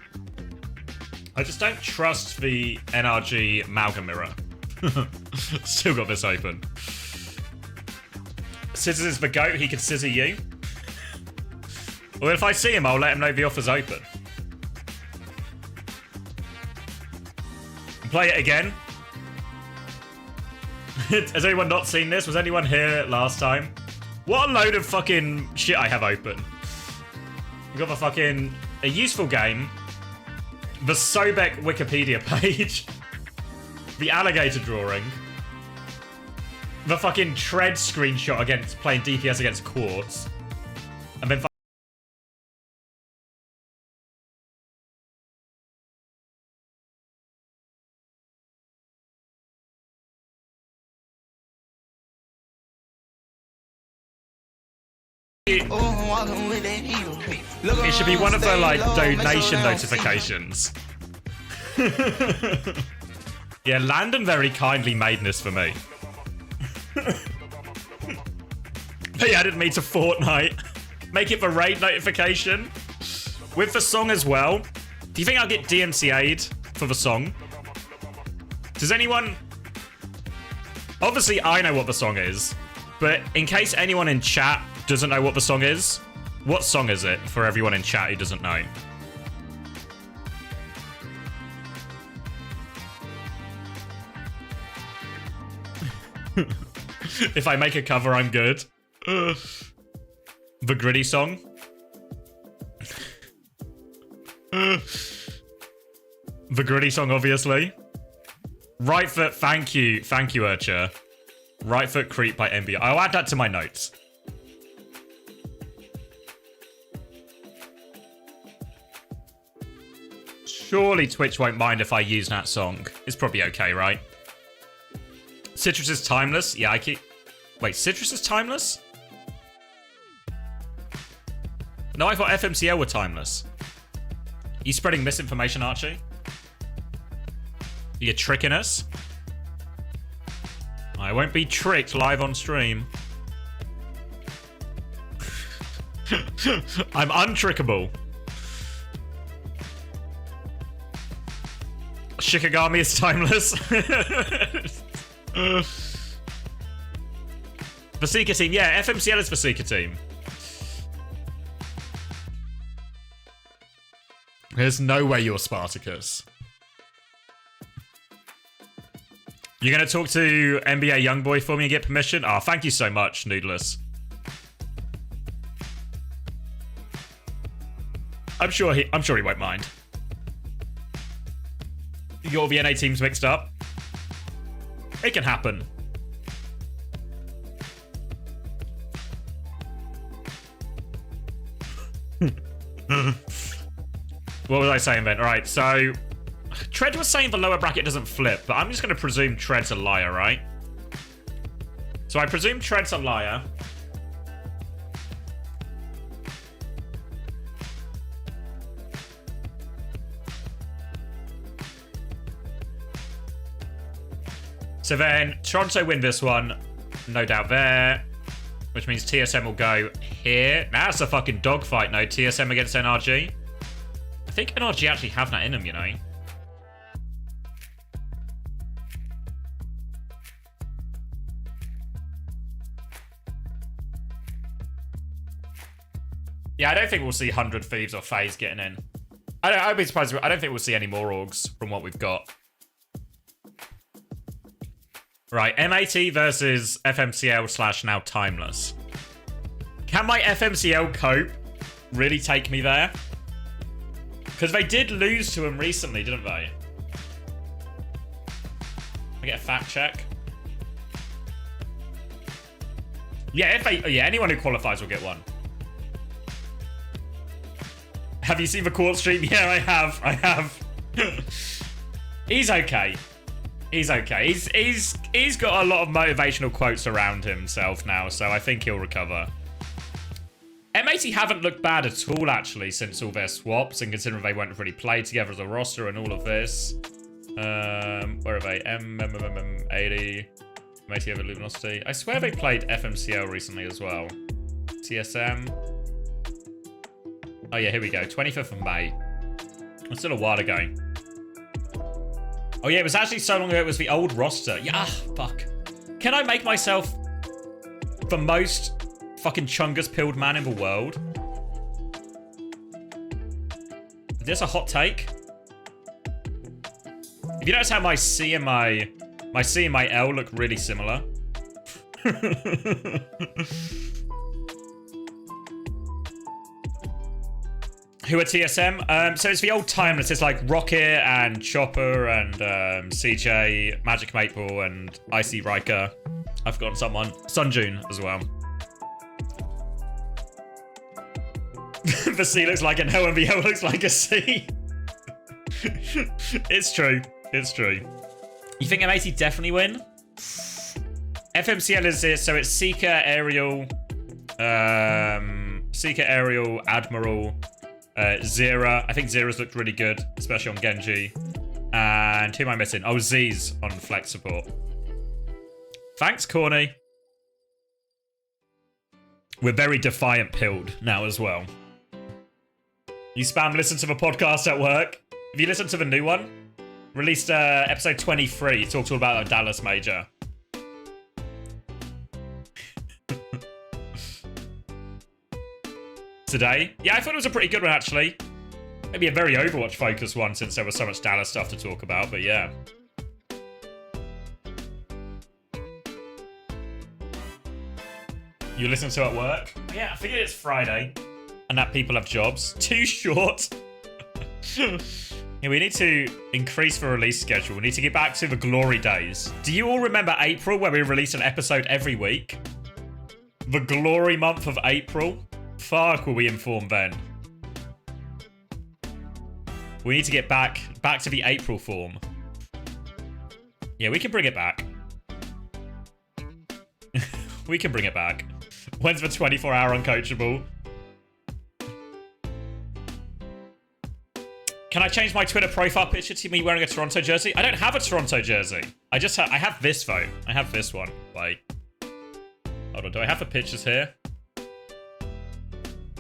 I just don't trust the NRG amalgam mirror. Still got this open. Scissors is the goat. He could scissor you. Well, if I see him, I'll let him know the offer's open. Play it again. Has anyone not seen this? Was anyone here last time? What a load of fucking shit I have open. We've got the fucking... a useful game. The Sobek Wikipedia page. The alligator drawing. The fucking Tread screenshot against playing DPS against Quartz. And then it should be one of the like donation notifications. Yeah, Landon very kindly made this for me. They added me to Fortnite. Make it the raid notification. With the song as well. Do you think I'll get DMCA'd for the song? Does anyone... Obviously, I know what the song is. But in case anyone in chat doesn't know what the song is, what song is it for everyone in chat who doesn't know? If I make a cover, I'm good. The Gritty song. The Gritty song, obviously. Right foot, thank you, Urcha. Right foot creep by MB. I'll add that to my notes. Surely Twitch won't mind if I use that song. It's probably okay, right? Citrus is timeless. Yeah, I keep... Wait, Citrus is timeless? No, I thought FMCL were timeless. You spreading misinformation, Archie? You're tricking us? I won't be tricked live on stream. I'm untrickable. Shikigami is timeless. Vasika team. Yeah, FMCL is Vasika team. There's no way you're Spartacus. You're going to talk to NBA Youngboy for me and get permission? Oh, thank you so much, Noodless. I'm sure he won't mind. You got all the NA teams mixed up. It can happen. What was I saying then? Alright, so... Tread was saying the lower bracket doesn't flip, but I'm just going to presume Tread's a liar, right? So I presume Tread's a liar. So then, Toronto win this one. No doubt there. Which means TSM will go here. That's a fucking dogfight, no? TSM against NRG. I think NRG actually have that in them, you know? Yeah, I don't think we'll see 100 Thieves or FaZe getting in. I'd be surprised. I don't think we'll see any more orgs from what we've got. Right, MAT versus FMCL / now Timeless. Can my FMCL cope really take me there? Because they did lose to him recently, didn't they? I get a fact check. Yeah, anyone who qualifies will get one. Have you seen the Costream? Yeah, I have. He's okay. He's okay. He's got a lot of motivational quotes around himself now, so I think he'll recover. MAT haven't looked bad at all, actually, since all their swaps, and considering they won't really play together as a roster and all of this. Where are they? 80. MAT over Luminosity. I swear they played FMCL recently as well. TSM. Oh yeah, here we go. 25th of May. It's still a while ago. Oh yeah, it was actually so long ago it was the old roster. Yeah, fuck. Can I make myself the most fucking chungus pilled man in the world? Is this a hot take? If you notice how my C and my L look really similar. Who are TSM? So it's the old timeless. It's like Rocket and Chopper and CJ, Magic Maple and Icy Riker. I've forgotten someone. Sunjun as well. The C looks like an L and the L looks like a C. It's true. It's true. You think M80 definitely win? FMCL is this, so it's Seeker, Aerial, Admiral, Zera. I think Zera's looked really good, especially on Genji. And who am I missing? Oh, Z's on Flex support. Thanks, Corny. We're very Defiant pilled now as well. You spam listen to the podcast at work. Have you listened to the new one? Released episode 23. It talks all about the Dallas Major. Today. Yeah, I thought it was a pretty good one, actually. Maybe a very Overwatch-focused one, since there was so much Dallas stuff to talk about, but yeah. You listen to it at work? Yeah, I figured it's Friday, and that people have jobs. Too short. Yeah, we need to increase the release schedule. We need to get back to the glory days. Do you all remember April, where we released an episode every week? The glory month of April? Fuck, were we informed then? We need to get back to the April form. Yeah, we can bring it back. We can bring it back. When's the 24-hour uncoachable? Can I change my Twitter profile picture to me wearing a Toronto jersey? I don't have a Toronto jersey. I have this though. I have this one. Like, hold on. Do I have the pictures here?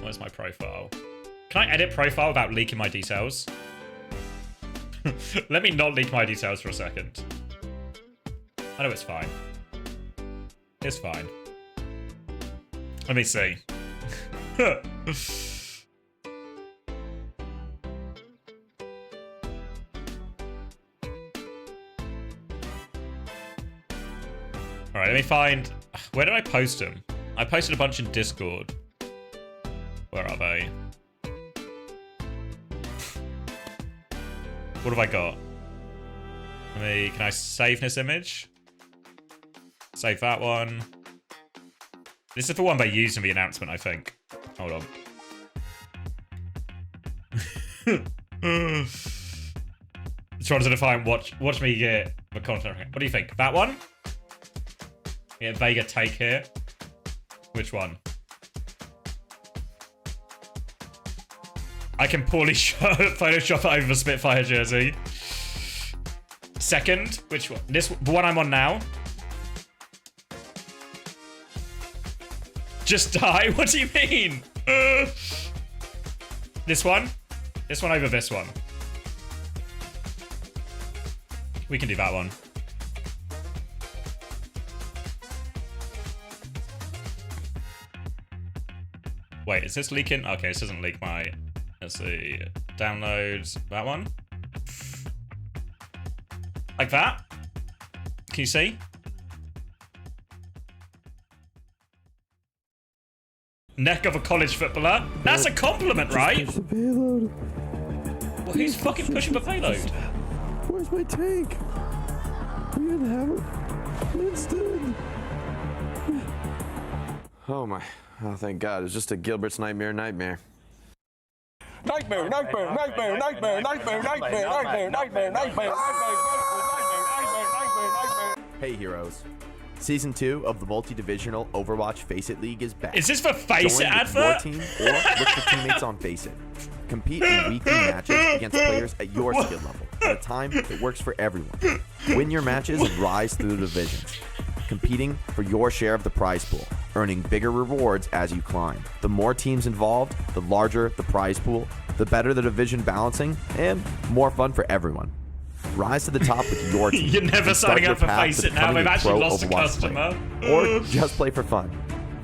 Where's my profile? Can I edit profile without leaking my details? Let me not leak my details for a second. I know it's fine. It's fine. Let me see. Alright, let me find... Where did I post them? I posted a bunch in Discord. Where are they? What have I got? Can I save this image? Save that one. This is the one they used in the announcement, I think. Hold on. Toronto Defiant, watch me get the content. What do you think? That one? Yeah, Vega take here. Which one? I can poorly Photoshop it over the Spitfire jersey. Second, which one? The one I'm on now. Just die? What do you mean? This one? This one over this one. We can do that one. Wait, is this leaking? Okay, this doesn't leak my... Let's see. Downloads. That one? Like that? Can you see? Neck of a college footballer? That's a compliment, right? Push the payload. Well, who's fucking pushing the payload? Where's my tank? We didn't have it. Winston. Oh my. Oh, thank God. It was just a Gilbert's nightmare. Nightmare, nightmare, nightmare, nightmare, nightmare, nightmare, nightmare, nightmare, nightmare. Hey heroes. Season 2 of the multi-divisional Overwatch FACEIT League is back. Is this for FACEIT advert? Join your team or look for teammates on FACEIT. Compete in weekly matches against players at your skill level at a time that works for everyone. Win your matches and rise through the divisions, competing for your share of the prize pool. earning bigger rewards as you climb. The more teams involved, the larger the prize pool, the better the division balancing, and more fun for everyone. Rise to the top with your team. You're never and start signing your up for path to FACEIT now. becoming We've a actually pro lost a Overwatch customer. player. Or just play for fun.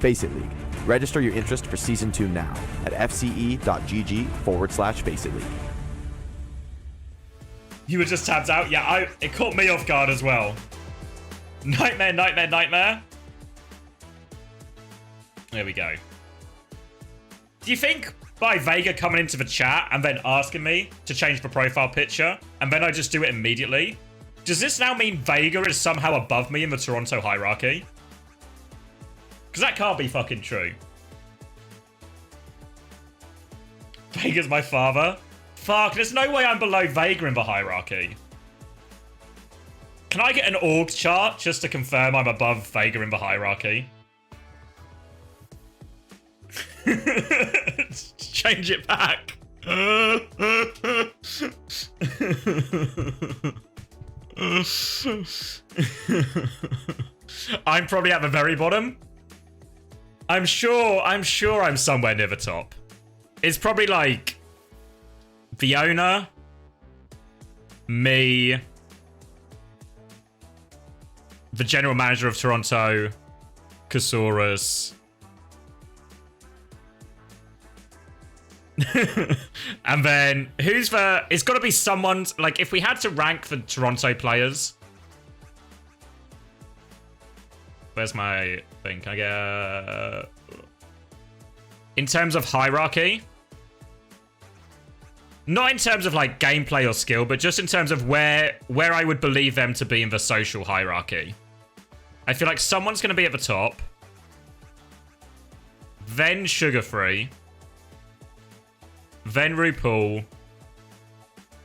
FACEIT League. Register your interest for Season 2 now at fce.gg/FACEIT League. You were just tapped out? Yeah, it caught me off guard as well. Nightmare, nightmare, nightmare. There we go. Do you think by Vega coming into the chat and then asking me to change the profile picture, and then I just do it immediately, does this now mean Vega is somehow above me in the Toronto hierarchy? Because that can't be fucking true. Vega's my father? Fuck, there's no way I'm below Vega in the hierarchy. Can I get an org chart just to confirm I'm above Vega in the hierarchy? Change it back. I'm probably at the very bottom. I'm sure I'm somewhere near the top. It's probably like Fiona, me, the general manager of Toronto, Kasaurus, and then who's the... It's got to be someone's... Like, if we had to rank the Toronto players... Where's my thing? Can I get... In terms of hierarchy... Not in terms of, like, gameplay or skill, but just in terms of where I would believe them to be in the social hierarchy. I feel like someone's going to be at the top. Then Sugar Free. Then RuPaul.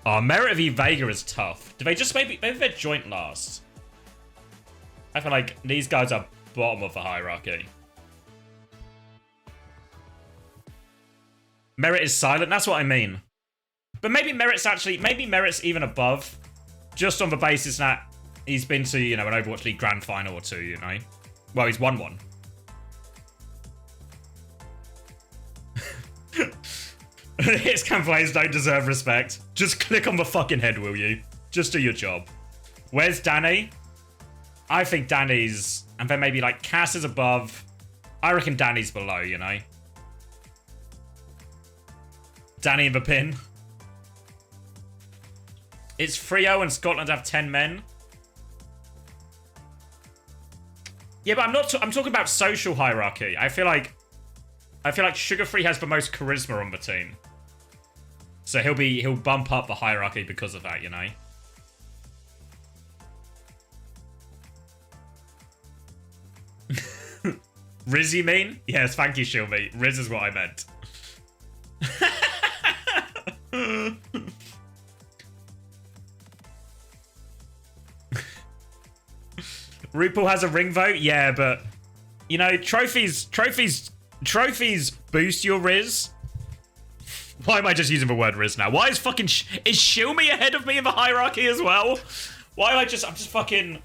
Oh, Merit v Vega is tough. Do they just maybe they're joint last? I feel like these guys are bottom of the hierarchy. Merit is silent, that's what I mean. But maybe Merit's even above. Just on the basis that he's been to, you know, an Overwatch League Grand Final or two, you know. Well, he's won one. His campaigns don't deserve respect. Just click on the fucking head, will you? Just do your job. Where's Danny? I think Danny's... And then maybe, like, Cass is above. I reckon Danny's below, you know? Danny in the pin. It's Frio and Scotland have 10 men. Yeah, but I'm talking about social hierarchy. I feel like Sugar Free has the most charisma on the team. So he'll bump up the hierarchy because of that, you know. Riz, you mean? Yes, thank you, Shilmy. Riz is what I meant. RuPaul has a ring vote? Yeah, but you know, trophies boost your Riz. Why am I just using the word Riz now? Why is fucking is Shilmy ahead of me in the hierarchy as well? Why am I'm just fucking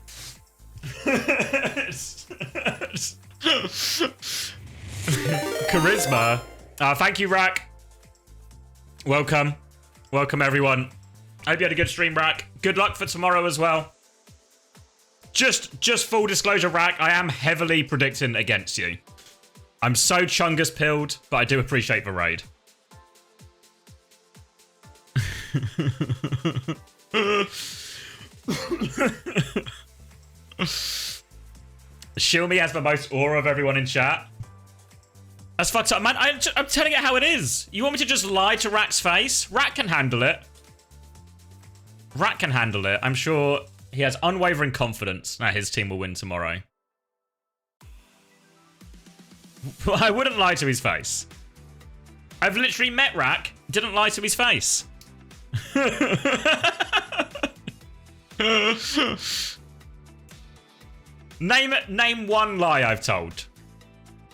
charisma. Thank you, Rack. Welcome everyone. I hope you had a good stream, Rack. Good luck for tomorrow as well. Just full disclosure, Rack, I am heavily predicting against you. I'm so Chungus pilled, but I do appreciate the raid. Shilmy has the most aura of everyone in chat. That's fucked up, man. I'm telling it how it is. You want me to just lie to Rack's face? Rack can handle it. Rack can handle it. I'm sure he has unwavering confidence that his team will win tomorrow. I wouldn't lie to his face. I've literally met Rack. Didn't lie to his face. Name one lie I've told.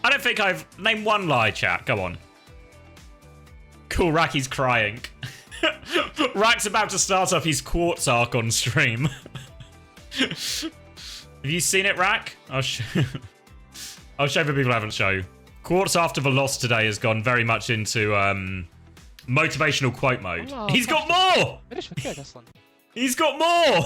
I don't think I've... Name one lie, chat. Go on. Cool, Racky's crying. Rack's about to start up his Quartz arc on stream. Have you seen it, Rack? I'll show for people who haven't shown. Quartz after the loss today has gone very much into motivational quote mode. He's got more! He's got more!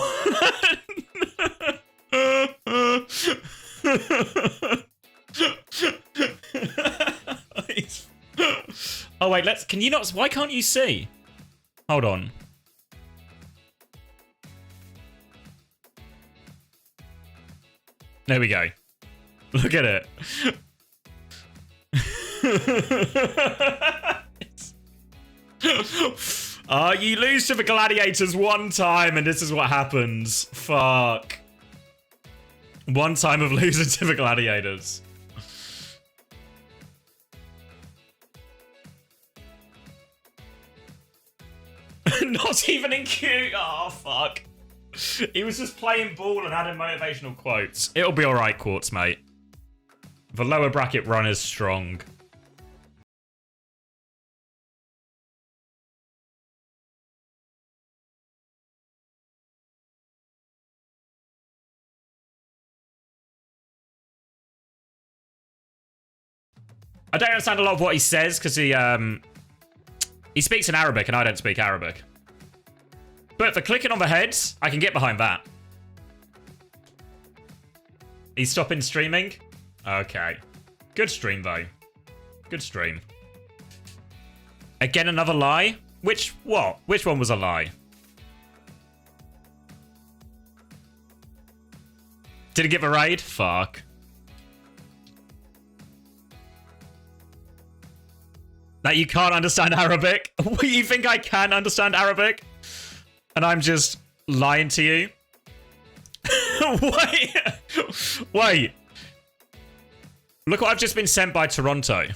Oh wait, can you not, why can't you see? Hold on. There we go. Look at it. You lose to the Gladiators one time and this is what happens. Fuck. One time of losing to the Gladiators. Not even in queue. Oh, fuck. He was just playing ball and adding motivational quotes. It'll be alright, Quartz, mate. The lower bracket run is strong. I don't understand a lot of what he says because he speaks in Arabic and I don't speak Arabic. But for clicking on the heads, I can get behind that. He's stopping streaming? Okay. Good stream, though. Good stream. Again, another lie? Which one was a lie? Did he get the raid? Fuck. That you can't understand Arabic? You think I can understand Arabic? And I'm just lying to you? Wait. Wait. Look what I've just been sent by Toronto.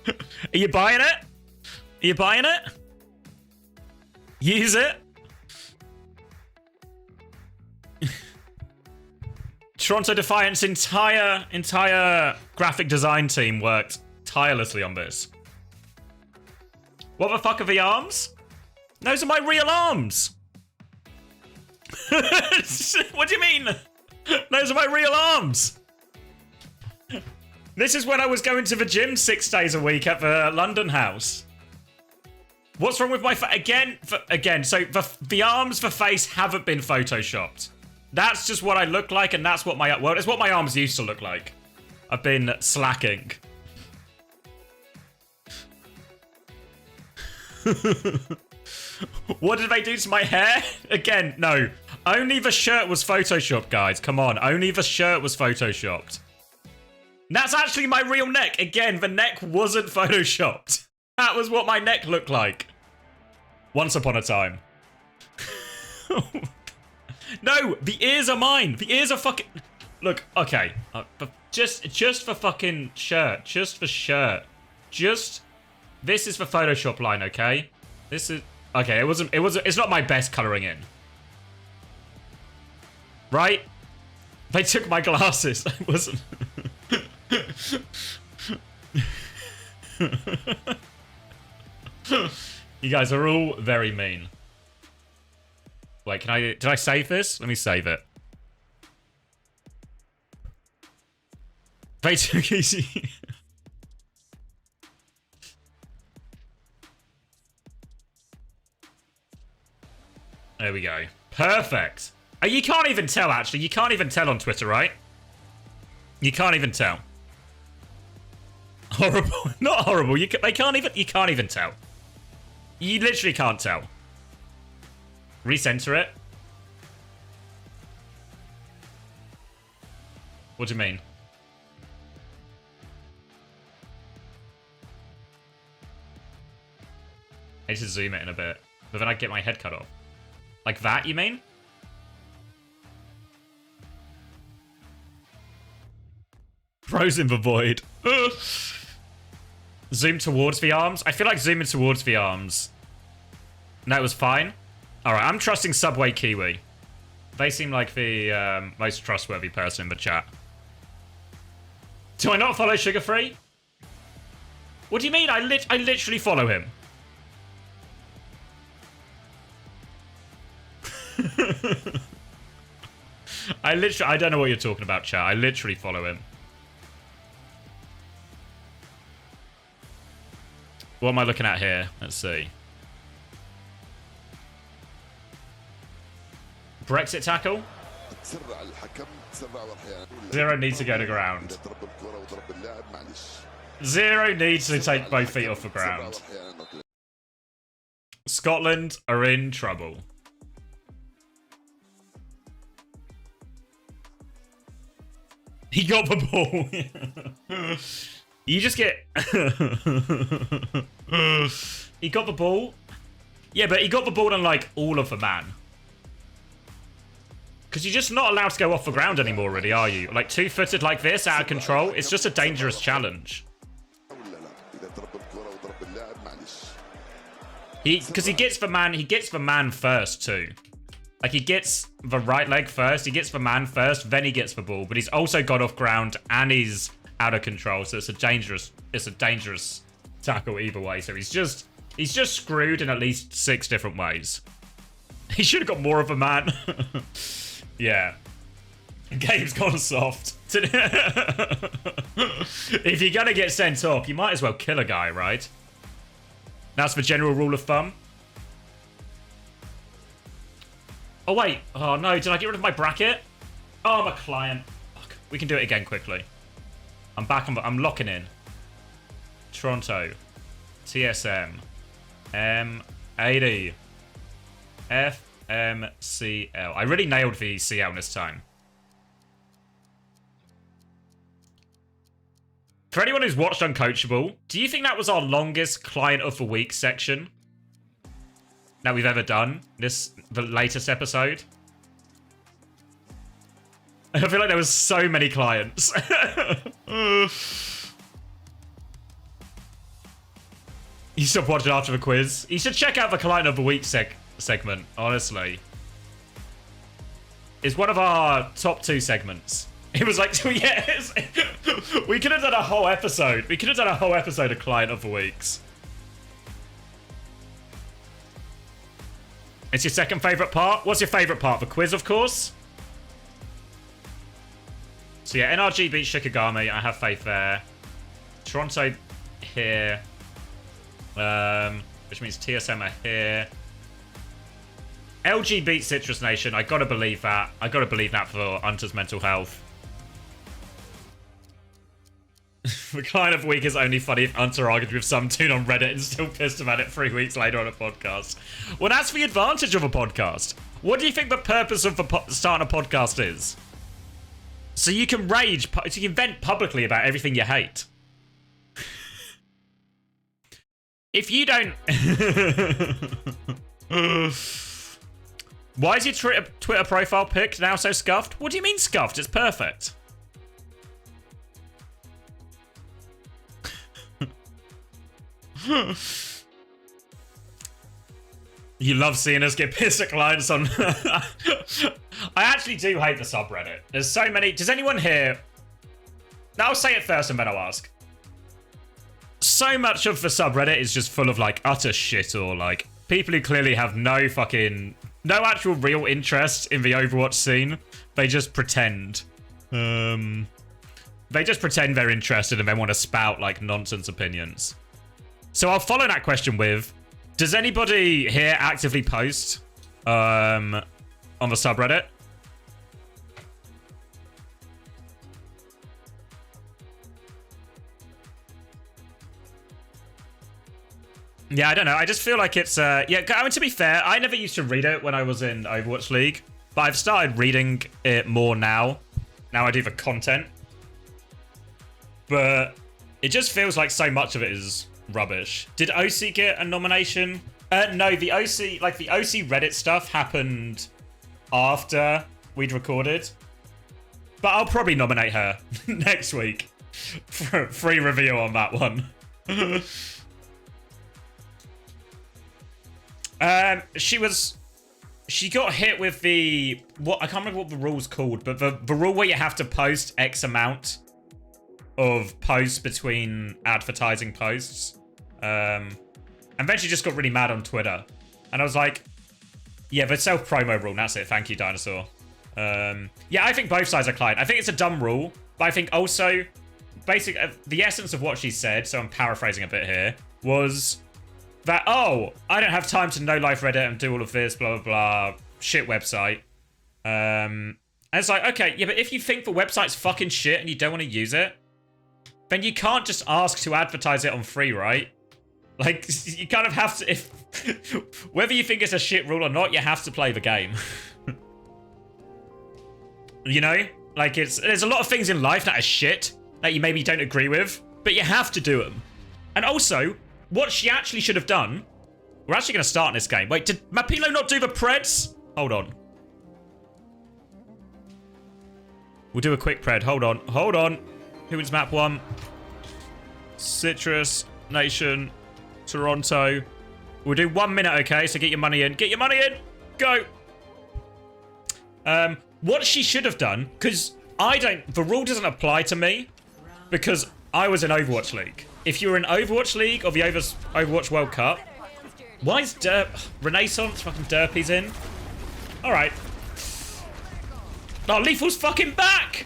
Are you buying it? Are you buying it? Use it? Toronto Defiant's entire graphic design team worked tirelessly on this. What the fuck are the arms? Those are my real arms. What do you mean? Those are my real arms. This is when I was going to the gym 6 days a week at the London house. What's wrong with my again? So the arms, the face haven't been photoshopped. That's just what I look like, and that's what it's what my arms used to look like. I've been slacking. What did they do to my hair? Again, no. Only the shirt was photoshopped, guys. Come on. Only the shirt was photoshopped. That's actually my real neck. Again, the neck wasn't photoshopped. That was what my neck looked like. Once upon a time. No, the ears are mine. The ears are fucking... Look, okay. Just for fucking shirt. Just for shirt. Just... This is the Photoshop line, okay? This is... Okay, it's not my best colouring in. Right? They took my glasses. I wasn't... You guys are all very mean. Wait, did I save this? Let me save it. They took easy. There we go. Perfect. You can't even tell, actually. You can't even tell on Twitter, right? You can't even tell. Horrible. Not horrible. You can't even tell. You literally can't tell. Recenter it. What do you mean? I need to zoom it in a bit. But then I get my head cut off. Like that, you mean? Frozen the void. Zoom towards the arms. I feel like zooming towards the arms. No, it was fine. Alright, I'm trusting Subway Kiwi. They seem like the most trustworthy person in the chat. Do I not follow Sugar Free? What do you mean? I literally follow him. I don't know what you're talking about, chat. I literally follow him. What am I looking at here? Let's see. Brexit tackle? Zero needs to go to ground. Zero needs to take both feet off the ground. Scotland are in trouble. He got the ball. You just get... He got the ball. Yeah, but he got the ball on, like, all of the man. Because you're just not allowed to go off the ground anymore, really, are you? Like, two-footed like this, out of control, it's just a dangerous challenge. Because he gets the man first, too. Like, he gets the right leg first, he gets the man first, then he gets the ball. But he's also got off ground, and he's out of control, so it's a dangerous tackle either way. So he's just screwed in at least 6 different ways. He should have got more of a man. Yeah. The game's gone soft. If you're gonna get sent off, you might as well kill a guy, right? That's the general rule of thumb. Oh, wait. Oh, no. Did I get rid of my bracket? Oh, I'm a client. Fuck. We can do it again quickly. I'm back. I'm locking in. Toronto. TSM. M80. FMCL. I really nailed the CL this time. For anyone who's watched Uncoachable, do you think that was our longest Client of the Week section that we've ever done? The latest episode? I feel like there was so many clients. You stopped watching after the quiz. You should check out the Client of the Week segment, honestly. It's one of our top 2 segments. It was like 2 years. We could have done a whole episode. We could have done a whole episode of Client of the Weeks. It's your second favourite part? What's your favourite part? The quiz, of course. So yeah, NRG beats Shikigami. I have faith there. Toronto here. Which means TSM are here. LG beats Citrus Nation. I gotta believe that. I gotta believe that for Hunter's mental health. The Client of the Week is only funny if Hunter argued with some dude on Reddit and still pissed about it 3 weeks later on a podcast. Well, that's the advantage of a podcast. What do you think the purpose of starting a podcast is? So you can rage, so you can vent publicly about everything you hate. If you don't... Why is your Twitter profile pic now so scuffed? What do you mean scuffed? It's perfect. You love seeing us get pissed at clients on... I actually do hate the subreddit. There's so many... Does anyone here... I'll say it first and then I'll ask. So much of the subreddit is just full of, like, utter shit or, like, people who clearly have no actual real interest in the Overwatch scene. They just pretend. They just pretend they're interested and they want to spout, like, nonsense opinions. So I'll follow that question with, does anybody here actively post on the subreddit? Yeah, I don't know. I just feel like it's... yeah, I mean, to be fair, I never used to read it when I was in Overwatch League, but I've started reading it more now. Now I do the content. But it just feels like so much of it is rubbish. Did OC get a nomination? No, the OC Reddit stuff happened after we'd recorded. But I'll probably nominate her next week for a free review on that one. She got hit with the... I can't remember what the rule's called, but the rule where you have to post X amount of posts between advertising posts. And then she just got really mad on Twitter. And I was like, yeah, the self-promo rule, that's it. Thank you, Dinosaur. Yeah, I think both sides are client. I think it's a dumb rule, but I think also, the essence of what she said, so I'm paraphrasing a bit here, was that, oh, I don't have time to no-life Reddit and do all of this, blah, blah, blah, shit website. And it's like, okay, yeah, but if you think the website's fucking shit and you don't want to use it, then you can't just ask to advertise it on free, right? Like, you kind of have to, if whether you think it's a shit rule or not, you have to play the game. You know? Like, there's a lot of things in life that are shit that you maybe don't agree with, but you have to do them. And also, what she actually should have done, we're actually going to start in this game. Wait, did Mapilo not do the Preds? Hold on. We'll do a quick Pred. Hold on. Hold on. Who wins map 1? Citrus, Nation, Toronto. We'll do 1 minute, okay? So get your money in. Get your money in! Go! What she should have done, because the rule doesn't apply to me, because I was in Overwatch League. If you were in Overwatch League or the Overwatch World Cup, why is Renaissance fucking Derpy's in? Alright. Oh, Lethal's fucking back!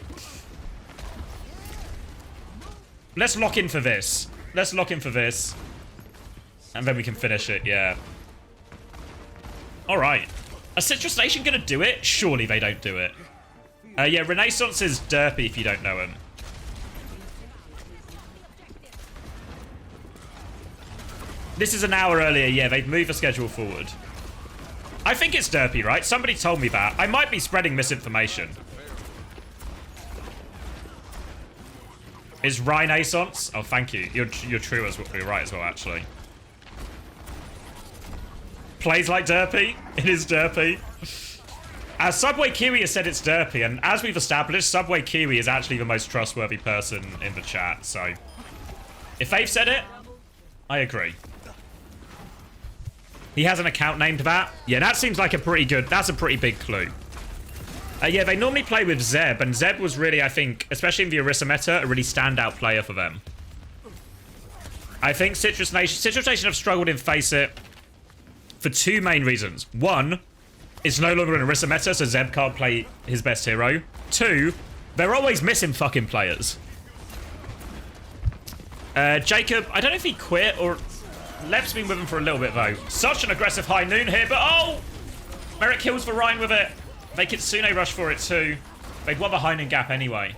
Let's lock in for this. Let's lock in for this. And then we can finish it, yeah. Alright. Are Citrus Nation gonna do it? Surely they don't do it. Yeah, Renaissance is derpy if you don't know him. This is an hour earlier, yeah, they've moved the schedule forward. I think it's derpy, right? Somebody told me that. I might be spreading misinformation. Is Renaissance? Oh, thank you. You're true as well. You're right as well, actually. Plays like derpy. It is derpy. As Subway Kiwi has said it's derpy, and as we've established, Subway Kiwi is actually the most trustworthy person in the chat, so... If they've said it, I agree. He has an account named that. Yeah, that seems like that's a pretty big clue. Yeah, they normally play with Zeb, and Zeb was really, I think, especially in the Orisa meta, a really standout player for them. I think Citrus Nation have struggled in FACEIT for 2 main reasons. 1, it's no longer an Orisa meta, so Zeb can't play his best hero. 2, they're always missing fucking players. Jacob, I don't know if he quit or... Lev's been with him for a little bit, though. Such an aggressive high noon here, but oh! Merrick kills for Ryan with it. They Kitsune rush for it, too. They'd won the high noon gap anyway.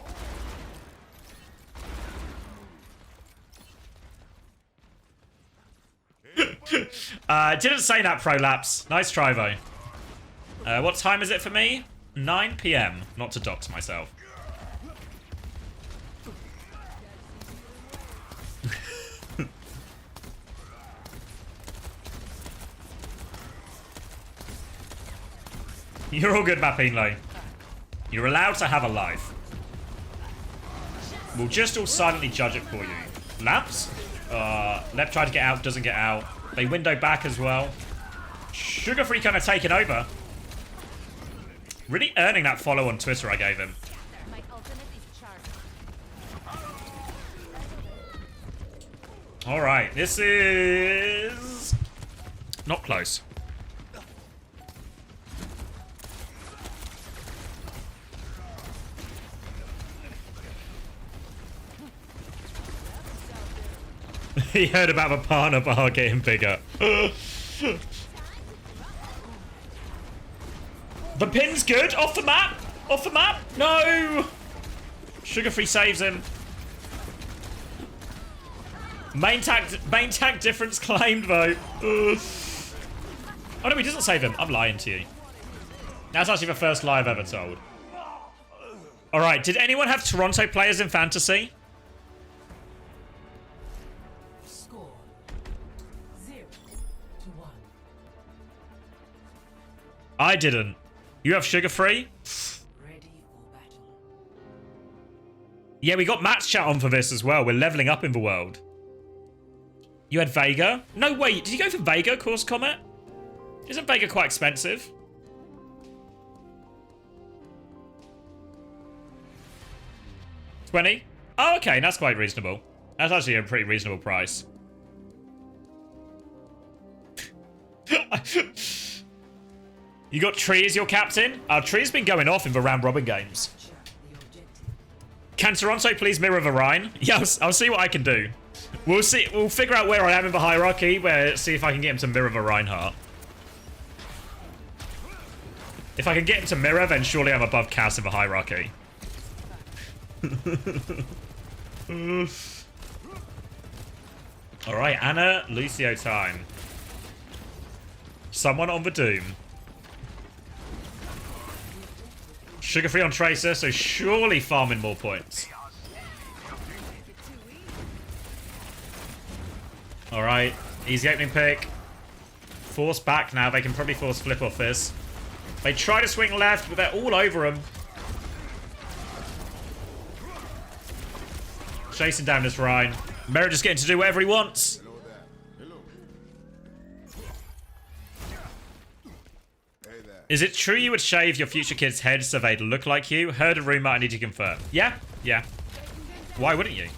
Didn't say that, Prolapse. Nice try, though. What time is it for me? 9 PM. Not to dox myself. You're all good, Mapinlo. You're allowed to have a life. We'll just all silently judge it for you. Laps? Lep tried to get out, doesn't get out. They window back as well. Sugar-free kind of taking over. Really earning that follow on Twitter I gave him. Alright, this is... not close. He heard about the partner bar getting bigger. The pin's good. Off the map. Off the map. No. Sugar-free saves him. Main tank difference claimed, though. Oh, no, he doesn't save him. I'm lying to you. That's actually the first lie I've ever told. All right. Did anyone have Toronto players in fantasy? I didn't. You have sugar-free? Yeah, we got Matt's chat on for this as well. We're leveling up in the world. You had Vega? No, wait. Did you go for Vega, Course Comet? Isn't Vega quite expensive? $20? Oh, okay. That's quite reasonable. That's actually a pretty reasonable price. You got Tree as your captain? Tree's been going off in the round robin games. Can Toronto please mirror the Rhine? Yeah, I'll see what I can do. We'll see. We'll figure out where I am in the hierarchy. See if I can get him to mirror the Reinhardt. If I can get him to mirror, then surely I'm above Cass in the hierarchy. Alright, Anna, Lucio time. Someone on the Doom. Sugar free on Tracer, so surely farming more points. Alright, easy opening pick. Force back now, they can probably force flip off this. They try to swing left, but they're all over him. Chasing down this Rhine. Merritt just getting to do whatever he wants. Is it true you would shave your future kids' heads so they'd look like you? Heard a rumor, I need to confirm. Yeah, yeah. Why wouldn't you?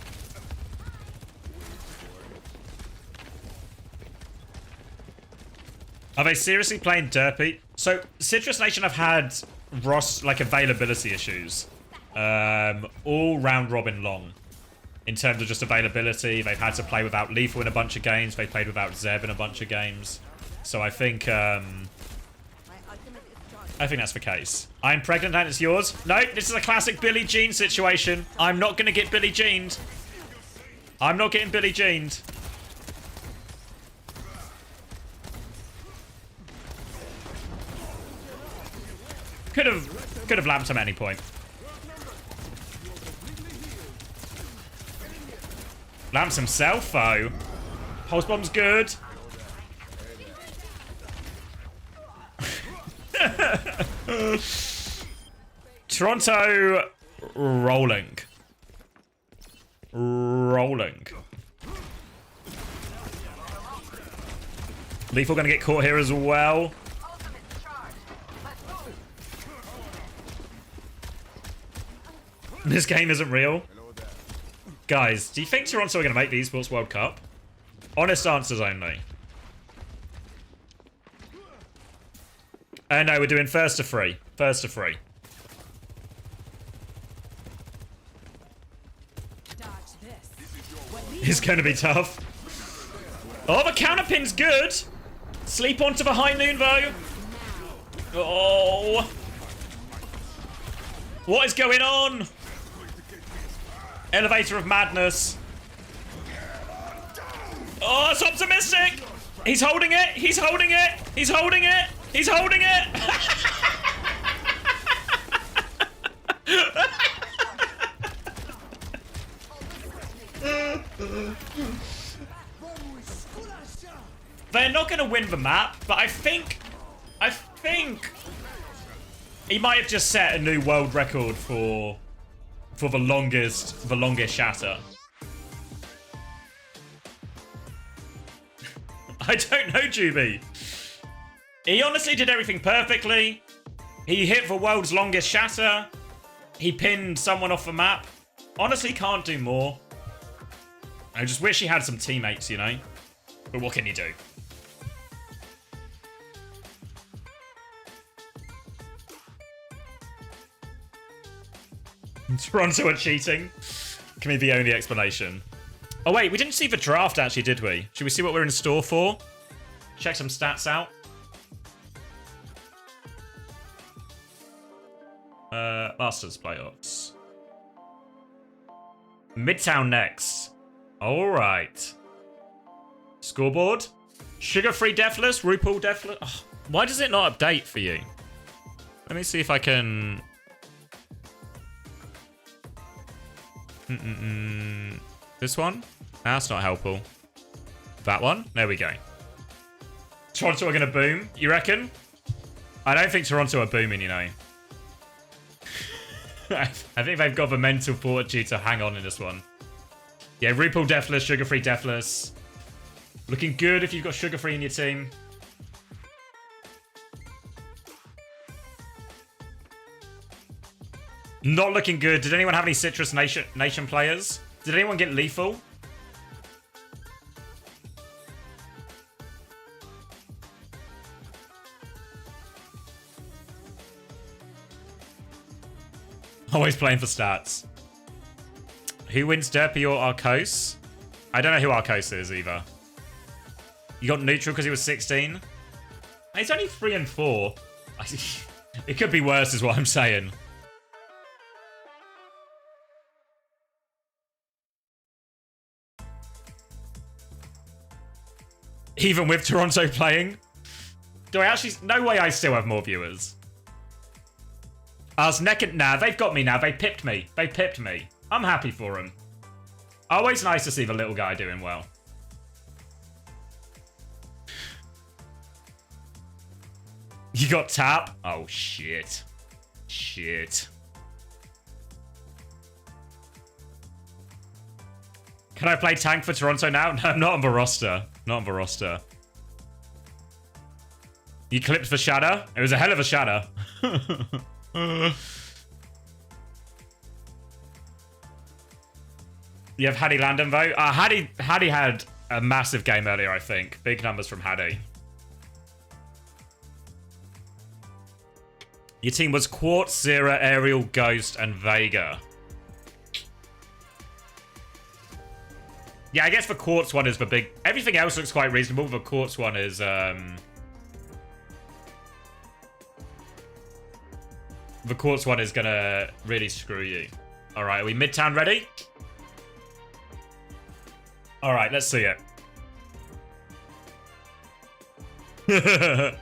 Are they seriously playing Derpy? So, Citrus Nation have had availability issues. All round robin long. In terms of just availability, they've had to play without Lethal in a bunch of games. They played without Zeb in a bunch of games. So I think that's the case. I'm pregnant and it's yours. No, this is a classic Billie Jean situation. I'm not going to get Billie Jeaned. I'm not getting Billie Jeaned. Could have lamped him at any point. Lamps himself, though. Pulse bomb's good. Toronto rolling. Rolling. Lethal gonna get caught here as well. This game isn't real. Guys, do you think Toronto are going to make the Esports World Cup? Honest answers only. No, we're doing first to free. First to free. It's going to be tough. Oh, the counterpin's good. Sleep onto the high noon, though. Oh. What is going on? Elevator of madness. Oh, it's optimistic. He's holding it. He's holding it. He's holding it. He's holding it. They're not going to win the map, but I think he might have just set a new world record for the longest shatter. I don't know, Juby. He honestly did everything perfectly. He hit the world's longest shatter. He pinned someone off the map. Honestly, can't do more. I just wish he had some teammates, you know? But what can you do? Toronto are cheating. Can be the only explanation. Oh wait, we didn't see the draft actually, did we? Should we see what we're in store for? Check some stats out. Masters Playoffs. Midtown next. Alright. Scoreboard. Sugar-free Deathless. RuPaul Deathless. Oh, why does it not update for you? Let me see if I can... This one? That's not helpful. That one? There we go. Toronto are going to boom, you reckon? I don't think Toronto are booming, you know. I think they've got the mental fortitude to hang on in this one. Yeah, RuPaul Deathless, Sugar-free Deathless. Looking good if you've got Sugar-free in your team. Not looking good. Did anyone have any Citrus Nation players? Did anyone get Lethal? Always playing for stats. Who wins Derpy or Arcos? I don't know who Arcos is either. You got neutral because he was 16? He's only 3 and 4. It could be worse is what I'm saying. Even with Toronto playing? Do I actually... No way I still have more viewers. I was neck and... Nah, they've got me now. They pipped me. They pipped me. I'm happy for them. Always nice to see the little guy doing well. You got tap? Oh, shit. Shit. Can I play tank for Toronto now? No, I'm not on the roster. Not on the roster. You clipped for Shatter? It was a hell of a Shatter. You have Haddy Landon though? Haddy had a massive game earlier, I think. Big numbers from Haddy. Your team was Quartz, Zera, Ariel, Ghost, and Vega. Yeah, I guess the Quartz one is the big... Everything else looks quite reasonable. The Quartz one is... The Quartz one is gonna really screw you. Alright, are we Midtown ready? Alright, let's see it. Yeah.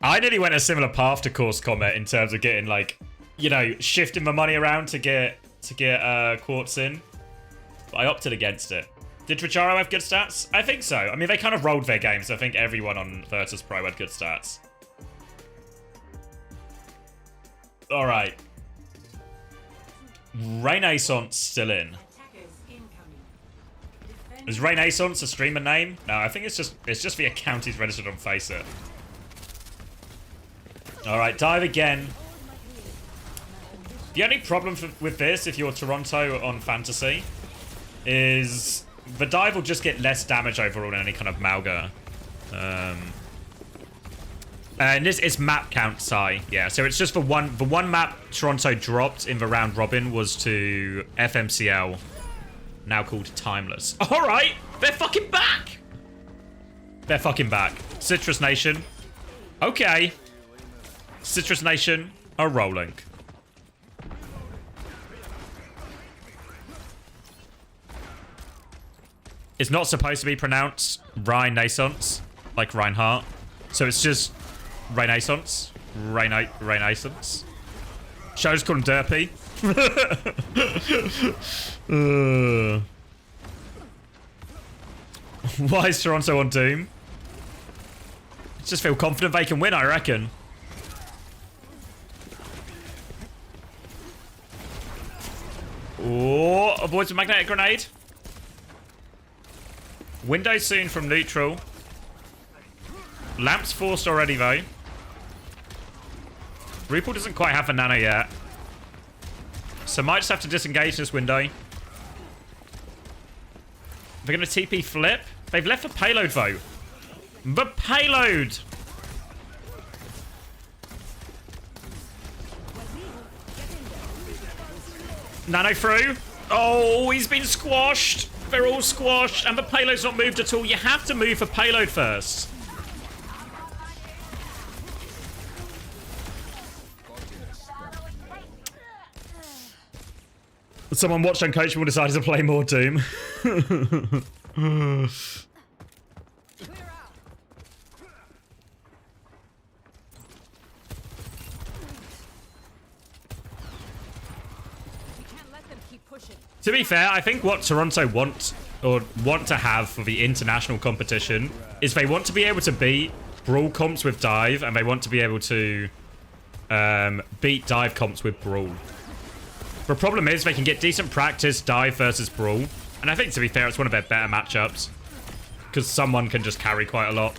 I nearly went a similar path to Course Comet in terms of getting, like, you know, shifting my money around to get Quartz in. But I opted against it. Did Tricharo have good stats? I think so. I mean, they kind of rolled their games. I think everyone on Virtus Pro had good stats. All right. Renaissance still in. Is Renaissance a streamer name? No, I think it's just the account he's registered on FACEIT. All right, dive again. The only problem with this, if you're Toronto on Fantasy, is the dive will just get less damage overall than any kind of Malga. And this is map count, Sai. Yeah, so it's just the one map Toronto dropped in the round robin was to FMCL, now called Timeless. All right, they're fucking back. They're fucking back. Citrus Nation. Okay. Citrus Nation are rolling. It's not supposed to be pronounced Renaissance, like Reinhardt. So it's just Renaissance. Renaissance. Should I just call him Derpy? Why is Toronto on Doom? Just feel confident they can win, I reckon. Oh, avoids a magnetic grenade. Window soon from neutral. Lamp's forced already, though. Rupal doesn't quite have the nano yet. So might just have to disengage this window. They're going to TP flip. They've left the payload, though. The payload! Nano through. Oh, he's been squashed. They're all squashed, and the payload's not moved at all. You have to move the payload first. Someone watched Uncoachable decided to play more Doom. To be fair, I think what Toronto want to have for the international competition is they want to be able to beat Brawl comps with Dive, and they want to be able to beat Dive comps with Brawl. The problem is they can get decent practice Dive versus Brawl, and I think, to be fair, it's one of their better matchups because someone can just carry quite a lot.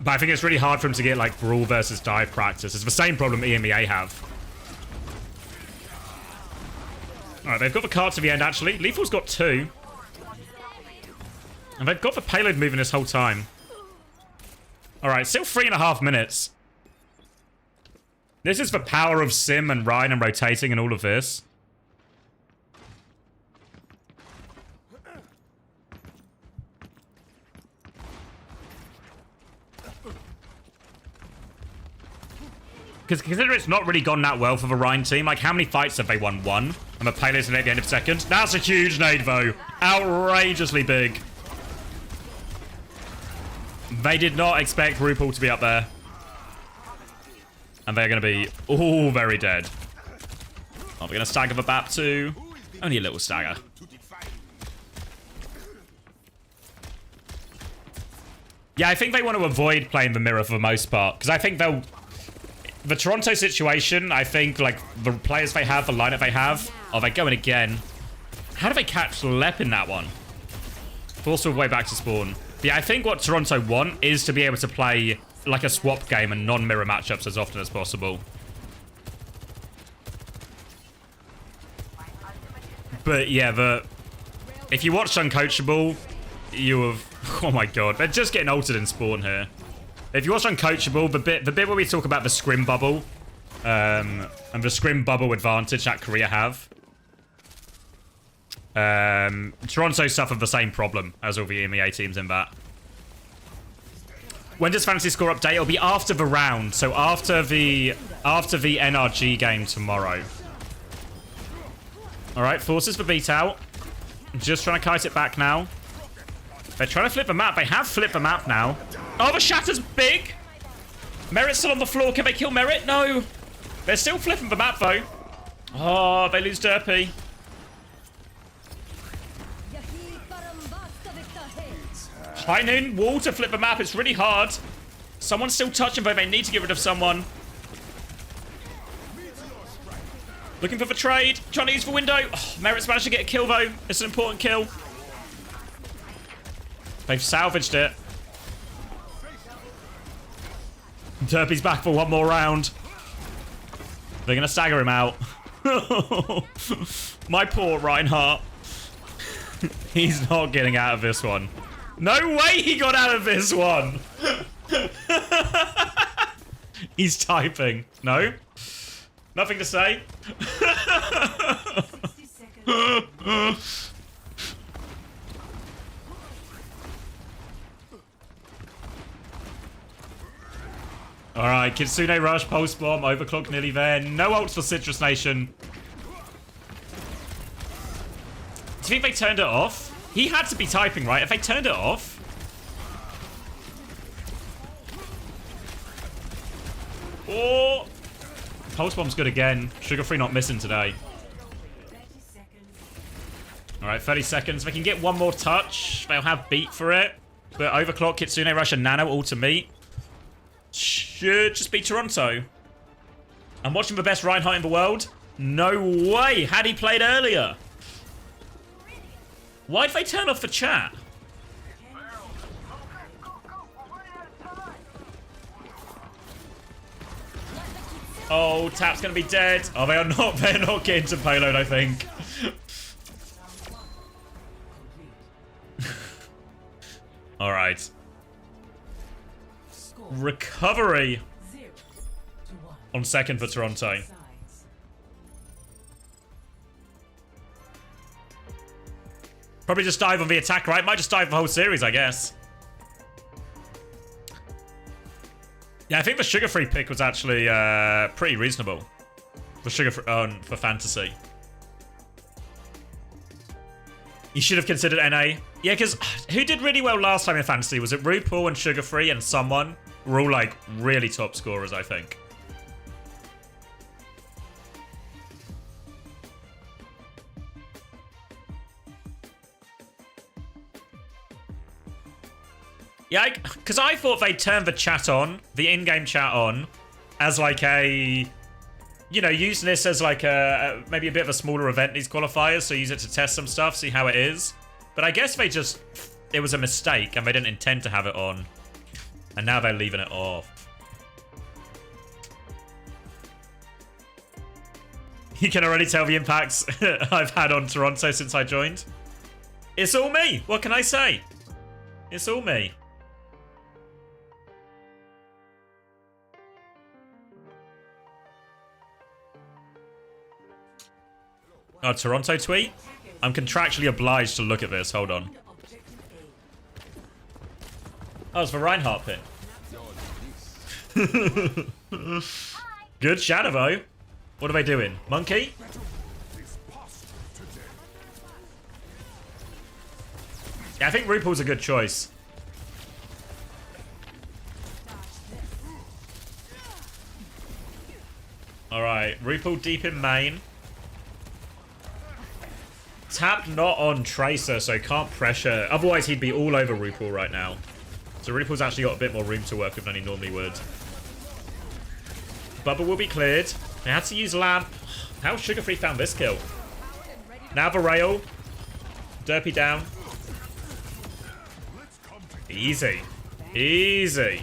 But I think it's really hard for them to get like Brawl versus Dive practice. It's the same problem EMEA have. Alright, they've got the card to the end, actually. Lethal's got 2. And they've got the payload moving this whole time. Alright, still 3.5 minutes. This is the power of Sim and Ryan and rotating and all of this. Because consider it's not really gone that well for the Ryan team. Like, how many fights have they won? 1. And the payload's in at the end of second. That's a huge nade, though. Outrageously big. They did not expect RuPaul to be up there. And they're going to be all very dead. Oh, we're going to stagger the BAP too. Only a little stagger. Yeah, I think they want to avoid playing the mirror for the most part. Because I think they'll... The Toronto situation, I think, like, the players they have, the lineup they have... Oh, they're going again. How do they catch Lep in that one? Force all the way back to spawn. Yeah, I think what Toronto want is to be able to play, like, a swap game and non-mirror matchups as often as possible. But, yeah, if you watched Uncoachable, you have... Oh, my God. They're just getting ulted in spawn here. If you watch Uncoachable, the bit where we talk about the scrim bubble, and the scrim bubble advantage that Korea have, Toronto suffered the same problem as all the EMEA teams in that. When does fantasy score update? It'll be after the round, so after the NRG game tomorrow. All right, forces for beat out. Just trying to kite it back now. They're trying to flip the map. They have flipped the map now. Oh, the shatter's big. Merit's still on the floor. Can they kill Merit? No. They're still flipping the map, though. Oh, they lose Derpy. High noon wall to flip the map. It's really hard. Someone's still touching, but they need to get rid of someone. Looking for the trade. Trying to use the window. Oh, Merit's managed to get a kill, though. It's an important kill. They've salvaged it. Derpy's back for one more round. They're going to stagger him out. My poor Reinhardt. He's not getting out of this one. No way he got out of this one. He's typing. No? Nothing to say? Alright, Kitsune rush, pulse bomb, overclock nearly there. No ults for Citrus Nation. Do you think they turned it off? He had to be typing, right? If they turned it off... Oh! Pulse bomb's good again. Sugar Free not missing today. Alright, 30 seconds. They can get one more touch. They'll have beat for it. But overclock, Kitsune rush, and Nano all to meet. Should just be Toronto. I'm watching the best Reinhardt in the world. No way. Had he played earlier? Why'd they turn off the chat? Oh, Tap's gonna be dead. Oh, they are not. They're not getting to payload, I think. All right. Recovery on second for Toronto. Probably just dive on the attack, right? Might just dive the whole series, I guess. Yeah, I think the sugar-free pick was actually pretty reasonable. For for fantasy. You should have considered NA. Yeah, because who did really well last time in fantasy? Was it RuPaul and sugar-free and someone? We're all like really top scorers, I think. Yeah, because I thought they'd turn the chat on, the in-game chat on, as like a, you know, using this as like a maybe a bit of a smaller event, these qualifiers, so use it to test some stuff, see how it is. But I guess it was a mistake and they didn't intend to have it on. And now they're leaving it off. You can already tell the impacts I've had on Toronto since I joined. It's all me. What can I say? It's all me. Oh, Toronto tweet? I'm contractually obliged to look at this. Hold on. Oh, it's for Reinhardt pick. Good Shadowvo. What are they doing? Monkey? Yeah, I think RuPaul's a good choice. Alright, RuPaul deep in main. Tap not on Tracer, so can't pressure. Otherwise, he'd be all over RuPaul right now. So RuPaul's actually got a bit more room to work with than he normally would. Bubble will be cleared. They had to use Lamp. How Sugar Free found this kill? Now Varel. Derpy down. Easy. Easy.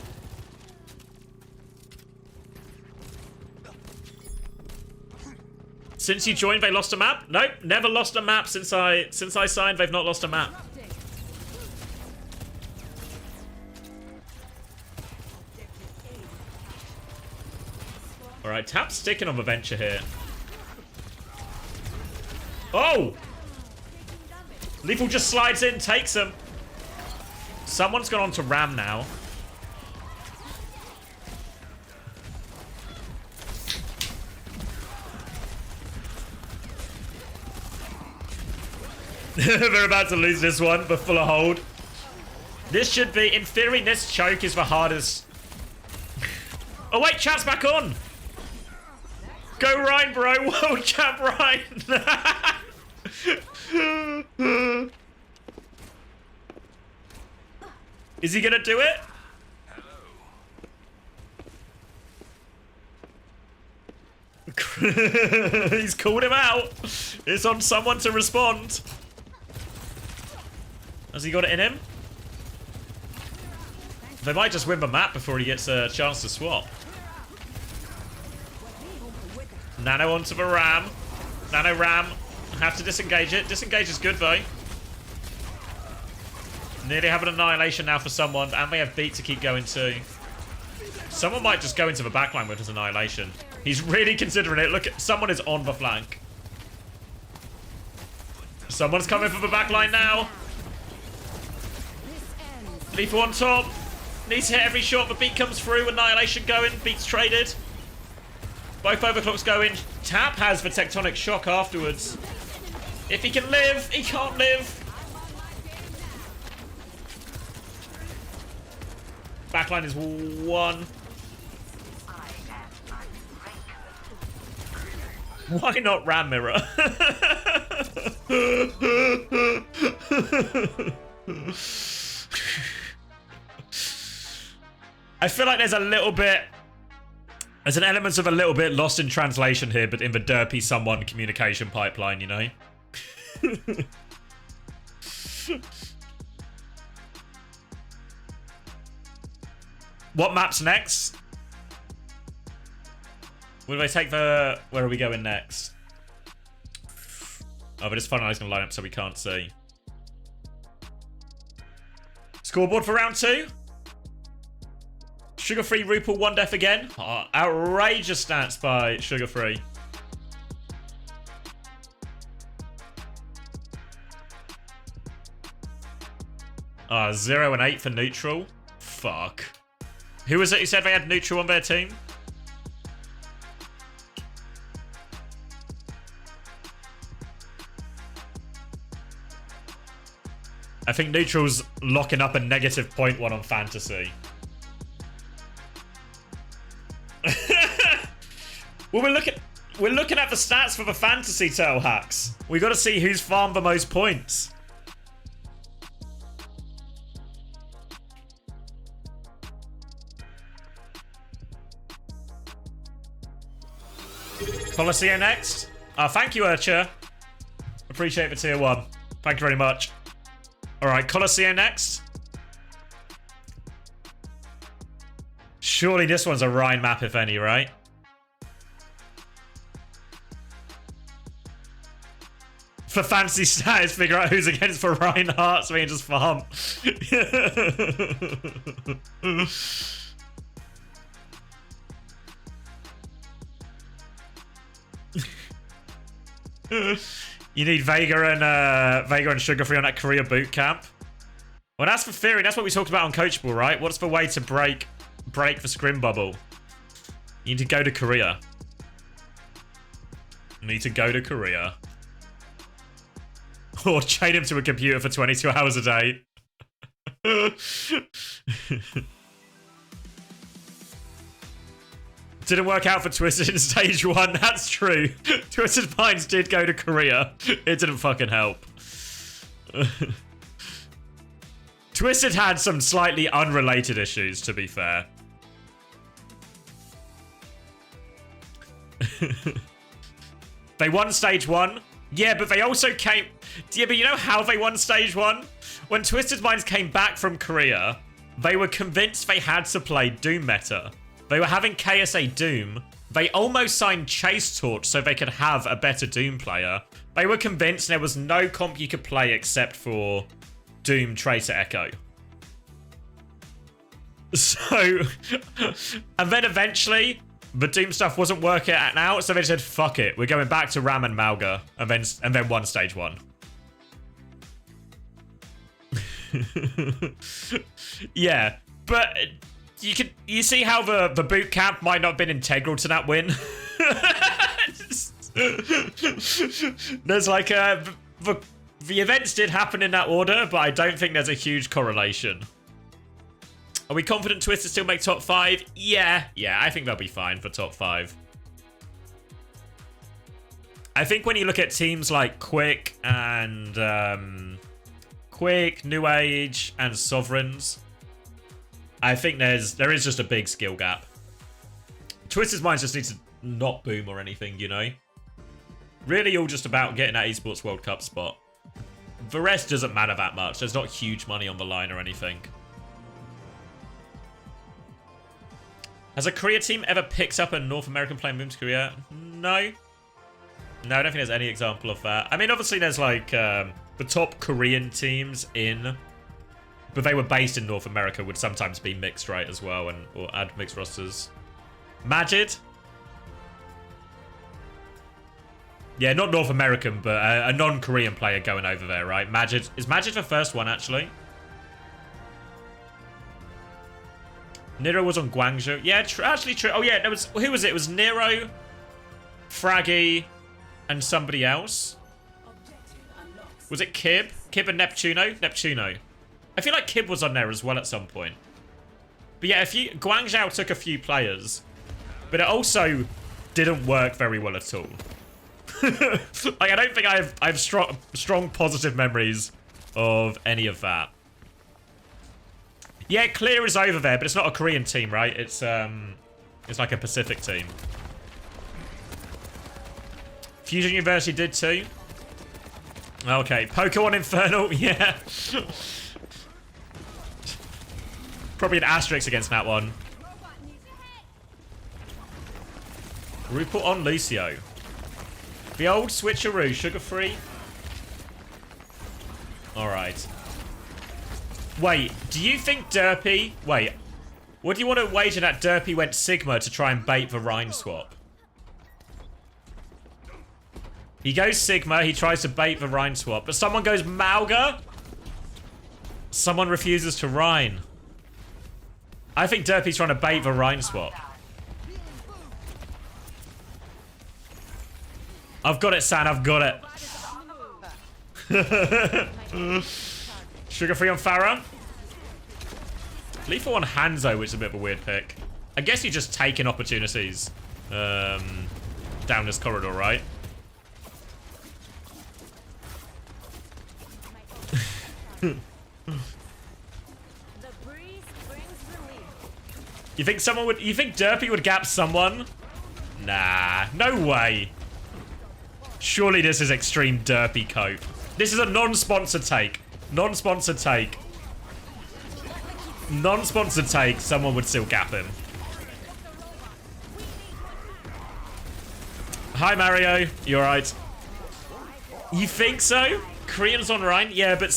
Since you joined, they lost a map? Nope, never lost a map since I signed. They've not lost a map. All right, Tap's sticking on the venture here. Oh! Lethal just slides in, takes him. Someone's gone on to Ram now. They're about to lose this one, but full of hold. This should be, in theory, this choke is the hardest. Oh wait, chat's back on. Go Ryan, bro. Whoa, chat Ryan. Is he gonna do it? He's called him out. It's on someone to respond. Has he got it in him? They might just win the map before he gets a chance to swap. Nano onto the Ram. Nano Ram. Have to disengage it. Disengage is good though. Nearly have an annihilation now for someone, and they have beat to keep going too. Someone might just go into the backline with his annihilation. He's really considering it. Look, someone is on the flank. Someone's coming for the backline now. Lethal on top. Needs to hit every shot. The beat comes through. Annihilation going. Beats traded. Both overclocks going. Tap has the tectonic shock afterwards. If he can live, he can't live. Backline is one. Why not Ram Mirror? I feel like there's a little bit... There's an element of a little bit lost in translation here, but in the derpy someone communication pipeline, you know? What map's next? Where do I take the... Where are we going next? Oh, but it's finalizing the lineup so we can't see. Scoreboard for round 2. Sugar Free RuPaul 1 def again. Oh, outrageous stats by Sugar Free. Ah, 0 and 8 for neutral. Fuck. Who was it who said they had neutral on their team? I think neutral's locking up a negative 0.1 on fantasy. Well, we're looking at the stats for the fantasy tail hacks. We got to see who's farmed the most points. Coliseum next. Thank you, Urcha. Appreciate the tier 1. Thank you very much. Alright, Coliseum next. Surely this one's a Rhine map, if any, right? For fancy status, figure out who's against for Reinhardt so we can just farm. You need Vega and Sugar Free on that Korea boot camp. Well, that's for theory. That's what we talked about on Coachable, right? What's the way to break the scrim bubble? You need to go to Korea. You need to go to Korea. Or chain him to a computer for 22 hours a day. Didn't work out for Twisted in stage 1. That's true. Twisted Minds did go to Korea. It didn't fucking help. Twisted had some slightly unrelated issues, to be fair. They won stage 1. Yeah, but they also came... Yeah, but you know how they won stage 1? When Twisted Minds came back from Korea, they were convinced they had to play Doom meta. They were having KSA Doom. They almost signed Chase Torch so they could have a better Doom player. They were convinced there was no comp you could play except for Doom Tracer Echo. So... and then eventually... the Doom stuff wasn't working out, so they said, fuck it. We're going back to Ram and Malga, and then won stage 1. Yeah, but you see how the boot camp might not have been integral to that win? There's like the events did happen in that order, but I don't think there's a huge correlation. Are we confident Twisted still make top 5? Yeah, I think they'll be fine for top 5. I think when you look at teams like Quick and Quick, Nu Age, and Sovereigns, I think there is just a big skill gap. Twisted's Minds just need to not boom or anything, you know? Really all just about getting that Esports World Cup spot. The rest doesn't matter that much. There's not huge money on the line or anything. Has a Korea team ever picked up a North American player and moved to Korea? No. No, I don't think there's any example of that. I mean, obviously there's like the top Korean teams in, but they were based in North America, would sometimes be mixed, right, as well, and or add mixed rosters. Majid? Yeah, not North American, but a non-Korean player going over there, right? Majid. Is Majid the first one, actually? Nero was on Guangzhou. Yeah, actually true. Oh, yeah, who was it? It was Nero, Fraggy, and somebody else. Was it Kib? Kib and Neptuno? Neptuno. I feel like Kib was on there as well at some point. But yeah, Guangzhou took a few players, but it also didn't work very well at all. Like, I don't think I have strong positive memories of any of that. Yeah, Clear is over there, but it's not a Korean team, right? It's like a Pacific team. Fusion University did too. Okay, Pokemon Infernal, yeah. Probably an asterisk against that one. Rupert on Lucio. The old switcheroo, sugar-free. Alright. Wait, do you think Derpy... Wait, what do you want to wager that Derpy went Sigma to try and bait the Rhine swap? He goes Sigma, he tries to bait the Rhine swap, but someone goes Malga? Someone refuses to Rhine. I think Derpy's trying to bait the Rhine swap. I've got it, San, I've got it. Sugar-free on Farah. Lethal on Hanzo, which is a bit of a weird pick. I guess you're just taking opportunities down this corridor, right? You think Derpy would gap someone? Nah, no way. Surely this is extreme Derpy cope. This is a non-sponsored take. Non-sponsored take. Non-sponsored take, someone would still gap him. Hi, Mario. You alright? You think so? Koreans on Rhine? Yeah, but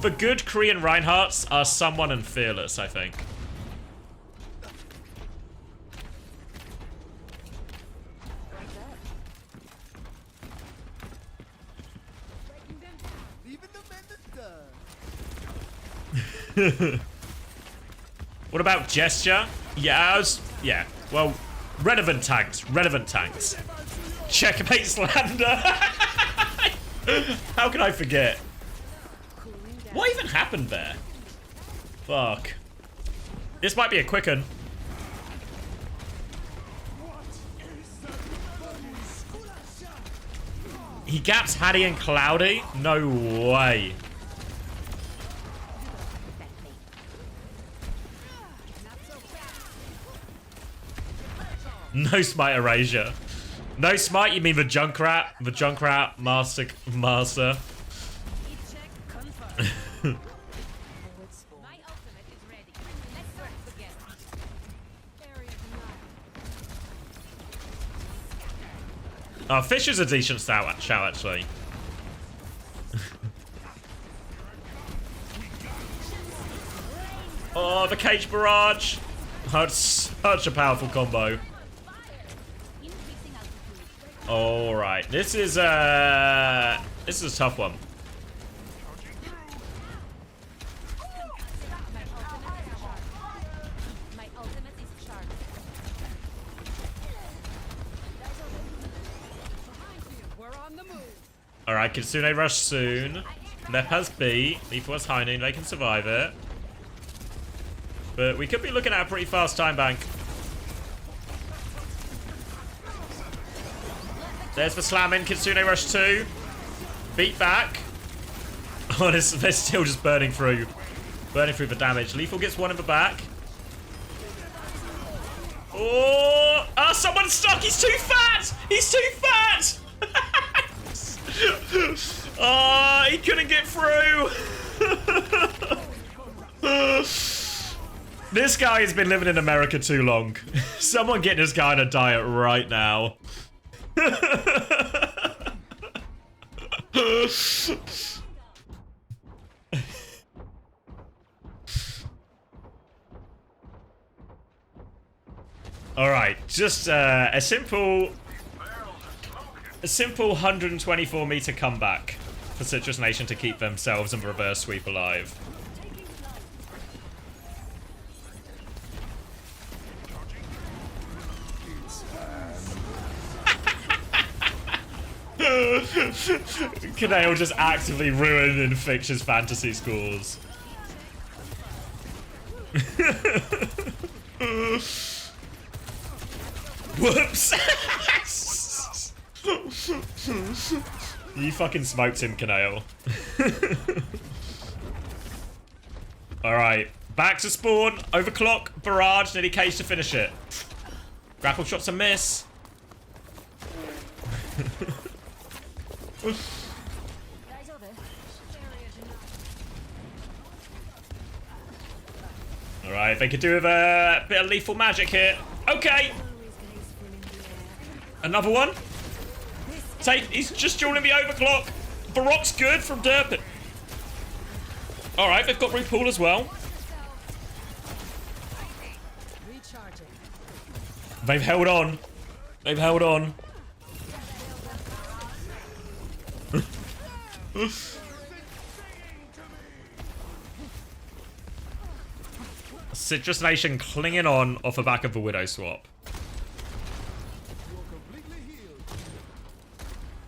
the good Korean Reinhardts are someone and Fearless, I think. What about Gesture? Yeah, yeah. Well, relevant tanks. Relevant tanks. Checkmate Slander. How can I forget? What even happened there? Fuck. This might be a quick one. He gaps Hattie and Cloudy? No way. No smite erasure. No smite, you mean the Junkrat? The Junkrat master. Oh, Fish is a decent shout actually. Oh, the Cage Barrage. That's such a powerful combo. Alright, this is a tough one. Alright, Kitsune rush soon. Lep has B. Lethal has High Noon, they can survive it. But we could be looking at a pretty fast time bank. There's the slamming, Kitsune rush 2. Beat back. Oh, they're still just burning through. Burning through the damage. Lethal gets one in the back. Oh, someone's stuck. He's too fat. He's too fat. Oh, he couldn't get through. This guy has been living in America too long. Someone get this guy on a diet right now. All right, just a simple 124-meter comeback for Citrus Nation to keep themselves and reverse sweep alive. Kanale just actively ruining Fixture's fantasy scores. Whoops! You fucking smoked him, Kanale. Alright, back to spawn, overclock, barrage, nearly cage to finish it. Grapple shot's a miss. Alright, they could do with a bit of lethal magic here. Okay! Another one? He's just dueling the overclock. Baroque's good from Derpin. Alright, they've got RuPaul as well. They've held on. They've held on. Citrus Nation clinging on off the back of the Widow swap.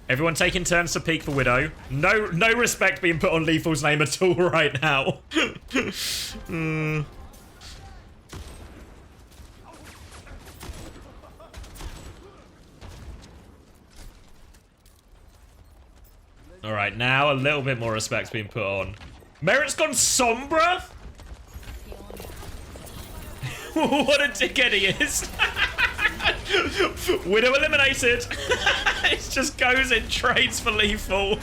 Everyone taking turns to peek the Widow. No respect being put on Lethal's name at all right now. Alright, now a little bit more respect's being put on. Merit's gone Sombra? What a dickhead he is. Widow eliminated. It just goes in trades for lethal.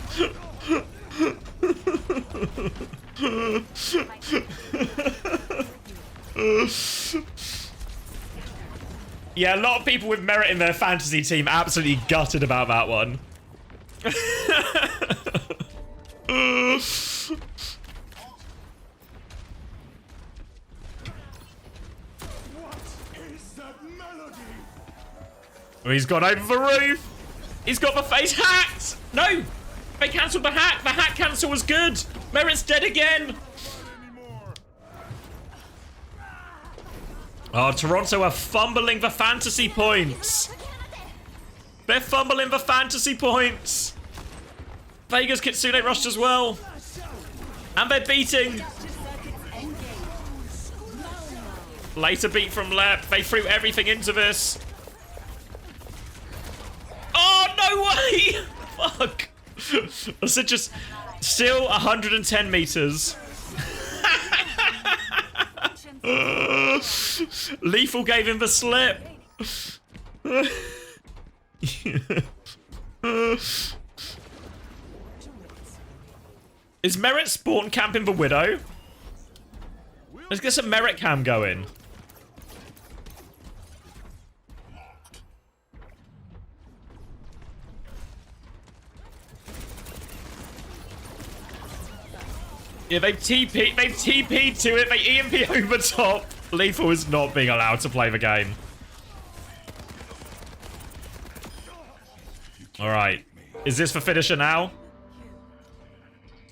Yeah, a lot of people with Merit in their fantasy team absolutely gutted about that one. Oh, he's gone over the roof. He's got the face hacked. No, they cancelled the hack. The hack cancel was good. Merit's dead again. Oh, Toronto are fumbling the fantasy points. They're fumbling the fantasy points. Vegas Kitsune rushed as well. And they're beating. Later beat from Lep. They threw everything into this. Oh, no way! Fuck. Was it just still 110 meters? Lethal gave him the slip. Is Merit spawn camping the Widow? Let's get some Merit cam going. Yeah, they've TP'd to it. They EMP over top. Lethal is not being allowed to play the game. All right. Is this the finisher now?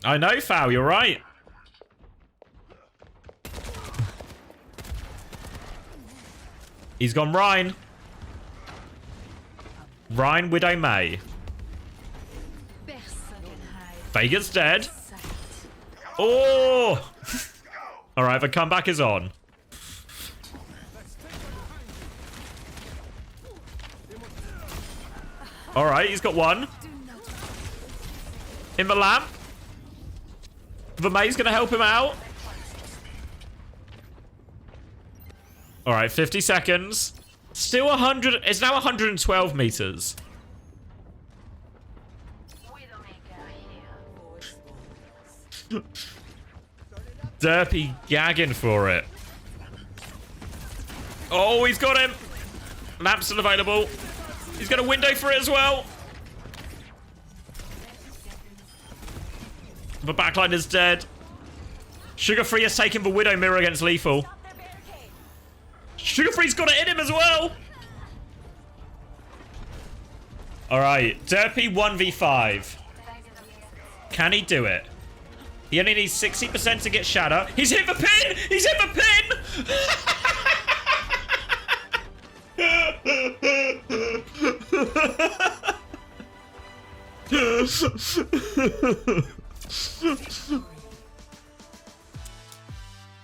I know, Foul. You're right. He's gone Rhine. Rhine, Widow, May. Vega's dead. Oh! Alright, the comeback is on. Alright, he's got one. In the lamp. The May's gonna help him out. Alright, 50 seconds. Still 100. It's now 112 meters. Derpy gagging for it. Oh, he's got him. Lamp's still available. He's got a window for it as well. The backline is dead. Sugar Free has taken the Widow mirror against Lethal. Sugar Free's got it in him as well. Alright, Derpy 1v5. Can he do it? He only needs 60% to get Shatter. He's hit the pin! He's hit the pin!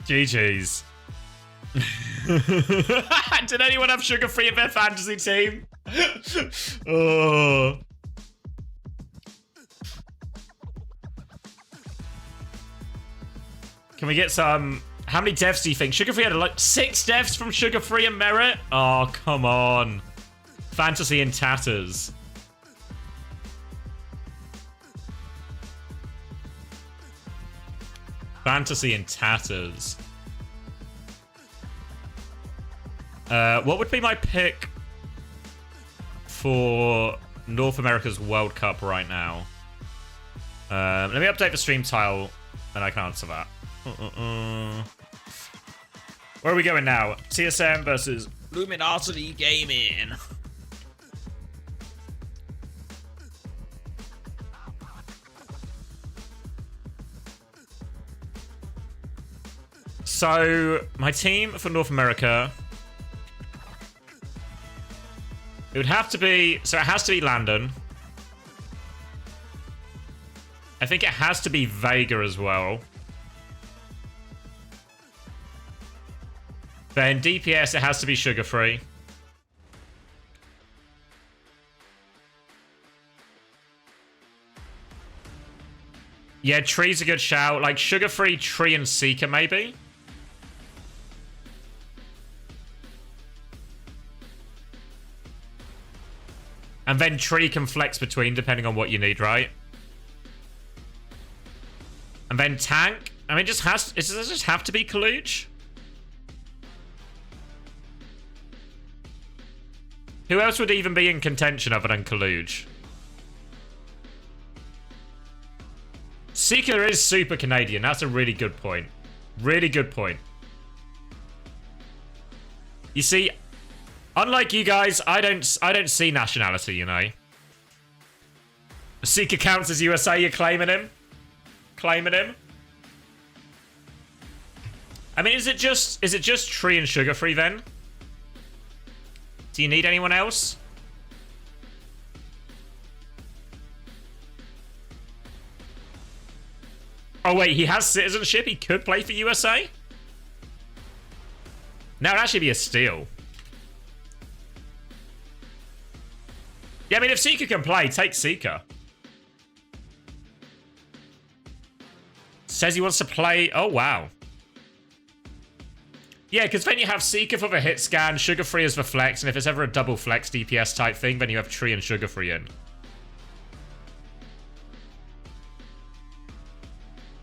GG's. Did anyone have Sugar Free in their fantasy team? Oh. Can we get some... How many deaths do you think? Sugar Free had like 6 deaths from Sugar Free and Merit? Oh, come on. Fantasy in tatters. Fantasy in tatters. What would be my pick for North America's World Cup right now? Let me update the stream tile, and I can answer that. Where are we going now? TSM versus Luminosity Gaming. So, my team for North America... It would have to be... So, it has to be Landon. I think it has to be Vega as well. Then DPS, it has to be Sugar Free. Yeah, Tree's a good shout. Like, Sugar Free, Tree, and Seeker, maybe? And then Tree can flex between, depending on what you need, right? And then Tank. I mean, does it just have to be Kaluch? Who else would even be in contention other than Kaluch? Seeker is super Canadian. That's a really good point. Really good point. You see, unlike you guys, I don't see nationality, you know. Seeker counts as USA, you're claiming him? Claiming him? I mean, is it just Tree and Sugar Free then? Do you need anyone else? Oh wait, he has citizenship, he could play for USA? Now it'd actually be a steal. Yeah, I mean, if Seeker can play, take Seeker. Says he wants to play... Oh, wow. Yeah, because then you have Seeker for the hit scan, Sugar Free as the flex, and if it's ever a double flex DPS type thing, then you have Tree and Sugar Free in.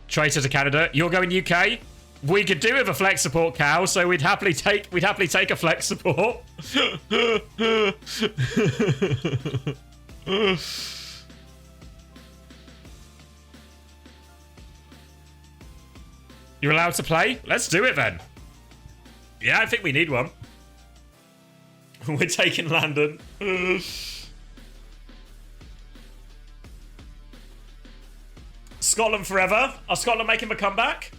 Traitor to Canada. You're going UK? We could do with a flex support, Cal, so we'd happily take a flex support. You're allowed to play? Let's do it then. Yeah, I think we need one. We're taking Landon. Scotland forever? Are Scotland making a comeback?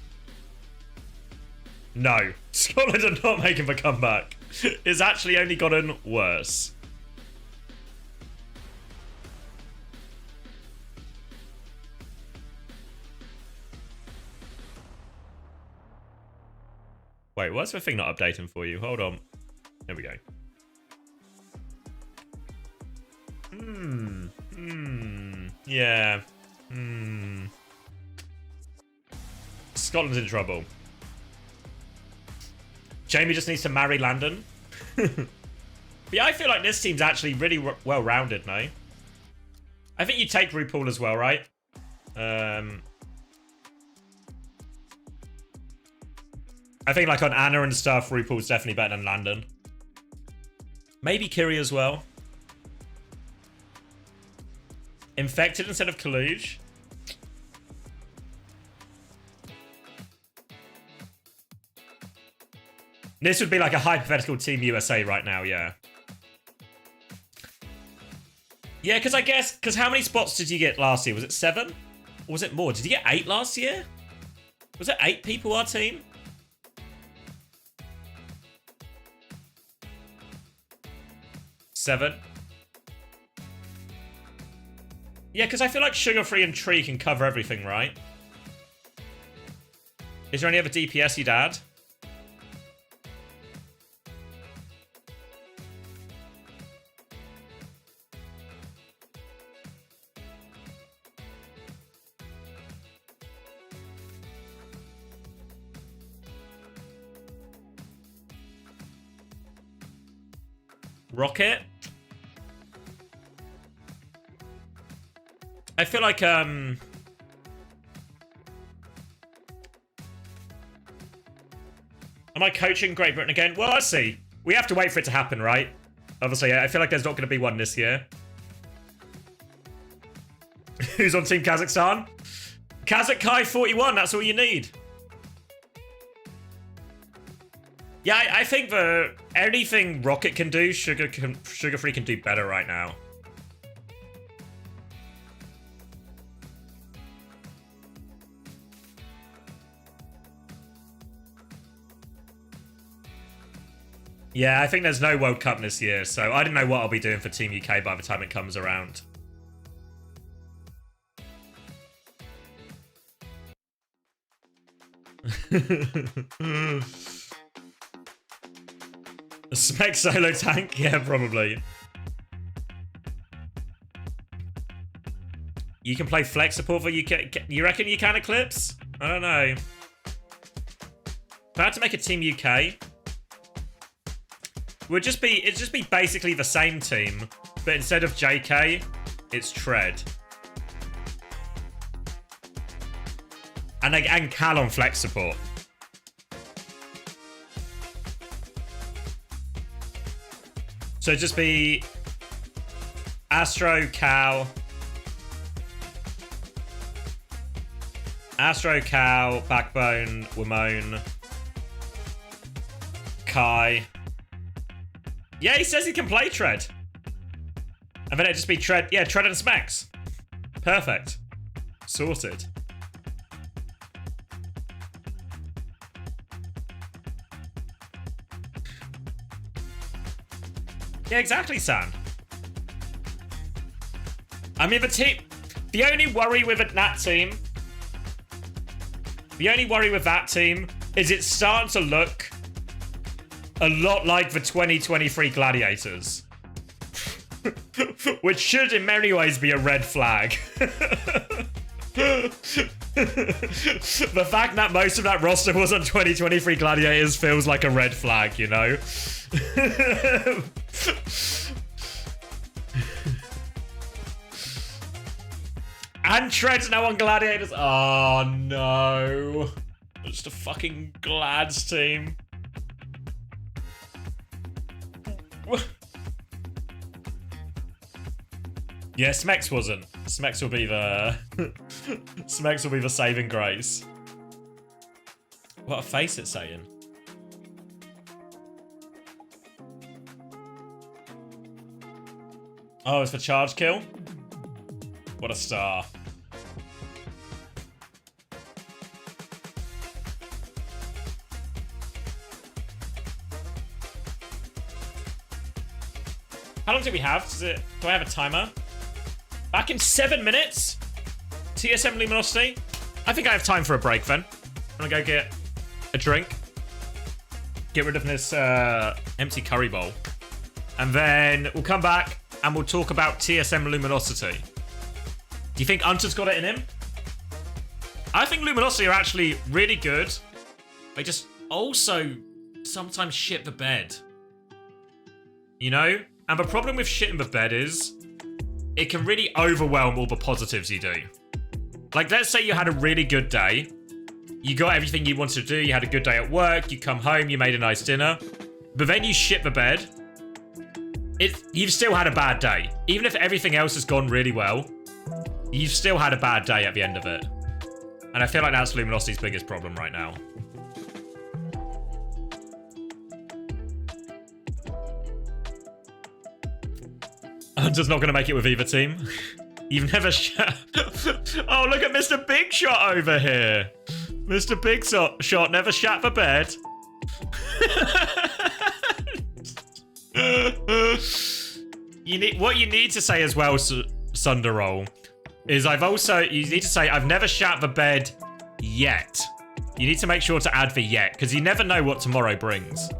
No. Scotland are not making a comeback. It's actually only gotten worse. Wait, what's the thing not updating for you? Hold on. There we go. Yeah. Scotland's in trouble. Jamie just needs to marry Landon. But yeah, I feel like this team's actually really well-rounded, no? I think you take RuPaul as well, right? I think like on Anna and stuff, RuPaul's definitely better than Landon. Maybe Kiri as well. Infected instead of Kaluge. This would be like a hypothetical Team USA right now, yeah. Yeah, because I guess... Because how many spots did you get last year? Was it 7? Or was it more? Did you get 8 last year? Was it 8 people, our team? Seven. Yeah, because I feel like Sugar Free and Tree can cover everything, right? Is there any other DPS you'd add? Rocket? I feel like, Am I coaching Great Britain again? Well, let's see. We have to wait for it to happen, right? Obviously, I feel like there's not going to be one this year. Who's on Team Kazakhstan? Kazakh 41, that's all you need. Yeah, I think that anything Rocket can do, Sugar Free can do better right now. Yeah, I think there's no World Cup this year, so I don't know what I'll be doing for Team UK by the time it comes around. A spec solo tank? Yeah, probably. You can play flex support for UK. You reckon you can, Eclipse? I don't know. If I had to make a Team UK, it'd just be basically the same team, but instead of JK, it's Tread. And Cal on flex support. So it'd just be Astro, Cal. Astro, Cow, Backbone, Wimone, Kai. Yeah, he says he can play Tread. And then it'd just be Tread. Yeah, Tread and Smacks. Perfect. Sorted. Yeah, exactly, Sam. I mean, the only worry with that team is it's starting to look a lot like the 2023 Gladiators. Which should in many ways be a red flag. The fact that most of that roster was on 2023 Gladiators feels like a red flag, you know? And Tread's now on Gladiators. Oh no. Just a fucking Glads team. Yeah, Smex wasn't. Smex will be the Smex will be the saving grace. What a face it's saying. Oh, it's for charge kill? What a star. How long do we have? Do I have a timer? Back in 7 minutes? TSM Luminosity? I think I have time for a break then. I'm gonna go get a drink. Get rid of this empty curry bowl. And then we'll come back and we'll talk about TSM Luminosity. Do you think Hunter's got it in him? I think Luminosity are actually really good. They just also sometimes shit the bed. You know? And the problem with shitting the bed is it can really overwhelm all the positives you do. Like, let's say you had a really good day. You got everything you wanted to do. You had a good day at work. You come home. You made a nice dinner. But then you shit the bed. You've still had a bad day. Even if everything else has gone really well, you've still had a bad day at the end of it. And I feel like that's Luminosity's biggest problem right now. I'm just not going to make it with either team. You've never shot. Oh, look at Mr. Big Shot over here. Mr. Big Shot never shat the bed. What you need to say as well, Sunderroll, is you need to say I've never shat the bed yet. You need to make sure to add the yet, because you never know what tomorrow brings.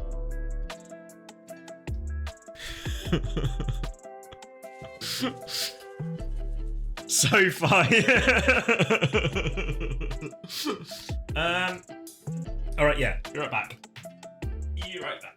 So far. Alright, yeah, you're right back. You're right back.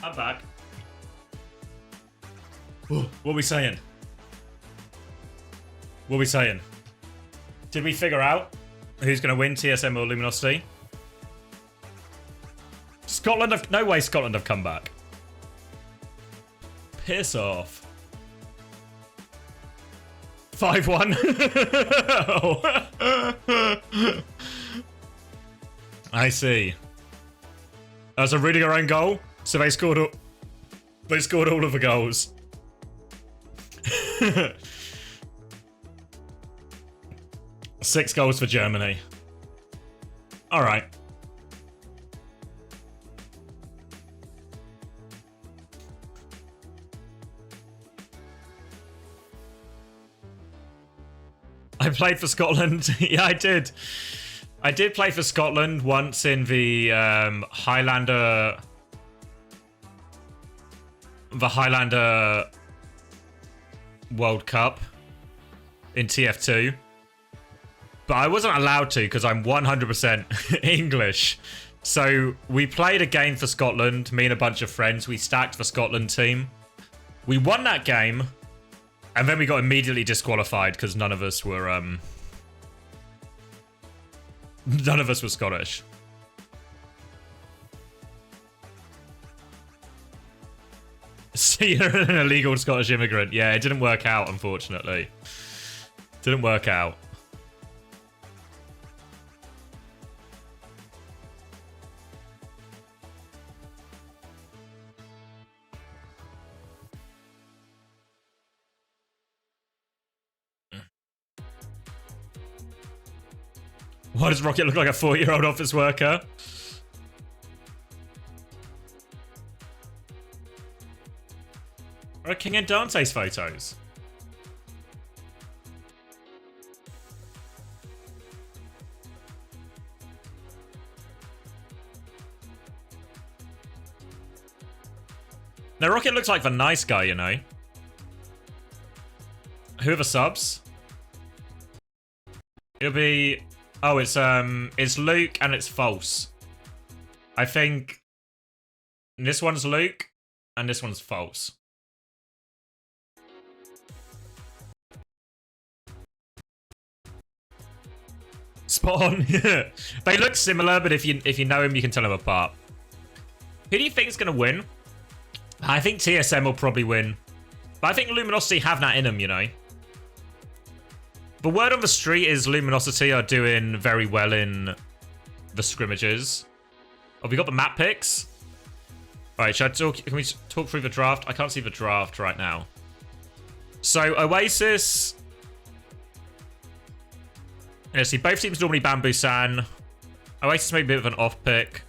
I'm back. What are we saying? What are we saying? Did we figure out who's going to win, TSM or Luminosity? Scotland have... No way Scotland have come back. Piss off. 5-1. Oh. I see. That's a reading our own goal. So they scored all of the goals. 6 goals for Germany. All right. I played for Scotland. Yeah, I did. I did play for Scotland once in the Highlander World Cup in TF2. But I wasn't allowed to because I'm 100% English. So we played a game for Scotland, me and a bunch of friends. We stacked the Scotland team. We won that game, and then we got immediately disqualified because none of us were Scottish. So you're an illegal Scottish immigrant. Yeah, it didn't work out, unfortunately. Didn't work out. Why does Rocket look like a 4-year-old office worker? Where are King and Dante's photos? Now Rocket looks like the nice guy, you know. Who are the subs? It'll be... Oh, it's Luke and it's false. I think this one's Luke and this one's false. Spot on. They look similar, but if you know him, you can tell them apart. Who do you think is gonna win? I think TSM will probably win, but I think Luminosity have that in them, you know. The word on the street is Luminosity are doing very well in the scrimmages. Oh, we got the map picks. All right, can we talk through the draft? I can't see the draft right now. So Oasis. Let's see. Both teams normally Bamboo San. Oasis may be a bit of an off pick.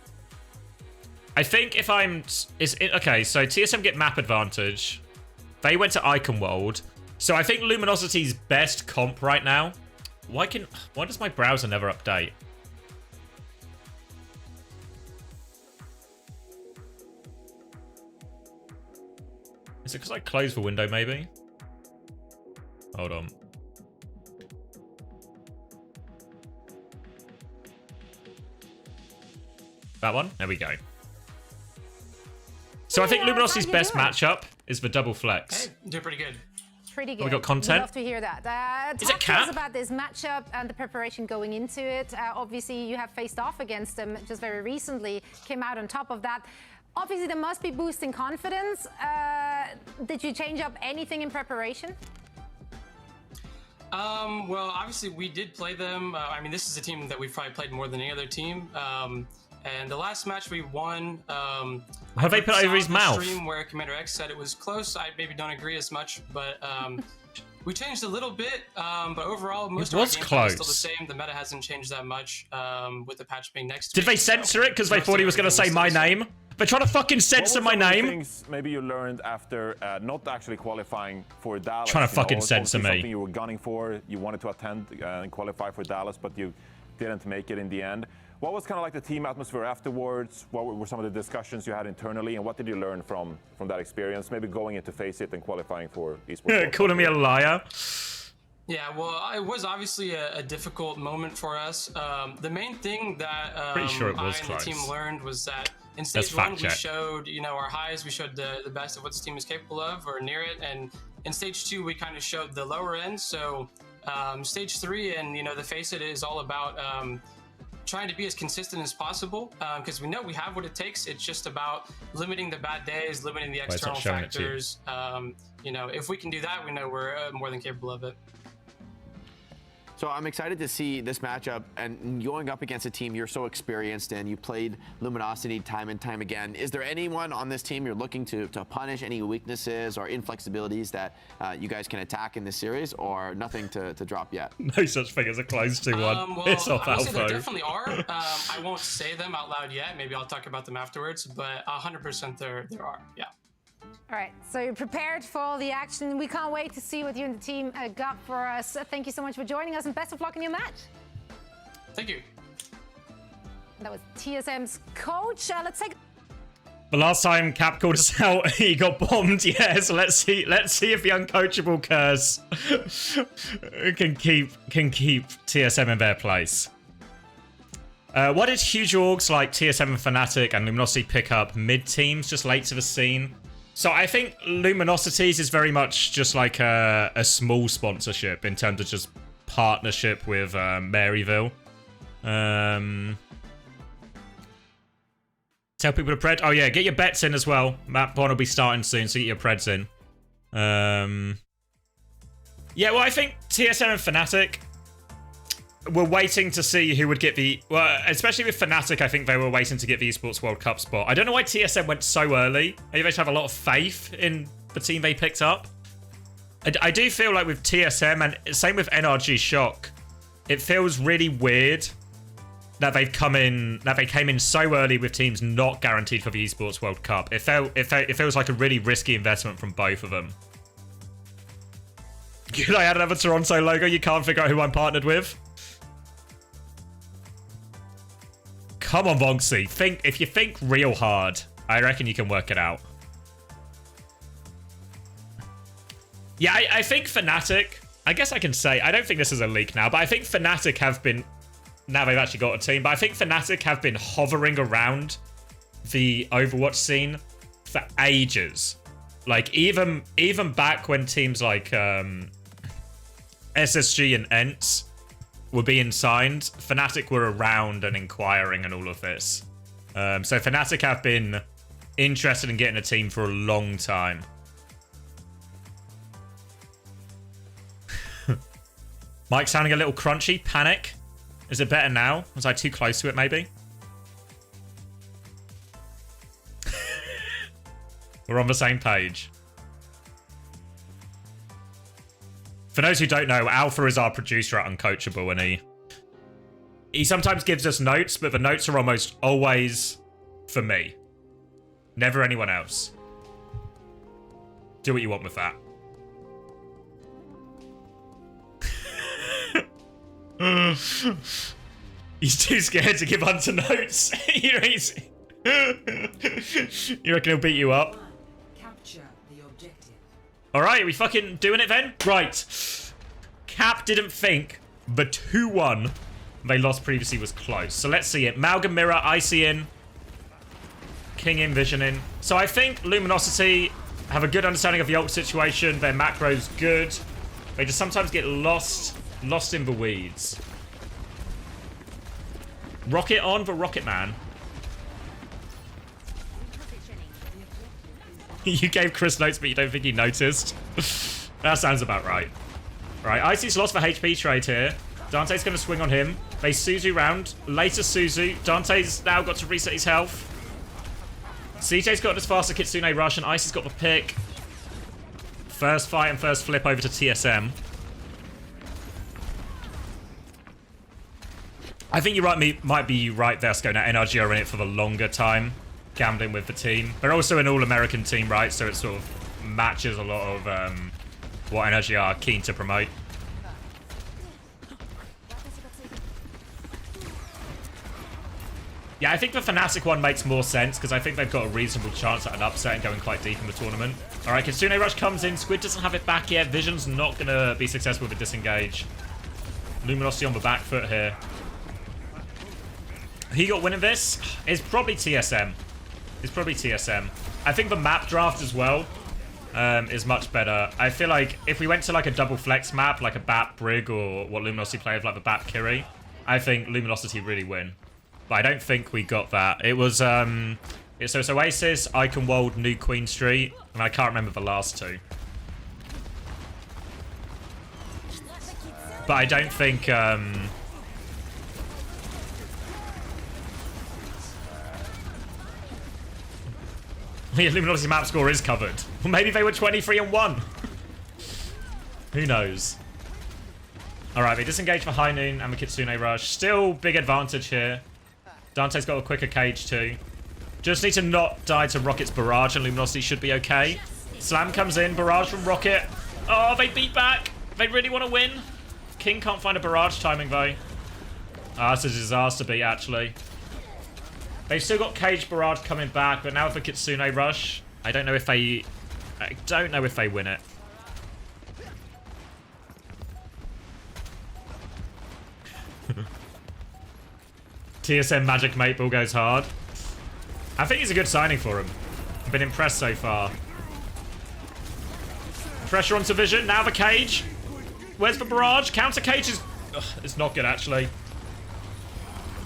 I think if I'm, okay. So TSM get map advantage. They went to Icon World. So I think Luminosity's best comp right now. Why does my browser never update? Is it because I closed the window, maybe? Hold on. That one? There we go. So I think Luminosity's best matchup is the double flex. Hey, doing pretty good. Pretty good. We got content. Love to hear that. Is it Talk to us Cap? about this matchup and the preparation going into it. Obviously, you have faced off against them just very recently. Came out on top of that. Obviously, there must be boosting confidence. Did you change up anything in preparation? Well, obviously, we did play them. I mean, this is a team that we've probably played more than any other team. And the last match we won, have they put over his mouth? Stream where Commander X said it was close. I maybe don't agree as much, but we changed a little bit. But overall, most of our gameplay is still the same. The meta hasn't changed that much with the patch being next. Did they censor it because they thought he was going to say my name? They're trying to fucking censor my name. Things maybe you learned after not actually qualifying for Dallas. Trying to fucking censor me. Something you were gunning for. You wanted to attend and qualify for Dallas, but you didn't make it in the end. What was kind of like the team atmosphere afterwards? What were some of the discussions you had internally, and what did you learn from that experience? Maybe going into FACEIT and qualifying for esports. Calling me a liar. Yeah, well, it was obviously a difficult moment for us. The main thing that Pretty sure it was I and the close. team learned was that in stage one, we showed, you know, our highs, we showed the best of what this team is capable of, or near it, and in stage two, we kind of showed the lower end. So stage three, and you know, the FACEIT is all about trying to be as consistent as possible, because we know we have what it takes. It's just about limiting the bad days, limiting the external factors. You know, if we can do that, we know we're more than capable of it. So I'm excited to see this matchup, and going up against a team you're so experienced in. You played Luminosity time and time again. Is there anyone on this team you're looking to punish, any weaknesses or inflexibilities that you guys can attack in this series, or nothing to drop yet? No such thing as a close 2-1. Well, it's off I will say there Alpha. definitely are. I won't say them out loud yet. Maybe I'll talk about them afterwards, but 100% there are, yeah. All right, so you're prepared for all the action. We can't wait to see what you and the team got for us. Thank you so much for joining us, and best of luck in your match. Thank you. That was TSM's coach. Let's take. The last time Cap called us out, he got bombed. Yeah, so let's see if the uncoachable curse can keep TSM in their place. Why did huge orgs like TSM and Fnatic and Luminosity pick up mid teams just late to the scene? So I think Luminosity's is very much just like a small sponsorship in terms of just partnership with Maryville. Tell people to pred. Oh yeah, get your bets in as well. Map 1 will be starting soon, so get your preds in. Yeah, well I think TSM and Fnatic were waiting to see who would get the... Well, especially with Fnatic, I think they were waiting to get the Esports World Cup spot. I don't know why TSM went so early. Maybe they should have a lot of faith in the team they picked up. I do feel like with TSM, and same with NRG Shock, it feels really weird that they came in so early with teams not guaranteed for the Esports World Cup. It feels like a really risky investment from both of them. Could I add another Toronto logo? You can't figure out who I'm partnered with. Come on, Vonksy. If you think real hard, I reckon you can work it out. Yeah, I think Fnatic, I guess I can say, I don't think this is a leak now, but I think Fnatic have been, now they've actually got a team, but I think Fnatic have been hovering around the Overwatch scene for ages. Like, even back when teams like SSG and ENTS were being signed, Fnatic were around and inquiring and all of this. So Fnatic have been interested in getting a team for a long time. Mike sounding a little crunchy. Panic. Is it better now? Was I too close to it, maybe? We're on the same page. For those who don't know, Alpha is our producer at Uncoachable, and he sometimes gives us notes, but the notes are almost always for me. Never anyone else. Do what you want with that. He's too scared to give Hunter notes. You reckon he'll beat you up? Capture the objective. Alright, we fucking doing it then? Right. Cap didn't think the 2-1 they lost previously was close. So let's see it. Malgam Mirror, Icy in. King in, Vision in. So I think Luminosity have a good understanding of the ult situation. Their macro's good. They just sometimes get lost in the weeds. Rocket on the Rocket Man. You gave Chris notes, but you don't think he noticed. That sounds about right. Right, Icy's lost for HP trade here. Dante's going to swing on him. They Suzu round. Later Suzu. Dante's now got to reset his health. CJ's got this faster Kitsune rush, and Icy's got the pick. First fight and first flip over to TSM. I think you might be right there, Sko. Now NRG are in it for the longer time, gambling with the team. They're also an all-American team, right? So it sort of matches a lot of what NRG are keen to promote. Yeah, I think the Fnatic one makes more sense because I think they've got a reasonable chance at an upset and going quite deep in the tournament. All right, Kitsune Rush comes in. Squid doesn't have it back yet. Vision's not going to be successful with a disengage. Luminosity on the back foot here. He got winning this. It's probably TSM. It's probably TSM. I think the map draft as well is much better. I feel like if we went to like a double flex map, like a BAP Brig or what Luminosity play with like the BAP Kiri, I think Luminosity really win. But I don't think we got that. It was, so it's Oasis, Iconwold, New Queen Street, and I can't remember the last two. But I don't think, yeah, Luminosity map score is covered. Well, maybe they were 23-1. Who knows? Alright, they disengage for High Noon and the Kitsune Rush. Still big advantage here. Dante's got a quicker cage too. Just need to not die to Rocket's Barrage and Luminosity should be okay. Slam comes in, Barrage from Rocket. Oh, they beat back. They really want to win. King can't find a Barrage timing though. Ah, it's a disaster beat actually. They've still got Cage Barrage coming back, but now with the Kitsune Rush, I don't know if they win it. TSM Magic Mate Ball goes hard. I think he's a good signing for him. I've been impressed so far. Pressure onto Vision. Now the cage. Where's the Barrage? Counter cage is... Ugh, it's not good, actually.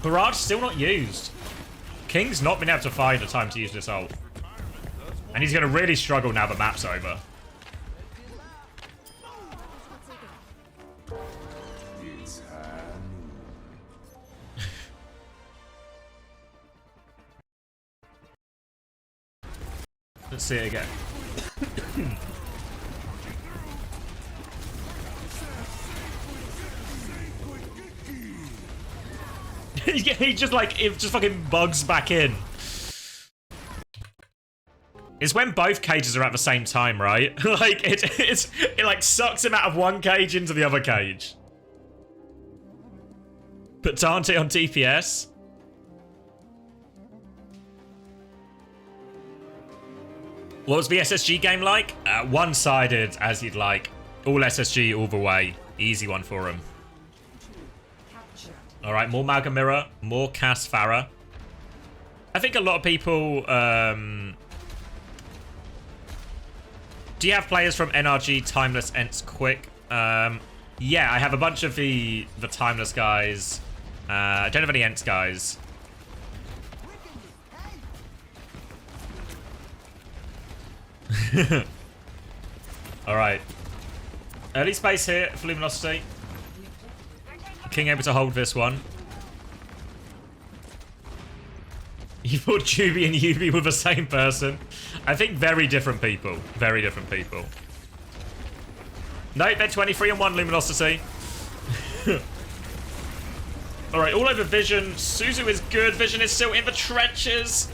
Barrage still not used. King's not been able to find a time to use this ult. And he's going to really struggle now the map's over. Let's see it again. He just like, it just fucking bugs back in. It's when both cages are at the same time, right? Like, it like sucks him out of one cage into the other cage. Put Dante on DPS. What was the SSG game like? One-sided, as you'd like. All SSG all the way. Easy one for him. Alright, more Maga Mirror. More Cass Farah. I think a lot of people... Do you have players from NRG, Timeless, Ents, Quick? Yeah, I have a bunch of the Timeless guys. I don't have any Ents guys. Alright. Early space here for Luminosity. King able to hold this one. You thought Juby and Yubi were the same person? I think very different people. Very different people. No, they're 23-1 Luminosity. Alright, all over Vision. Suzu is good. Vision is still in the trenches.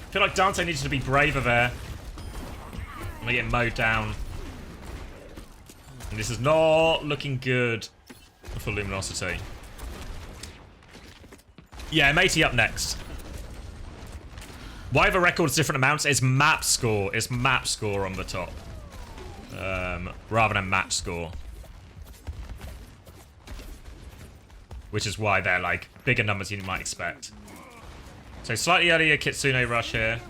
I feel like Dante needs to be braver there. I'm gonna get mowed down. And this is not looking good for Luminosity. Yeah, matey up next. Why the record's different amounts? It's map score. It's map score on the top. Rather than match score. Which is why they're like bigger numbers than you might expect. So slightly earlier Kitsune Rush here.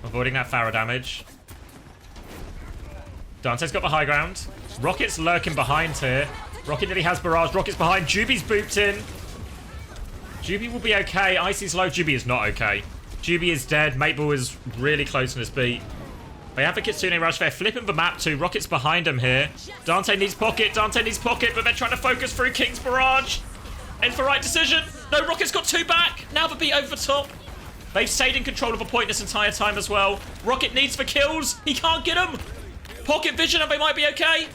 Avoiding that Farah damage. Dante's got the high ground. Rocket's lurking behind here. Rocket nearly has Barrage. Rocket's behind. Juby's booped in. Juby will be okay. Icy's low. Juby is not okay. Juby is dead. Mateball is really close on his beat. They have the Kitsune Rush. They're flipping the map too. Rocket's behind him here. Dante needs pocket. Dante needs pocket, but they're trying to focus through King's Barrage. And for right decision. No, Rocket's got two back. Now the beat over the top. They've stayed in control of a point this entire time as well. Rocket needs the kills. He can't get them. Pocket Vision and they might be okay.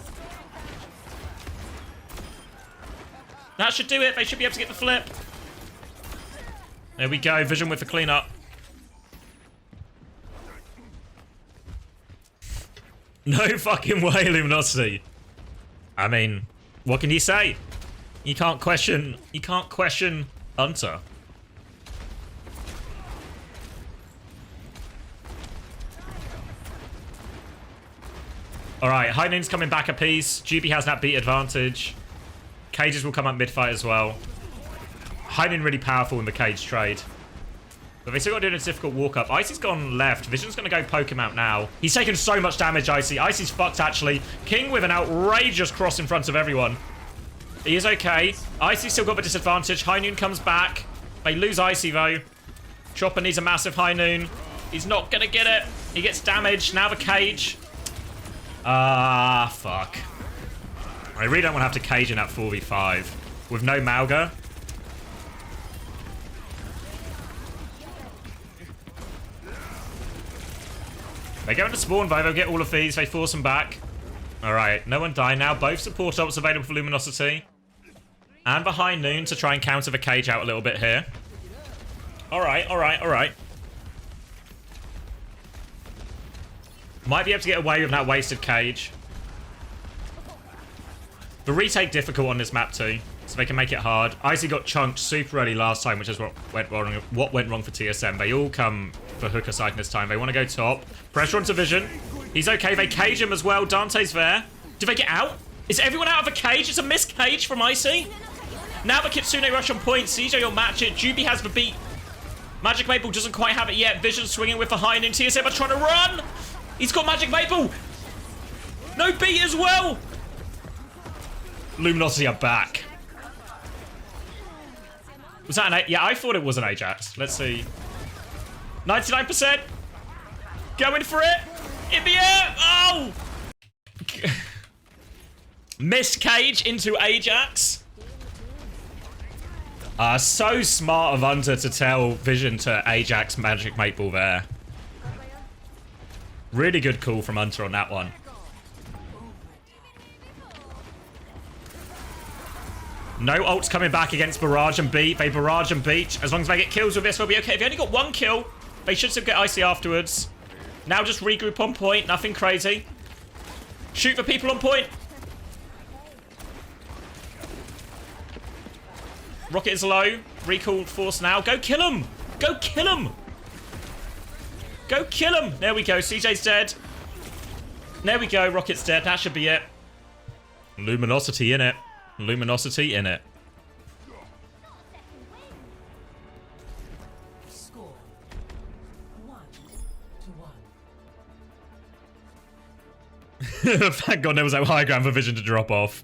That should do it. They should be able to get the flip. There we go. Vision with the cleanup. No fucking way, Luminosity. I mean, what can you say? You can't question Hunter. Alright, High Noon's coming back a piece. GB has that beat advantage. Cages will come up mid-fight as well. High Noon really powerful in the cage trade. But they still got to do a difficult walk-up. Icy's gone left. Vision's going to go poke him out now. He's taken so much damage, Icy. Icy's fucked, actually. King with an outrageous cross in front of everyone. He is okay. Icy's still got the disadvantage. High Noon comes back. They lose Icy, though. Chopper needs a massive High Noon. He's not going to get it. He gets damaged. Now the cage. Ah, fuck. I really don't want to have to cage in that 4v5. With no Mauga. They go into spawn, though. They'll get all of these. They force them back. Alright, no one died now. Both support ops available for Luminosity. And behind Noon to try and counter the cage out a little bit here. Alright, alright, alright. Might be able to get away with that wasted cage. The retake difficult on this map too, so they can make it hard. Icy got chunked super early last time, which is what went wrong for TSM. They all come for hooker side this time. They want to go top. Pressure onto Vision. He's okay. They cage him as well. Dante's there. Do they get out? Is everyone out of a cage? It's a missed cage from Icy. Now the Kitsune rush on point. CJ will match it. Juby has the beat. Magic Maple doesn't quite have it yet. Vision swinging with the high noon. TSM are trying to run. He's got Magic Maple. No beat as well. Luminosity are back. Was that an A? Yeah, I thought it was an Ajax. Let's see. 99%. Going for it. In the air. Oh! Missed cage into Ajax. So smart of Hunter to tell Vision to Ajax Magic Maple there. Really good call from Hunter on that one. No ults coming back against Barrage and Beat. They Barrage and Beat. As long as they get kills with this, they'll be okay. If they only got one kill, they should still get Icy afterwards. Now just regroup on point. Nothing crazy. Shoot for people on point. Rocket is low. Recall force now. Go kill him. Go kill him. Go kill him. There we go. CJ's dead. There we go. Rocket's dead. That should be it. Luminosity in it. Luminosity in it. Score 1-1. Thank God there was no high ground for Vision to drop off.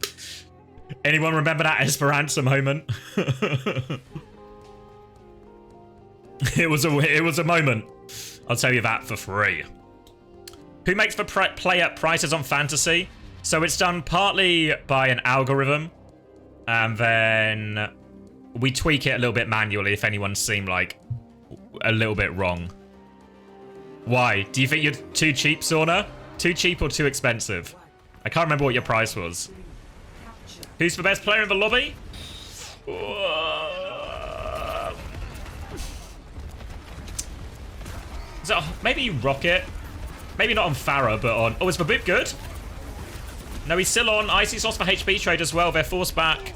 Anyone remember that Esperanza moment? It was a moment. I'll tell you that for free. Who makes the player prices on Fantasy? So it's done partly by an algorithm, and then we tweak it a little bit manually if anyone seemed like a little bit wrong. Why? Do you think you're too cheap, Sauna? Too cheap or too expensive? I can't remember what your price was. Who's the best player in the lobby? So maybe Rocket. Maybe not on Farah, but on... Oh, is Babib good? No, he's still on. Icy's lost for HP trade as well. They're forced back.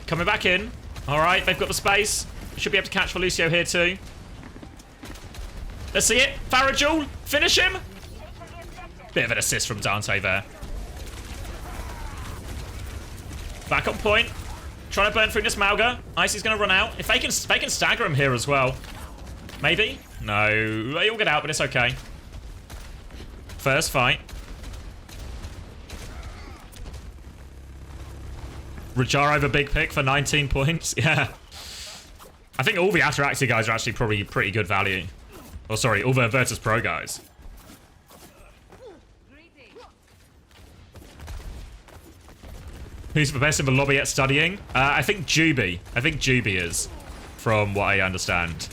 Coming back in. All right, they've got the space. Should be able to catch for Lucio here too. Let's see it. Farah Jewel. Finish him. Bit of an assist from Dante there. Back on point. Trying to burn through this Mauga. Icy's going to run out. If they can stagger him here as well. Maybe? No. They all get out, but it's okay. First fight. Rajar over big pick for 19 points. Yeah. I think all the Ataraxia guys are actually probably pretty good value. Oh, sorry. All the Virtus Pro guys. Who's the best in the lobby at studying? I think Juby. I think Juby is, from what I understand.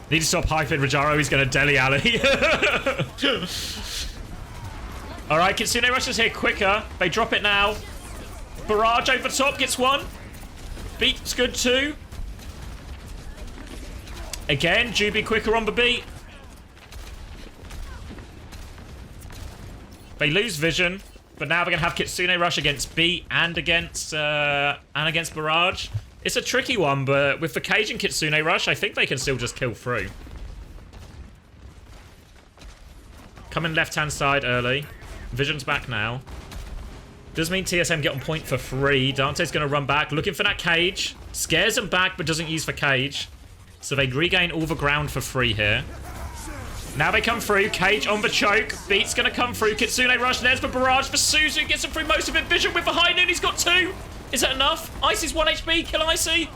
Need to stop hyping Rajaro. He's going to Deli Alley. Alright, Kitsune rushes here quicker. They drop it now. Barrage over top gets one. Beat's good too. Again, Juby quicker on the beat. They lose Vision. but now we're gonna have Kitsune Rush against Beat and against Barrage. It's a tricky one, but with the Cage and Kitsune Rush, I think they can still just kill through. Coming left-hand side early. Vision's back now. Does mean TSM get on point for free. Dante's going to run back, looking for that Cage. Scares them back, but doesn't use for Cage. So they regain all the ground for free here. Now they come through. Cage on the choke. Beat's going to come through. Kitsune Rush. There's the Barrage for Suzu. Gets him through most of it. Vision with the high noon. He's got 2. Is that enough? Icy's 1 HP. Kill Icy.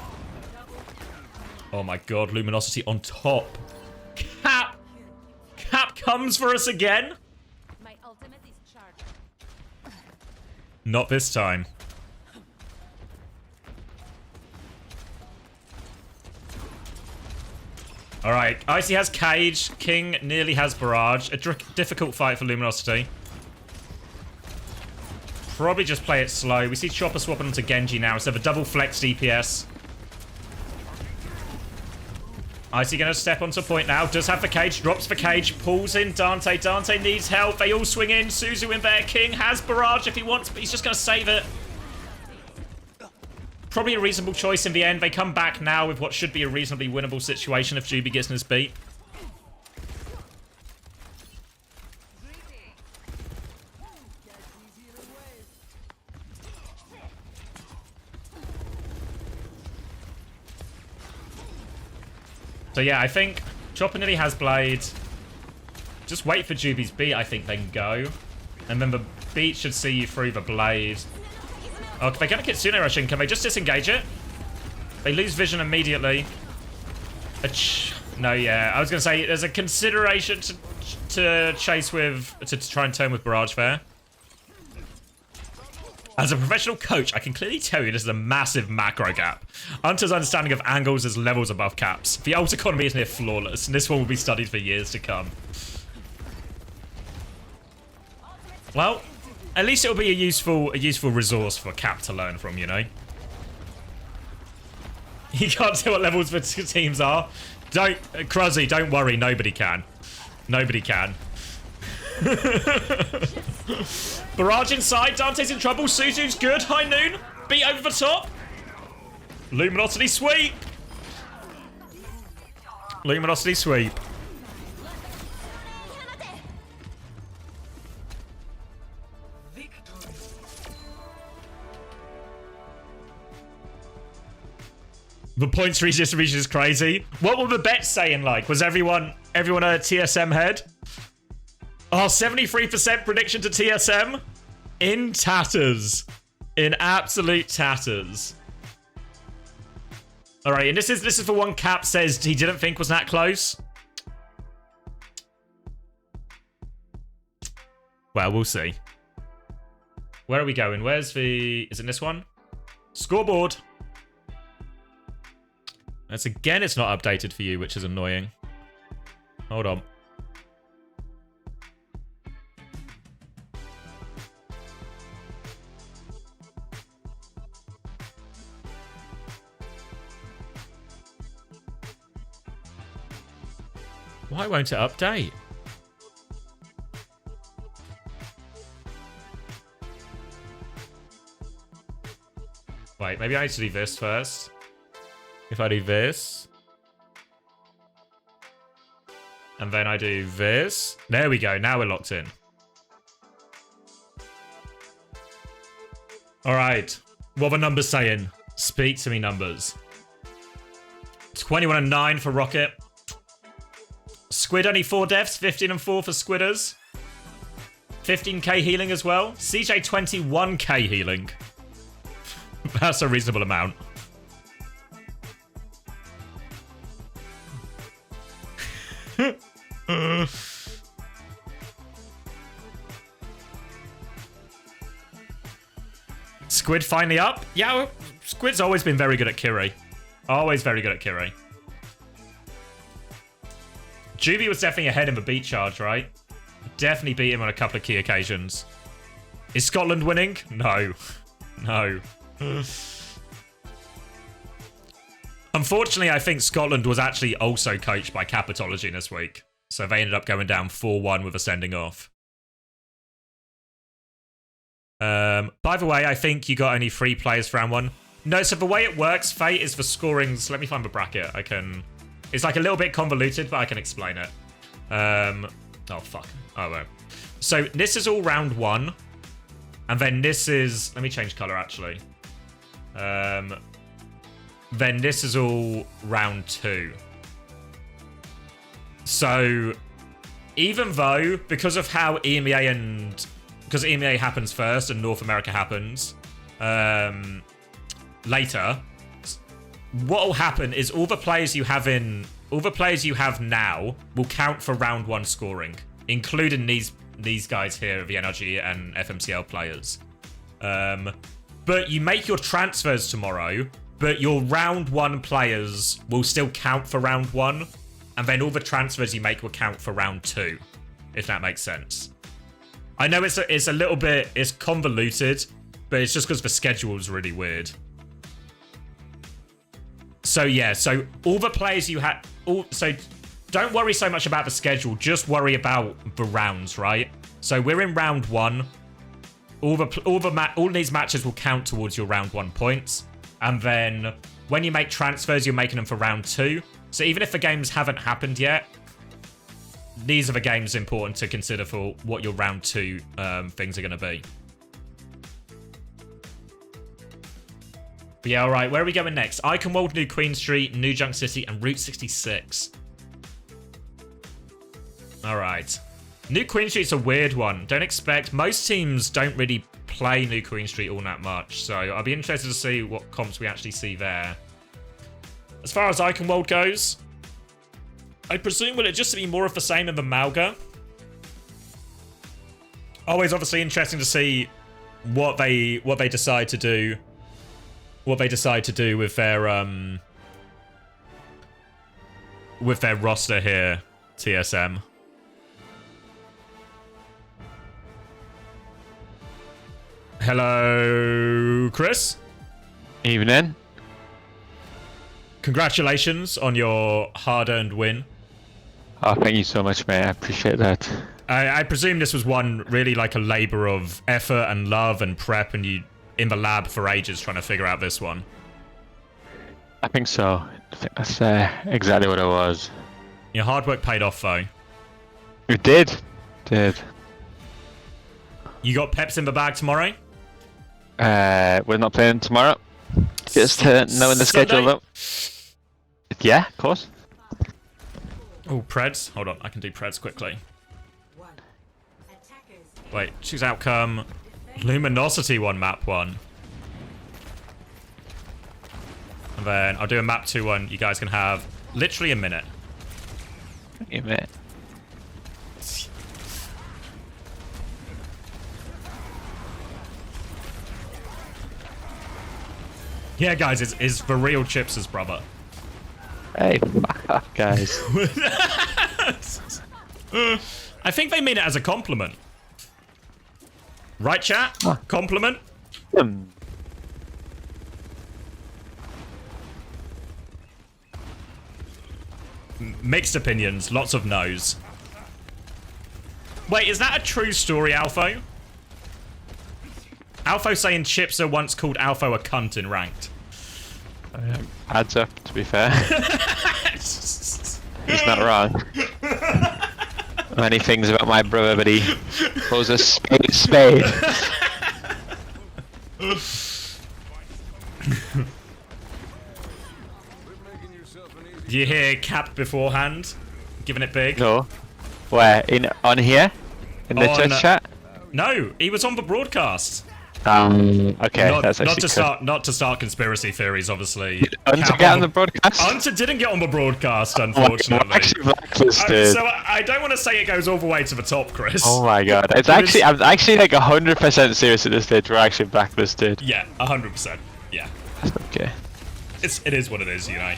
Oh my god. Luminosity on top. Cap. Cap comes for us again. My ultimate is charged. Not this time. Alright, Icy has Cage. King nearly has Barrage. A difficult fight for Luminosity. Probably just play it slow. We see Chopper swapping onto Genji now instead of a double flex DPS. Icy gonna step onto point now. Does have the Cage. Drops the Cage. Pulls in Dante. Dante needs help. They all swing in. Suzu in there. King has Barrage if he wants, but he's just gonna save it. Probably a reasonable choice in the end. They come back now with what should be a reasonably winnable situation if Juby gets in his beat. So yeah, I think Chopper nearly has Blade. Just wait for Juby's beat, I think they can go. And then the beat should see you through the Blade. Oh, they're going to Kitsune Rush in. Can they just disengage it? They lose vision immediately. No, yeah. I was going to say, there's a consideration to chase with... To try and turn with Barrage there. As a professional coach, I can clearly tell you this is a massive macro gap. Hunter's understanding of angles is levels above caps. The ult economy is near flawless, and this one will be studied for years to come. Well, at least it'll be a useful resource for Cap to learn from, you know? You can't tell what levels the teams are. Kruzzy, don't worry, nobody can. Nobody can. Barrage inside, Dante's in trouble, Suzu's good, high noon, beat over the top. Luminosity sweep. Luminosity sweep. The points redistribution is crazy. What were the bets saying like? Was everyone a TSM head? Oh, 73% prediction to TSM. In tatters. In absolute tatters. Alright, and this is for one Cap says he didn't think was that close. Well, we'll see. Where are we going? Where's the... Is it this one? Scoreboard. That's again, it's not updated for you, which is annoying. Hold on. Why won't it update? Wait, maybe I need to do this first. If I do this. And then I do this. There we go. Now we're locked in. Alright. What are the numbers saying? Speak to me, numbers. 21 and 9 for Rocket. Squid only 4 deaths. 15 and 4 for Squidders. 15k healing as well. CJ 21k healing. That's a reasonable amount. Squid finally up? Yeah, Squid's always been very good at Kiri. Always very good at Kiri. Juby was definitely ahead in the beat charge, right? Definitely beat him on a couple of key occasions. Is Scotland winning? No. No. Unfortunately, I think Scotland was actually also coached by Capitology this week. So they ended up going down 4-1 with a sending off. By the way, I think you got only 3 players for round 1. No, so the way it works, Fate is for scoring. So let me find the bracket. It's like a little bit convoluted, but I can explain it. Oh, fuck. Oh, well. So this is all round 1. And then this is... Let me change color, actually. Then this is all round 2. So even though, because of how EMEA because EMEA happens first and North America happens later, what will happen is all the players you have now will count for round 1 scoring, including these guys here, the NRG and FMCL players. But you make your transfers tomorrow, but your round 1 players will still count for round 1, and then all the transfers you make will count for round 2, if that makes sense. I know it's a little bit, it's convoluted, but it's just because the schedule is really weird. So yeah, so all the players you had, so don't worry so much about the schedule, just worry about the rounds, right? So we're in round 1. All these matches will count towards your round 1 points, and then when you make transfers, you're making them for round 2. So even if the games haven't happened yet, these are the games important to consider for what your round 2 things are going to be. But yeah, all right, where are we going next? Iconworld, New Queen Street, New Junk City, and Route 66. All right. New Queen Street's a weird one. Don't expect... Most teams don't really play New Queen Street all that much, so I'll be interested to see what comps we actually see there. As far as Iconworld goes, I presume will it just be more of the same in the Malga? Always obviously interesting to see what they decide to do. What they decide to do with their roster here, TSM. Hello, Chris. Evening. Congratulations on your hard-earned win. Oh, thank you so much, mate. I appreciate that. I presume this was one really like a labor of effort and love and prep, and you in the lab for ages trying to figure out this one. I think so. I think that's exactly what it was. Your hard work paid off, though. It did. You got Peps in the bag tomorrow? We're not playing tomorrow. Just knowing the schedule, though. Yeah, of course. Oh, Preds. Hold on, I can do Preds quickly. Wait, choose outcome. Luminosity 1, map 1. And then I'll do a map 2 1. You guys can have literally a minute. A minute. Yeah, guys, it's the real Chips' brother. Hey, fuck off, guys. I think they mean it as a compliment. Right, chat? Compliment? Mixed opinions, lots of no's. Wait, is that a true story, Alpho? Alpho saying Chips are once called Alpho a cunt in ranked. Adds up, to be fair. He's not wrong. Many things about my brother, but he calls a spade a spade. Do you hear Cap beforehand? Giving it big? No. Where? On here? In the Twitch chat? No, he was on the broadcast. Okay, that's actually not to start conspiracy theories, obviously. Did Unter get on the broadcast? Unter didn't get on the broadcast, unfortunately. Actually blacklisted. So I don't want to say it goes all the way to the top, Chris. Oh my god. I'm actually like 100% serious at this stage. We're actually blacklisted. Yeah, 100%. Yeah. Okay. It is what it is, you know.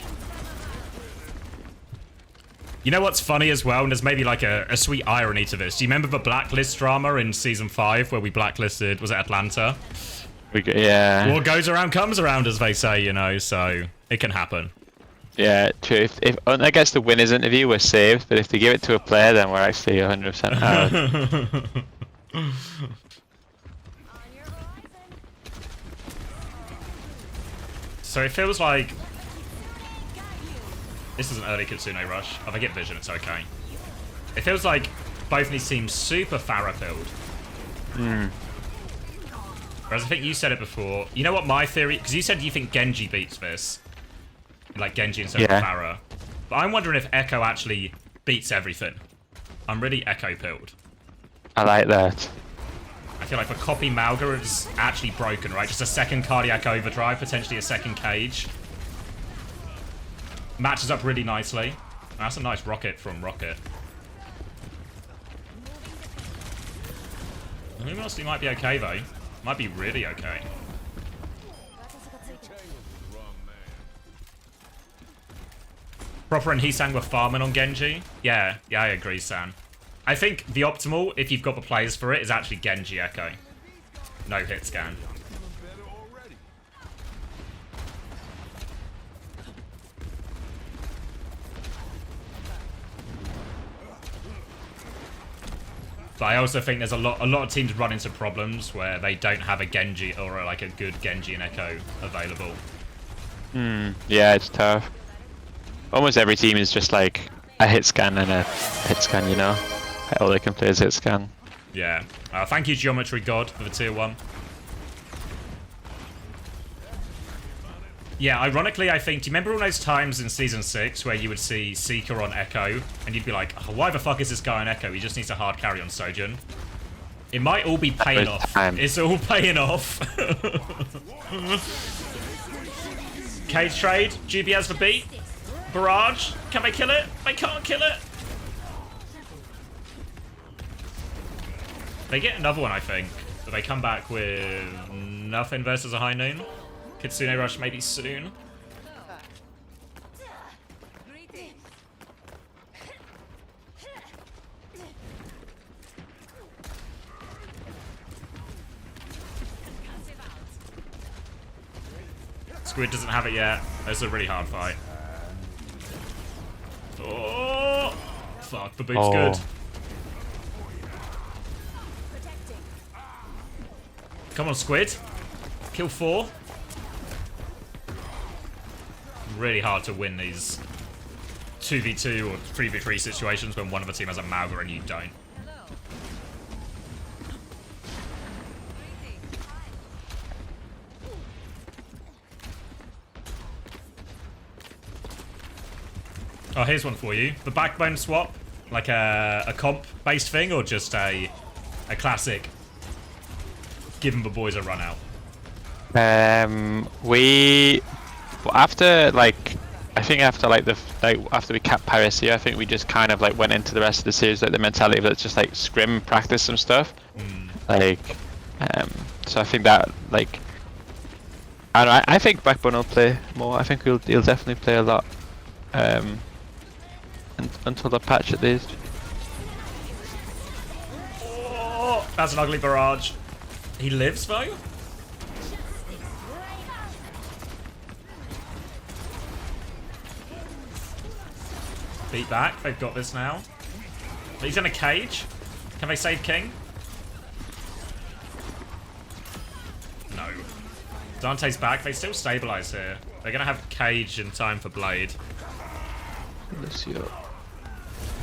You know what's funny as well, and there's maybe like a sweet irony to this. Do you remember the blacklist drama in Season 5 where we blacklisted, was it Atlanta? Yeah. What goes around comes around, as they say, you know, so it can happen. Yeah, true. If Unter gets the winners interview, we're saved, but if they give it to a player, then we're actually 100% out. So it feels like this is an early Kitsune rush. If I get vision, it's okay. It feels like both these teams super Pharah-filled. Whereas I think you said it before. You know what my theory... Because you said you think Genji beats this. Like Genji instead of Pharah. But I'm wondering if Echo actually beats everything. I'm really Echo-pilled. I like that. I feel like for copy Malga is actually broken, right? Just a second cardiac overdrive, potentially a second cage. Matches up really nicely. That's a nice rocket from Rocket. Luminosity might be okay though. Might be really okay. Proper and Heesang were farming on Genji. Yeah, I agree, San. I think the optimal, if you've got the players for it, is actually Genji Echo. No hit scan. But I also think there's a lot of teams run into problems where they don't have a Genji or like a good Genji and Echo available. Yeah, it's tough. Almost every team is just like a hit scan and a hit scan, you know? All they can play is hit scan. Yeah. Thank you, Geometry God, for the tier 1. Yeah, ironically, I think... Do you remember all those times in Season 6 where you would see Seeker on Echo, and you'd be like, oh, why the fuck is this guy on Echo? He just needs a hard carry on Sojin. It might all be paying off. It's all paying off. Cage trade. GB has the beat. Barrage. Can they kill it? They can't kill it. They get another one, I think. But they come back with nothing versus a high noon. Kitsune rush maybe soon. Squid doesn't have it yet. This is a really hard fight. Oh! Fuck, the boot's good. Come on, Squid. Kill 4. Really hard to win these 2v2 or 3v3 situations when one of the team has a Malga and you don't. Oh, here's one for you. The backbone swap, like a comp-based thing, or just a classic giving the boys a run out? After we capped piracy, I think we just kind of like went into the rest of the series like the mentality of let's just like scrim, practice some stuff. So I think that like I don't know, I think Backbone will play more. I think he'll definitely play a lot until the patch at least. Oh, that's an ugly barrage. He lives though. Beat back. They've got this now. He's in a cage. Can they save King? No. Dante's back. They still stabilize here. They're gonna have cage in time for Blade. Let's see.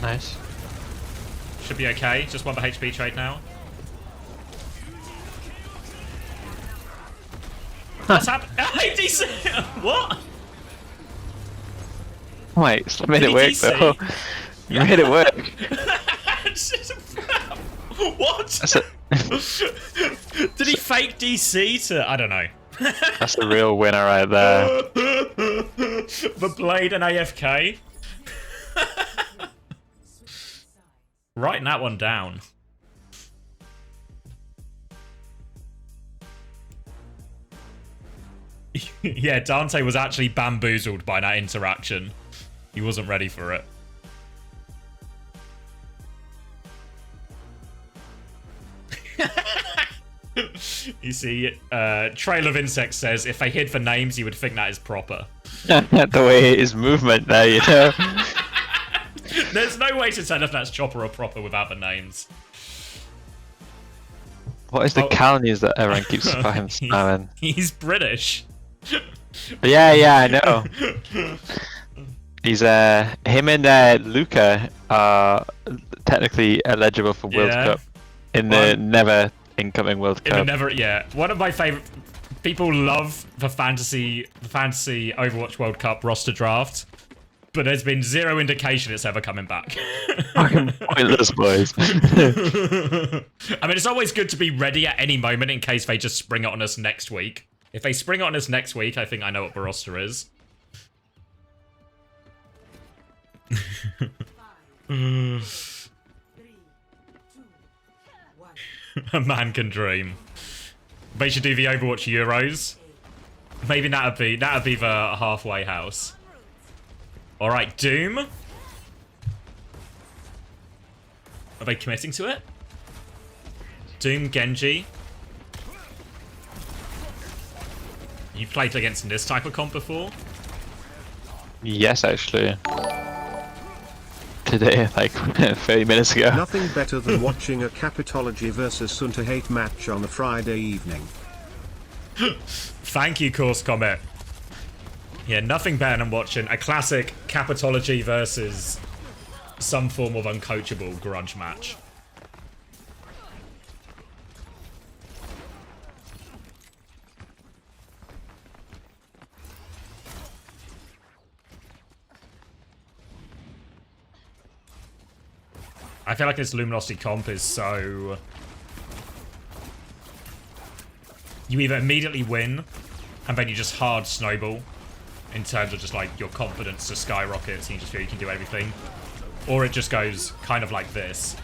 Nice. Should be okay. Just want the HP trade now. What's happened? DC! What? Wait, I made it work though. You made it work. What? Did he fake DC to... I don't know. That's a real winner right there. The Blade and AFK. Writing that one down. Yeah, Dante was actually bamboozled by that interaction. He wasn't ready for it. You see, Trail of Insects says, if they hid for names, you would think that is proper. The way his movement there, you know. There's no way to tell if that's Chopper or proper without the names. What is the calumnies that everyone keeps spamming? He's British. Yeah, I know. He's him and Luca are technically eligible for World Cup in the never incoming World Cup. In the never, yeah. One of my favorite. People love the fantasy Overwatch World Cup roster draft, but there's been zero indication it's ever coming back. Fucking pointless, boys. I mean, it's always good to be ready at any moment in case they just spring it on us next week. If they spring it on us next week, I think I know what the roster is. A man can dream. They should do the Overwatch Euros. Maybe that'd be the halfway house. All right, Doom. Are they committing to it? Doom, Genji. You played against this type of comp before? Yes, actually. Today, like 30 minutes ago. Nothing better than watching a Capitology versus Untitled match on a Friday evening. Thank you, Course Comet. Yeah, nothing better than watching a classic Capitology versus some form of uncoachable grudge match. I feel like this Luminosity comp is so... You either immediately win, and then you just hard snowball, in terms of just like your confidence just skyrockets, and you just feel you can do everything. Or it just goes kind of like this,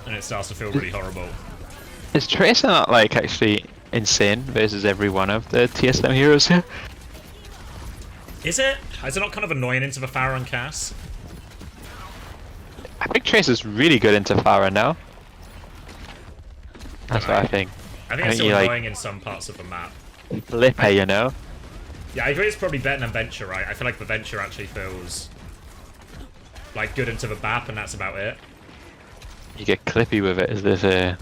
and it starts to feel really horrible. Is Tracer not like actually insane versus every one of the TSM heroes here? Is it? Is it not kind of annoying into the Pharah and Cass? I think Tracer's really good into Pharah now. That's what I think. I think it's still annoying in some parts of the map. Lippe, you know? Yeah, I agree it's probably better than Venture, right? I feel like the Venture actually feels like good into the map, and that's about it. You get clippy with it, is this a...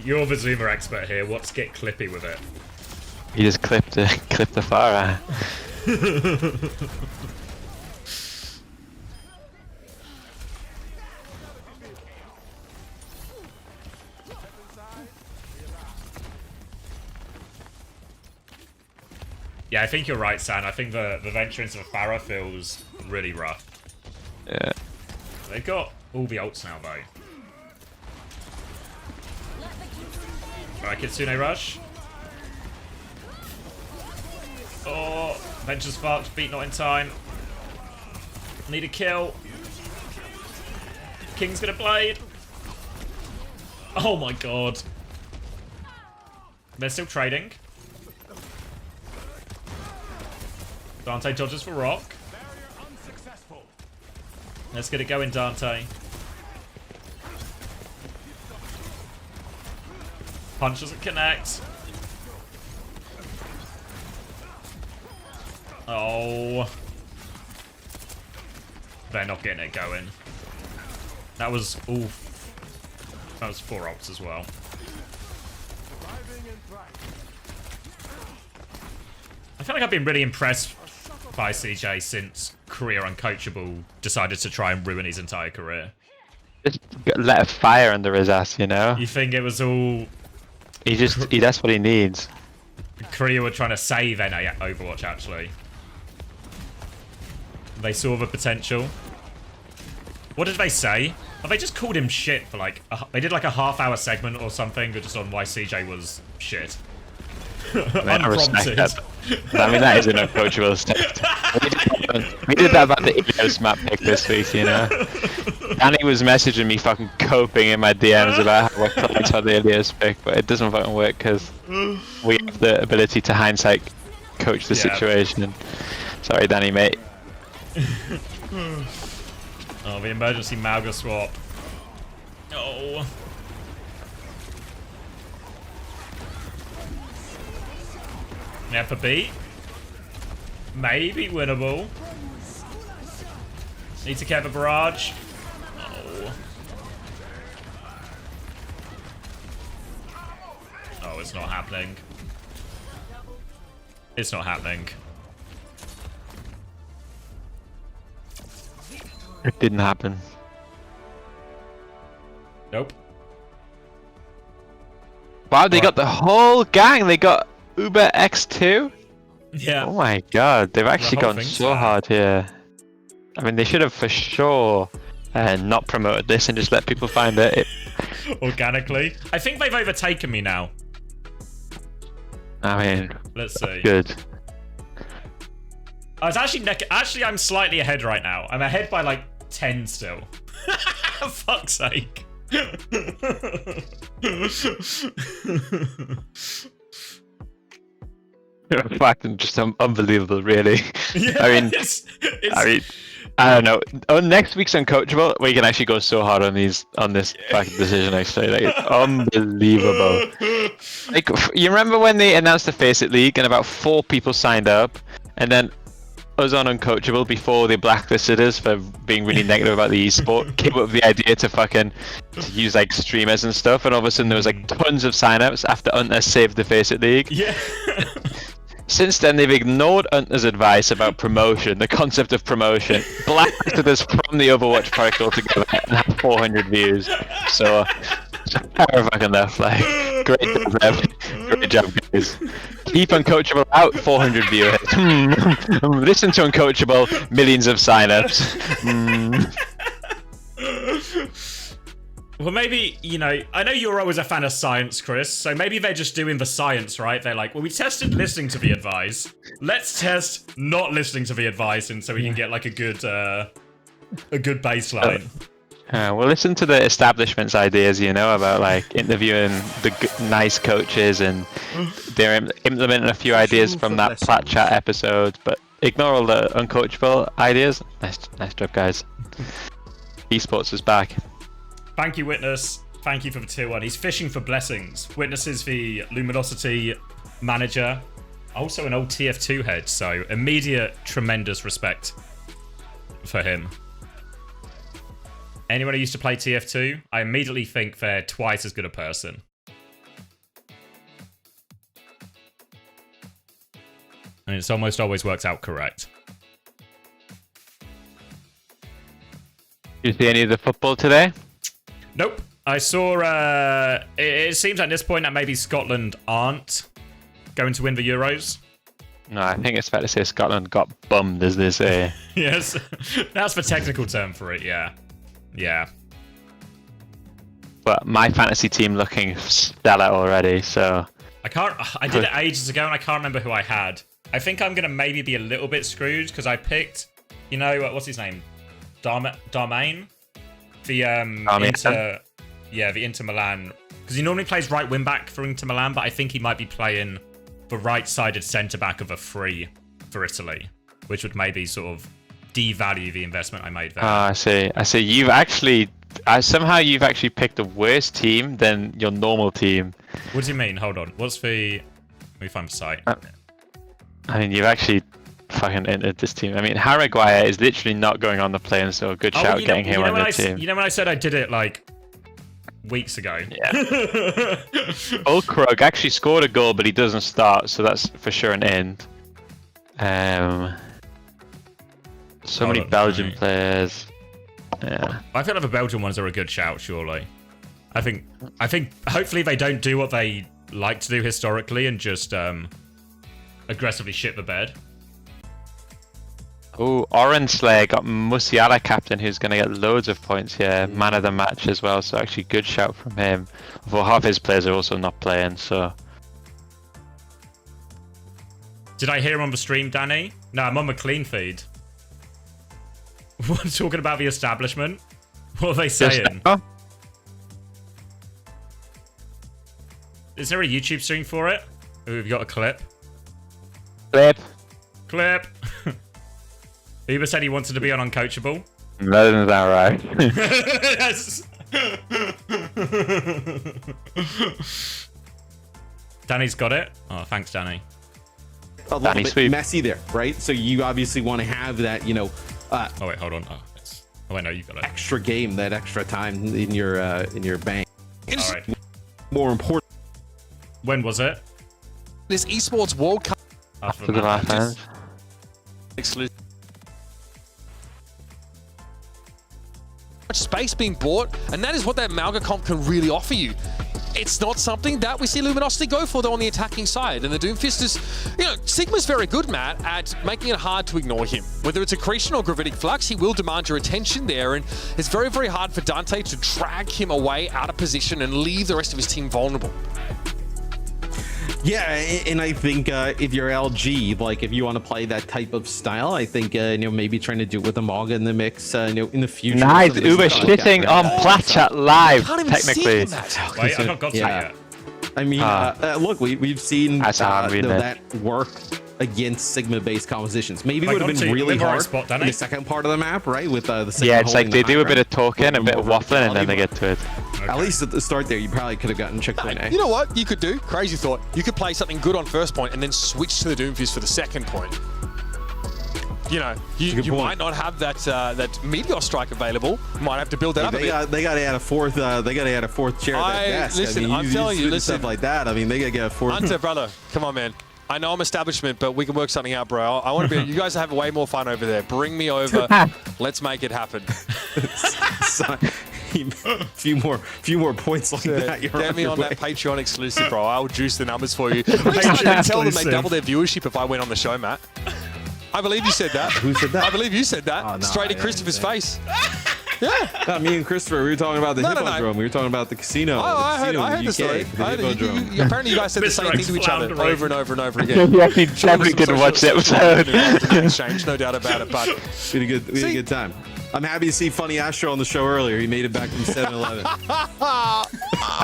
You're the Zoomer expert here. What's get clippy with it? You just clip the Pharah. Yeah, I think you're right, San. I think the venture into the Pharah feels really rough. Yeah. They've got all the ults now, though. Alright, Kitsune Rush. Oh, Venture's fucked. Beat not in time. Need a kill. King's gonna blade. Oh my god. They're still trading. Dante dodges for rock. Let's get it going, Dante. Punch doesn't connect. Oh. They're not getting it going. That was... oof. That was 4 ults as well. I feel like I've been really impressed by CJ since Career Uncoachable decided to try and ruin his entire career. Just let a fire under his ass, you know? You think it was all... that's what he needs. Korea were trying to save NA Overwatch, actually. They saw the potential. What did they say? Have they just called him shit for like... they did like a half-hour segment or something just on why CJ was shit. I respect that. I mean, that is an approachable step. We did that about the Ilios map pick this week, you know? Danny was messaging me fucking coping in my DMs about how we're comments on the Ilios pick, but it doesn't fucking work because we have the ability to hindsight coach the situation. Sorry, Danny, mate. Oh, the emergency Malga swap. Oh. Yeah, for beat. Maybe winnable. Need to cap a barrage. Oh. Oh, it's not happening. It's not happening. It didn't happen. Nope. Wow, they got the whole gang. They got Uber X2. Yeah. Oh my god, they've actually whole gone thing's so there. hard here. I mean, they should have for sure not promoted this and just let people find it. Organically. I think they've overtaken me now. I mean, Let's see. good. I was actually, I'm slightly ahead right now. I'm ahead by like 10 still. Fuck's sake. Fucking just unbelievable, really. Yeah, I mean, I don't know. On next week's Uncoachable, we can actually go so hard on this fucking decision. Actually, like, it's unbelievable. Like, you remember when they announced the FACEIT League and about 4 people signed up, and then us on Uncoachable before they blacklisted us for being really negative about the esport came up with the idea to use like streamers and stuff, and all of a sudden there was like tons of signups after Unter saved the FACEIT League. Yeah. Since then, they've ignored Unter's advice about promotion, the concept of promotion, blacklisted us from the Overwatch product altogether, and have 400 views. So, power fucking left, like, great job, Ev. Great job, guys. Keep Uncoachable out, 400 viewers. Listen to Uncoachable, millions of signups. Well, maybe, you know, I know you're always a fan of science, Chris, so maybe they're just doing the science, right? They're like, well, we tested listening to the advice. Let's test not listening to the advice, and so we can get like a good baseline. Well, listen to the establishment's ideas, you know, about like interviewing the nice coaches, and they're implementing a few ideas from that Plat Chat episode, but ignore all the uncoachable ideas. Nice job, guys. Esports is back. Thank you, Witness. Thank you for the tier 1. He's fishing for blessings. Witness is the Luminosity manager. Also an old TF2 head, so immediate tremendous respect for him. Anyone who used to play TF2, I immediately think they're twice as good a person. And it's almost always works out correct. Did you see any of the football today? Nope. I saw, it seems at this point that maybe Scotland aren't going to win the Euros. No, I think it's fair to say Scotland got bummed, as they say. Yes, that's the technical term for it, yeah. Yeah. But my fantasy team looking stellar already, so... I did it ages ago and I can't remember who I had. I think I'm going to maybe be a little bit screwed because I picked, you know, what's his name? Darmain? The Inter Milan, because he normally plays right wing back for Inter Milan, but I think he might be playing the right-sided centre back of a free for Italy, which would maybe sort of devalue the investment I made there. I see. You've actually somehow you've actually picked a worse team than your normal team. What do you mean? Hold on. What's the? Let me find the site. I mean, you've actually fucking entered this team. I mean, Harry Maguire is literally not going on the plane, so good shout getting him on the team. You know when I said I did it like weeks ago? Yeah. Ulkrug actually scored a goal, but he doesn't start, so that's for sure an end. So many Belgian players. Yeah. I feel like the Belgian ones are a good shout, surely. I think hopefully they don't do what they like to do historically and just aggressively shit the bed. Oh, Orange Slayer got Musiala captain, who's going to get loads of points here. Man of the match as well, so actually good shout from him. Although half his players are also not playing, so... Did I hear on the stream, Danny? No, I'm on the clean feed. What, talking about the establishment? What are they saying? Is there a YouTube stream for it? Oh, we've got a clip. Clip. Uber said he wanted to be on Uncoachable. That isn't that right. Yes. Danny's got it. Oh, thanks, Danny. A little bit messy there, right? So you obviously want to have that, you know. Oh wait, hold on. Oh wait, no, you got it. Extra game, that extra time in your bank. All right. More important. When was it? This esports World Cup. After the last round. Exclusive. Much space being bought, and that is what that Malga comp can really offer you. It's not something that we see Luminosity go for, though, on the attacking side. And the Doomfist is, you know, Sigma's very good, Matt, at making it hard to ignore him. Whether it's Accretion or Gravitic Flux, he will demand your attention there. And it's very, very hard for Dante to drag him away out of position and leave the rest of his team vulnerable. Yeah, and I think if you're LG, like if you want to play that type of style, I think you know, maybe trying to do it with a Malga in the mix, you know, in the future. Nice, Uber shitting on Platchat live, technically. Wait, I've not got to it yet. I mean, look, we've seen that work against Sigma-based compositions. Maybe it would have been really hard in the second part of the map, right? With the Sigma. Yeah, it's like they do a bit of talking, a bit of waffling, and then they get to it. Okay. At least at the start there, you probably could have gotten Chick-fil-A. You know what you could do? Crazy thought. You could play something good on first point and then switch to the Doomfist for the second point. You know, you might not have that Meteor Strike available. You might have to build that up a bit. They got to add a fourth. They got to add a fourth chair at that desk. Listen, I mean, I'm telling you, stuff like that. I mean, they got to get a fourth. Hunter, brother, come on, man. I know I'm establishment, but we can work something out, bro. I want to be. You guys have way more fun over there. Bring me over. Let's make it happen. A few more points like that. Get me on that Patreon exclusive, bro. I'll juice the numbers for you. I tell them they double their viewership if I went on the show, Matt. I believe you said that. Who said that? I believe you said that. Oh, no, straight in Christopher's face. Yeah. No, me and Christopher, we were talking about the Hippodrome. We were talking about the casino. Oh, I heard the story. Apparently, you guys said the same thing to each other over and over and over again. Yeah, he definitely didn't watch the episode. Exchange, no doubt about it. But we had a good time. I'm happy to see Funny Astro on the show earlier. He made it back from 7-Eleven.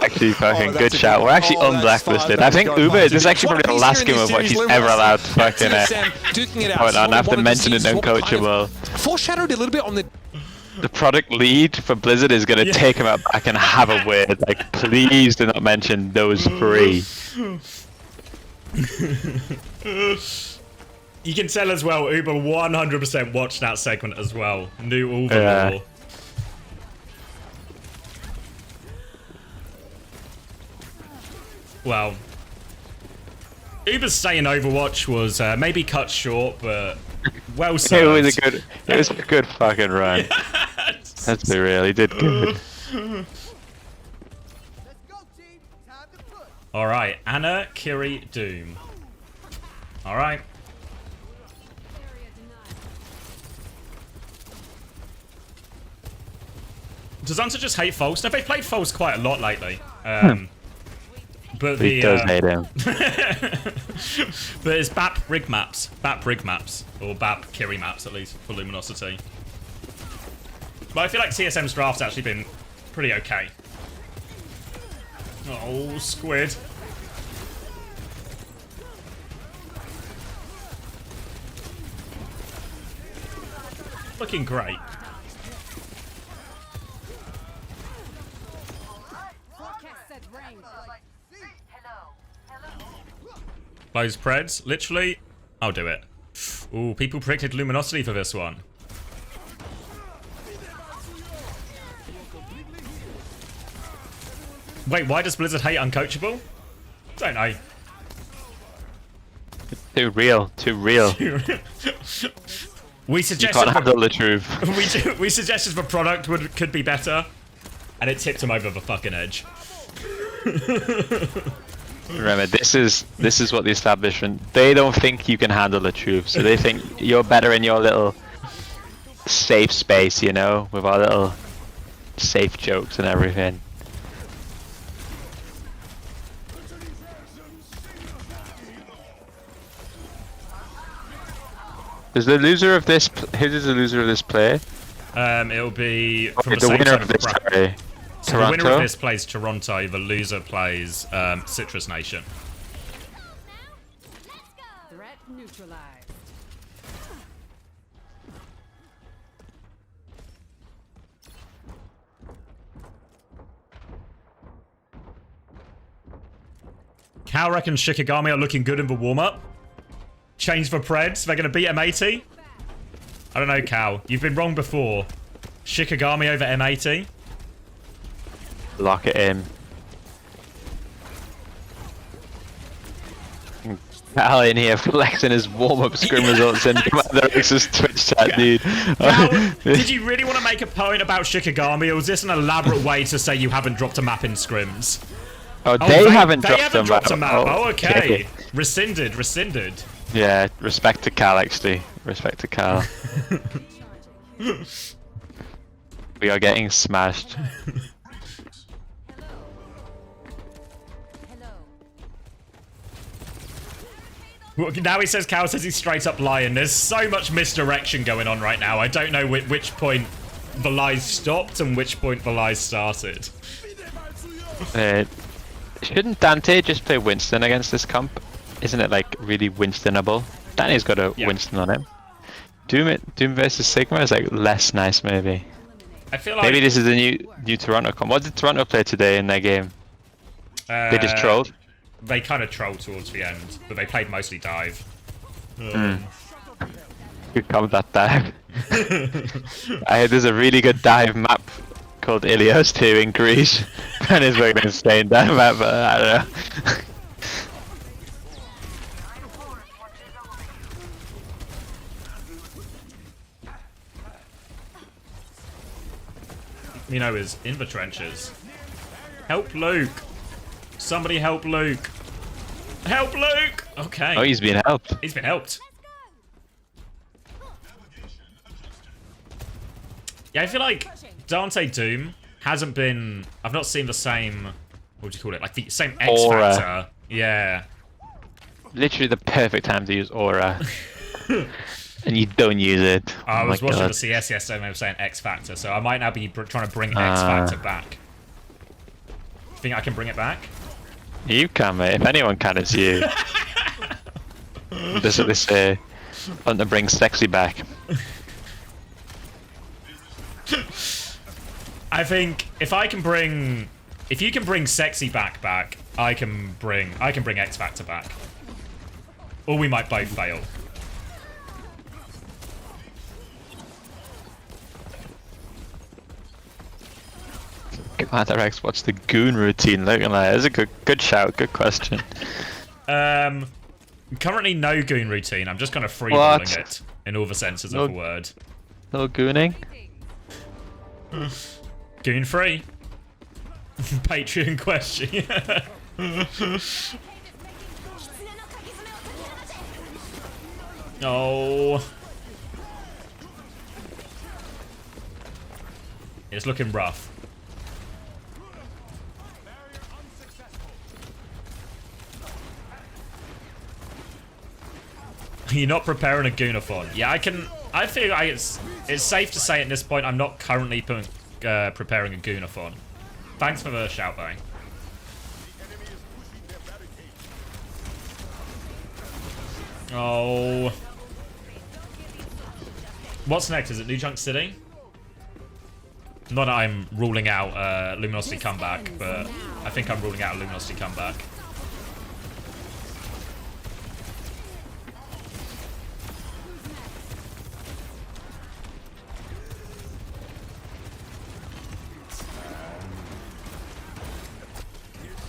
Actually, fucking good shout. We're actually unblacklisted. I think Uber, this is actually probably the last game of what he's ever allowed to fucking hold on, I have to mention it uncoachable. Foreshadowed a little bit on the product lead for Blizzard is going to take him out back and have a word. Like, please do not mention those three. You can tell as well, Uber 100% watched that segment as well. Knew all the lore. Well, Uber's stay in Overwatch was maybe cut short, but well served. It was a good fucking run. Let's be real, he did good. Alright, Anna, Kiri, Doom. Alright. Does Hunter just hate False? No, they've played False quite a lot lately. But he does hate him. But it's BAP rig maps. BAP rig maps. Or BAP Kiri maps, at least, for Luminosity. But I feel like CSM's draft's actually been pretty okay. Oh, squid. Looking great. Close Preds, literally. I'll do it. Ooh, people predicted Luminosity for this one. Wait, why does Blizzard hate Uncoachable? Don't know. Too real, too real. We suggested you can't handle the truth. we suggested the product could be better, and it tipped him over the fucking edge. Remember, this is what the establishment, they don't think you can handle the truth, so they think you're better in your little safe space, you know, with our little safe jokes and everything. Is the loser of this? Who is the loser of this play? It'll be from the winner of this. Sorry. So the winner of this plays Toronto. The loser plays Citrus Nation. Threat neutralized. Cal reckons Shikigami are looking good in the warm-up. Change for Preds. They're going to beat M80. I don't know, Cal. You've been wrong before. Shikigami over M80. Lock it in. Cal in here flexing his warm-up scrim results in Commander X's Twitch chat, dude. Cal, did you really want to make a point about Shikigami, or was this an elaborate way to say you haven't dropped a map in scrims? Oh, they haven't they dropped a map. Oh, okay. okay. Rescinded. Yeah, respect to Cal, actually. Respect to Cal. We are getting smashed. Now he says Cal says he's straight up lying. There's so much misdirection going on right now. I don't know which point the lies stopped and which point the lies started. Shouldn't Dante just play Winston against this comp? Isn't it like really Winstonable? Danny's got a Winston on him. Doom versus Sigma is like less nice, maybe. I feel like maybe this is the new Toronto comp. What did Toronto play today in their game? They just trolled. They kind of trolled towards the end, but they played mostly dive. Good comp, that dive. I heard there's a really good dive map called Ilios 2 in Greece. And it's fucking insane dive map, but I don't know. Is in the trenches. Help Luke! Somebody help Luke! Help Luke! Okay. Oh, he's been helped. He's been helped. Yeah, I feel like Dante Doom hasn't been... I've not seen the same... What would you call it? Like the same X Aura. Factor. Yeah. Literally the perfect time to use Aura. And you don't use it. I was watching God. the CS yesterday and they were saying X Factor, so I might now be trying to bring X Factor back. Think I can bring it back? You can, mate. If anyone can, it's you. That's what they say. Want to bring sexy back. I think if you can bring sexy back, I can bring X Factor back. Or we might both fail. Commander X, what's the goon routine looking like? That's a good shout, good question. Currently no goon routine. I'm just kind of freeballing it in all the senses of the word. No gooning? Goon free. Patreon question. Oh. It's looking rough. You're not preparing a Goonathon. Yeah, I feel like it's safe to say at this point I'm not currently preparing a Goonathon. Thanks for the shout, though. Oh. What's next? Is it New Junk City? Not that I'm ruling out Luminosity comeback, but I think I'm ruling out a Luminosity comeback.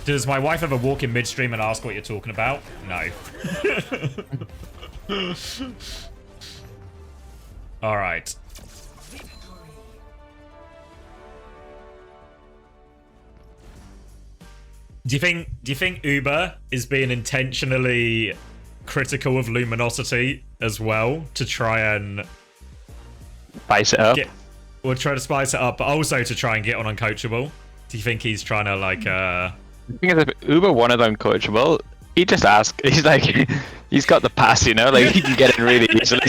Does my wife ever walk in midstream and ask what you're talking about? No. All right. Do you think Uber is being intentionally critical of Luminosity as well to try and spice it up? Or try to spice it up, but also to try and get on Uncoachable? Do you think he's trying to like The thing is, if Uber wanted Uncoachable, he just asked. He's like, he's got the pass, you know, like he can get in really easily.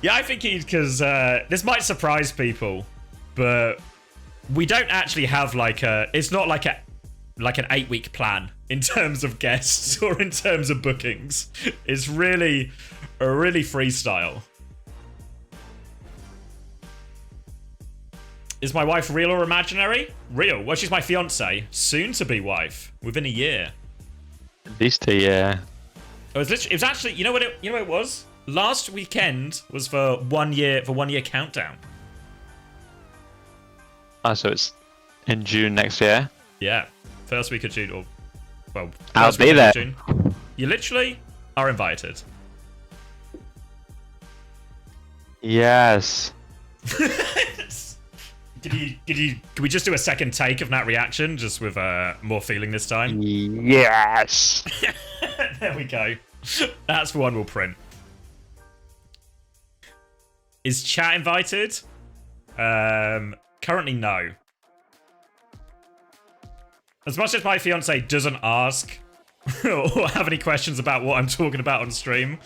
Yeah, I think because this might surprise people, but we don't actually have like it's not like an 8-week plan in terms of guests or in terms of bookings. It's really freestyle. Is my wife real or imaginary? Real. Well, she's my fiance, soon to be wife, within a year. At least a year. It was actually, you know what it was? Last weekend was for 1 year countdown. Oh, so it's in June next year? Yeah, first week of June, or Well, I'll first be weekend there. of June. You literally are invited. Yes. Can we just do a second take of that reaction, just with more feeling this time? Yes. There we go. That's one we'll print. Is chat invited? Currently no. As much as my fiance doesn't ask or have any questions about what I'm talking about on stream,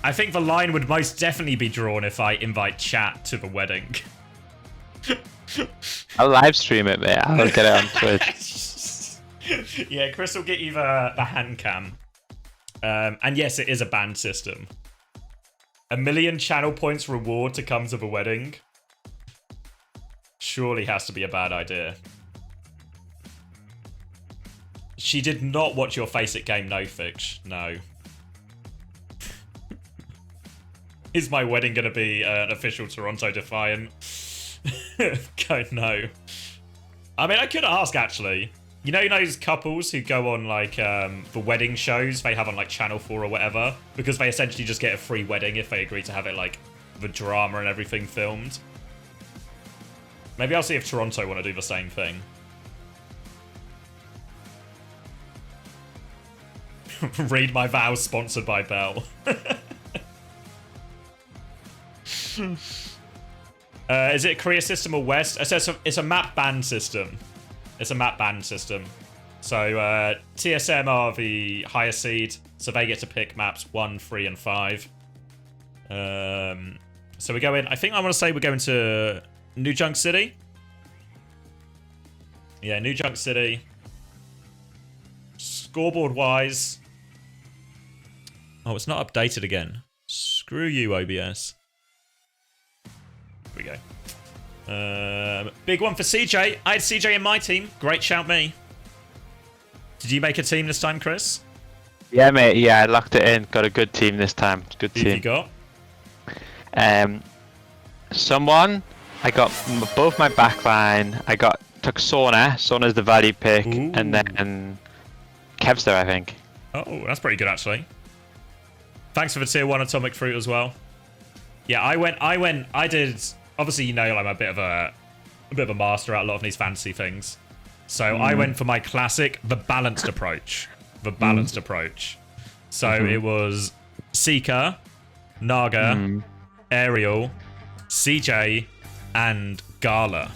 I think the line would most definitely be drawn if I invite chat to the wedding. I'll live stream it, mate. I'll get it on Twitch. Yeah, Chris will get you the hand cam. And yes, it is a band system. 1 million channel points reward to come to the wedding. Surely has to be a bad idea. She did not watch your FACEIT game, no fix. No. Is my wedding going to be an official Toronto Defiant? God, no. I mean, I could ask, actually. You know those couples who go on, like, the wedding shows they have on, like, Channel 4 or whatever? Because they essentially just get a free wedding if they agree to have it, like, the drama and everything filmed. Maybe I'll see if Toronto want to do the same thing. Read my vows, sponsored by Bell. Is it a career system or West? It's a map ban system. It's a map ban system. So TSM are the higher seed, so they get to pick maps 1, 3, and 5. So we go in. I think I want to say we're going to New Junk City. Yeah, New Junk City. Scoreboard wise. Oh, it's not updated again. Screw you, OBS. Here we go. Big one for CJ. I had CJ in my team. Great shout, me. Did you make a team this time, Chris? Yeah, mate. Yeah, I locked it in. Got a good team this time. Good team. Who you got? Someone. I got both my backline. I took Sauna. Sauna's the value pick, Ooh. and then Kevster, I think. Oh, that's pretty good actually. Thanks for the tier 1 atomic fruit as well. Yeah, I did. Obviously, you know, I'm a bit of a master at a lot of these fantasy things. So I went for my classic, the balanced approach. The balanced approach. So it was Seeker, Naga, Ariel, CJ, and Gala.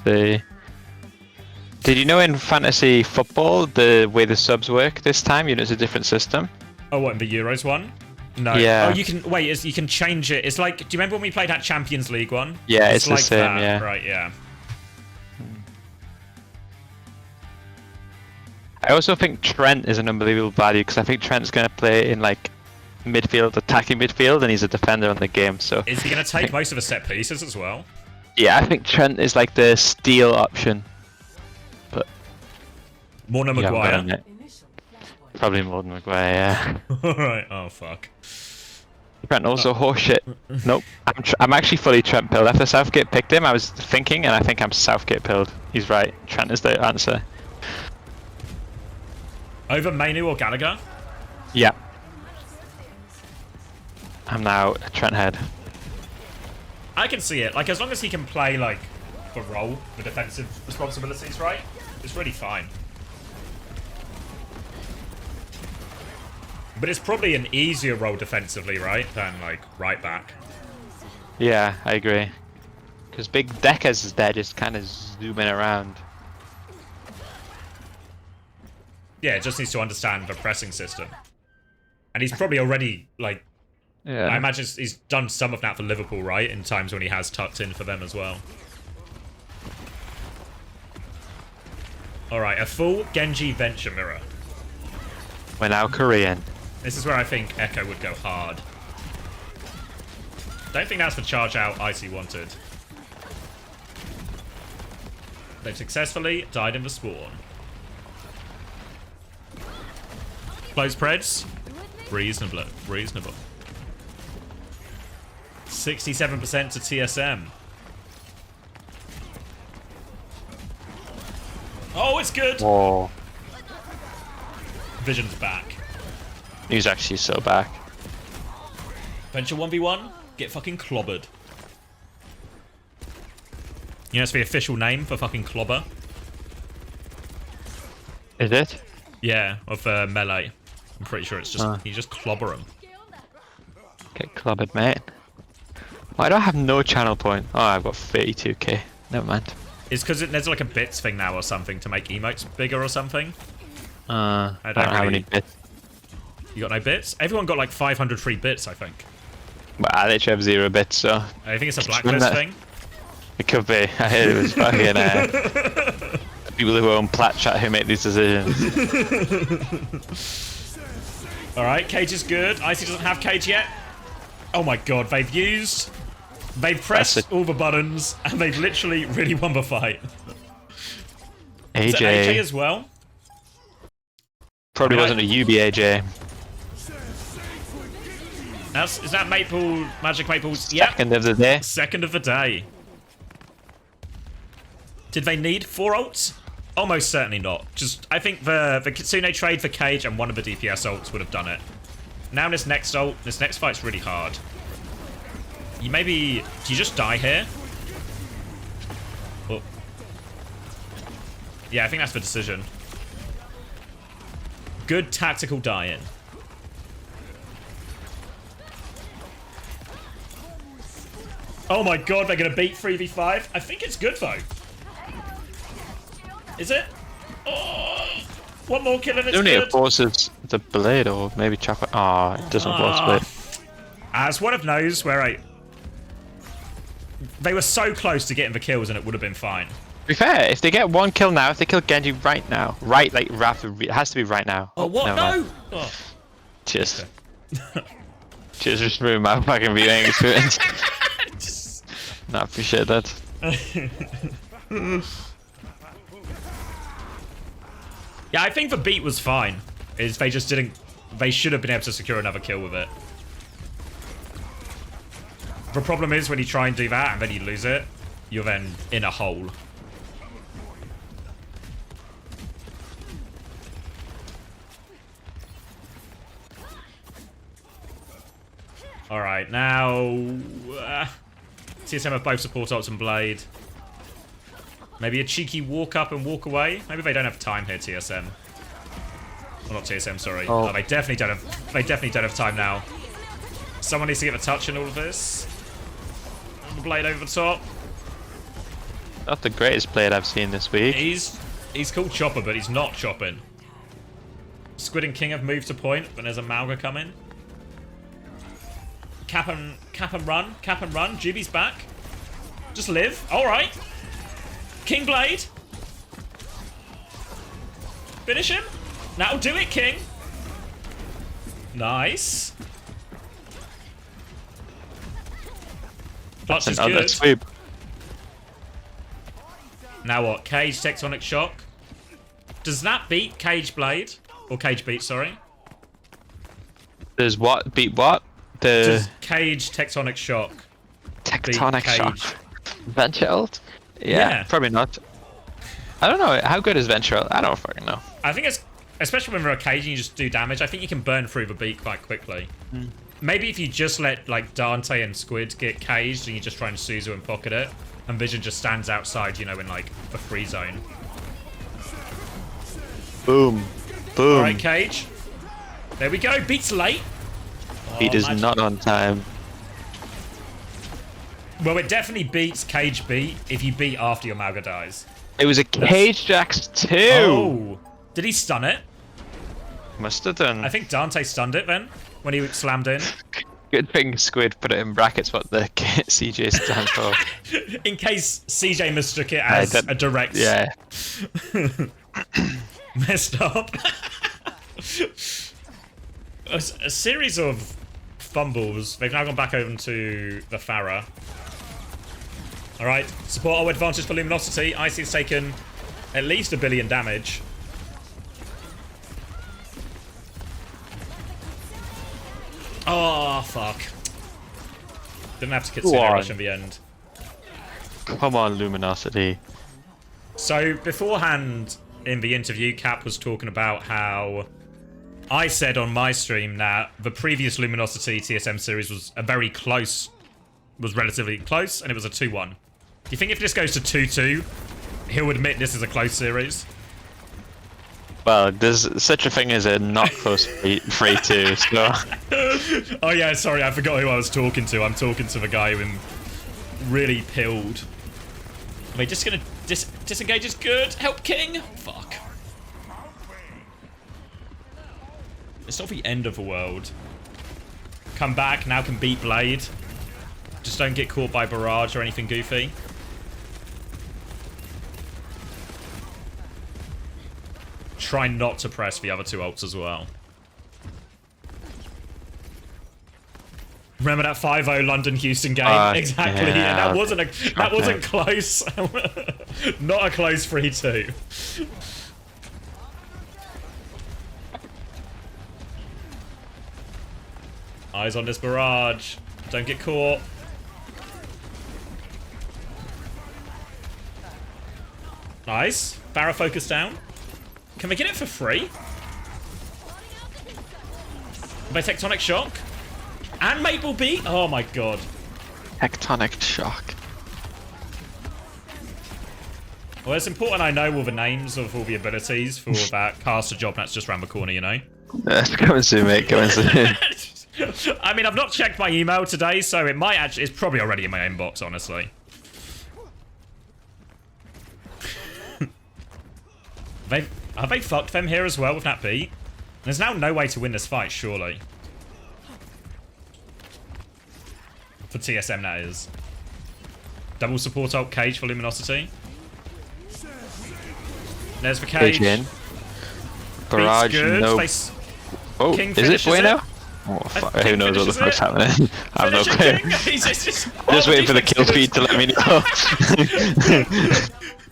Did you know in fantasy football the way the subs work this time? You know, it's a different system. Oh, what, in the Euros one? No. Yeah. Oh, you can wait. You can change it. It's like. Do you remember when we played that Champions League one? Yeah, it's like the same. that. Yeah. Right. Yeah. I also think Trent is an unbelievable value because I think Trent's going to play in like midfield, attacking midfield, and he's a defender on the game. So is he going to take most of the set pieces as well? Yeah, I think Trent is like the steal option. But more than Maguire. Probably more than Maguire. Yeah. Alright. Oh fuck. Trent also horseshit. Nope. I'm actually fully Trent pilled. After Southgate picked him, I was thinking, and I think I'm Southgate pilled. He's right. Trent is the answer. Over Mainu or Gallagher? Yeah. I'm now a Trent head. I can see it. Like, as long as he can play, like, the role, the defensive responsibilities, right? It's really fine. But it's probably an easier role defensively, right? Than, like, right back. Yeah, I agree. Because Big Deckers is there just kind of zooming around. Yeah, it just needs to understand the pressing system. And he's probably already, like... Yeah. I imagine he's done some of that for Liverpool, right? In times when he has tucked in for them as well. Alright, a full Genji Venture Mirror. We're now Korean. This is where I think Echo would go hard. Don't think that's the charge out Icy wanted. They've successfully died in the spawn. Close Preds. Reasonable. Reasonable. 67% to TSM. Oh, it's good. Whoa. Vision's back. He's actually so back. Venture 1v1. Get fucking clobbered. You know, it's the official name for fucking clobber. Is it? Yeah, of melee. I'm pretty sure it's just you just clobber him. Get clobbered, mate. Why do I have no channel point? Oh, I've got 32k. Never mind. It's because there's like a bits thing now or something to make emotes bigger or something. I don't have any bits. You got no bits? Everyone got like 500 free bits, I think. But I literally have 0 bits, so... I think it's a blacklist thing. It could be. I heard it was fucking people who own Plat Chat who make these decisions. Alright, Cage is good. Icy doesn't have Cage yet. Oh my god, they've pressed all the buttons and they've literally really won the fight. AJ. Is it AJ as well? Probably wasn't a UB AJ. Is that Maple, Magic Maple's? Yeah. Second of the day. Second of the day. Did they need 4 ults? Almost certainly not. Just, I think the Kitsune trade for Cage and one of the DPS ults would have done it. Now this next fight's really hard. Do you just die here? Oh. Yeah, I think that's the decision. Good tactical die-in. Oh my god, they're gonna beat 3v5? I think it's good though. Is it? Oh, one more kill and it's Only good. it forces the blade or maybe chocolate. Oh, it doesn't force blade. As one of those where they were so close to getting the kills and it would have been fine. To be fair, if they get 1 kill now, if they kill Genji right now, it has to be right now. Oh, what? No! Oh. Cheers. Cheers, just ruined my fucking viewing experience. No, I appreciate that. Yeah, I think the beat was fine. They just didn't... They should have been able to secure another kill with it. The problem is when you try and do that and then you lose it, you're then in a hole. Alright, now... TSM have both support ults and blade. Maybe a cheeky walk up and walk away? Maybe they don't have time here, TSM. Well, not TSM, sorry. Oh, they definitely don't have time now. Someone needs to get a touch in all of this. And the blade over the top. Not the greatest blade I've seen this week. He's called Chopper, but he's not chopping. Squid and King have moved to point, but there's a Mauga coming. Cap and run. Juby's back. Just live. Alright. King Blade. Finish him. That'll do it, King. Nice. Clutch is good. Sweep. Now what? Cage Tectonic Shock. Does that beat Cage Blade? Or Cage Beat, sorry. Does what beat what? Does Cage Tectonic Shock. Tectonic Shock. Venture ult? Yeah, probably not. I don't know. How good is Venture ult? I don't fucking know. I think it's... Especially when we're a cage and you just do damage, I think you can burn through the beat quite quickly. Maybe if you just let like Dante and Squid get caged and you just try and Suzu and pocket it, and Vision just stands outside, you know, in like a free zone. Boom. Boom. Alright, Cage. There we go. Beat's late. Beat is not on time. Well, it definitely beats Cage Beat if you beat after your Mauga dies. It was a Cage Jax too. Oh. Did he stun it? Must have done. I think Dante stunned it then, when he slammed in. Good thing Squid put it in brackets what the CJ stands for. In case CJ mistook it as a direct... Yeah. Messed up. a series of fumbles. They've now gone back over to the Pharah. Alright, support our advantage for Luminosity. Icy's taken at least 1 billion damage. Oh, fuck. Didn't have to Kitsune rush in the end. Come on, Luminosity. So beforehand in the interview, Cap was talking about how I said on my stream that the previous Luminosity TSM series was relatively close, and it was a 2-1. Do you think if this goes to 2-2, he'll admit this is a close series? Well, there's such a thing as a not close 3-2, so... Oh yeah, sorry, I forgot who I was talking to. I'm talking to the guy who really pilled. Are they just gonna disengage is good? Help King? Fuck. It's not the end of the world. Come back, now can beat Blade. Just don't get caught by Barrage or anything goofy. Try not to press the other two ults as well. Remember that 5-0 London-Houston game? Exactly, yeah, and that wasn't close. Not a close 3-2. Eyes on this Barrage. Don't get caught. Nice. Barra focus down. Can we get it for free? By Tectonic Shock? And Maple Beat? Oh my god. Tectonic Shock. Well, it's important I know all the names of all the abilities for that caster job that's just around the corner, you know? Go and zoom, mate. Go and zoom. I mean, I've not checked my email today, so it might actually... It's probably already in my inbox, honestly. Have they fucked them here as well with that beat? There's now no way to win this fight, surely. For TSM, that is. Double support ult cage for Luminosity. There's the cage. Cage in. Barrage, no. Oh, King is it Bueno? It. Oh, fuck. Who knows what the fuck's happening? I have no clue. Just waiting for the kill feed to let me know.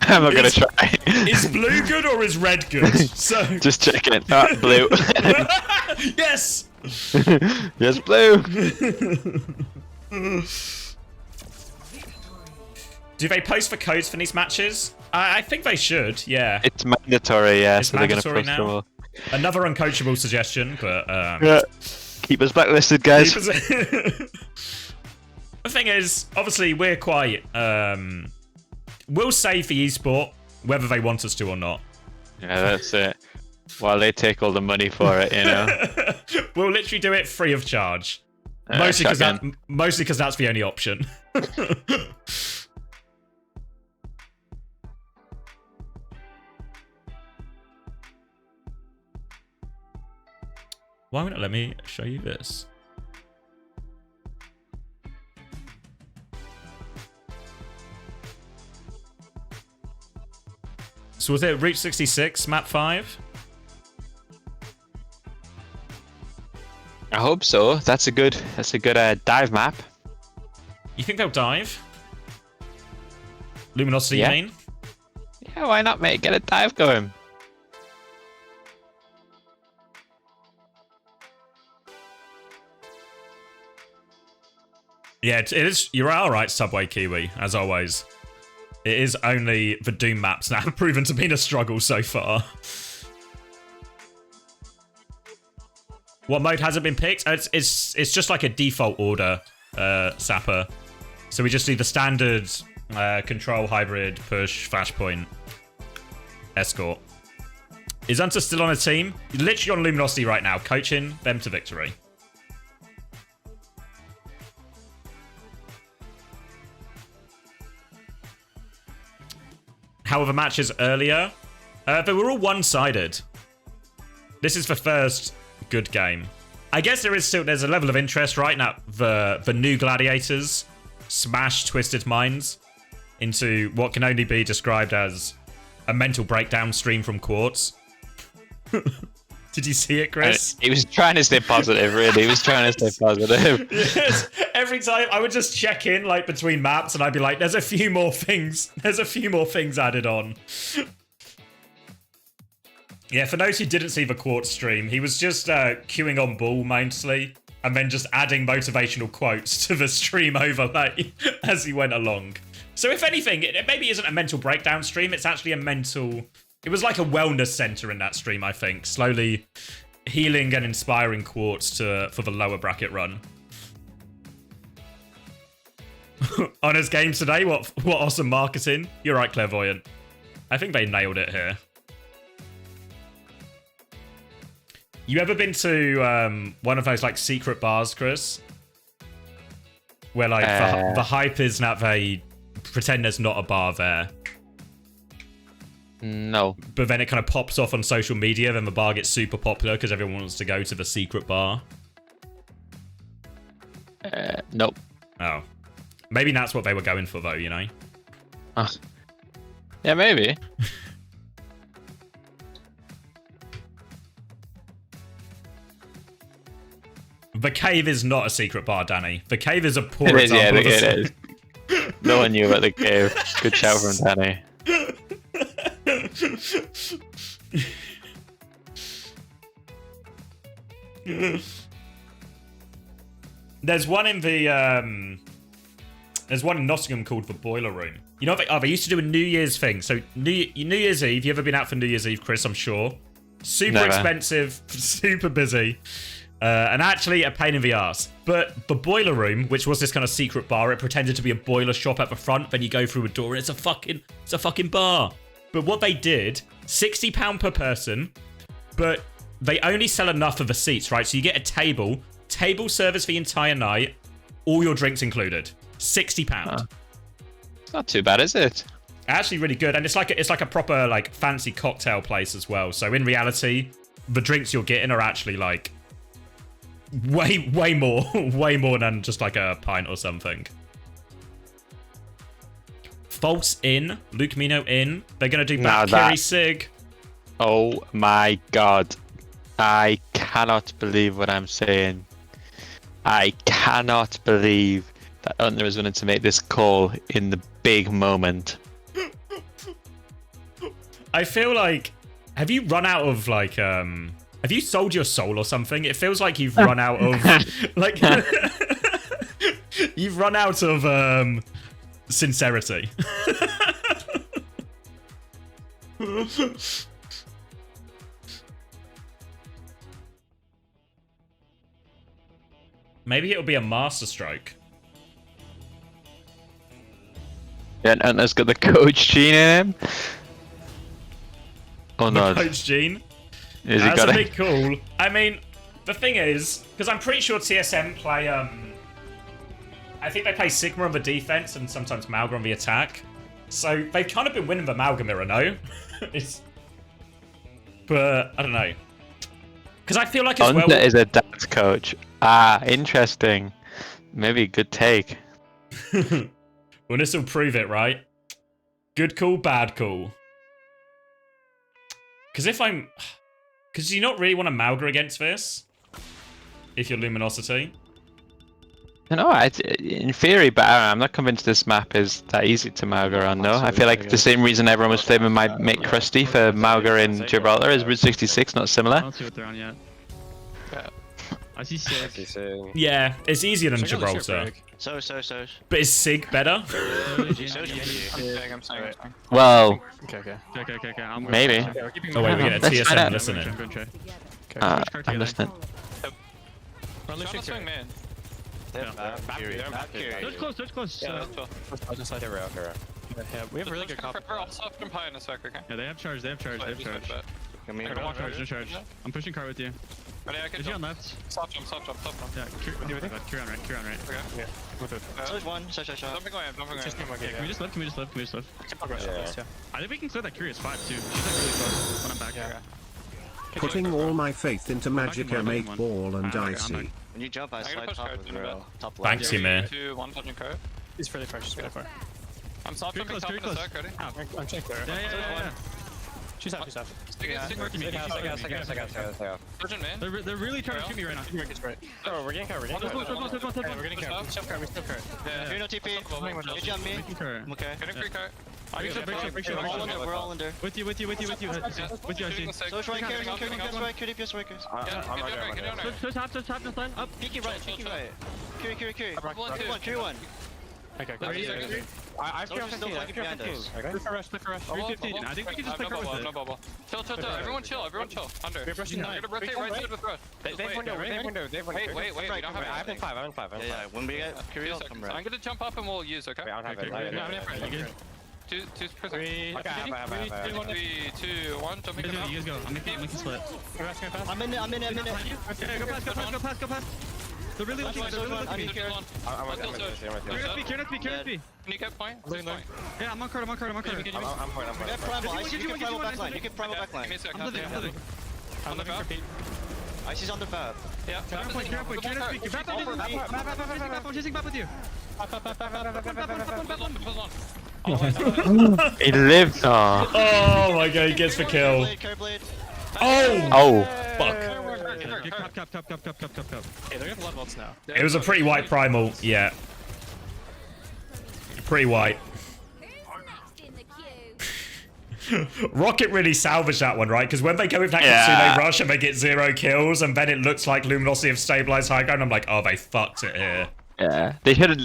I'm not gonna try. Is blue good or is red good? So just checking. Ah, blue. Yes. Yes, blue. Do they post for codes for these matches? I think they should. Yeah. It's mandatory. Yeah. It's so mandatory they're gonna post now. Another uncoachable suggestion, but yeah. Keep us blacklisted, guys. The thing is, obviously, we're quite. We'll say for esport whether they want us to or not. Yeah, that's it. While they take all the money for it, you know. We'll literally do it free of charge. Mostly because that's the only option. Why won't it let me show you this? So was it Reach 66, map 5? I hope so. That's a good dive map. You think they'll dive? Luminosity main? Yeah, why not, mate? Get a dive going. Yeah, it is. You're all right, Subway Kiwi, as always. It is only the Doom maps that have proven to be a struggle so far. What mode hasn't been picked? It's just like a default order, Sapper. So we just do the standard control, hybrid, push, flashpoint, escort. Is Hunter still on a team? Literally on Luminosity right now, coaching them to victory. How were the matches earlier? They were all one-sided. This is the first good game. I guess there's a level of interest right now. The new gladiators smash Twisted Minds into what can only be described as a mental breakdown stream from Quartz. Did you see it, Chris? He was trying to stay positive, really. He was trying to stay positive. Yes. Every time I would just check in, like, between maps, and I'd be like, there's a few more things. There's a few more things added on. Yeah, for those who didn't see the Quartz stream, he was just queuing on ball mostly, and then just adding motivational quotes to the stream overlay as he went along. So if anything, it maybe isn't a mental breakdown stream. It's actually a mental... It was like a wellness center in that stream, I think. Slowly healing and inspiring Quartz for the lower bracket run. Honest games today? What awesome marketing. You're right, Clairvoyant. I think they nailed it here. You ever been to one of those like secret bars, Chris? Where like the hype is that they pretend there's not a bar there. No. But then it kind of pops off on social media, then the bar gets super popular because everyone wants to go to the secret bar. Nope. Oh. Maybe that's what they were going for though, you know? Yeah, maybe. The Cave is not a secret bar, Danny. The Cave is a poor It is, yeah, example of it is. No one knew about the Cave. Good shout from Danny. There's one in the there's one in Nottingham called the Boiler Room. You know, they used to do a New Year's thing. So New Year's Eve, you ever been out for New Year's Eve, Chris? I'm sure. Super expensive, super busy, and actually a pain in the ass. But the Boiler Room, which was this kind of secret bar, it pretended to be a boiler shop at the front. Then you go through a door, and it's a fucking bar. But what they did, £60 per person, but they only sell enough of the seats, right? So you get a table service the entire night, all your drinks included. £60. It's not too bad, is it? Actually really good, and it's like a proper like fancy cocktail place as well. So in reality, the drinks you're getting are actually like way more than just like a pint or something. False in, Luke Mino in. They're gonna do Valkyrie Sig. Oh my god. I cannot believe what I'm saying. I cannot believe that Under is willing to make this call in the big moment. I feel like, have you run out of like, have you sold your soul or something? It feels like you've run out of, like, you've run out of sincerity. Maybe it'll be a masterstroke. Yeah, and has got the coach gene in him. Oh no. Coach gene? Is he That's got a it? bit cool. I mean, the thing is, because I'm pretty sure TSM play, I think they play Sigma on the defense and sometimes Malga on the attack. So they've kind of been winning the Malga mirror, no? But, I don't know. Because I feel like as well... Under is a dance coach. Ah, interesting. Maybe a good take. Well, this will prove it, right? Good call, bad call. Because if I'm... Because do you not really want to Malga against this? If you're Luminosity? No, in theory, but I'm not convinced this map is that easy to Malga on, no? I feel like the same reason everyone was flaming my mate Krusty for Malga in Gibraltar is Route 66, not similar. I don't see what they're on yet. I see Sig. Yeah, it's easier than Gibraltar. So. But is Sig better? Well, Okay. maybe. Oh wait, we get a Let's try that. TSM listening. I'm listening. Search close. Yeah, we have really good cover. Yeah, they have charge. No charge. I'm pushing car with you. Is he on left? Stop jump. Yeah, Kieran right. Okay. Yeah. Search one. Don't going. Can we just lift? Yeah. I think we can clear that Curious 5 too. She's like really close when I'm back. Yeah. Putting all my faith into Magic M8 Ball and Icy. When you jump, I slide top of the top left. Thanks, you, man. 2, 1 touching code. He's fairly fresh. I'm soft jumping top in the circle, ready? I'm checked there. Yeah. She's out. Surgeon, man. They're really trying to shoot me right now. Oh, we're getting covered. We're getting covered. We still covered. Yeah. No TP. You jump me. I'm okay. Getting free card. Break shot. We're all under. With you, Yoshi. So try carry, PS Strikers. Search top, just line up. Peeking right. Carry. Carry one. Okay, I have to still like behind us. Okay. Play for rush, play for rush. 315. I think we can just play for with it. No bubble. Chill. Everyone chill. Under. We're rushing You're gonna rotate right side with rush. They have window. Wait. We don't have it. I'm in 5. Yeah. When we get curious, I'm ready. I'm gonna jump up and we'll use. Okay. I don't have it. I'm in. 2 per second. Okay, I have 3, 2, 1. Jumping You out. guys go. I'm making split. I'm in it. Okay, go past. They're really looking at me. Kieran Can you get point? Yeah, I'm on card. You can primal backline. Give me a sec. I'm living. On the back. Icy's on the back. Yeah. Kieran point. I'm chasing back with you. He lived. Oh my god, he gets the kill. Oh. Fuck. Cap. Hey, they're gonna love ults now. It was a pretty white primal, yeah. Pretty white. Rocket really salvaged that one, right? Because when they go with that Kitsune rush and they get 0 kills, and then it looks like Luminosity have stabilized high ground, I'm like, oh, they fucked it here. Yeah, they should have.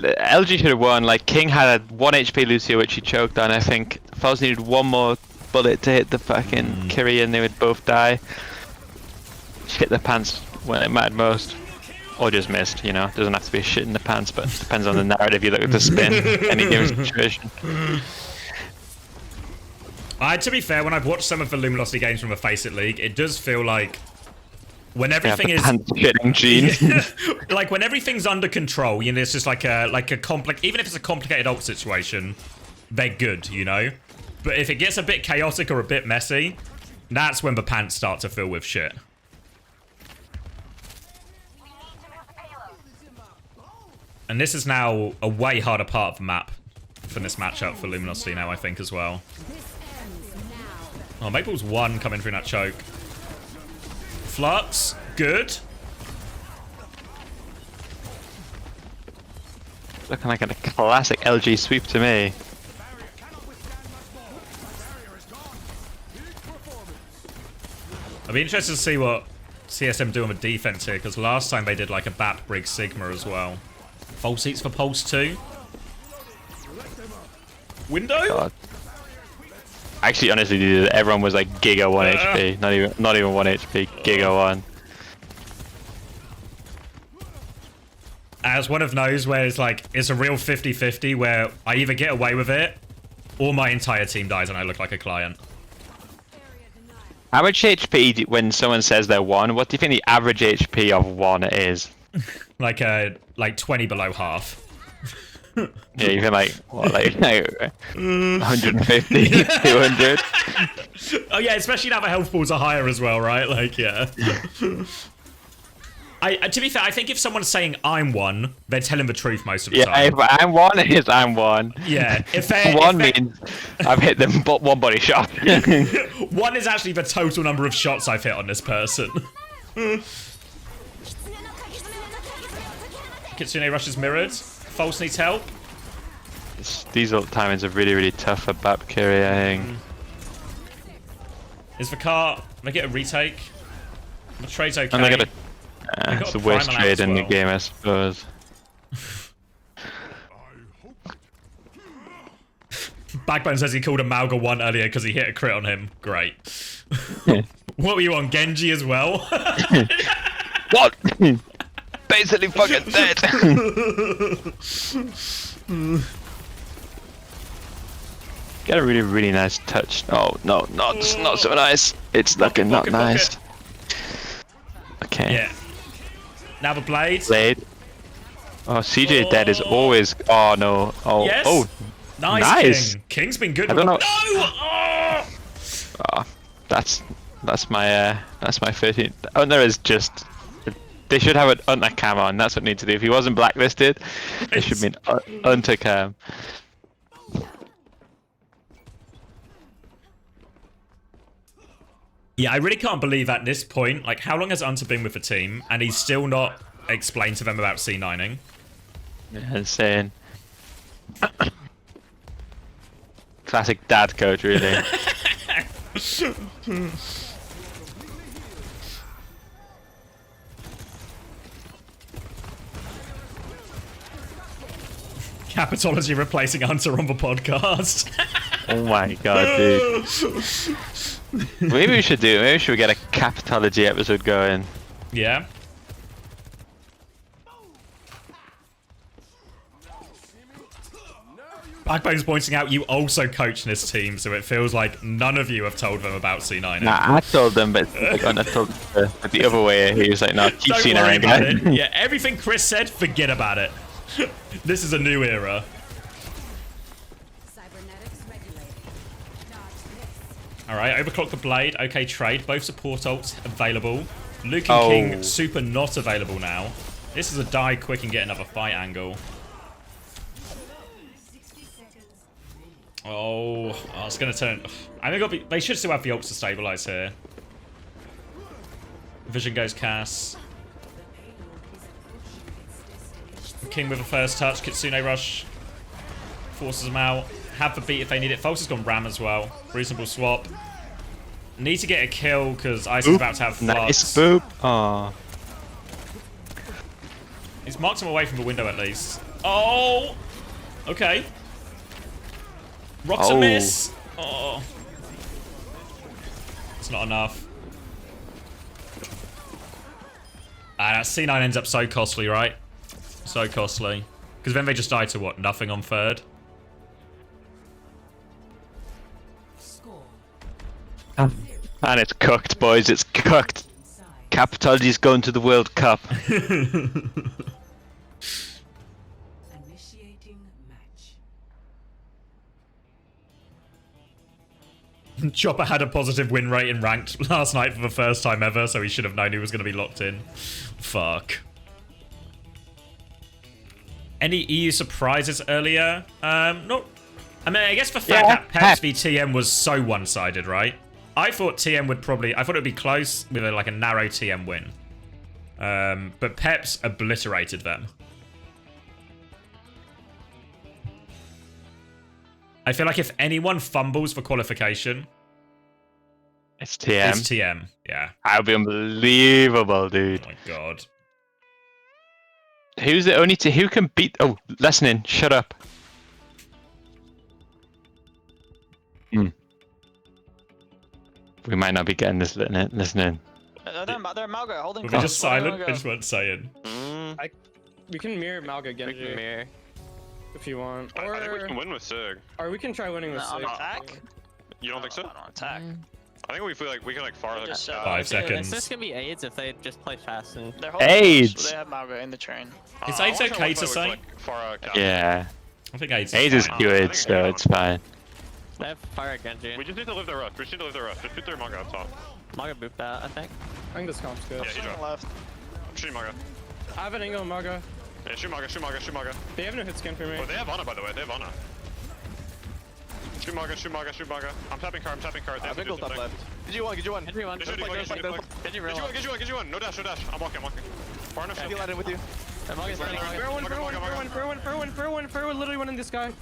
LG should have won. Like King had a 1 HP Lucio, which he choked on. I think Falz needed one more bullet to hit the fucking Kiri, and they would both die. Just hit the pants when it mattered most, or just missed. You know, doesn't have to be shit in the pants, but it depends on the narrative you look at the spin. Any given situation. To be fair, when I've watched some of the Luminosity games from the FACEIT League, it does feel like when everything is like when everything's under control, you know, it's just like a even if it's a complicated ult situation, they're good, you know. But if it gets a bit chaotic or a bit messy, that's when the pants start to fill with shit. And this is now a way harder part of the map for this matchup for Luminosity now, I think, as well. Oh, Maple's 1 coming through that choke. Flux, good. Looking like a classic LG sweep to me. I'd be interested to see what CSM do on the defense here, because last time they did like a Bat Brig Sigma as well. Full seats for Pulse 2. Window? God. Actually, honestly, everyone was like Giga 1 HP. Not even 1 HP. Giga 1. As one of those where it's like, it's a real 50-50 where I either get away with it or my entire team dies and I look like a client. How much HP when someone says they're 1? What do you think the average HP of 1 is? like 20 below half. Yeah, you feel like, what, like 150, 200? Oh yeah, especially now the health pools are higher as well, right? Like, yeah. To be fair, I think if someone's saying I'm 1, they're telling the truth most of the time. Yeah, if I'm 1, it is I'm 1. Yeah. If 1 means I've hit them but 1 body shot. 1 is actually the total number of shots I've hit on this person. Kitsune rushes mirrored. False needs help. These ult timings are really tough for Bapkiri, I think. Is the car... Can I get a retake? The trade's okay. And they got a... it's the worst trade in the game, I suppose. Backbone says he called a Malga 1 earlier because he hit a crit on him. Great. What were you on, Genji as well? What? Basically fucking dead. Got a really nice touch. Oh, no, not so nice. It's looking not nice. Okay. Yeah. Now the blade. Oh, CJ dead is always... Oh, no. Oh, yes. Oh, nice. King. King's been good. I don't know. No! Oh! Oh, that's my 13th. Unter is just... They should have an Unter cam on. That's what they need to do. If he wasn't blacklisted, it should be an Unter cam. Yeah, I really can't believe at this point, like, how long has Unter been with the team, and he's still not explained to them about C9ing? Yeah, insane. Classic dad code, really. Capitology replacing Hunter on the podcast. Oh my god, dude. Maybe we should do it. Maybe we should get a Capitology episode going. Yeah. Backbone's pointing out you also coach this team, so it feels like none of you have told them about C9. Nah, I told them, but I told the other way. He was like, "No, keep C9 going." Yeah, everything Chris said, forget about it. This is a new era. Alright, overclock the blade. Okay, trade. Both support ults available. Luke and King super not available now. This is a die quick and get another fight angle. Oh, it's going to turn... I think they should still have the ults to stabilize here. Vision goes Cass. King with a first touch. Kitsune rush. Forces them out. Have the beat if they need it. False has gone Ram as well. Reasonable swap. Need to get a kill because Ice is about to have flux. Nice boop. Aww. He's marked him away from the window at least. Oh! Okay. Rocks a miss. Oh. It's not enough. That C9 ends up so costly, right? So costly. Because then they just die to what? Nothing on third? And it's cooked, boys. It's cooked. Capitology's going to the World Cup. Chopper had a positive win rate in ranked last night for the first time ever, so he should have known he was going to be locked in. Fuck. Any EU surprises earlier? Not. I mean, I guess the fact that Peps v TM was so one-sided, right? I thought TM would probably... I thought it would be close with like a narrow TM win. But Peps obliterated them. I feel like if anyone fumbles for qualification... It's TM. It's TM, yeah. That would be unbelievable, dude. Oh my god. Who's the only who can beat... Oh, listening. Shut up. We might not be getting this listening. They're Malga holding. Were we just silent? I just weren't saying. We can mirror Malga Genji. We can mirror. If you want. Or... I think we can win with Sig. Or we can try winning with Sig. Attack? You don't think so? On attack. I think we feel like we can like far. 5 seconds. It's just gonna be AIDS if they just play fast and. AIDS. They have Malga in the train. Is AIDS okay to say? Yeah. I think AIDS is good, so it's fine. They have fire Genji. We just need to live their rush. We just need to live their rush. Just shoot their Malga up top. Malga booped out, I think. I think this comp's good. Yeah, he dropped. Left. I'm shooting Malga. I have an angle on Malga. Yeah, shoot Malga, shoot Malga, shoot Malga. They have no hit scan for me. Oh, they have Ana, by the way. They have Ana. Shoot Malga, shoot Malga, shoot Malga. I'm tapping car, I'm tapping car. I've been gold top left. Get you one, get you one. Get you one. Get you one. No dash, no dash. I'm walking, I'm walking. Far enough. Heal in with you. Throw one, literally one in this guy.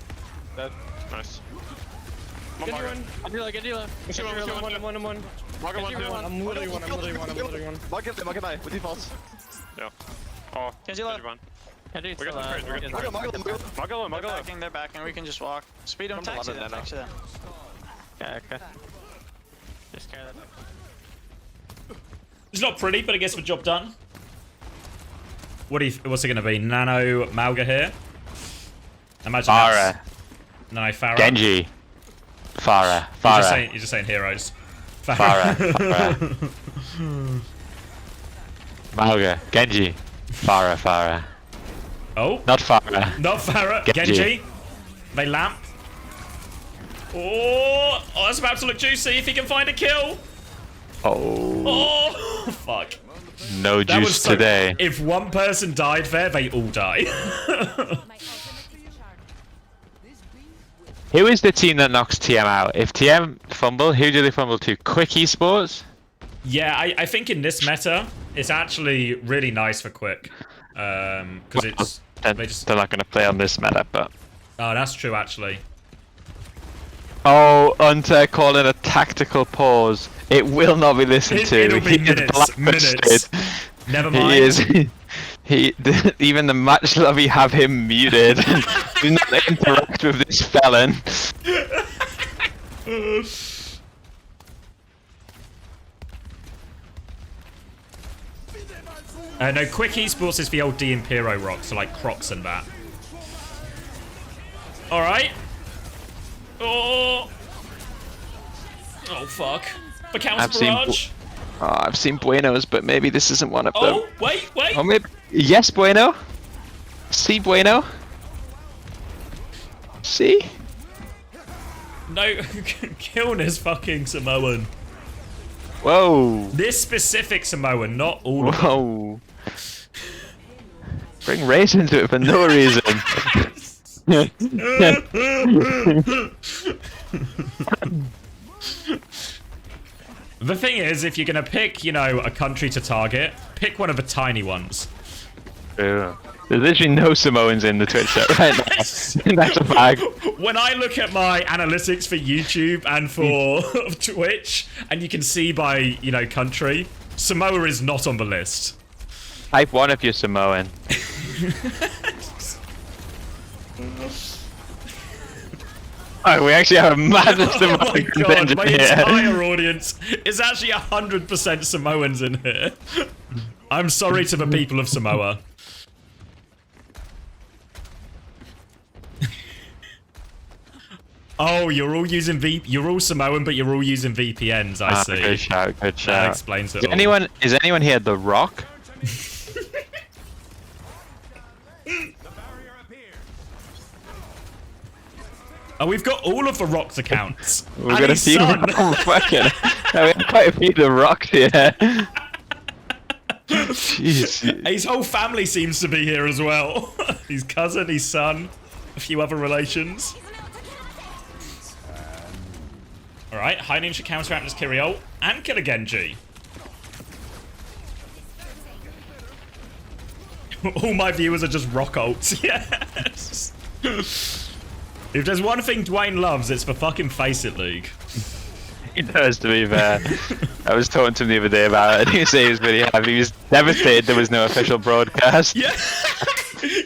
Dead. Nice. Get you one. Get you one. I'm one. I'm literally one. Mark him, with defaults. Yeah. Oh, Get you left. We got some trades, we got some trades. Muggle. They're backing, we can just walk. Speed them, taxi them. Okay. Just carry that. It's not pretty, but it gets the job done. What's it going to be? Nano Malga here? Imagine Farah. Nano Farah. Genji. Farah. You're just saying heroes. Farah. Malga. Genji. Farah. Oh. Not Farah. Not Farah. Genji. They lamp. Oh, that's about to look juicy if he can find a kill. Oh, fuck. No juice today. If one person died there, they all die. Who is the team that knocks TM out? If TM fumble, who do they fumble to? Quick Esports? Yeah, I think in this meta, it's actually really nice for Quick. Because they're not going to play on this meta, but... Oh, that's true, actually. Oh, Unter calling a tactical pause. It will not be listened to. It'll be minutes. Never mind. He is. Even the match lobby have him muted. Do not interact with this felon. No, Quick Esports is the old D Impero rock, so like Crocs and that. Alright. Oh, fuck. The counter barrage. I've seen Buenos, but maybe this isn't one of them. Oh, wait. Oh, maybe. Yes, Bueno. See, Bueno. See? No, Kiln is fucking Samoan. Whoa. This specific Samoan, not all of them. Whoa. Bring race into it for no reason. The thing is, if you're gonna pick, you know, a country to target, pick one of the tiny ones. Yeah. There's literally no Samoans in the Twitch chat right now. That's a fact. When I look at my analytics for YouTube and for Twitch, and you can see by, you know, country, Samoa is not on the list. Type 1 if you're Samoan. Oh, we actually have a massive Samoan contingent my here. entire audience is actually 100% Samoans in here. I'm sorry to the people of Samoa. Oh, you're all using you're all Samoan, but you're all using VPNs. I see. Good shout. Good shout. That explains it. Is anyone here The Rock? Oh, we've got all of the Rock's accounts. We've got a few. Oh, fucking. We have quite a few The Rocks here. Jeez. His whole family seems to be here as well. His cousin, his son, a few other relations. Alright, High Noon should counteract this Kiriol and kill a Genji. All my viewers are just rock ults. Yes. If there's one thing Dwayne loves, it's the fucking FACEIT League. He does, to be fair. I was talking to him the other day about it, and he said he was really happy. He was devastated there was no official broadcast. Yeah.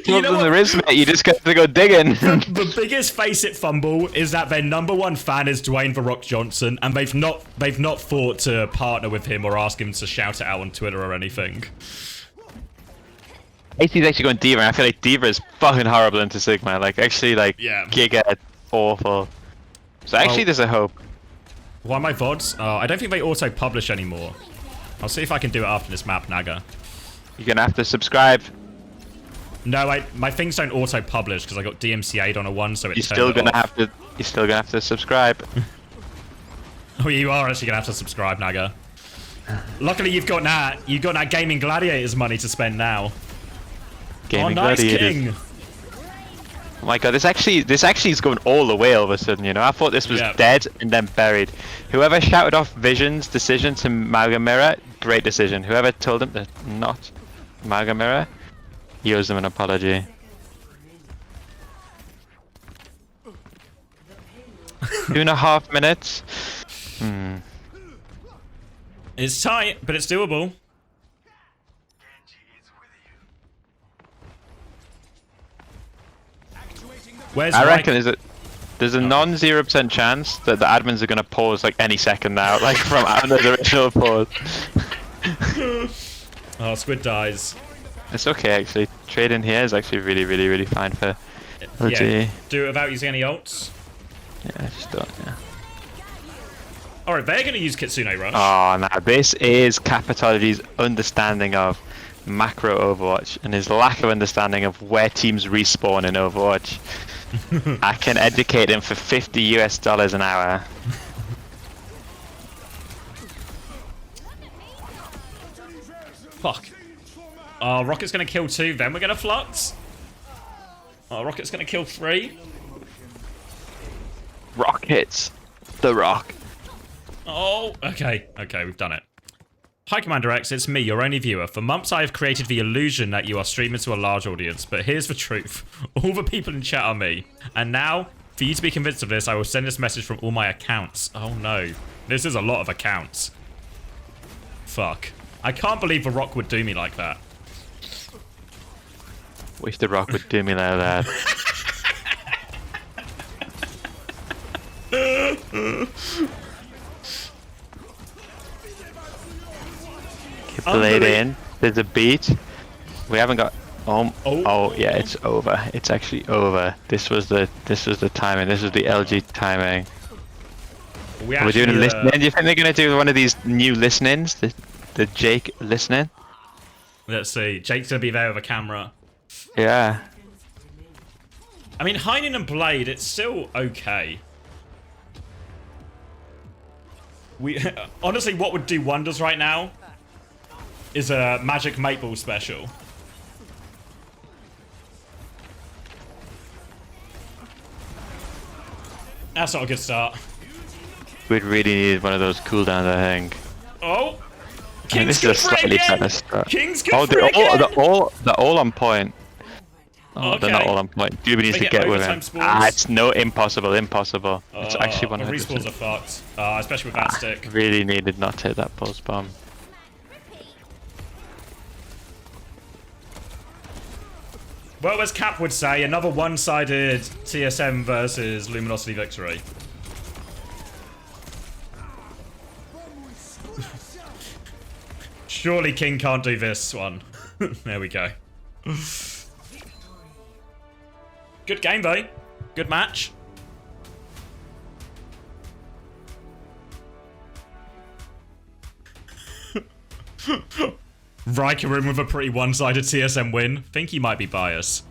You know what there is, mate. You just got to go digging. The biggest FACEIT fumble is that their #1 fan is Dwayne The Rock Johnson, and they've not thought to partner with him or ask him to shout it out on Twitter or anything. AC's actually going D.Va, and I feel like D.Va is fucking horrible into Sigma. Like, actually, like, Giga awful. So actually, there's a hope. Why my VODs? I don't think they auto-publish anymore. I'll see if I can do it after this map, Naga. You're gonna have to subscribe. No, my things don't auto-publish because I got DMCA'd on a one, so it You're still gonna have to subscribe. Oh, you are actually gonna have to subscribe, Naga. Luckily, you've got that Gaming Gladiators money to spend now. Gaming nice Gladiators. King. Oh my god, this actually is going all the way all of a sudden, you know? I thought this was dead and then buried. Whoever shouted off Vision's decision to Magamira, great decision. Whoever told him to not Magamira, he owes them an apology. 2.5 minutes. It's tight, but it's doable. I reckon there's a non-0% chance that the admins are going to pause like any second now, like from the original pause. Oh, Squid dies. It's okay actually. Trading here is actually really fine for OG. Yeah, do it without using any ults. Yeah, just don't. Yeah. Alright, they're going to use Kitsune Rush. Oh, now this is Capitology's understanding of macro Overwatch and his lack of understanding of where teams respawn in Overwatch. I can educate him for $50 US an hour. Fuck. Oh, Rocket's gonna kill 2, then we're gonna flux. Oh, Rocket's gonna kill 3. Rockets. The Rock. Oh, okay, we've done it. Hi Commander X, it's me, your only viewer. For months I have created the illusion that you are streaming to a large audience, but here's the truth. All the people in chat are me. And now, for you to be convinced of this, I will send this message from all my accounts. Oh no. This is a lot of accounts. Fuck. I can't believe The Rock would do me like that. Wish the Rock would do me like that. Keep the blade in. There's a beat. We haven't got. Oh yeah, it's over. It's actually over. This was the timing. This was the LG timing. We're doing a listening. Do you think they're gonna do one of these new listenings? The Jake listening? Let's see. Jake's gonna be there with a camera. Yeah. I mean, Heinen and Blade, it's still okay. We honestly, what would do wonders right now is a Magic Maple special. That's not a good start. We'd really need one of those cooldowns, I think. Oh, King's good for it again. King's good for it again. They're all on point. Oh, okay. They're not all on point. Doobie needs to get with him. It's no impossible. It's actually 100%. Respawns are fucked, especially with that stick. Really needed not to hit that pulse bomb. Well, as Cap would say, another one-sided TSM versus Luminosity victory. Surely King can't do this one. There we go. Good game, though. Good match. Riker in with a pretty one-sided TSM win. Think he might be biased.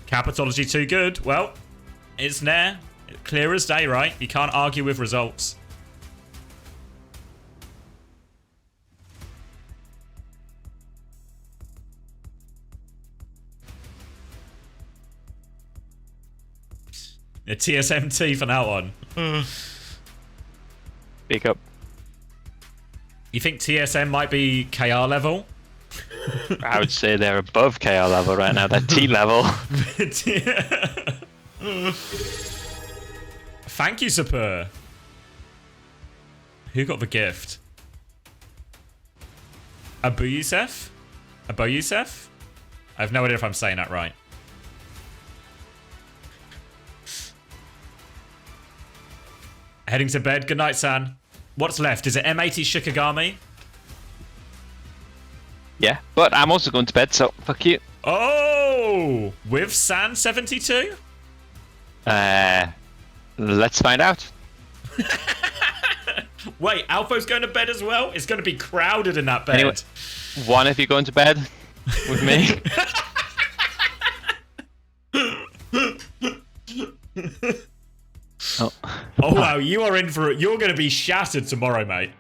Capitology too good. Well, it's there. Clear as day, right? You can't argue with results. A TSMT for that one. Speak up. You think TSM might be KR level? I would say they're above KR level right now. They're T level. Thank you, Super. Who got the gift? Abu Yusef? Abu Yusef? I have no idea if I'm saying that right. Heading to bed. Good night, San. What's left? Is it M80 Shikigami? Yeah, but I'm also going to bed, so fuck you. Oh! With San 72? Let's find out. Wait, Alpha's going to bed as well? It's going to be crowded in that bed. Anyway, one of you going to bed with me? Oh wow, you are in for it. You're going to be shattered tomorrow, mate.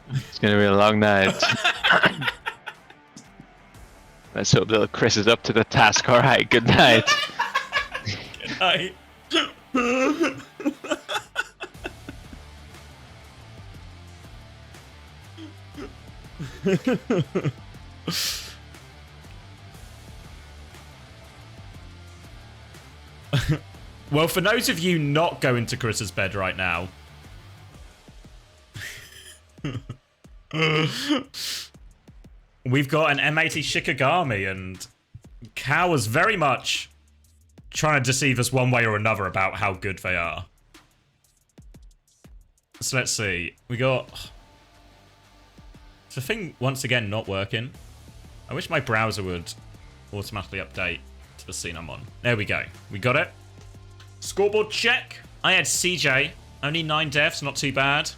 It's going to be a long night. Let's hope little Chris is up to the task. All right, good night. Good night. Well, for those of you not going to Chris's bed right now, we've got an M80 Shikigami, and Cow was very much trying to deceive us one way or another about how good they are. So let's see. We got... Is the thing once again not working? I wish my browser would automatically update to the scene I'm on. There we go. We got it. Scoreboard check. I had CJ. Only 9 deaths, not too bad.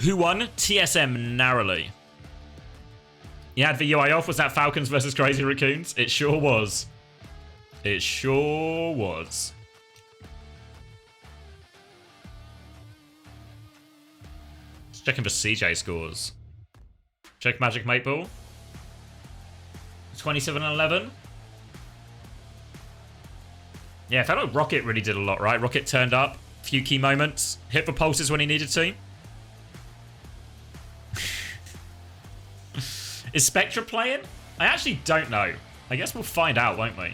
Who won? TSM narrowly. You had the UI off. Was that Falcons versus Crazy Raccoons? It sure was. It sure was. Just checking for CJ scores. Check Magic Maple. 27-11. Yeah, I felt like Rocket really did a lot, right? Rocket turned up, a few key moments, hit the pulses when he needed to. Is Spectra playing? I actually don't know. I guess we'll find out, won't we?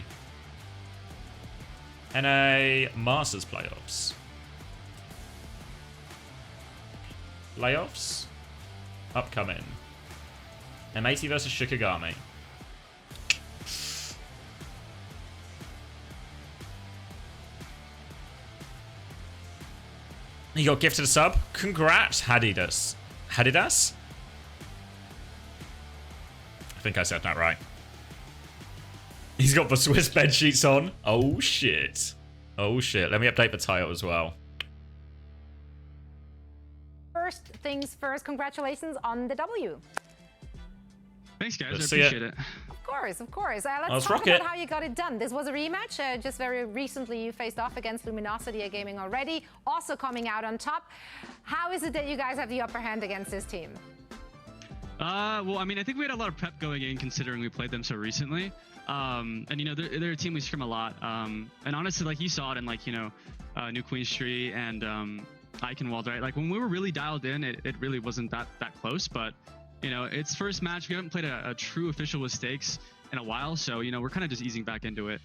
NA Masters Playoffs. Playoffs? Upcoming. M80 versus Shikigami. You got gifted a sub. Congrats, Hadidas. Hadidas? I think I said that right. He's got the Swiss bed sheets on. Oh shit. Oh shit. Let me update the title as well. First things first, congratulations on the W. Thanks, guys. Let's I appreciate it. Of course, of course. Let's Let's talk rock about it. how you got it done. This was a rematch. Just very recently, you faced off against Luminosity Gaming already, also coming out on top. How is it that you guys have the upper hand against this team? Well, I mean, I think we had a lot of prep going in, considering we played them so recently. And you know, they're a team we scrim a lot. And honestly, like you saw it in like, you know, New Queen Street and Eichenwald, right? Like when we were really dialed in, it really wasn't that close. But you know, it's first match. We haven't played a true official with stakes in a while, so you know, we're kind of just easing back into it.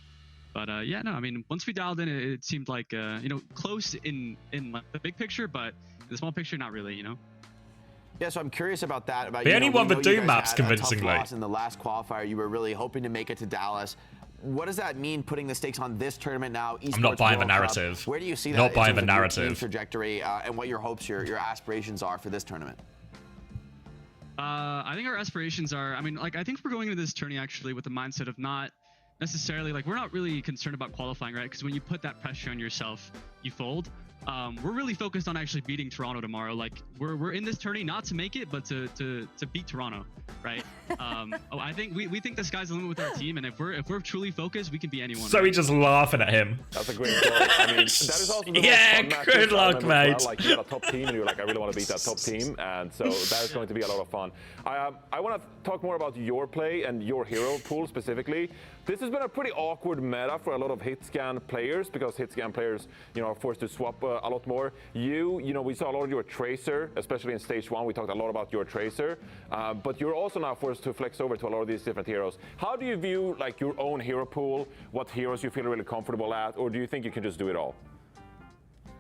But yeah, no, I mean, once we dialed in, it seemed like you know, close in like the big picture, but the small picture, not really, you know. Yeah, so I'm curious about that. About They you only know, won we the know you Doom guys maps had a tough convincingly. loss in the last qualifier. You were really hoping to make it to Dallas. What does that mean, putting the stakes on this tournament now? I'm not buying the World Cup? narrative. Where do you see that? Not in buying terms the of your team's narrative. trajectory, and what your hopes, your aspirations are for this tournament? I think our aspirations are, I mean, like, I think we're going into this tourney actually with the mindset of not necessarily, like, we're not really concerned about qualifying, right? Because when you put that pressure on yourself, you fold. We're really focused on actually beating Toronto tomorrow. Like, we're in this tourney not to make it, but to beat Toronto, right? I think we think the sky's the limit with our team, and if we're truly focused, we can beat anyone. So he just laughing at him. That's a great goal. I mean, that is also the Yeah, most fun good matches. I luck, remember as mate. well, like, you got a top team, and you're like, I really want to beat that top team, and so that is going to be a lot of fun. I want to talk more about your play and your hero pool specifically. This has been a pretty awkward meta for a lot of hit scan players, because hit scan players, you know, are forced to swap a lot more. You know, we saw a lot of your tracer, especially in stage 1. We talked a lot about your tracer, but you're also now forced to flex over to a lot of these different heroes. How do you view like your own hero pool? What heroes you feel really comfortable at, or do you think you can just do it all?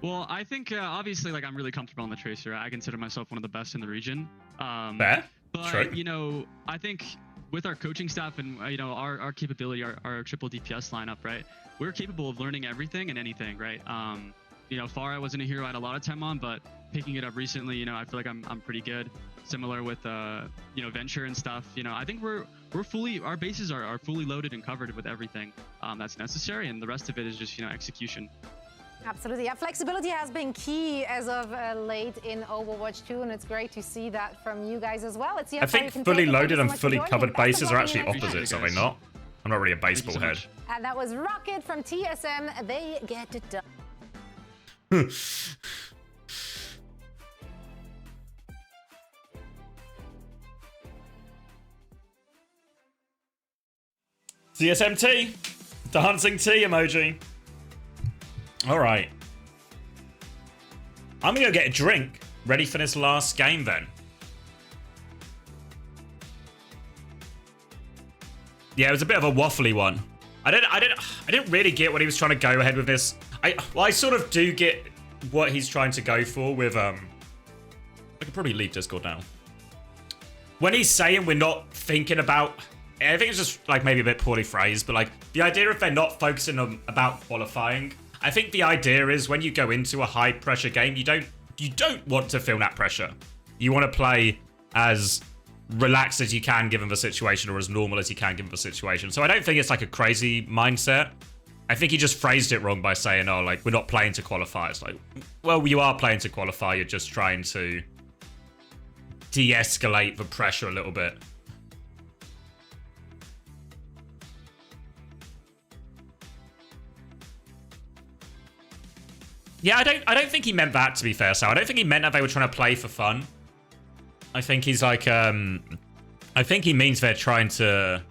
Well, I think obviously, like, I'm really comfortable on the tracer. I consider myself one of the best in the region. Fair. But True. you know, I think with our coaching staff and you know, our capability, our triple DPS lineup, right? We're capable of learning everything and anything, right? You know, Pharah wasn't a hero I had a lot of time on, but picking it up recently, you know, I feel like I'm pretty good. Similar with you know, Venture and stuff. You know, I think we're fully, our bases are fully loaded and covered with everything that's necessary, and the rest of it is just, you know, execution. Absolutely. Yeah, flexibility has been key as of late in Overwatch 2, and it's great to see that from you guys as well. It's I think fully loaded and fully covered bases are actually opposites, are they not? I'm not really a baseball head. And that was Rocket from TSM. They get it done. CSMT, dancing T emoji. All right. I'm gonna go get a drink. Ready for this last game then. Yeah, it was a bit of a waffly one. I didn't really get what he was trying to go ahead with this. I sort of do get what he's trying to go for with I could probably leave Discord now. When he's saying we're not thinking about, I think it's just like maybe a bit poorly phrased, but like the idea if they're not focusing on about qualifying, I think the idea is when you go into a high pressure game, you don't want to feel that pressure. You want to play as relaxed as you can given the situation, or as normal as you can given the situation. So I don't think it's like a crazy mindset. I think he just phrased it wrong by saying, oh, like, we're not playing to qualify. It's like, well, you are playing to qualify. You're just trying to de-escalate the pressure a little bit. Yeah, I don't think he meant that, to be fair, so I don't think he meant that they were trying to play for fun. I think he's like, I think he means they're trying to...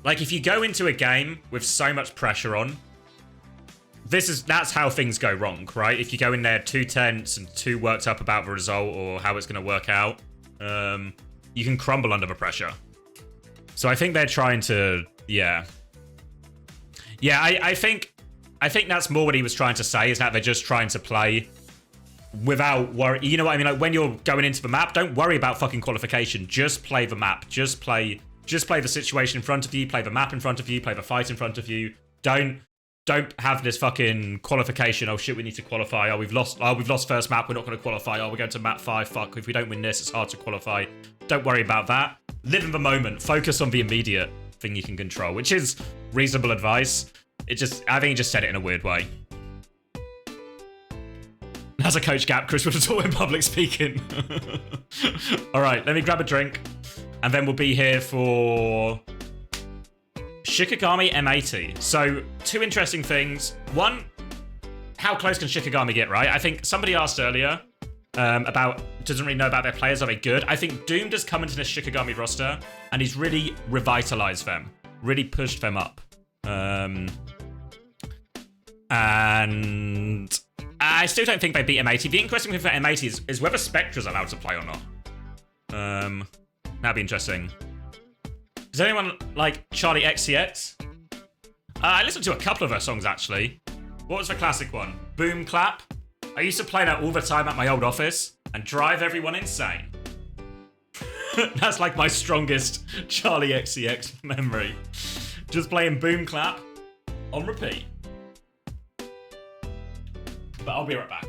Like, if you go into a game with so much pressure on, that's how things go wrong, right? If you go in there too tense and too worked up about the result or how it's going to work out, you can crumble under the pressure. So I think they're trying to, yeah. Yeah, I think I think that's more what he was trying to say, is that they're just trying to play without worry. You know what I mean? Like, when you're going into the map, don't worry about fucking qualification. Just play the map. Just play the situation in front of you. Play the map in front of you. Play the fight in front of you. Don't have this fucking qualification. Oh shit, we need to qualify. Oh, we've lost first map. We're not going to qualify. Oh, we're going to map 5. Fuck, if we don't win this, it's hard to qualify. Don't worry about that. Live in the moment. Focus on the immediate thing you can control, which is reasonable advice. I think he just said it in a weird way. As a coach gap, Chris would have taught him public speaking. All right, let me grab a drink, and then we'll be here for Shikigami M80. So, 2 interesting things. One, how close can Shikigami get, right? I think somebody asked earlier doesn't really know about their players. Are they good? I think Doomed has come into this Shikigami roster, and he's really revitalized them, really pushed them up. And I still don't think they beat M80. The interesting thing for M80 is whether Spectra's allowed to play or not. That'd be interesting. Does anyone like Charlie XCX? I listened to a couple of her songs, actually. What was the classic one? Boom Clap. I used to play that all the time at my old office and drive everyone insane. That's like my strongest Charlie XCX memory. Just playing Boom Clap on repeat. But I'll be right back.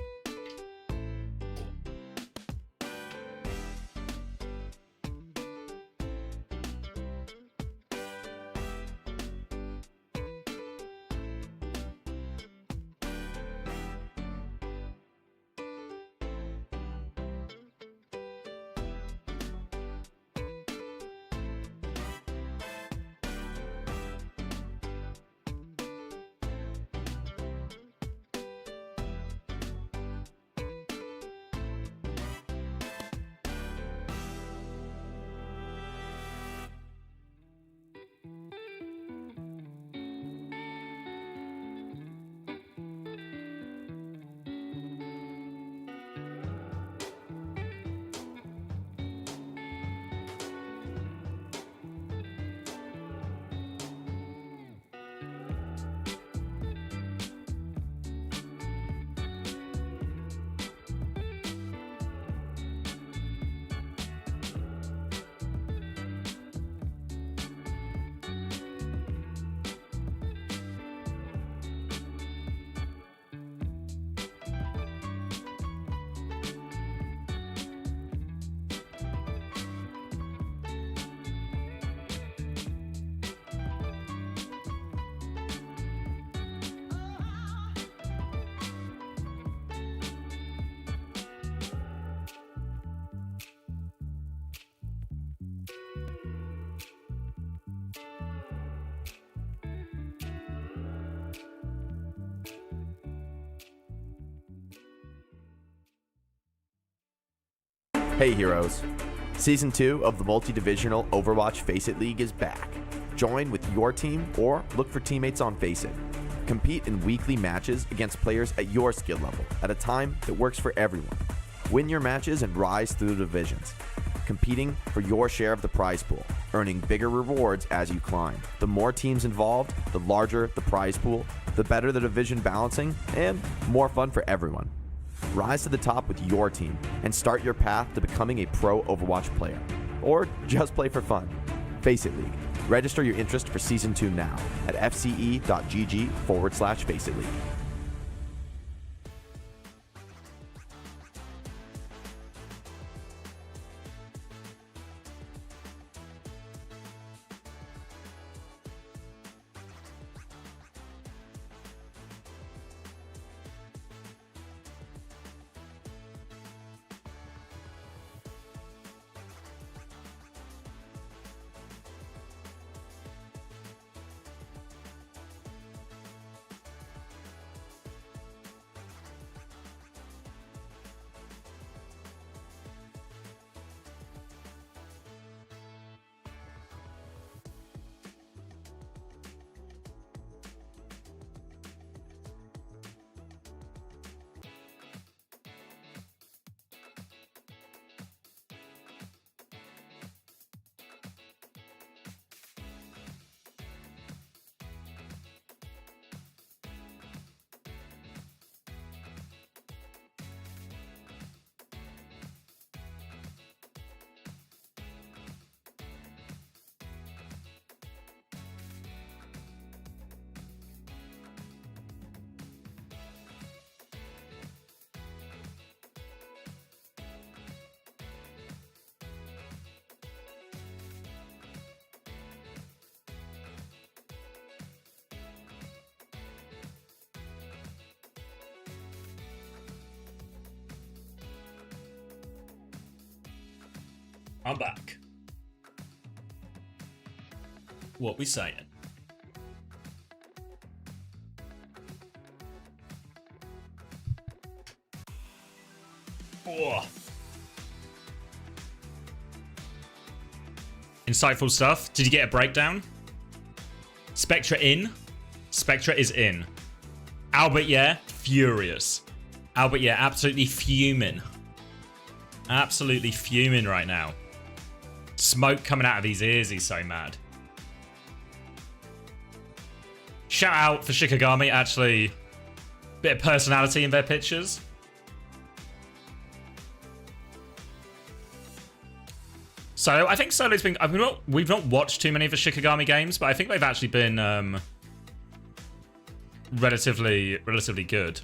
Hey heroes! Season 2 of the multi-divisional Overwatch FACEIT League is back. Join with your team or look for teammates on FACEIT. Compete in weekly matches against players at your skill level at a time that works for everyone. Win your matches and rise through the divisions, competing for your share of the prize pool, earning bigger rewards as you climb. The more teams involved, the larger the prize pool, the better the division balancing, and more fun for everyone. Rise to the top with your team and start your path to becoming a pro Overwatch player. Or just play for fun. FACEIT League. Register your interest for Season 2 now at fce.gg/FACEIT League. I'm back. What we saying? Oh. Insightful stuff. Did you get a breakdown? Spectra in. Spectra is in. Albert, yeah, furious. Albert, yeah, absolutely fuming. Absolutely fuming right now. Smoke coming out of his ears, he's so mad. Shout out for Shikigami, actually. Bit of personality in their pictures. So I think Solo's been... we've not watched too many of the Shikigami games, but I think they've actually been relatively good.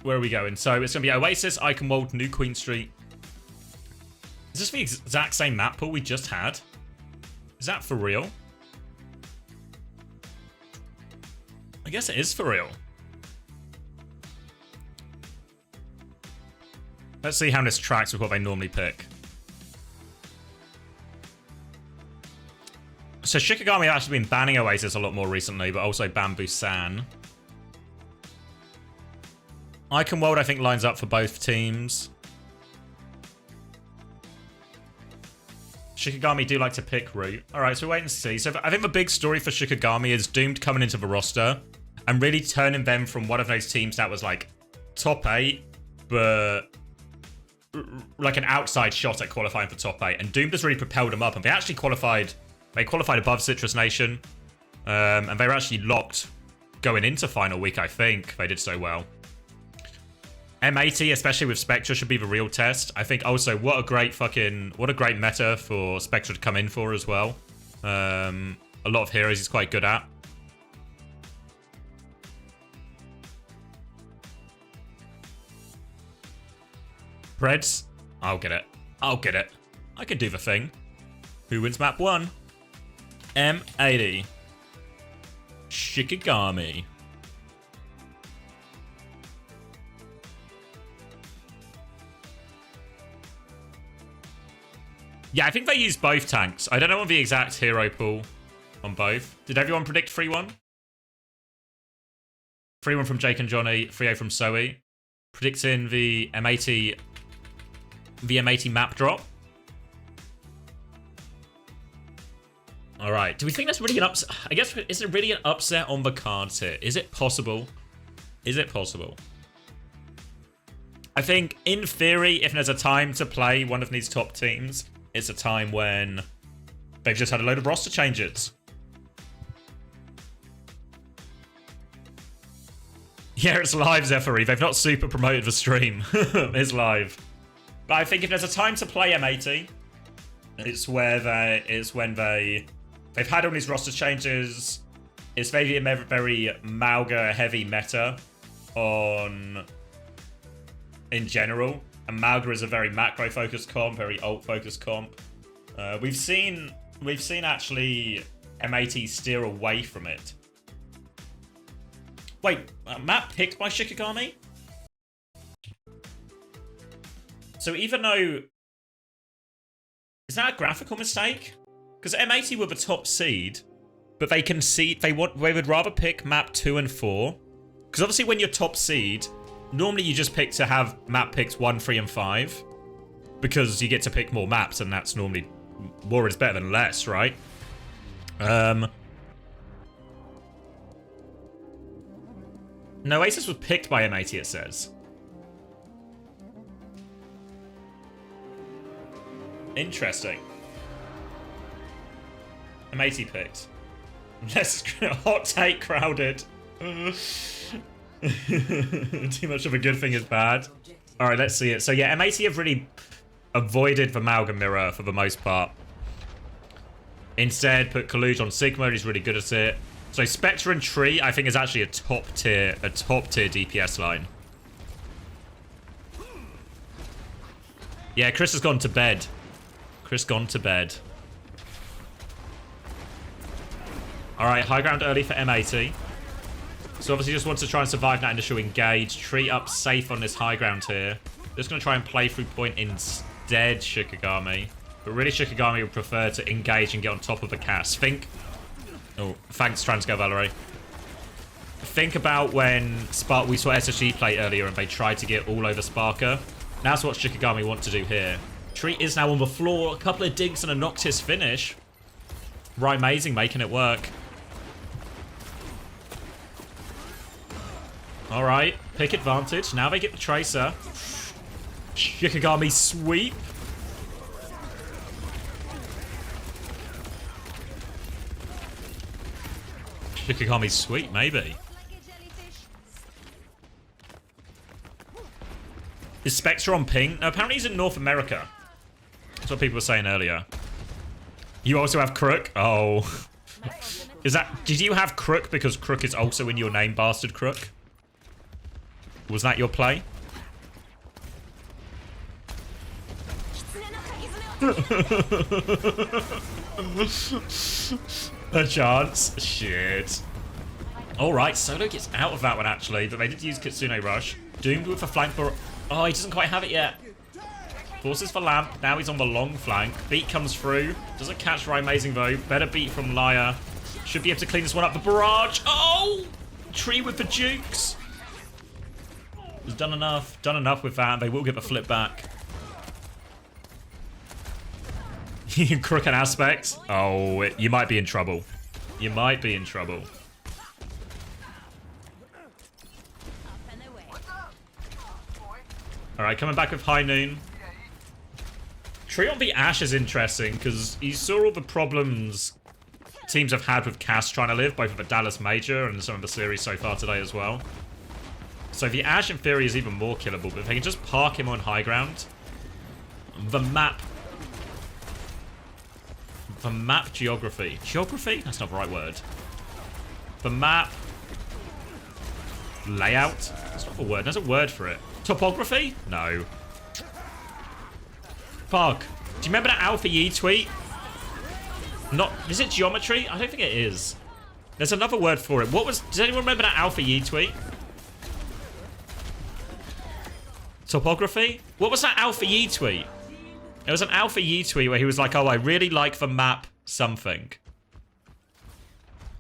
Where are we going? So it's going to be Oasis, Iconwold, New Queen Street. Is this the exact same map pool we just had? Is that for real? I guess it is for real. Let's see how this tracks with what they normally pick. So Shikigami have actually been banning Oasis a lot more recently, but also Bamboo San. Iconworld, I think, lines up for both teams. Shikigami do like to pick route. Alright, so we'll wait and see. So I think the big story for Shikigami is Doomed coming into the roster and really turning them from one of those teams that was like top 8, but like an outside shot at qualifying for top 8. And Doomed has really propelled them up, and they actually qualified. They qualified above Citrus Nation, and they were actually locked going into final week. I think they did so well. M80, especially with Spectra, should be the real test. I think also what a great meta for Spectra to come in for as well. A lot of heroes he's quite good at. Preds, I'll get it. I'll get it. I can do the thing. Who wins map 1? M80. Shikigami. Yeah, I think they use both tanks. I don't know on the exact hero pool on both. Did everyone predict 3-1? 3-1 from Jake and Johnny, 3-0 from Zoe. Predicting the M80 map drop. Alright, do we think that's really an upset? I guess, is it really an upset on the cards here? Is it possible? Is it possible? I think, in theory, if there's a time to play one of these top teams, it's a time when they've just had a load of roster changes. Yeah, it's live, Zephyri. They've not super promoted the stream. It's live. But I think if there's a time to play M80, it's when they've had all these roster changes. It's maybe a very Mauga heavy meta in general. And Mauga is a very macro focused comp, very ult focused comp. We've seen actually M80 steer away from it. Wait, map picked by Shikigami? So even though... Is that a graphical mistake? Because M80 were the top seed, but they concede... They would rather pick map 2 and 4. Because obviously when you're top seed, normally you just pick to have map picks 1, 3, and 5. Because you get to pick more maps, and that's normally... More is better than less, right? No, Oasis was picked by M80, it says. Interesting. M80 picked. Less hot take crowded. Too much of a good thing is bad. Alright, let's see it. So yeah, M80 have really avoided the Malga mirror for the most part. Instead, put Kaluj on Sigma, he's really good at it. So Spectre and Tree, I think, is actually a top tier DPS line. Yeah, Chris has gone to bed. Chris gone to bed. Alright, high ground early for M80. So obviously just wants to try and survive that initial engage. Tree up safe on this high ground here. Just going to try and play through point instead, Shikigami. But really, Shikigami would prefer to engage and get on top of the cast. Think... Oh, thanks, Transgo Valerie. Think about when we saw SSG play earlier and they tried to get all over Sparker. That's what Shikigami wants to do here. Tree is now on the floor. A couple of digs and a Noctis finish. Right, amazing, making it work. Alright, pick advantage. Now they get the Tracer. Shikigami sweep. Shikigami sweep, maybe. Is Spectre on ping? No, apparently he's in North America. That's what people were saying earlier. You also have Crook? Oh. Is that... Did you have Crook because Crook is also in your name, Bastard Crook? Was that your play? A chance. Shit. Alright, Solo gets out of that one actually, but they did use Kitsune Rush. Doomed with a flank bar. Oh, he doesn't quite have it yet. Forces for Lamp. Now he's on the long flank. Beat comes through. Doesn't catch Right Amazing though. Better beat from Liar. Should be able to clean this one up. The barrage. Oh! Tree with the Jukes. He's done enough. Done enough with that. They will get the flip back. Crook and Aspect. Oh, you might be in trouble. You might be in trouble. Alright, coming back with High Noon. Tree on the Ash is interesting because you saw all the problems teams have had with Cass trying to live, both with the Dallas Major and some of the series so far today as well. So the Ash in theory is even more killable, but if they can just park him on high ground. The map geography. Geography? That's not the right word. The map layout? That's not the word. There's a word for it. Topography? No. Fuck. Do you remember that Alpha Yi tweet? Not. Is it geometry? I don't think it is. There's another word for it. What was. Does anyone remember that Alpha Yi tweet? Topography? What was that Alpha Yi tweet? It was an Alpha Yi tweet where he was like, oh, I really like the map something.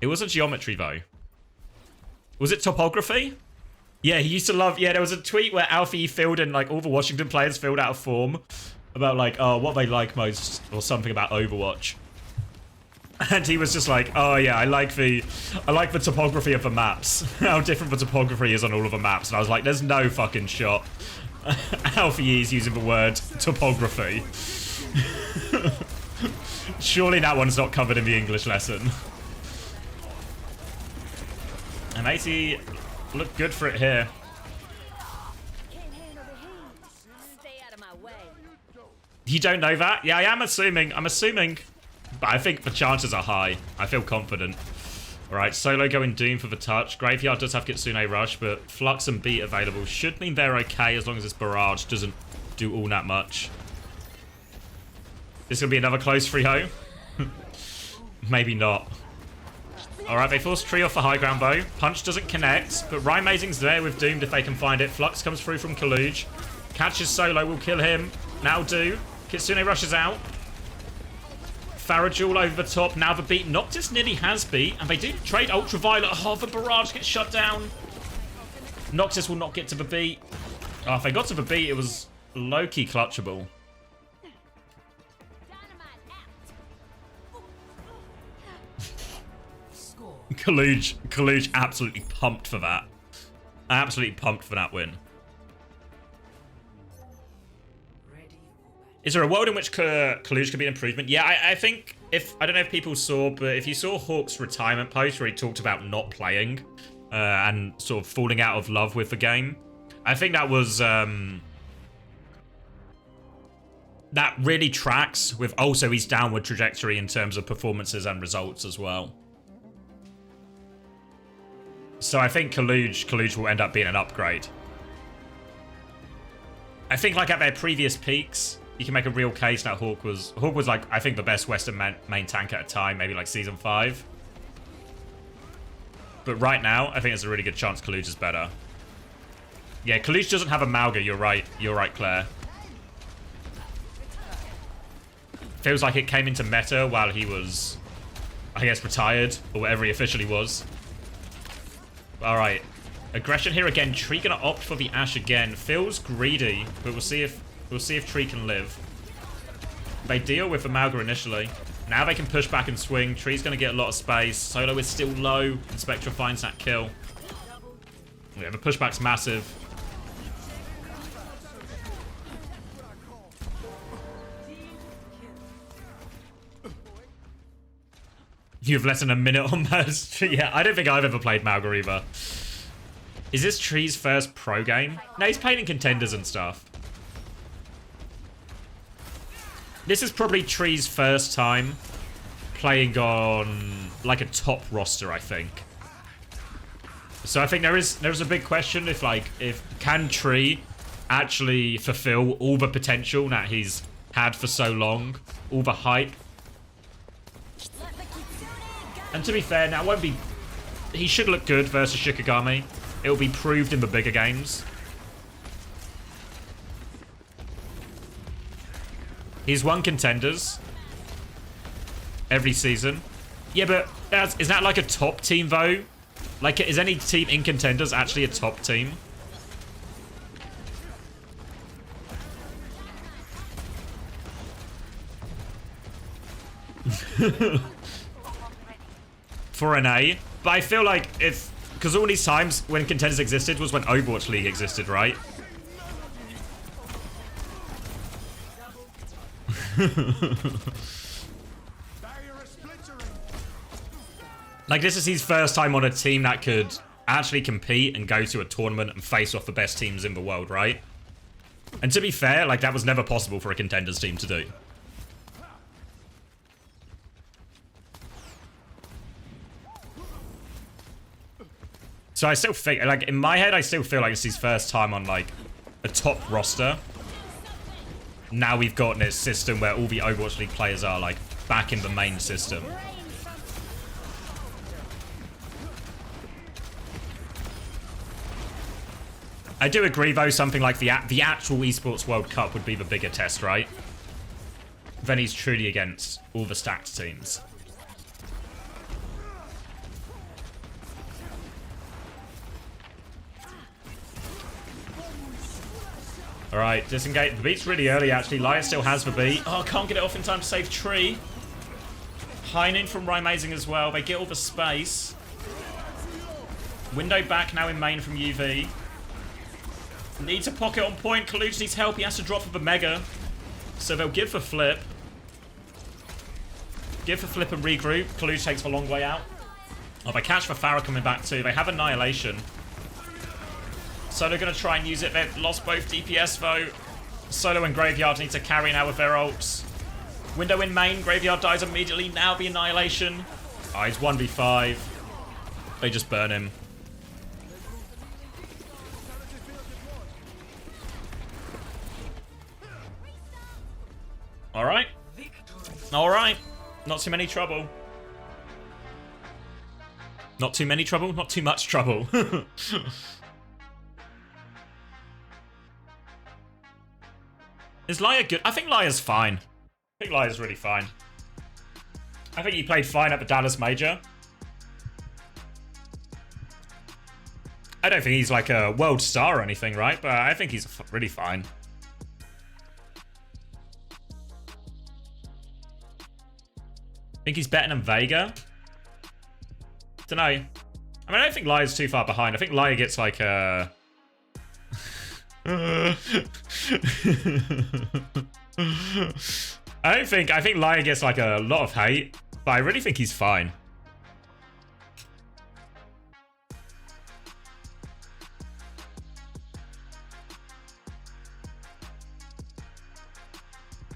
It wasn't geometry, though. Was it topography? Yeah, he used to love... Yeah, there was a tweet where Alpha Yi filled in, like, all the Washington players filled out a form about, like, oh, what they like most, or something about Overwatch. And he was just like, oh, yeah, I like the topography of the maps. How different the topography is on all of the maps. And I was like, there's no fucking shot. Alpha Yi's using the word topography. Surely that one's not covered in the English lesson. And 80 look good for it here. You don't know that? Yeah, I am assuming. I'm assuming. But I think the chances are high. I feel confident. Alright, Solo going Doom for the touch. Graveyard does have Kitsune Rush, but Flux and Beat available should mean they're okay as long as this Barrage doesn't do all that much. This is going to be another close free ho. Maybe not. Alright, they force Tree off the high ground bow. Punch doesn't connect, but Rhyme Amazing's there with Doomed if they can find it. Flux comes through from Kaluj. Catches Solo, will kill him. Now do. Kitsune rushes out. Farajul over the top. Now the Beat. Noctis nearly has Beat, and they do trade Ultraviolet. Oh, the Barrage gets shut down. Noctis will not get to the Beat. Oh, if they got to the Beat, it was low-key clutchable. Kaluj absolutely pumped for that. Absolutely pumped for that win. Is there a world in which Kaluj could be an improvement? Yeah, I think if... I don't know if people saw, but if you saw Hawk's retirement post where he talked about not playing and sort of falling out of love with the game, I think that was... that really tracks with also his downward trajectory in terms of performances and results as well. So I think Kaluj will end up being an upgrade. I think like at their previous peaks, you can make a real case that Hawk was like, I think the best Western main tank at a time, maybe like Season 5. But right now, I think there's a really good chance Kaluj is better. Yeah, Kalush doesn't have a Mauga. You're right. You're right, Claire. Feels like it came into meta while he was, I guess, retired or whatever he officially was. All right. Aggression here again. Tree gonna opt for the Ashe again. Feels greedy, but we'll see if Tree can live. They deal with the Mauga initially. Now they can push back and swing. Tree's gonna get a lot of space. Solo is still low, and Spectra finds that kill. Yeah, the pushback's massive. You have less than a minute on that. Yeah, I don't think I've ever played Mauga either. Is this Tree's first pro game? No, he's playing in contenders and stuff. This is probably Tree's first time playing on like a top roster, I think. So I think there's a big question if can Tree actually fulfill all the potential that he's had for so long, all the hype. And to be fair, now won't be. He should look good versus Shikigami. It will be proved in the bigger games. He's won contenders every season. Yeah, but is that like a top team though? Like, is any team in contenders actually a top team? For NA, but I feel like because all these times when contenders existed was when Overwatch League existed, right? Like, this is his first time on a team that could actually compete and go to a tournament and face off the best teams in the world, right? And to be fair, like, that was never possible for a contenders team to do. So I still think, like, in my head, I still feel like it's his first time on, like, a top roster. Now we've got this system where all the Overwatch League players are, like, back in the main system. I do agree, though, something like the actual Esports World Cup would be the bigger test, right? Then he's truly against all the stacked teams. Alright, disengage. The beat's really early, actually. Laya still has the beat. Oh, can't get it off in time to save Tree. Heinen from Rymazing as well. They get all the space. Window back now in main from UV. Needs a pocket on point. Kaluch needs help. He has to drop for the Mega. So they'll give the flip. Give the flip and regroup. Kaluch takes the long way out. Oh, they catch the Pharah coming back too. They have Annihilation. Solo going to try and use it. They've lost both DPS though. Solo and Graveyard need to carry now with their ults. Window in main. Graveyard dies immediately. Now the Annihilation. Oh, he's 1v5. They just burn him. Alright. Alright. Not too many trouble. Not too many trouble, not too much trouble. Is Laya good? I think Laya's fine. I think Laya's really fine. I think he played fine at the Dallas Major. I don't think he's like a world star or anything, right? But I think he's really fine. I think he's better than Vega. Don't know. I mean, I don't think Laya's too far behind. I think Laya gets like a... I think Laya gets like a lot of hate, but I really think he's fine.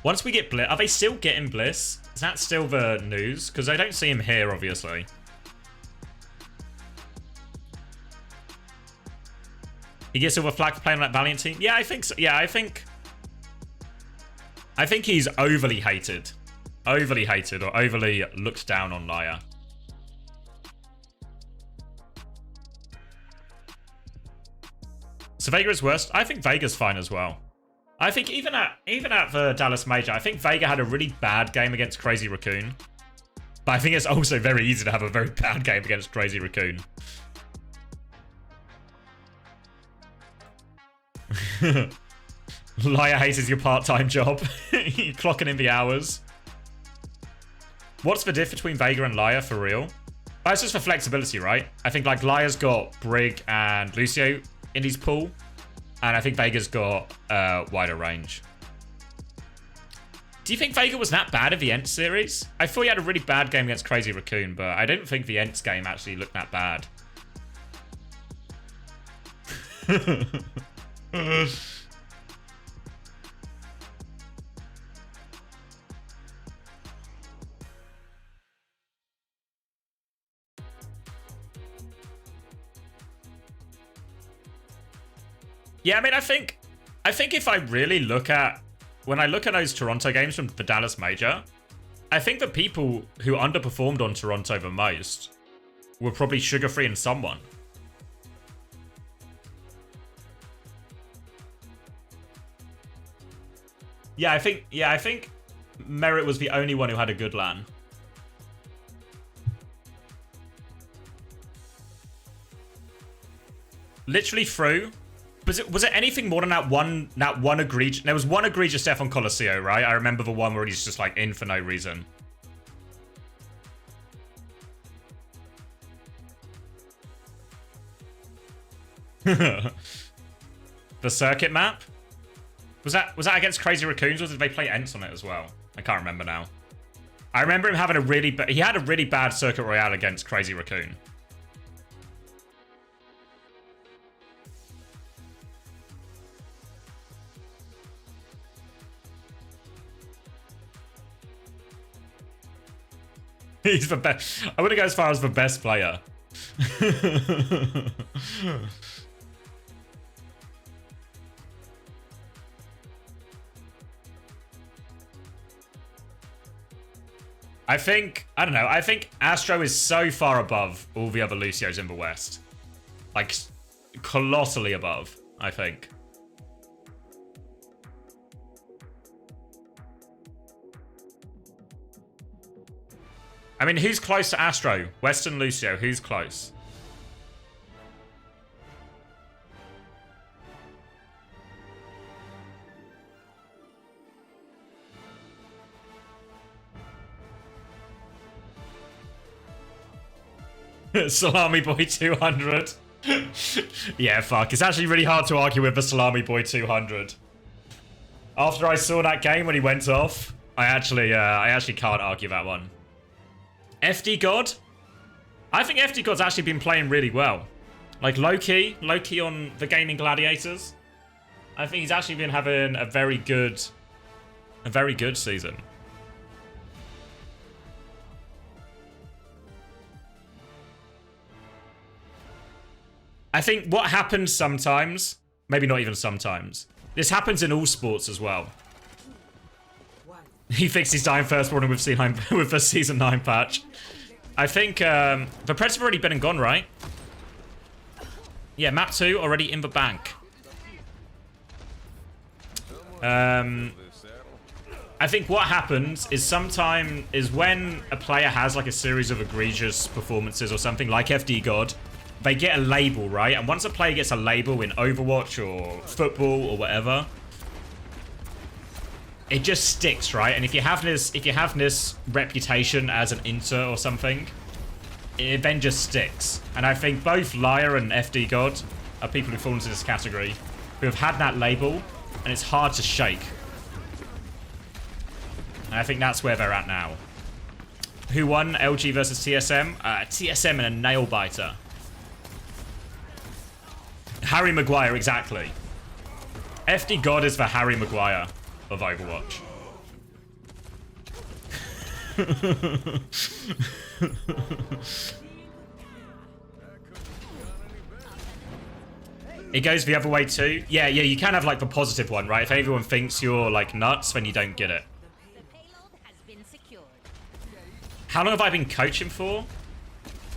Once we get Bliss, are they still getting Bliss? Is that still the news? Because I don't see him here, obviously. He gets silver flag for playing on that Valiant team? Yeah, I think so. Yeah, I think he's overly hated. Overly hated or overly looked down on Laya. So Vega is worst. I think Vega's fine as well. I think even at the Dallas Major, I think Vega had a really bad game against Crazy Raccoon. But I think it's also very easy to have a very bad game against Crazy Raccoon. Liar Haze is your part-time job. You're clocking in the hours. What's the diff between Vega and Liar for real? That's just for flexibility, right? I think like Liar's got Brig and Lucio in his pool. And I think Vega's got wider range. Do you think Vega was that bad at the Ents series? I thought he had a really bad game against Crazy Raccoon, but I don't think the Ents game actually looked that bad. Yeah, I mean, I think if I really look at, when I look at those Toronto games from the Dallas Major, I think the people who underperformed on Toronto the most were probably Sugar-Free and someone. Yeah, I think Merit was the only one who had a good LAN. Literally through. Was it anything more than that one egregious? There was one egregious death on Colosseo, right? I remember the one where he's just like in for no reason. The circuit map? Was that against Crazy Raccoons, or did they play Ents on it as well? I can't remember now. I remember him having he had a really bad Circuit Royale against Crazy Raccoon. He's the best. I wouldn't go as far as the best player. I don't know. I think Astro is so far above all the other Lucios in the West. Like, colossally above, I think. I mean, who's close to Astro? Western Lucio, who's close? Salami Boy 200. Yeah, fuck. It's actually really hard to argue with the Salami Boy 200. After I saw that game when he went off, I actually can't argue that one. FD God? I think FD God's actually been playing really well. Like, low-key on the Gaming Gladiators. I think he's actually been having a very good season. I think what happens sometimes, maybe not even sometimes, this happens in all sports as well. He fixed his dying firstborn with the Season 9 patch. I think the Preds have already been and gone, right? Yeah, map 2 already in the bank. I think what happens is when a player has like a series of egregious performances or something, like FD God, they get a label, right? And once a player gets a label in Overwatch or football or whatever, it just sticks, right? And if you have this reputation as an inter or something, it then just sticks. And I think both Liar and FD God are people who fall into this category, who have had that label, and it's hard to shake. And I think that's where they're at now. Who won LG versus TSM? TSM and a nail biter. Harry Maguire, exactly. FD God is the Harry Maguire of Overwatch. It goes the other way too. Yeah, you can have like the positive one, right? If everyone thinks you're like nuts, then you don't get it. How long have I been coaching for?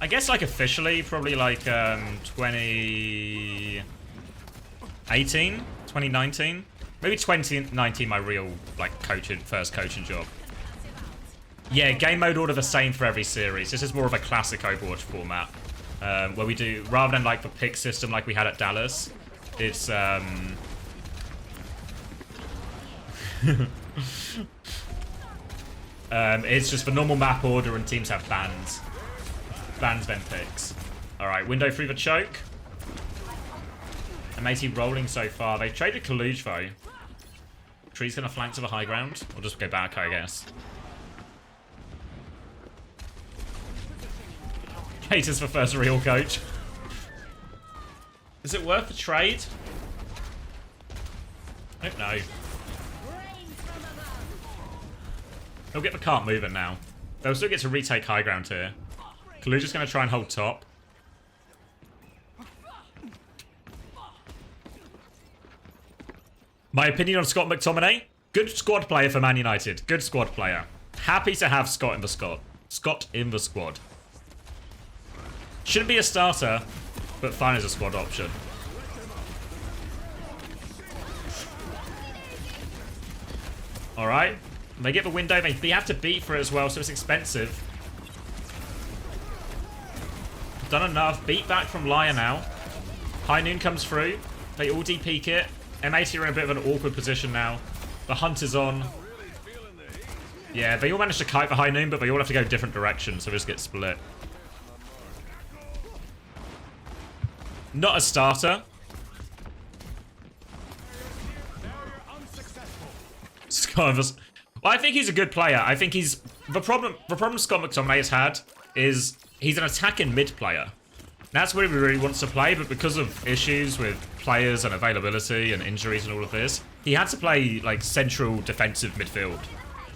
I guess like officially, probably like 20... 2019? Maybe 2019, my real, like, first coaching job. Yeah, game mode order the same for every series. This is more of a classic Overwatch format. Where we do, rather than, like, the pick system like we had at Dallas, it's, it's just the normal map order and teams have bans. Bans, then picks. Alright, window through the choke. MAT rolling so far. They've traded Kaluj though. Tree's gonna flank to the high ground. Or just go back, I guess. Kate is the first real coach. Is it worth the trade? I don't know. They'll get the cart moving now. They'll still get to retake high ground here. Kaluj is going to try and hold top. My opinion on Scott McTominay? Good squad player for Man United. Good squad player. Happy to have Scott in the squad. Scott in the squad. Shouldn't be a starter, but fine as a squad option. Alright. They get the window. They have to beat for it as well, so it's expensive. Done enough. Beat back from Liar now. High Noon comes through. They all DP it. MAT are in a bit of an awkward position now. The hunt is on. Yeah, they all managed to kite the High Noon, but they all have to go different directions, so they just get split. Not a starter. Scott, well, I think he's a good player. I think he's... The problem Scott McTominay has had is he's an attacking mid player. That's where he really wants to play, but because of issues with players and availability and injuries and all of this, he had to play like central defensive midfield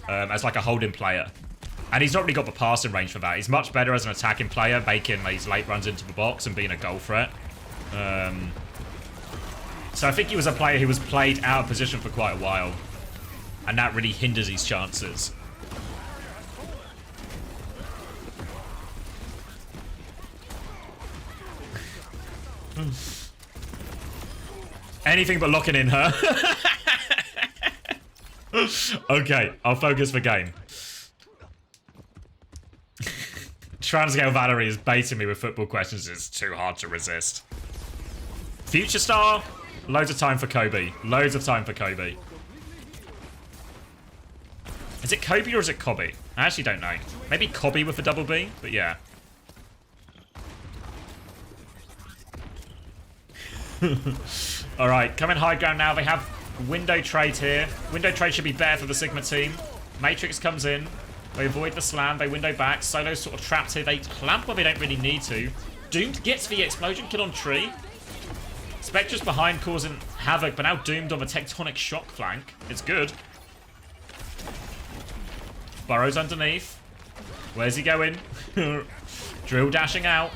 as like a holding player. And he's not really got the passing range for that. He's much better as an attacking player, making these late runs into the box and being a goal threat. So I think he was a player who was played out of position for quite a while. And that really hinders his chances. Anything but locking in her. Okay, I'll focus the game. Transgale Valerie is baiting me with football questions. It's too hard to resist. Future star. Loads of time for Kobe. Loads of time for Kobe. Is it Kobe or is it Cobby? I actually don't know. Maybe Cobby with a double B, but yeah. Alright, coming high ground now. They have window trade here. Window trade should be better for the Sigma team. Matrix comes in. They avoid the slam. They window back. Solo's sort of trapped here. They clamp where they don't really need to. Doomed gets the explosion kill on Tree. Spectre's behind causing havoc, but now Doomed on the tectonic shock flank. It's good. Burrow's underneath. Where's he going? Drill dashing out.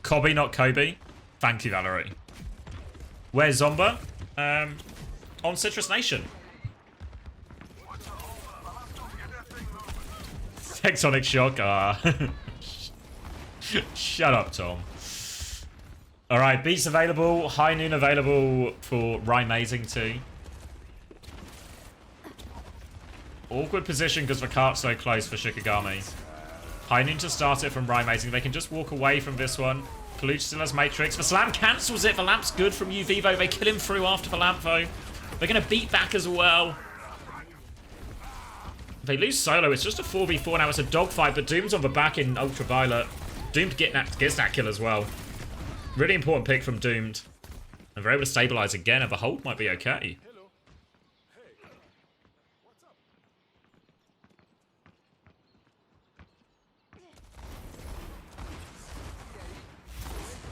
Cobby, not Kobe. Thank you, Valerie. Where's Zomba? On Citrus Nation. Tectonic shock. Shut up, Tom. Alright, Beats available. High Noon available for Rymazing too. Awkward position because the cart's so close for Shikigami. High Noon to start it from Rymazing. They can just walk away from this one. Kaluch still has Matrix. The slam cancels it. The lamp's good from UV though. They kill him through after the lamp though. They're going to beat back as well. They lose Solo. It's just a 4v4 now. It's a dogfight, but Doom's on the back in Ultraviolet. Doomed gets that kill as well. Really important pick from Doomed. And they're able to stabilize again, and the hold might be okay.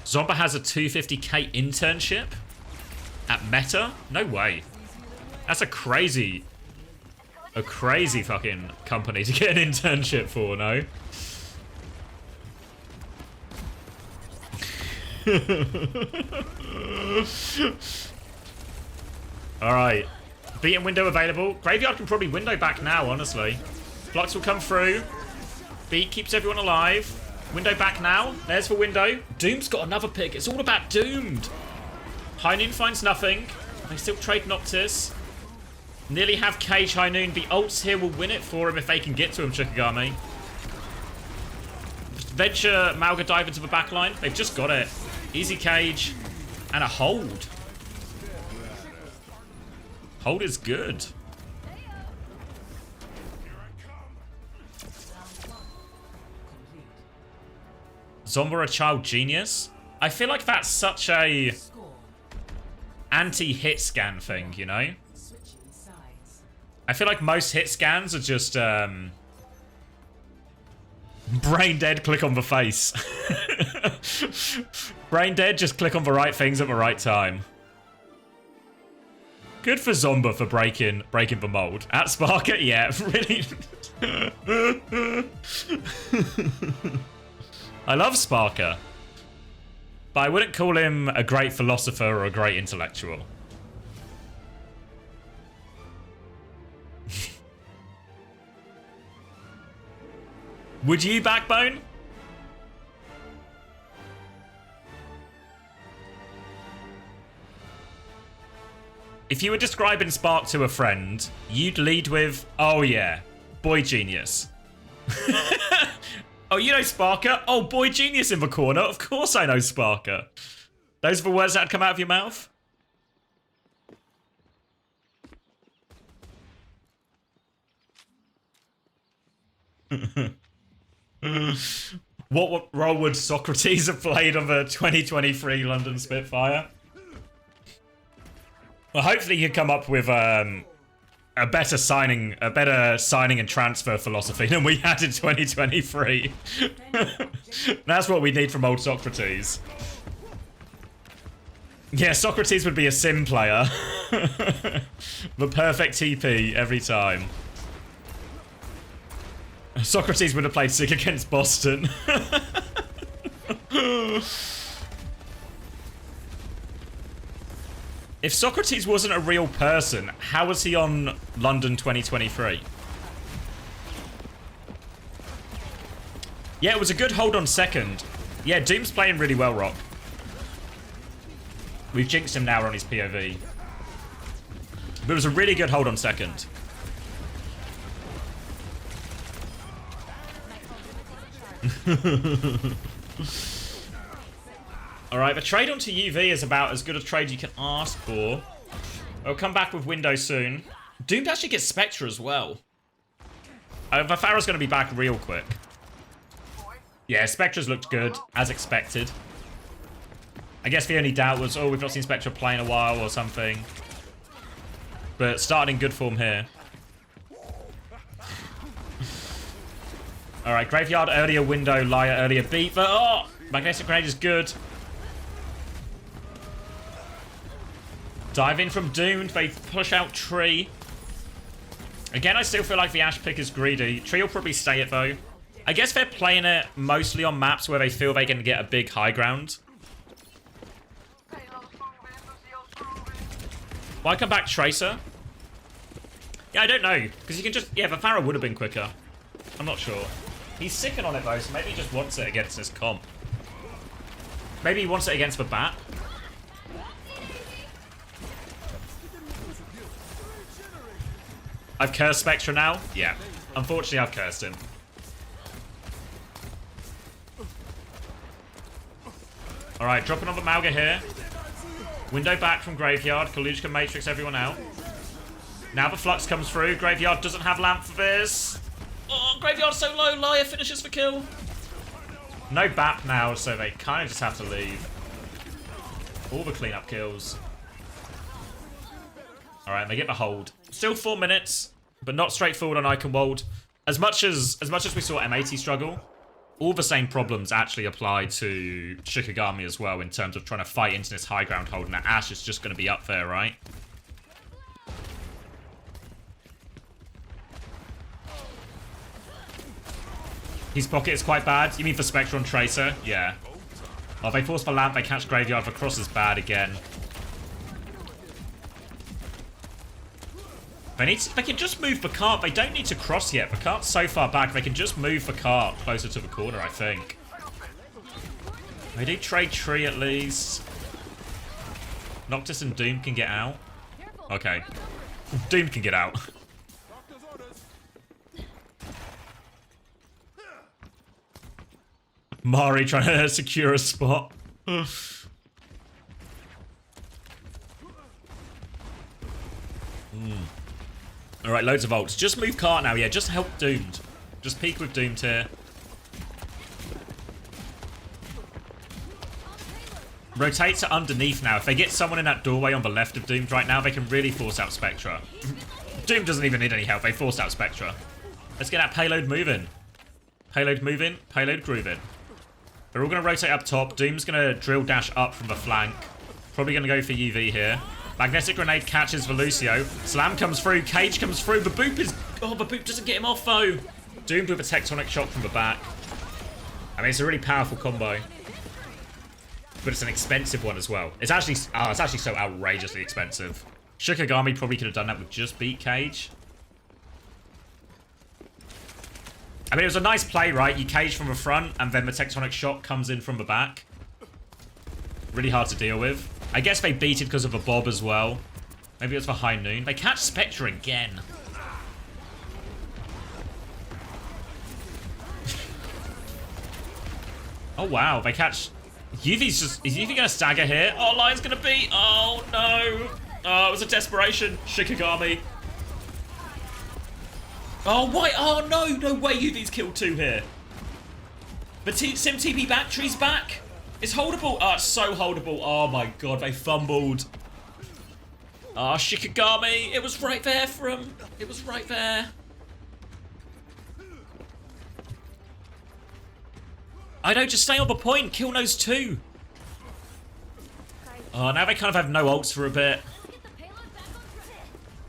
Zomba has a 250k internship at Meta? No way. That's a crazy fucking company to get an internship for, no? Alright. Beaten window available. Graveyard can probably window back now, honestly. Flux will come through. Beat keeps everyone alive. Window back now. There's for Window. Doom's got another pick. It's all about Doomed. High Noon finds nothing. They still trade Noctis. Nearly have Cage High Noon. The ults here will win it for him if they can get to him, Shikigami. Just venture Mauga dive into the back line. They've just got it. Easy Cage. And a hold. Hold is good. Zomba a child genius? I feel like that's such a anti-hit scan thing, you know? I feel like most hit scans are just brain dead, click on the face. Brain dead, just click on the right things at the right time. Good for Zomba for breaking the mold. At Sparker, yeah, really. I love Sparker. But I wouldn't call him a great philosopher or a great intellectual. Would you, Backbone? If you were describing Spark to a friend, you'd lead with, oh yeah, boy genius. Oh, you know Sparker? Oh, boy genius in the corner. Of course I know Sparker. Those are the words that come out of your mouth? What role would Socrates have played on the 2023 London Spitfire? Well, hopefully you come up with a better signing and transfer philosophy than we had in 2023. That's what we need from old Socrates. Yeah, Socrates would be a sim player. The perfect TP every time. Socrates would have played sick against Boston. If Socrates wasn't a real person, how was he on London 2023? Yeah, it was a good hold on second. Yeah, Doom's playing really well, Rock. We've jinxed him now on his POV. But it was a really good hold on second. Alright, the trade onto UV is about as good a trade you can ask for. I'll come back with Window soon. Doomed actually gets Spectre as well. Vafara's going to be back real quick. Yeah, Spectre's looked good, as expected. I guess the only doubt was, oh, we've not seen Spectre play in a while or something. But starting in good form here. Alright, Graveyard earlier, Window, Liar earlier, beat. But, oh! Magnetic Grenade is good. Dive in from Doomed. They push out Tree. Again, I still feel like the Ash pick is greedy. Tree will probably stay it, though. I guess they're playing it mostly on maps where they feel they can get a big high ground. Why come back Tracer? Yeah, I don't know. Because you can just... Yeah, Vafara would have been quicker. I'm not sure. He's sicking on it, though, so maybe he just wants it against his comp. Maybe he wants it against the Bat. I've cursed Spectre now? Yeah. Unfortunately, I've cursed him. Alright, dropping on the Mauga here. Window back from Graveyard. Kaluj can Matrix everyone out. Now the Flux comes through. Graveyard doesn't have Lamp for this. Oh, Graveyard's so low. Liar finishes the kill. No BAP now, so they kind of just have to leave. All the cleanup kills. Alright, they get the hold. Still 4 minutes, but not straightforward on Eichenwald. As much as we saw M80 struggle, all the same problems actually apply to Shikigami as well in terms of trying to fight into this high ground hold, and that Ash is just going to be up there, right? His pocket is quite bad. You mean for Spectre on Tracer? Yeah. Oh, they force the Lamp, they catch Graveyard. The cross is bad again. They can just move the cart. They don't need to cross yet. The cart's so far back, they can just move the cart closer to the corner, I think. We do trade tree at least. Noctis and Doom can get out. Okay. Doom can get out. Mari trying to secure a spot. Alright, loads of ults. Just move cart now, yeah. Just help Doomed. Just peek with Doomed here. Rotate to underneath now. If they get someone in that doorway on the left of Doomed right now, they can really force out Spectra. Doom doesn't even need any help. They forced out Spectra. Let's get that payload moving. Payload moving. Payload grooving. They're all going to rotate up top. Doom's going to drill dash up from the flank. Probably going to go for UV here. Magnetic Grenade catches the Lucio. Slam comes through. Cage comes through. The boop is... Oh, the boop doesn't get him off, though. Doomed with a Tectonic Shock from the back. I mean, it's a really powerful combo. But it's an expensive one as well. It's actually so outrageously expensive. Shikigami probably could have done that with just beat Cage. I mean, it was a nice play, right? You cage from the front, and then the Tectonic Shock comes in from the back. Really hard to deal with. I guess they beat it because of the Bob as well. Maybe it was for High Noon. They catch Spectre again. Oh, wow. They catch... Yuvi's just... Is Yuvi going to stagger here? Oh, Lion's going to beat... Oh, no. Oh, it was a desperation. Shikigami. Oh, why? Oh, no. No way Yuvi's killed 2 here. But Sim TP back. Tree's back. It's holdable. Oh, it's so holdable. Oh, my God. They fumbled. Oh, Shikigami. It was right there for him. It was right there. I know, just stay on the point. Kill those 2. Oh, now they kind of have no ults for a bit.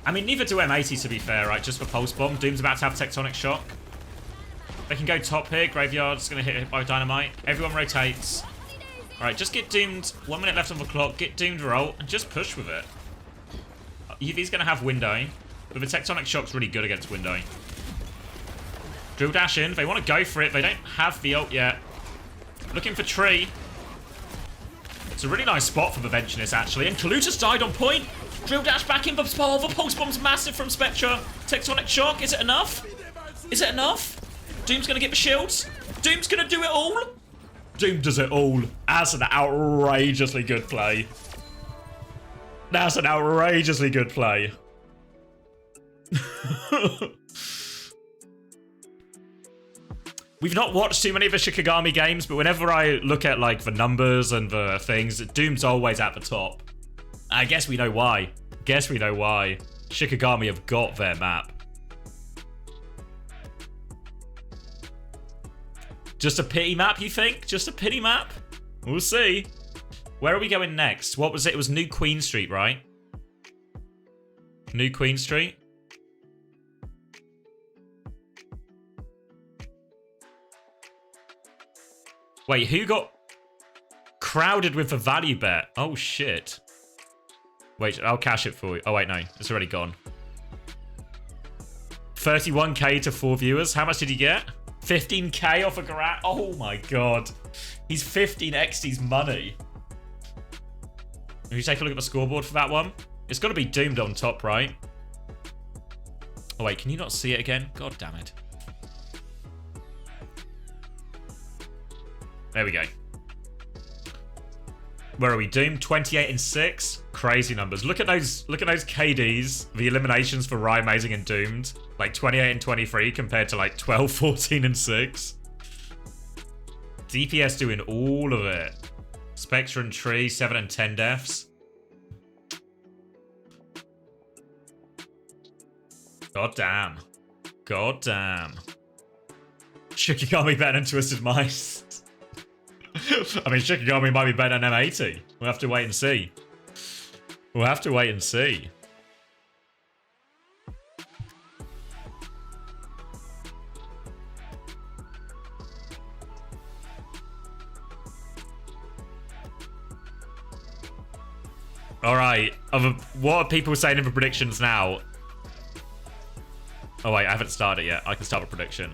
I mean, neither do M80, to be fair, right? Just for Pulse Bomb. Doom's about to have Tectonic Shock. They can go top here. Graveyard's going to hit by Dynamite. Everyone rotates. Alright, just get Doomed. 1 minute left on the clock. Get Doomed roll and just push with it. UV's going to have Window. But the Tectonic Shock's really good against Window. Drill dash in. They want to go for it. They don't have the ult yet. Looking for Tree. It's a really nice spot for the Ventionist, actually. And Kaluta's died on point. Drill dash back in the spot. The Pulse Bomb's massive from Spectra. Tectonic Shock. Is it enough? Is it enough? Doom's going to get the shields. Doom's going to do it all. Doom does it all. That's an outrageously good play. That's an outrageously good play. We've not watched too many of the Shikigami games, but whenever I look at like the numbers and the things, Doom's always at the top. I guess we know why. Guess we know why. Shikigami have got their map. Just a pity map, you think? Just a pity map? We'll see. Where are we going next? What was it? It was New Queen Street, right? New Queen Street? Wait, who got crowded with the value bet? Oh, shit. Wait, I'll cash it for you. Oh, wait, no. It's already gone. 31k to 4 viewers. How much did he get? 15k off a Garat. Oh, my God. He's 15x'd his money. If you take a look at the scoreboard for that one, it's got to be Doomed on top, right? Oh, wait, can you not see it again? God damn it. There we go. Where are we? Doomed 28 and 6. Crazy numbers. Look at those KDs. The eliminations for Rye, Amazing, and Doomed. Like 28 and 23 compared to like 12, 14, and 6. DPS doing all of it. Spectre and Tree, 7 and 10 deaths. God damn. God damn. Shikigami better than Twisted Mice. I mean, Shikigami might be better than M80. We'll have to wait and see. We'll have to wait and see. Alright. What are people saying in the predictions now? Oh, wait. I haven't started yet. I can start a prediction.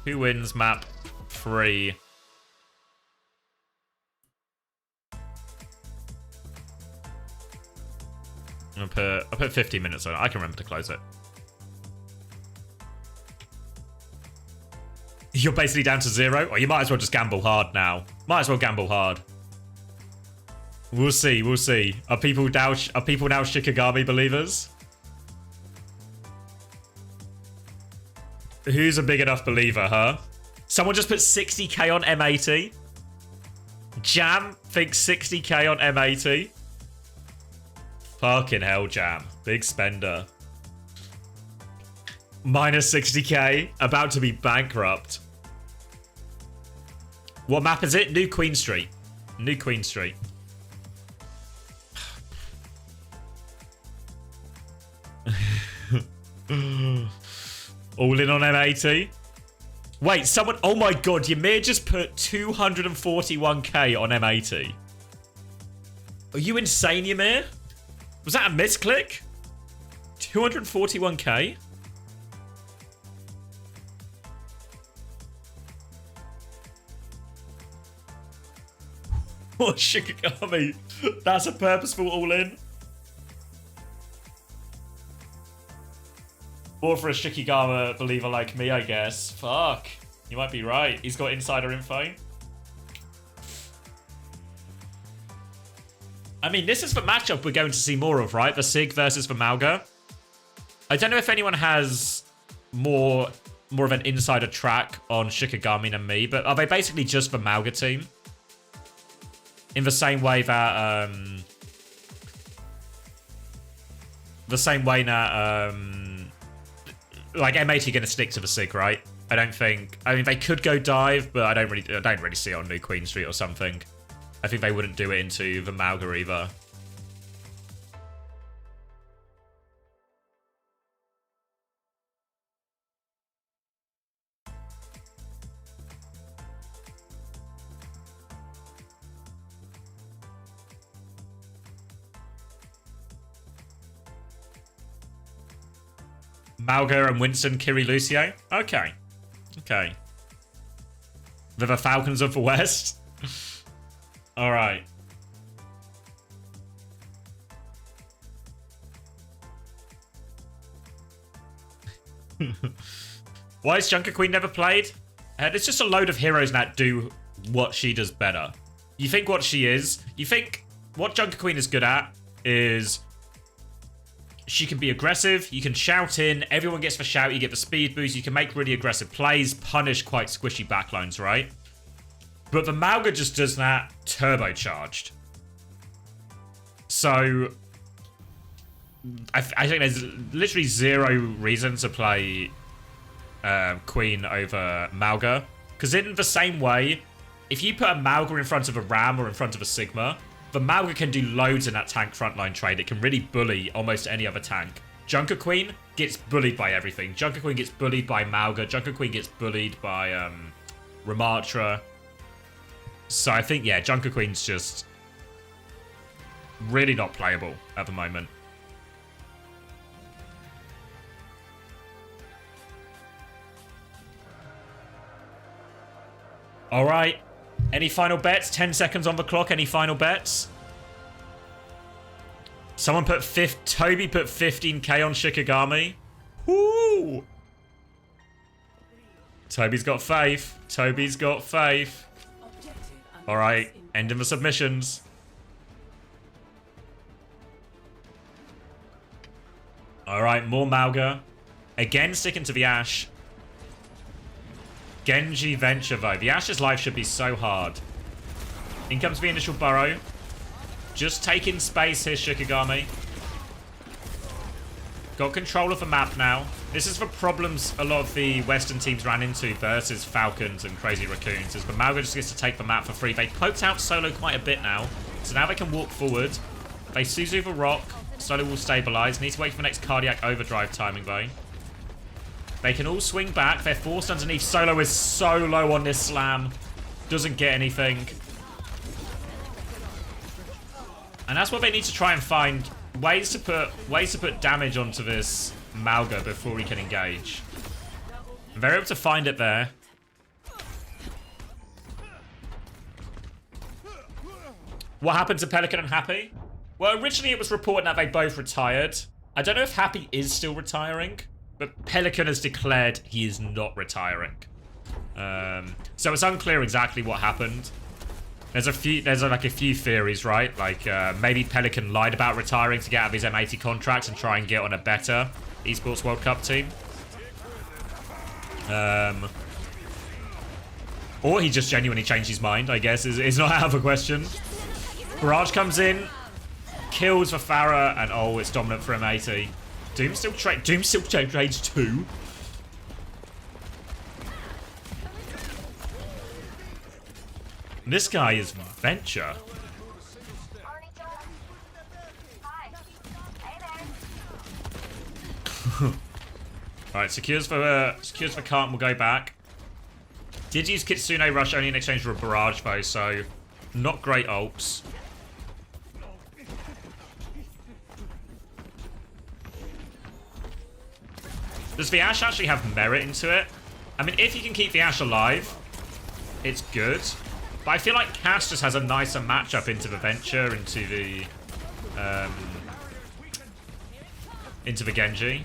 Who wins map 3? I'll put 15 minutes on it. I can remember to close it. You're basically down to 0? Or you might as well just gamble hard now. Might as well gamble hard. We'll see, we'll see. Are people now Shikigami believers? Who's a big enough believer, huh? Someone just put 60k on M80. Jam thinks 60k on M80. Fucking hell, Jam. Big spender. Minus 60k. About to be bankrupt. What map is it? New Queen Street. New Queen Street. All in on M80. Wait, someone... Oh my god, Ymir just put 241k on M80. Are you insane, Ymir? Was that a misclick? 241k? What, Shikigami? That's a purposeful all-in? Or for a Shikigami believer like me, I guess. Fuck. You might be right. He's got insider info. I mean, this is the matchup we're going to see more of, right? The Sig versus the Mauga. I don't know if anyone has more of an insider track on Shikigami than me, but are they basically just the Mauga team? In the same way that... like M80 going to stick to the Sig, right? I don't think. I mean, they could go dive, but I don't really see it on New Queen Street or something. I think they wouldn't do it into the Mauga either. Mauga and Winston, Kiri, Lucio. Okay. Okay. They're the Falcons of the West. All right. Why is Junker Queen never played? There's just a load of heroes that do what she does better. You think what she is? You think what Junker Queen is good at is... She can be aggressive, you can shout in, everyone gets the shout, you get the speed boost, you can make really aggressive plays, punish quite squishy backlines, right? But the Mauga just does that turbocharged. So, I think there's literally zero reason to play Queen over Mauga. Because in the same way, if you put a Mauga in front of a Ram or in front of a Sigma, the Mauga can do loads in that tank frontline trade. It can really bully almost any other tank. Junker Queen gets bullied by everything. Junker Queen gets bullied by Mauga. Junker Queen gets bullied by Ramatra. So I think, yeah, Junker Queen's just really not playable at the moment. All right. Any final bets? 10 seconds on the clock. Any final bets? Someone put Toby put 15k on Shikigami. Woo! Toby's got faith. Toby's got faith. All right. Ending the submissions. All right. More Mauga. Again, sticking to the Ashe. Genji Venture though. The Ashe's life should be so hard. In comes the initial burrow. Just taking space here, Shikigami. Got control of the map now. This is the problems a lot of the Western teams ran into versus Falcons and Crazy Raccoons. Is the Mauga just gets to take the map for free. They poked out Solo quite a bit now. So now they can walk forward. They Suzu the rock. Solo will stabilize. Need to wait for the next cardiac overdrive timing though. They can all swing back. They're forced underneath. Solo is so low on this slam. Doesn't get anything. And that's what they need to try and find. Ways to put damage onto this Mauga before he can engage. And they're able to find it there. What happened to Pelican and Happy? Well, originally it was reported that they both retired. I don't know if Happy is still retiring, but Pelican has declared he is not retiring. So it's unclear exactly what happened. There's like a few theories, right? Like maybe Pelican lied about retiring to get out of his M80 contracts and try and get on a better Esports World Cup team. Or he just genuinely changed his mind, I guess, is not out of a question. Barrage comes in, kills for Farah, and oh, it's dominant for M80. Doom still trades too. This guy is Venture. Alright, secures for Kant will go back. Did use Kitsune Rush only in exchange for a barrage though, so not great ults. Does the Ashe actually have merit into it? I mean, if you can keep the Ashe alive, it's good. But I feel like Cass just has a nicer matchup into the Venture, into the Genji.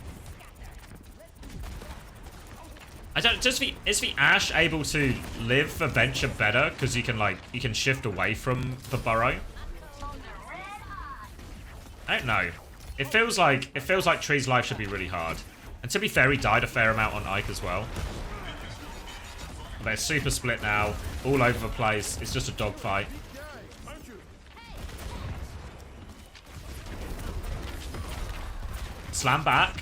I don't. Is the Ashe able to live the Venture better because you can shift away from the burrow? I don't know. It feels like Tree's life should be really hard. And to be fair, he died a fair amount on Ike as well. They're super split now, all over the place. It's just a dogfight. Slam back.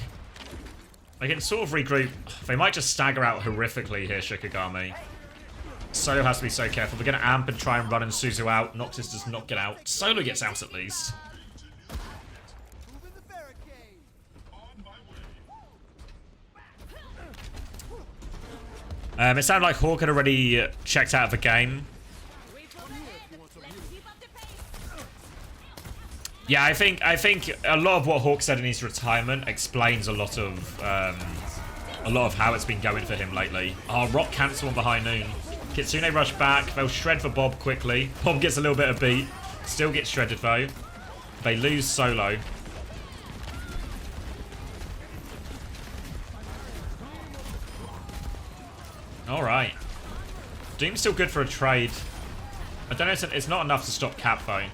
They can sort of regroup. They might just stagger out horrifically here, Shikigami. Solo has to be so careful. They're going to amp and try and run and Suzu out. Noxus does not get out. Solo gets out at least. It sounded like Hawk had already checked out of the game. Yeah, I think a lot of what Hawk said in his retirement explains a lot of how it's been going for him lately. Oh, Rock cancel on behind Noon. Kitsune rush back. They'll shred for Bob quickly. Bob gets a little bit of beat. Still gets shredded though. They lose Solo. Alright. Doom's still good for a trade. I don't know, it's not enough to stop Cap though.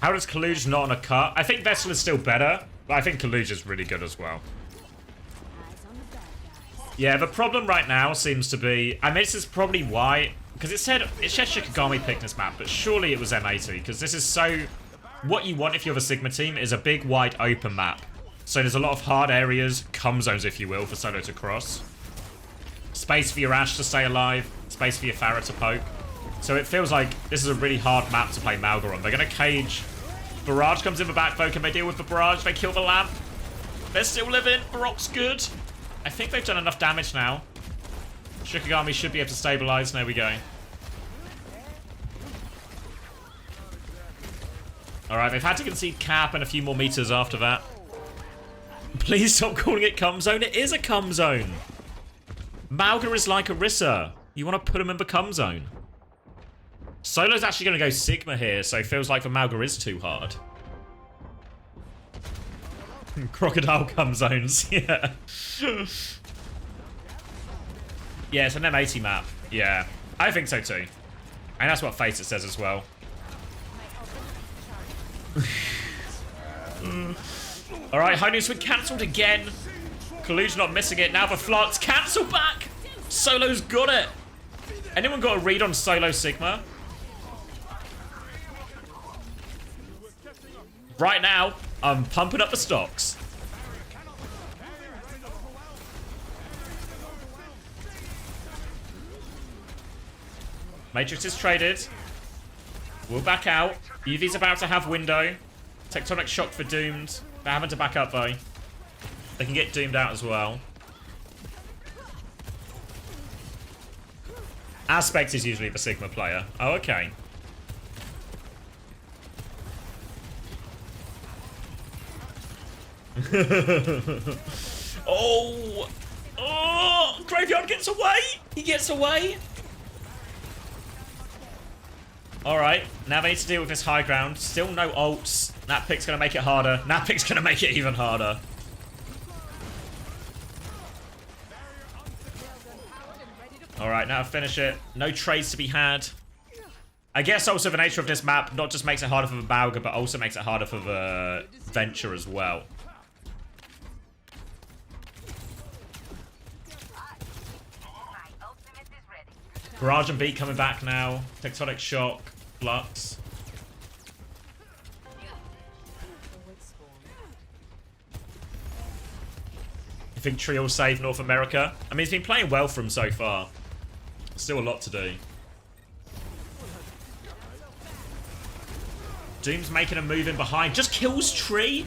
How does Kaluge not on a cut? I think Vessel is still better, but I think Kaluge is really good as well. Yeah, the problem right now seems to be... I mean, this is probably why... Because it said Shikigami picked this map, but surely it was M80. Because this is so... What you want if you have a Sigma team is a big, wide, open map. So there's a lot of hard areas, cum zones, if you will, for Solo to cross. Space for your Ashe to stay alive. Space for your Farah to poke. So it feels like this is a really hard map to play Malga on. They're going to cage. Barrage comes in the backbone. Can they deal with the Barrage? They kill the lamp. They're still living. Baroque's good. I think they've done enough damage now. Shikigami should be able to stabilize. There we go. Alright, they've had to concede Cap and a few more meters after that. Please stop calling it cum zone. It is a cum zone. Malga is like Orisa. You want to put him in the cum zone. Solo's actually going to go Sigma here, so it feels like the Malga is too hard. Crocodile cum zones, yeah. Yeah, it's an M80 map. Yeah, I think so too. And that's what FACEIT says as well. Alright, High Noon Swing cancelled again. Kaluge not missing it. Now the Flux. Cancel back! Solo's got it. Anyone got a read on Solo Sigma? Right now, I'm pumping up the stocks. Matrix is traded. We'll back out. UV's about to have window. Tectonic shock for Doomed. They're having to back up though. They can get Doomed out as well. Aspect is usually the Sigma player. Oh, okay. Oh! Oh! Graveyard gets away! He gets away! Alright, now they need to deal with this high ground. Still no ults. That pick's gonna make it harder. That pick's gonna make it even harder. Alright, now finish it. No trades to be had. I guess also the nature of this map not just makes it harder for the Mauga, but also makes it harder for the Venture as well. Barrage and Beat coming back now. Tectonic Shock, Flux. I think Tree will save North America. I mean, he's been playing well for him so far. Still a lot to do. Doom's making a move in behind. Just kills Tree?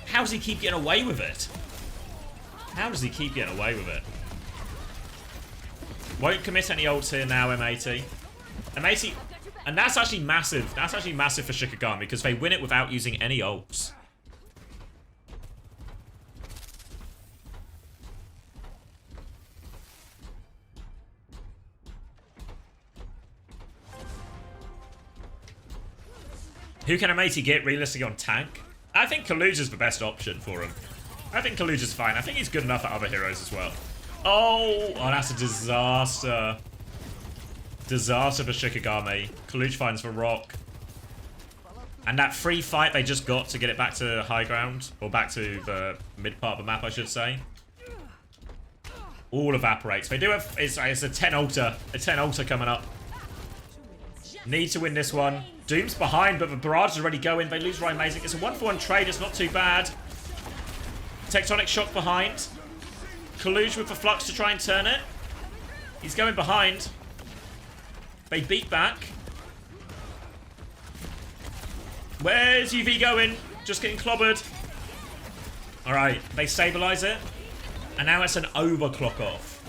How does he keep getting away with it? How does he keep getting away with it? Won't commit any ults here now, M80. M80... And that's actually massive. That's actually massive for Shikigami, because they win it without using any ults. Who can M80 get realistically on tank? I think Kaluja's the best option for him. I think Kaluja's fine. I think he's good enough at other heroes as well. Oh, that's a disaster. Disaster for Shikigami. Kaluja finds the rock. And that free fight they just got to get it back to high ground. Or back to the mid part of the map, I should say. All evaporates. They do have... It's a 10 ulter. A 10 ulter coming up. Need to win this one. Doom's behind, but the barrage is already going. They lose Ryan Amazing. It's a 1-for-1 trade. It's not too bad. Tectonic Shock behind. Kaluja with the Flux to try and turn it. He's going behind. They beat back. Where's UV going? Just getting clobbered. Alright, they stabilize it. And now it's an overclock off.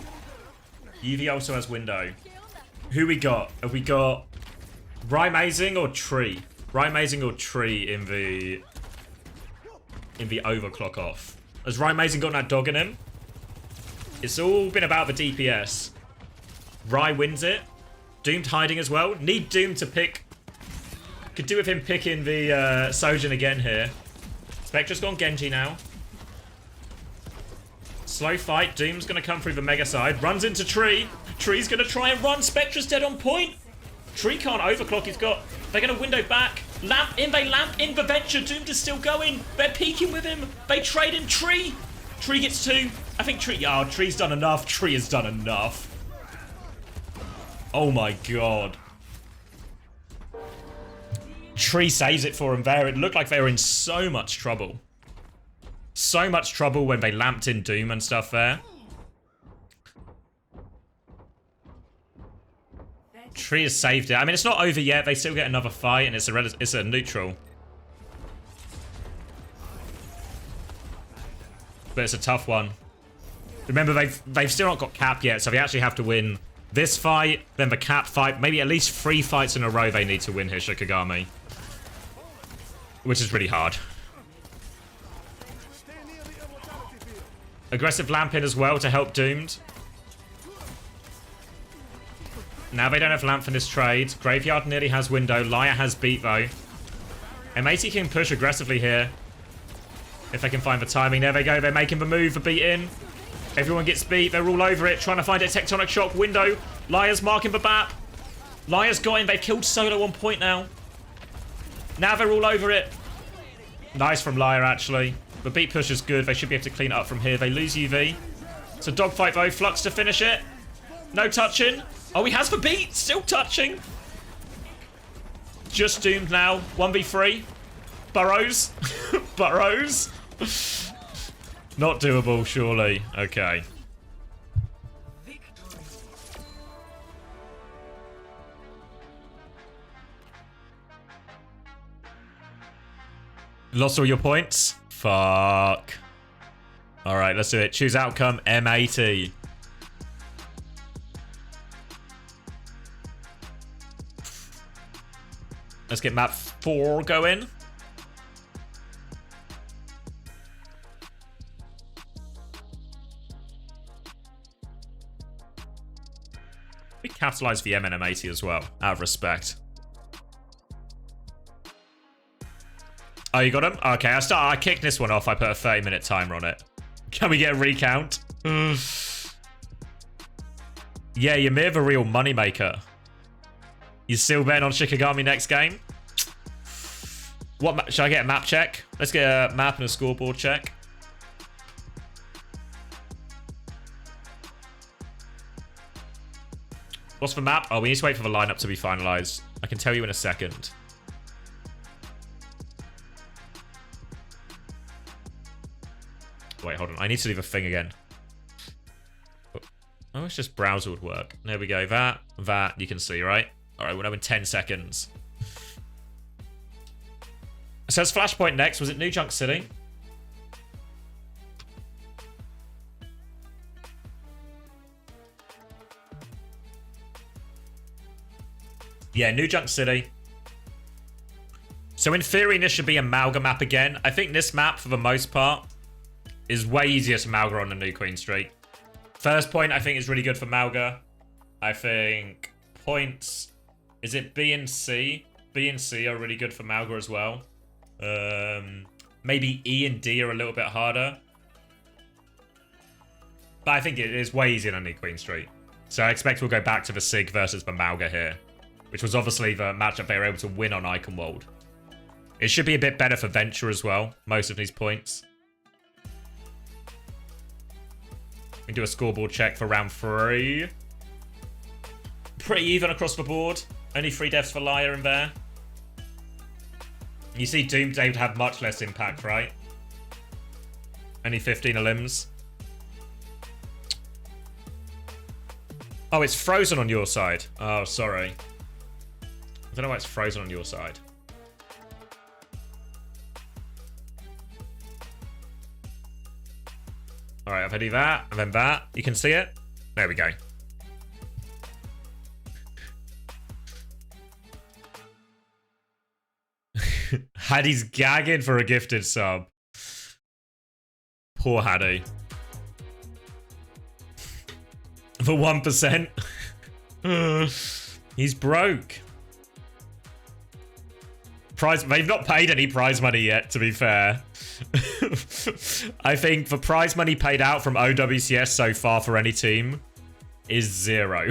UV also has window. Who we got? Have we got Rymazing or Tree? Rymazing or Tree in the overclock off? Has Rymazing got that dog in him? It's all been about the DPS. Ry wins it. Doomed hiding as well. Need Doom to pick. Could do with him picking the Sojin again here. Spectre's gone Genji now. Slow fight. Doom's going to come through the Mega side. Runs into Tree. Tree's going to try and run. Spectre's dead on point. Tree can't overclock. He's got... They're going to window back. Lamp in. They lamp in the Venture. Doomed is still going. They're peeking with him. They trade in Tree. Tree gets 2. I think Tree... Oh, Tree's done enough. Tree has done enough. Oh my god. Tree saves it for him there. It looked like they were in so much trouble. So much trouble when they lamped in Doom and stuff there. Tree has saved it. I mean, it's not over yet. They still get another fight, and it's a neutral. But it's a tough one. Remember, they've still not got cap yet, so they actually have to win this fight, then the cap fight. Maybe at least 3 fights in a row they need to win here, Shikigami. Which is really hard. Aggressive lamp in as well to help Doomed. Now they don't have lamp for this trade. Graveyard nearly has window. Liar has beat though. M80 can push aggressively here. If they can find the timing. There they go. They're making the move. The beat in. Everyone gets beat. They're all over it. Trying to find a Tectonic Shock window. Liar's marking the BAP. Liar's got him. They've killed Solo on point now. Now they're all over it. Nice from Liar, actually. The beat push is good. They should be able to clean it up from here. They lose UV. It's a dogfight, though. Flux to finish it. No touching. Oh, he has the beat. Still touching. Just Doomed now. 1v3. Burrows. Burrows. Not doable, surely. Okay. Lost all your points? Fuck. Alright, let's do it. Choose outcome, M80. Let's get map 4 going. capitalize the M&M80 as well, out of respect. Oh, you got him? Okay, I kicked this one off. I put a 30-minute timer on it. Can we get a recount? Yeah, you're mere of a real moneymaker. You still betting on Shikigami next game? What should I get a map check? Let's get a map and a scoreboard check. What's the map? Oh, we need to wait for the lineup to be finalized. I can tell you in a second. Wait, hold on. I need to do the thing again. Oh, it's just browser would work. There we go. That, you can see, right? All right, we're now in 10 seconds. It says Flashpoint next. Was it New Junk City? Yeah, New Junk City. So in theory, this should be a Malga map again. I think this map, for the most part, is way easier to Malga on the New Queen Street. First point, I think, is really good for Malga. I think points... Is it B and C? B and C are really good for Malga as well. Maybe E and D are a little bit harder. But I think it is way easier than New Queen Street. So I expect we'll go back to the Sig versus the Malga here. Which was obviously the matchup they were able to win on Iconwold. It should be a bit better for Venture as well, most of these points. We can do a scoreboard check for round 3. Pretty even across the board. Only 3 deaths for Liar in there. You see Doomsday would have much less impact, right? Only 15 limbs. Oh, it's frozen on your side. Oh, sorry. I don't know why it's frozen on your side. Alright, I've had that, and then that. You can see it? There we go. Hattie's gagging for a gifted sub. Poor Hattie. For 1%. He's broke. They've not paid any prize money yet, to be fair. I think the prize money paid out from OWCS so far for any team is 0.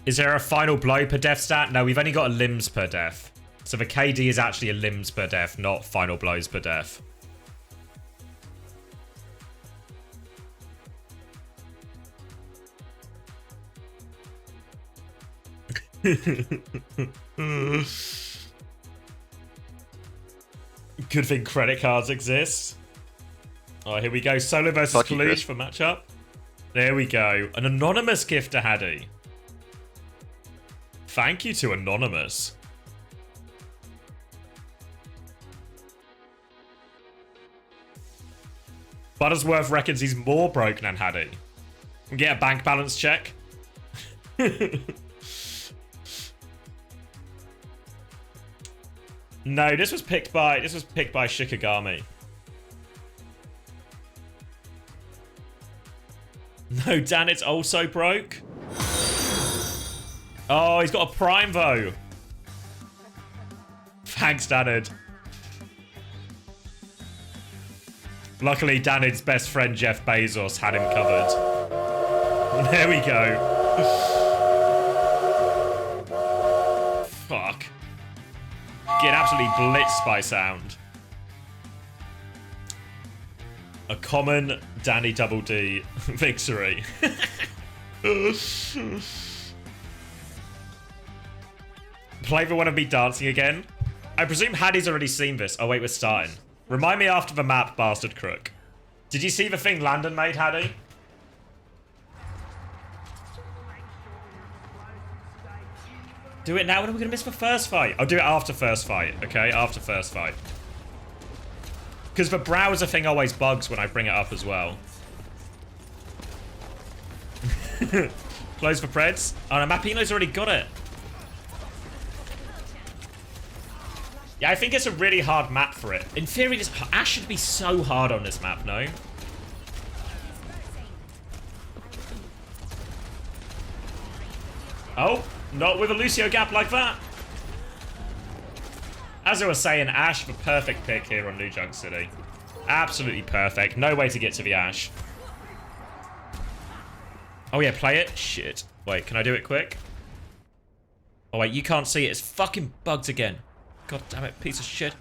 Is there a final blow per death stat? No, we've only got a limbs per death. So the KD is actually a limbs per death, not final blows per death. Good thing credit cards exist. Oh, here we go. Solo versus Kalush for matchup. There we go. An anonymous gift to Hattie. Thank you to Anonymous. Buttersworth reckons he's more broke than Hattie. Get a bank balance check. No, this was picked by Shikigami. No, Dan, it's also broke. Oh, he's got a prime though. Thanks, Danid. Luckily, Danid's best friend Jeff Bezos had him covered. There we go. Fuck. Get absolutely blitzed by sound. A common Danny Double D victory. Play for one of me dancing again. I presume Hattie's already seen this. Oh wait, we're starting. Remind me after the map, Bastard Crook. Did you see the thing Landon made, Hattie? Do it now, when are we going to miss the first fight? I'll do it after first fight, okay? After first fight. Because the browser thing always bugs when I bring it up as well. Close for Preds. Oh no, Mapino's already got it. Yeah, I think it's a really hard map for it. In theory, Ash should be so hard on this map, no? Oh, not with a Lucio gap like that. As I was saying, Ash, the perfect pick here on New Junk City. Absolutely perfect. No way to get to the Ash. Oh yeah, play it? Shit. Wait, can I do it quick? Oh wait, you can't see it. It's fucking bugged again. God damn it, piece of shit.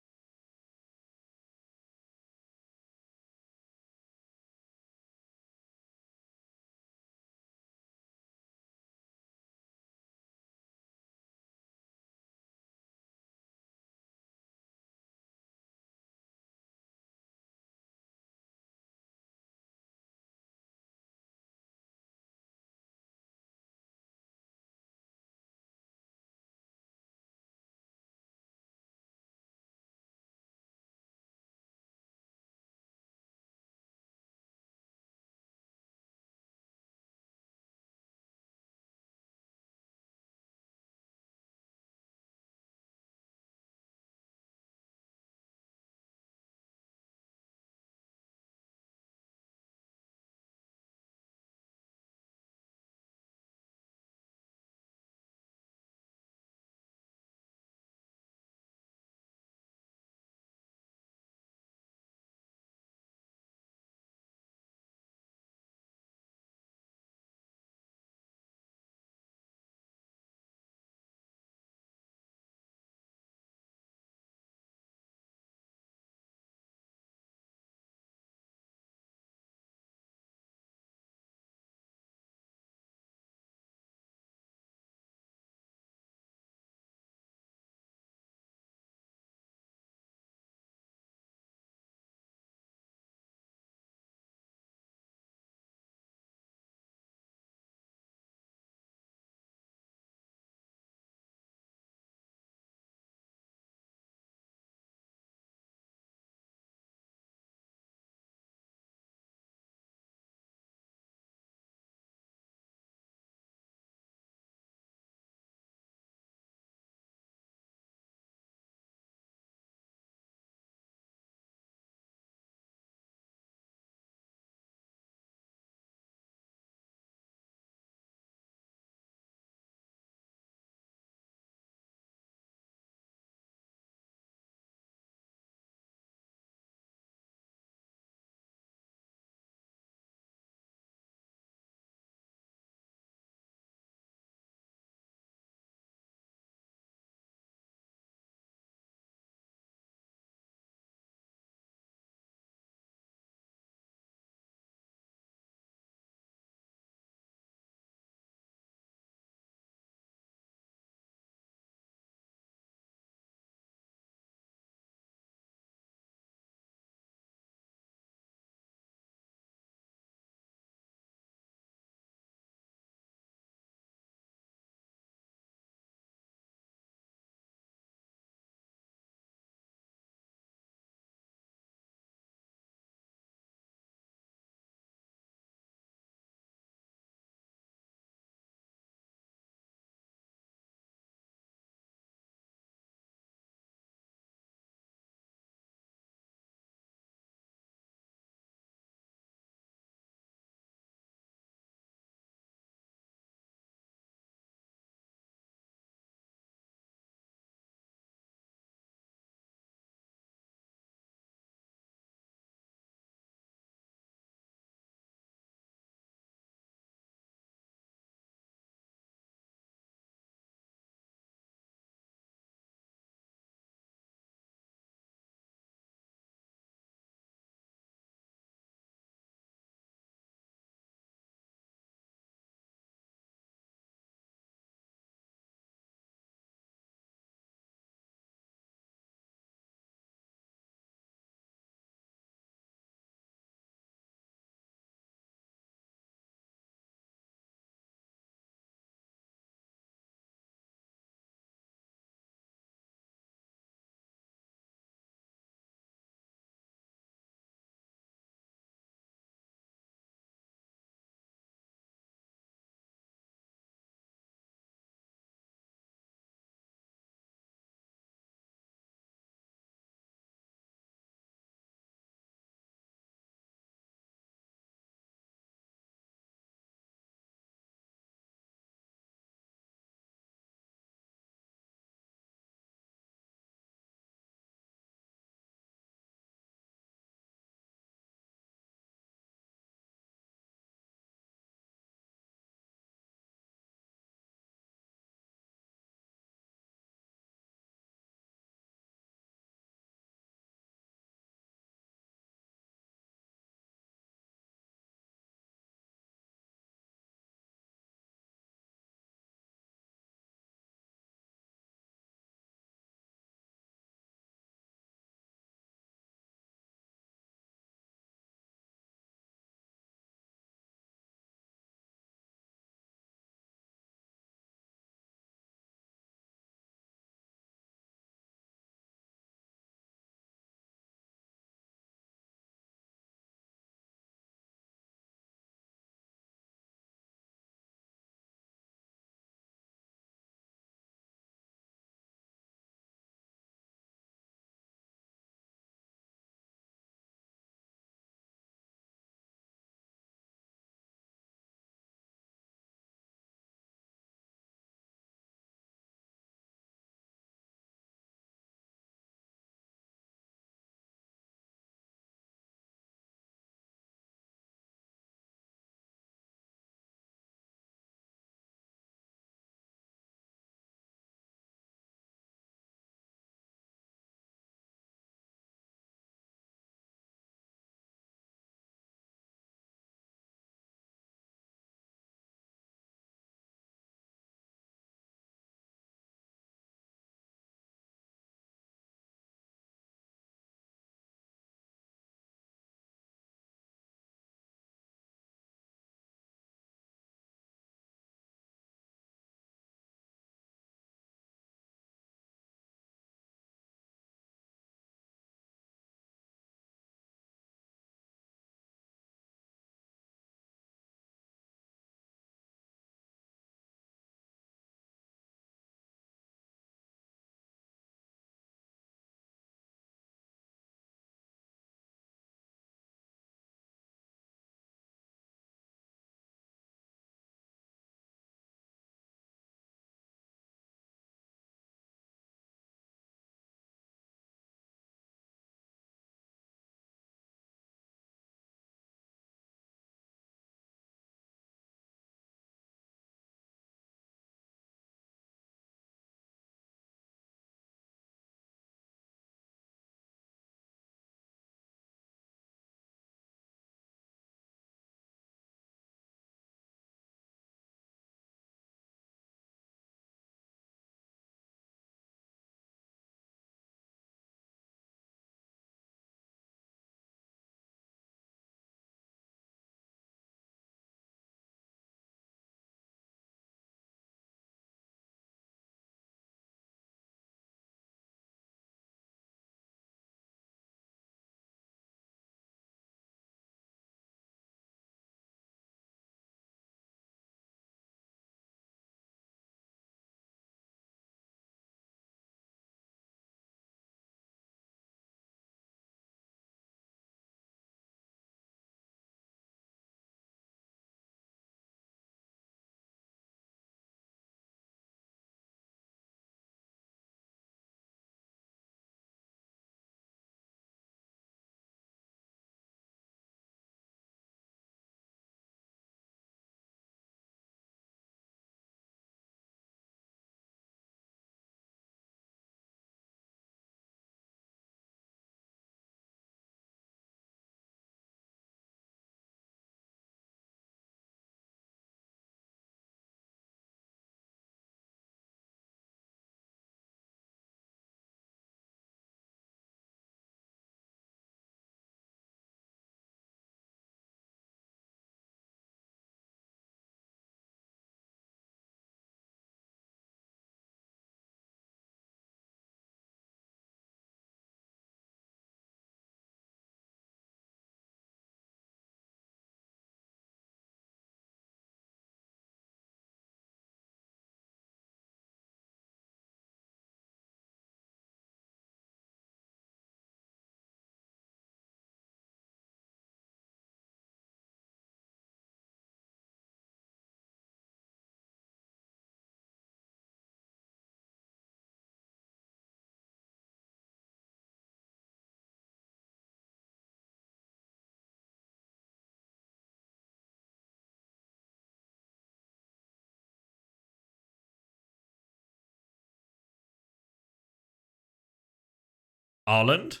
Ireland?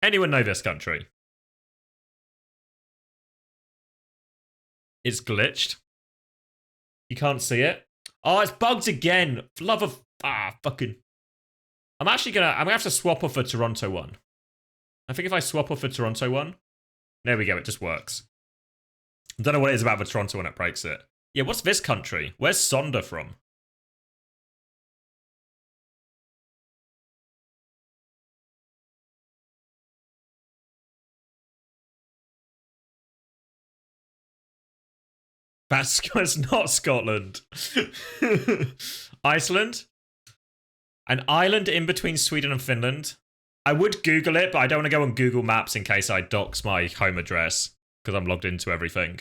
Anyone know this country? It's glitched. You can't see it. Oh, it's bugged again. For love of fucking. I'm gonna have to swap off for Toronto one. I think if I swap off for Toronto one, there we go. It just works. I don't know what it is about the Toronto one that breaks it. Yeah, what's this country? Where's Sonda from? It's not Scotland. Iceland? An island in between Sweden and Finland. I would Google it, but I don't want to go on Google Maps in case I dox my home address, because I'm logged into everything.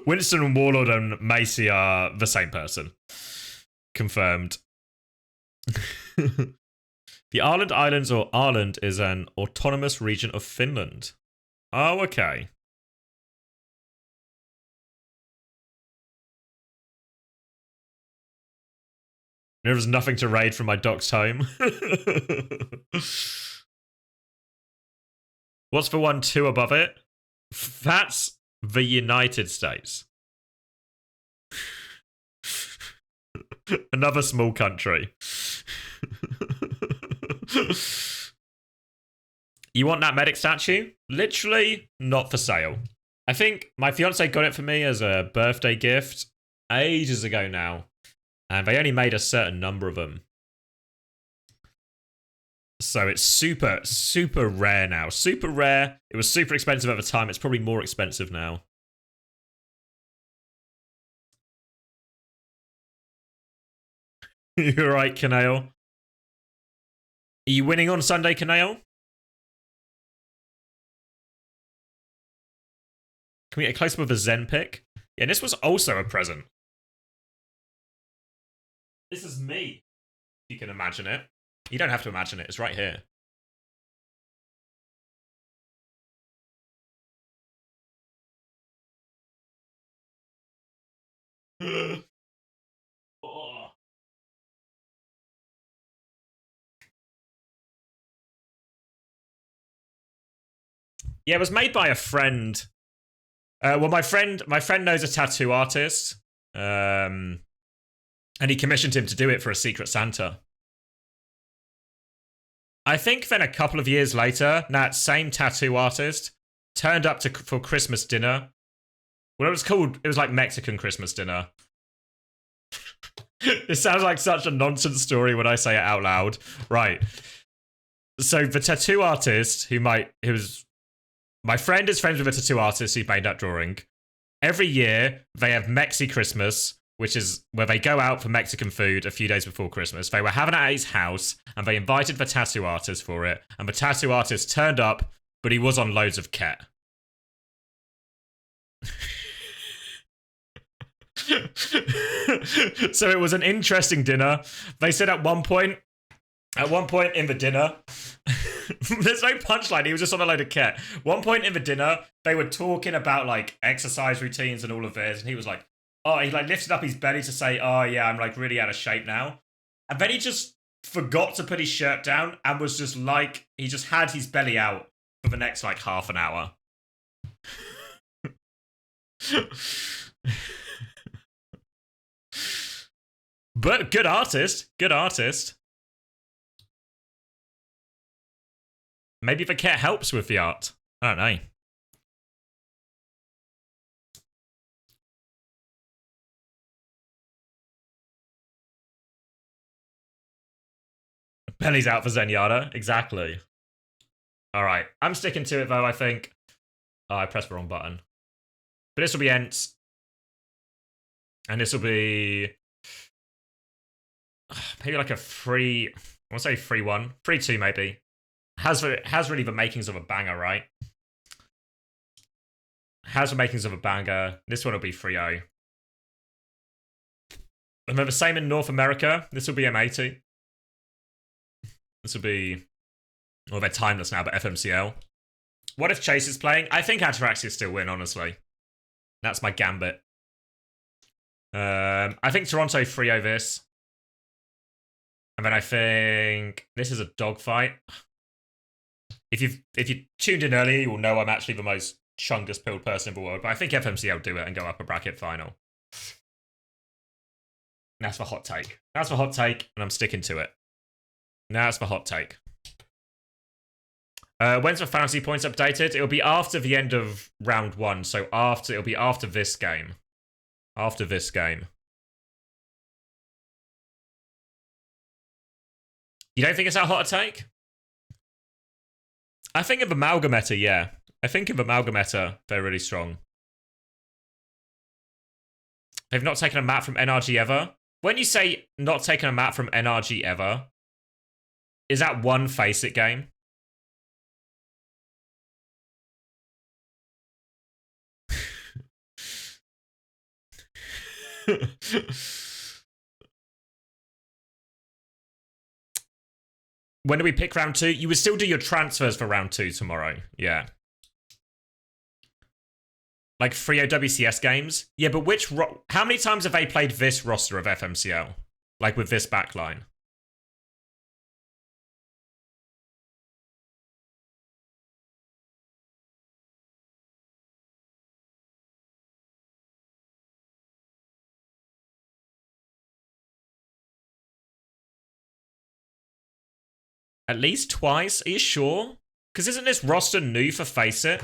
Winston Warlord and Macy are the same person. Confirmed. The Ireland Islands, or Ireland, is an autonomous region of Finland. Oh, okay. There is nothing to raid from my doxed home. What's the 1-2 above it? That's the United States. Another small country. You want that medic statue? Literally not for sale. I think my fiance got it for me as a birthday gift ages ago now. And they only made a certain number of them. So it's super, super rare now. Super rare. It was super expensive at the time. It's probably more expensive now. You're right, Canale. Are you winning on Sunday, Canale? Can we get a close-up of a Zen pick? Yeah, this was also a present. This is me. You can imagine it. You don't have to imagine it. It's right here. Oh. Yeah, it was made by a friend. Well, my friend knows a tattoo artist. And he commissioned him to do it for a Secret Santa. I think then a couple of years later, that same tattoo artist turned up for Christmas dinner. Well, it was like Mexican Christmas dinner. It sounds like such a nonsense story when I say it out loud. Right. So the tattoo artist my friend is friends with a tattoo artist who made that drawing. Every year, they have Mexi Christmas, which is where they go out for Mexican food a few days before Christmas. They were having it at his house, and they invited the tattoo artist for it, and the tattoo artist turned up, but he was on loads of ket. So it was an interesting dinner. They said at one point in the dinner, there's no punchline, he was just on a load of ket. One point in the dinner, they were talking about like exercise routines and all of this, and he was like, oh, he like lifted up his belly to say, oh yeah, I'm like really out of shape now. And then he just forgot to put his shirt down and was just like, he just had his belly out for the next like half an hour. But good artist. Maybe the cat helps with the art. I don't know. Belly's out for Zenyatta. Exactly. All right. I'm sticking to it, though, I think. Oh, I pressed the wrong button. But this will be Ents. And this will be... maybe like a free... I want to say 3-1. 3-2, maybe. Has really the makings of a banger, right? Has the makings of a banger. This one will be 3-0. And then the same in North America. This will be M80. This will be... well, they're timeless now, but FMCL. What if Chase is playing? I think Ataraxia still win, honestly. That's my gambit. I think Toronto 3-0 this. And then I think this is a dogfight. If you tuned in earlier, you will know I'm actually the most chungus pilled person in the world. But I think FMCL will do it and go upper bracket final. That's the hot take. That's the hot take, and I'm sticking to it. That's the hot take. When's the fantasy points updated? It'll be after the end of round 1, so it'll be after this game. After this game. You don't think it's that hot a take? I think of Amalgameta, yeah. I think of Amalgameta, they're really strong. They've not taken a map from NRG ever. When you say not taken a map from NRG ever, is that one FACEIT game? When do we pick round 2? You would still do your transfers for round 2 tomorrow. Yeah. Like 3 WCS games? Yeah, but how many times have they played this roster of FMCL? Like with this backline? At least twice? Are you sure? Because isn't this roster new for FACEIT?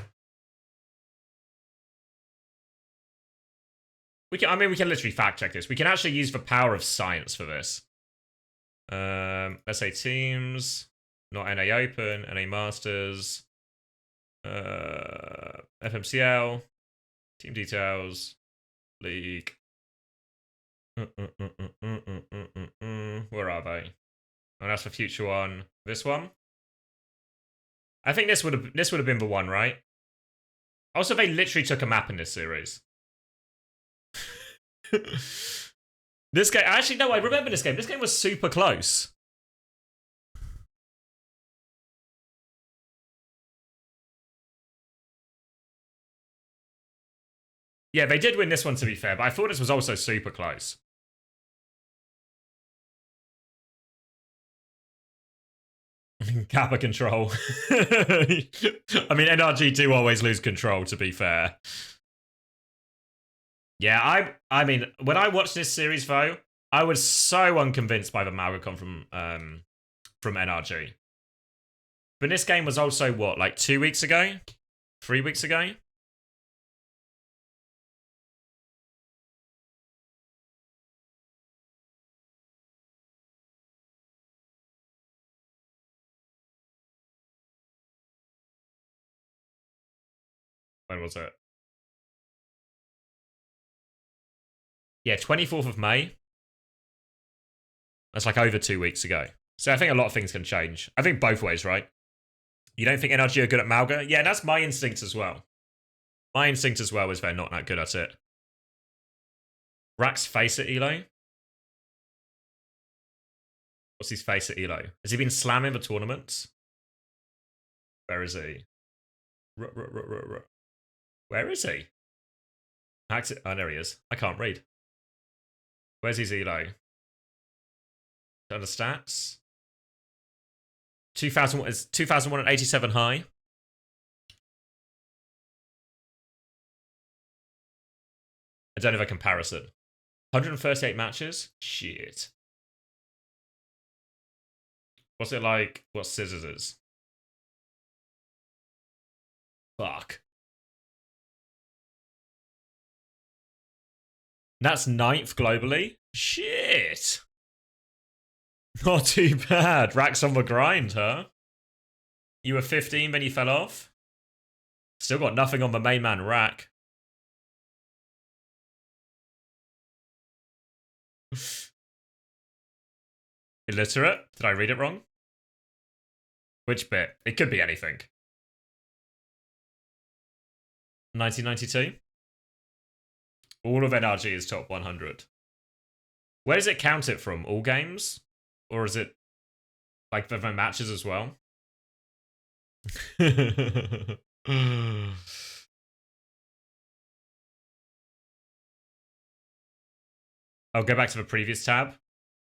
We can literally fact check this. We can actually use the power of science for this. Let's say teams, not NA Open, NA Masters, FMCL, team details, league. Where are they? And that's the future one. This one? I think this would have been the one, right? Also, they literally took a map in this series. This game, actually, no, I remember this game. This game was super close. Yeah, they did win this one, to be fair, but I thought this was also super close. Kappa control. I mean, NRG do always lose control, to be fair. Yeah, I mean, when I watched this series, though, I was so unconvinced by the Malgacon from NRG. But this game was also, what, like 2 weeks ago? 3 weeks ago? When was it? Yeah, 24th of May. That's like over 2 weeks ago. So I think a lot of things can change. I think both ways, right? You don't think NRG are good at Malga? Yeah, that's my instinct as well. My instinct as well is they're not that good at it. Rax FACEIT Elo? What's his FACEIT Elo? Has he been slamming the tournaments? Where is he? Where is he? Oh, there he is. I can't read. Where's his Elo? Under stats? 2001 high. I don't have a comparison. 138 matches? Shit. What's it like? What Scissors is? Fuck. That's 9th globally? Shit. Not too bad. Rack's on the grind, huh? You were 15 when you fell off? Still got nothing on the main man, Rack. Illiterate? Did I read it wrong? Which bit? It could be anything. 1992? All of NRG is top 100. Where does it count it from? All games? Or is it like the matches as well? I'll go back to the previous tab.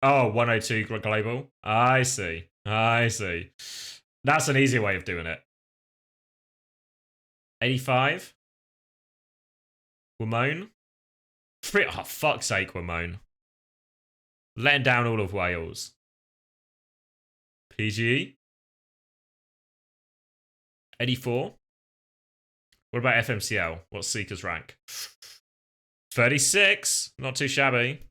Oh, 102 global. I see. I see. That's an easier way of doing it. 85. Wamone. Oh, fuck's sake, Wamone. Letting down all of Wales. PGE. 84. What about FMCL? What's Seeker's rank? 36. Not too shabby.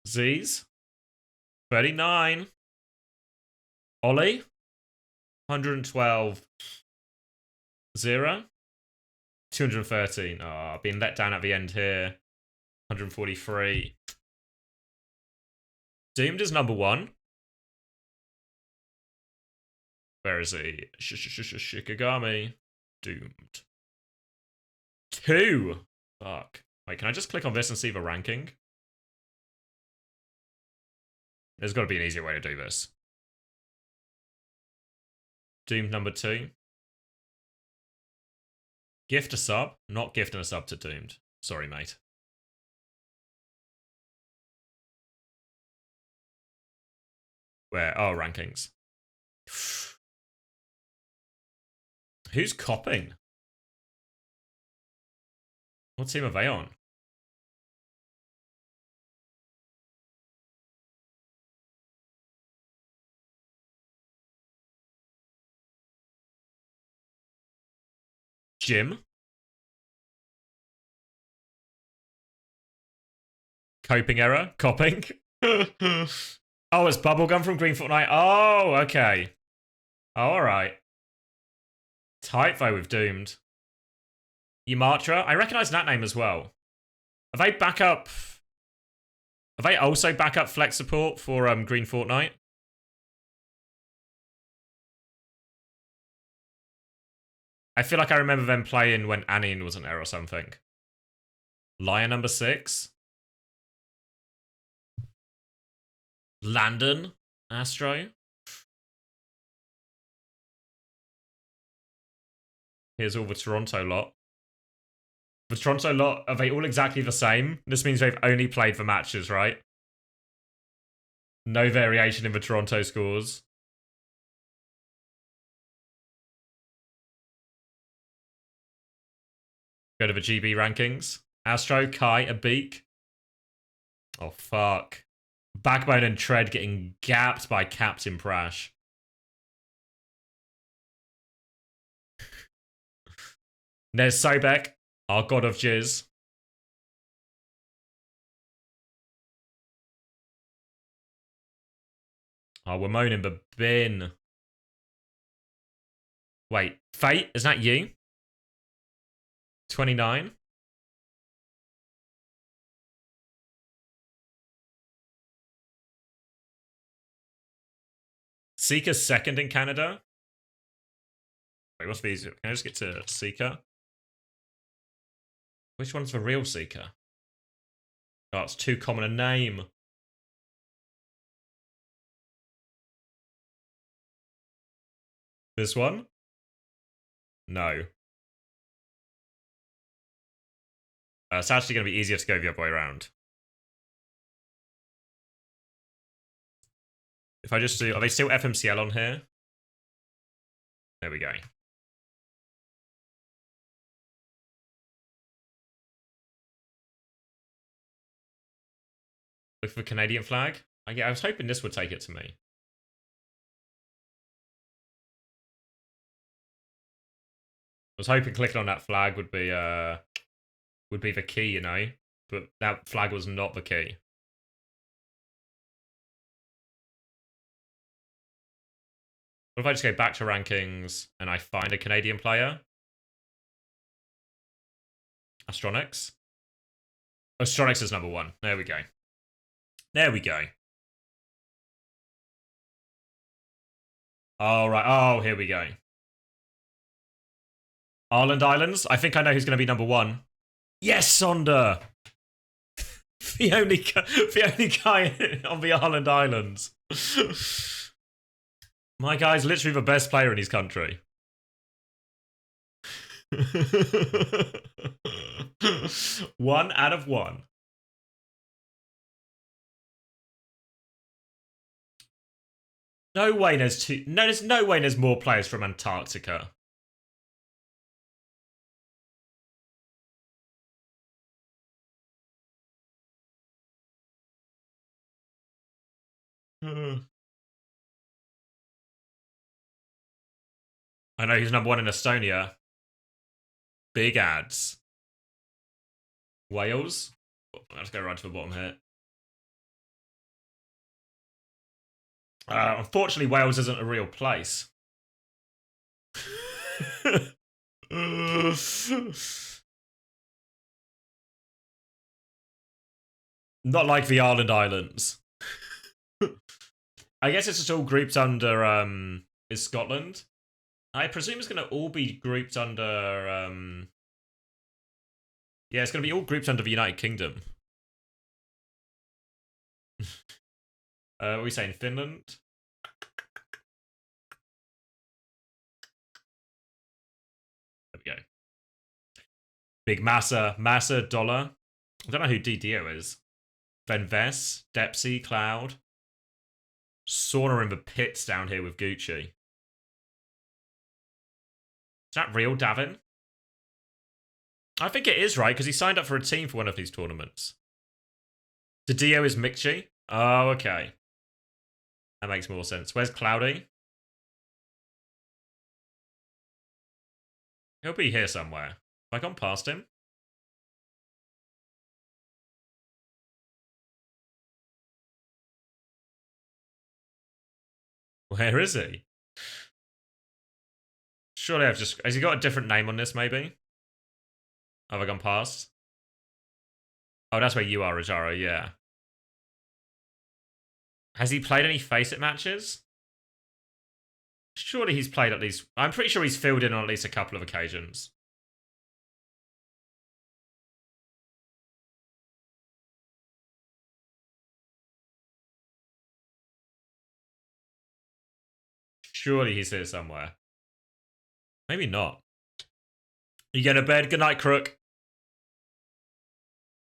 Z's. 39. Ollie. 112. 0. 213. Oh, being let down at the end here. 143. Doomed is number 1. Where is he? Shikigami. Doomed. 2. Fuck. Wait, can I just click on this and see the ranking? There's got to be an easier way to do this. Doomed number 2. Gift a sub. Not gifting a sub to Doomed. Sorry, mate. Where? Oh, rankings. Who's copying? What team are they on? Jim? Coping error? Copying? Oh, it's Bubblegum from Green Fortnite. Oh, okay. Oh, alright. Typho with Doomed. Yamatra? I recognise that name as well. Are they backup? Are they also backup flex support for Green Fortnite? I feel like I remember them playing when Anine wasn't there or something. Lion number 6. Landon. Astro. Here's all the Toronto lot. The Toronto lot, are they all exactly the same? This means they've only played the matches, right? No variation in the Toronto scores. Go to the GB rankings. Astro, Kai, Abik. Oh, fuck. Backbone and Tread getting gapped by Captain Prash. There's Sobek, our god of jizz. Oh, we're moaning the bin. Wait, Fate, is that you? 29. Seeker's second in Canada. Wait, what's these? Can I just get to Seeker? Which one's the real Seeker? Oh, it's too common a name. This one? No. It's actually going to be easier to go the other way around. If I just do... Are they still FMCL on here? There we go. Look for the Canadian flag. I was hoping this would take it to me. I was hoping clicking on that flag would be the key, you know? But that flag was not the key. What if I just go back to rankings and I find a Canadian player? Astronics. Astronics is number 1. There we go. There we go. All right. Oh, here we go. Ireland Islands. I think I know who's going to be number 1. Yes, Sonder. the only guy on the Ireland Islands. My guy's literally the best player in his country. 1 out of 1. No way there's two. No, there's no way there's more players from Antarctica. I know he's number 1 in Estonia. Big ads. Wales? Let's go right to the bottom here. Unfortunately, Wales isn't a real place. Not like the Ireland Islands. I guess it's just all grouped under, is Scotland? I presume it's going to all be grouped under, yeah, it's going to be all grouped under the United Kingdom. What are we saying? Finland? There we go. Big Massa, Dollar. I don't know who DDO is. Then Vess, Depsy, Cloud. Sauna in the pits down here with Gucci. Is that real, Davin? I think it is, right? Because he signed up for a team for one of these tournaments. DDO is Mikchi? Oh, okay. That makes more sense. Where's Cloudy? He'll be here somewhere. Have I gone past him? Where is he? Surely I've just... Has he got a different name on this, maybe? Have I gone past? Oh, that's where you are, Rajaro, yeah. Has he played any FACEIT matches? Surely he's played at least... I'm pretty sure he's filled in on at least a couple of occasions. Surely he's here somewhere. Maybe not. You go to bed. Good night, Crook.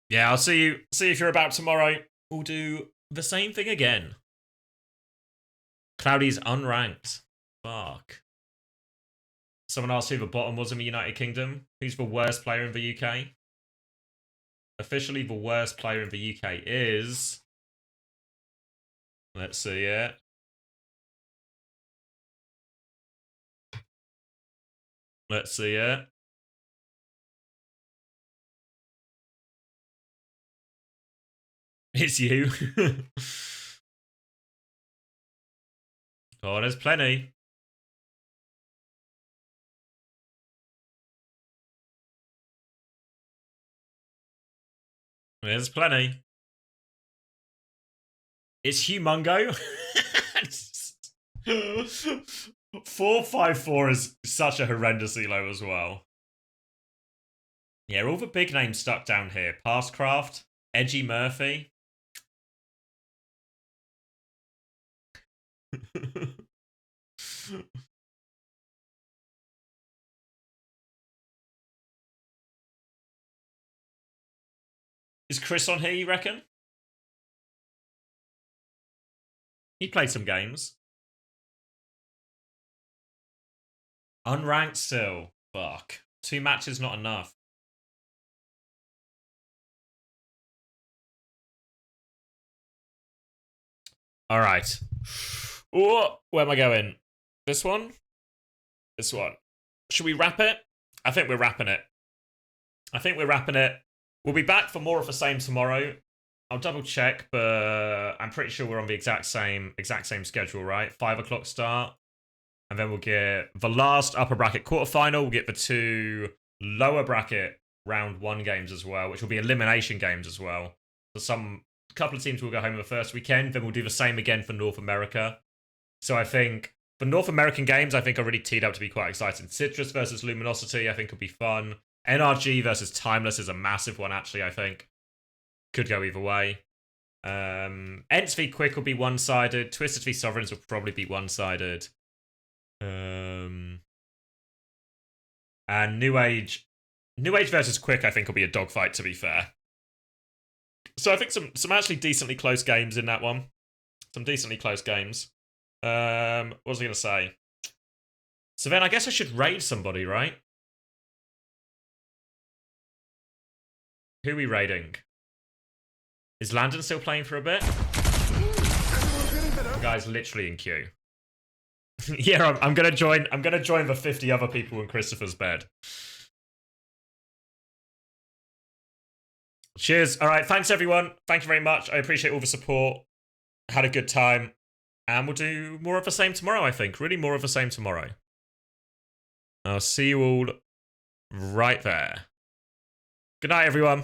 Yeah, I'll see you. See if you're about tomorrow. We'll do the same thing again. Cloudy's unranked. Fuck. Someone asked who the bottom was in the United Kingdom. Who's the worst player in the UK? Officially, the worst player in the UK is... Let's see it. Let's see it. It's you. Oh, there's plenty. There's plenty. It's Humongo. 454 is such a horrendous elo as well. Yeah, all the big names stuck down here. Pastcraft, Edgy Murphy. Is Chris on here, you reckon? He played some games. Unranked still. Fuck. 2 matches not enough. Alright. Oh, where am I going? This one? This one. Should we wrap it? I think we're wrapping it. I think we're wrapping it. We'll be back for more of the same tomorrow. I'll double check, but I'm pretty sure we're on the exact same schedule, right? 5 o'clock start. And then we'll get the last upper bracket quarterfinal. We'll get the 2 lower bracket round 1 games as well, which will be elimination games as well. So couple of teams will go home in the first weekend. Then we'll do the same again for North America. So I think the North American games, I think are really teed up to be quite exciting. Citrus versus Luminosity, I think will be fun. NRG versus Timeless is a massive one, actually, I think. Could go either way. Ents v Quick will be one-sided. Twisted v Sovereigns will probably be one-sided. And Nu age versus Quick, I think, will be a dogfight, to be fair. So I think some actually decently close games in that one. Some decently close games. What was I gonna say? So then I guess I should raid somebody, right? Who are we raiding? Is Landon still playing for a bit? The guy's literally in queue. Yeah, I'm gonna join. I'm gonna join the 50 other people in Christopher's bed. Cheers. All right. Thanks, everyone. Thank you very much. I appreciate all the support. Had a good time. And we'll do more of the same tomorrow, I think. Really more of the same tomorrow. I'll see you all right there. Good night, everyone.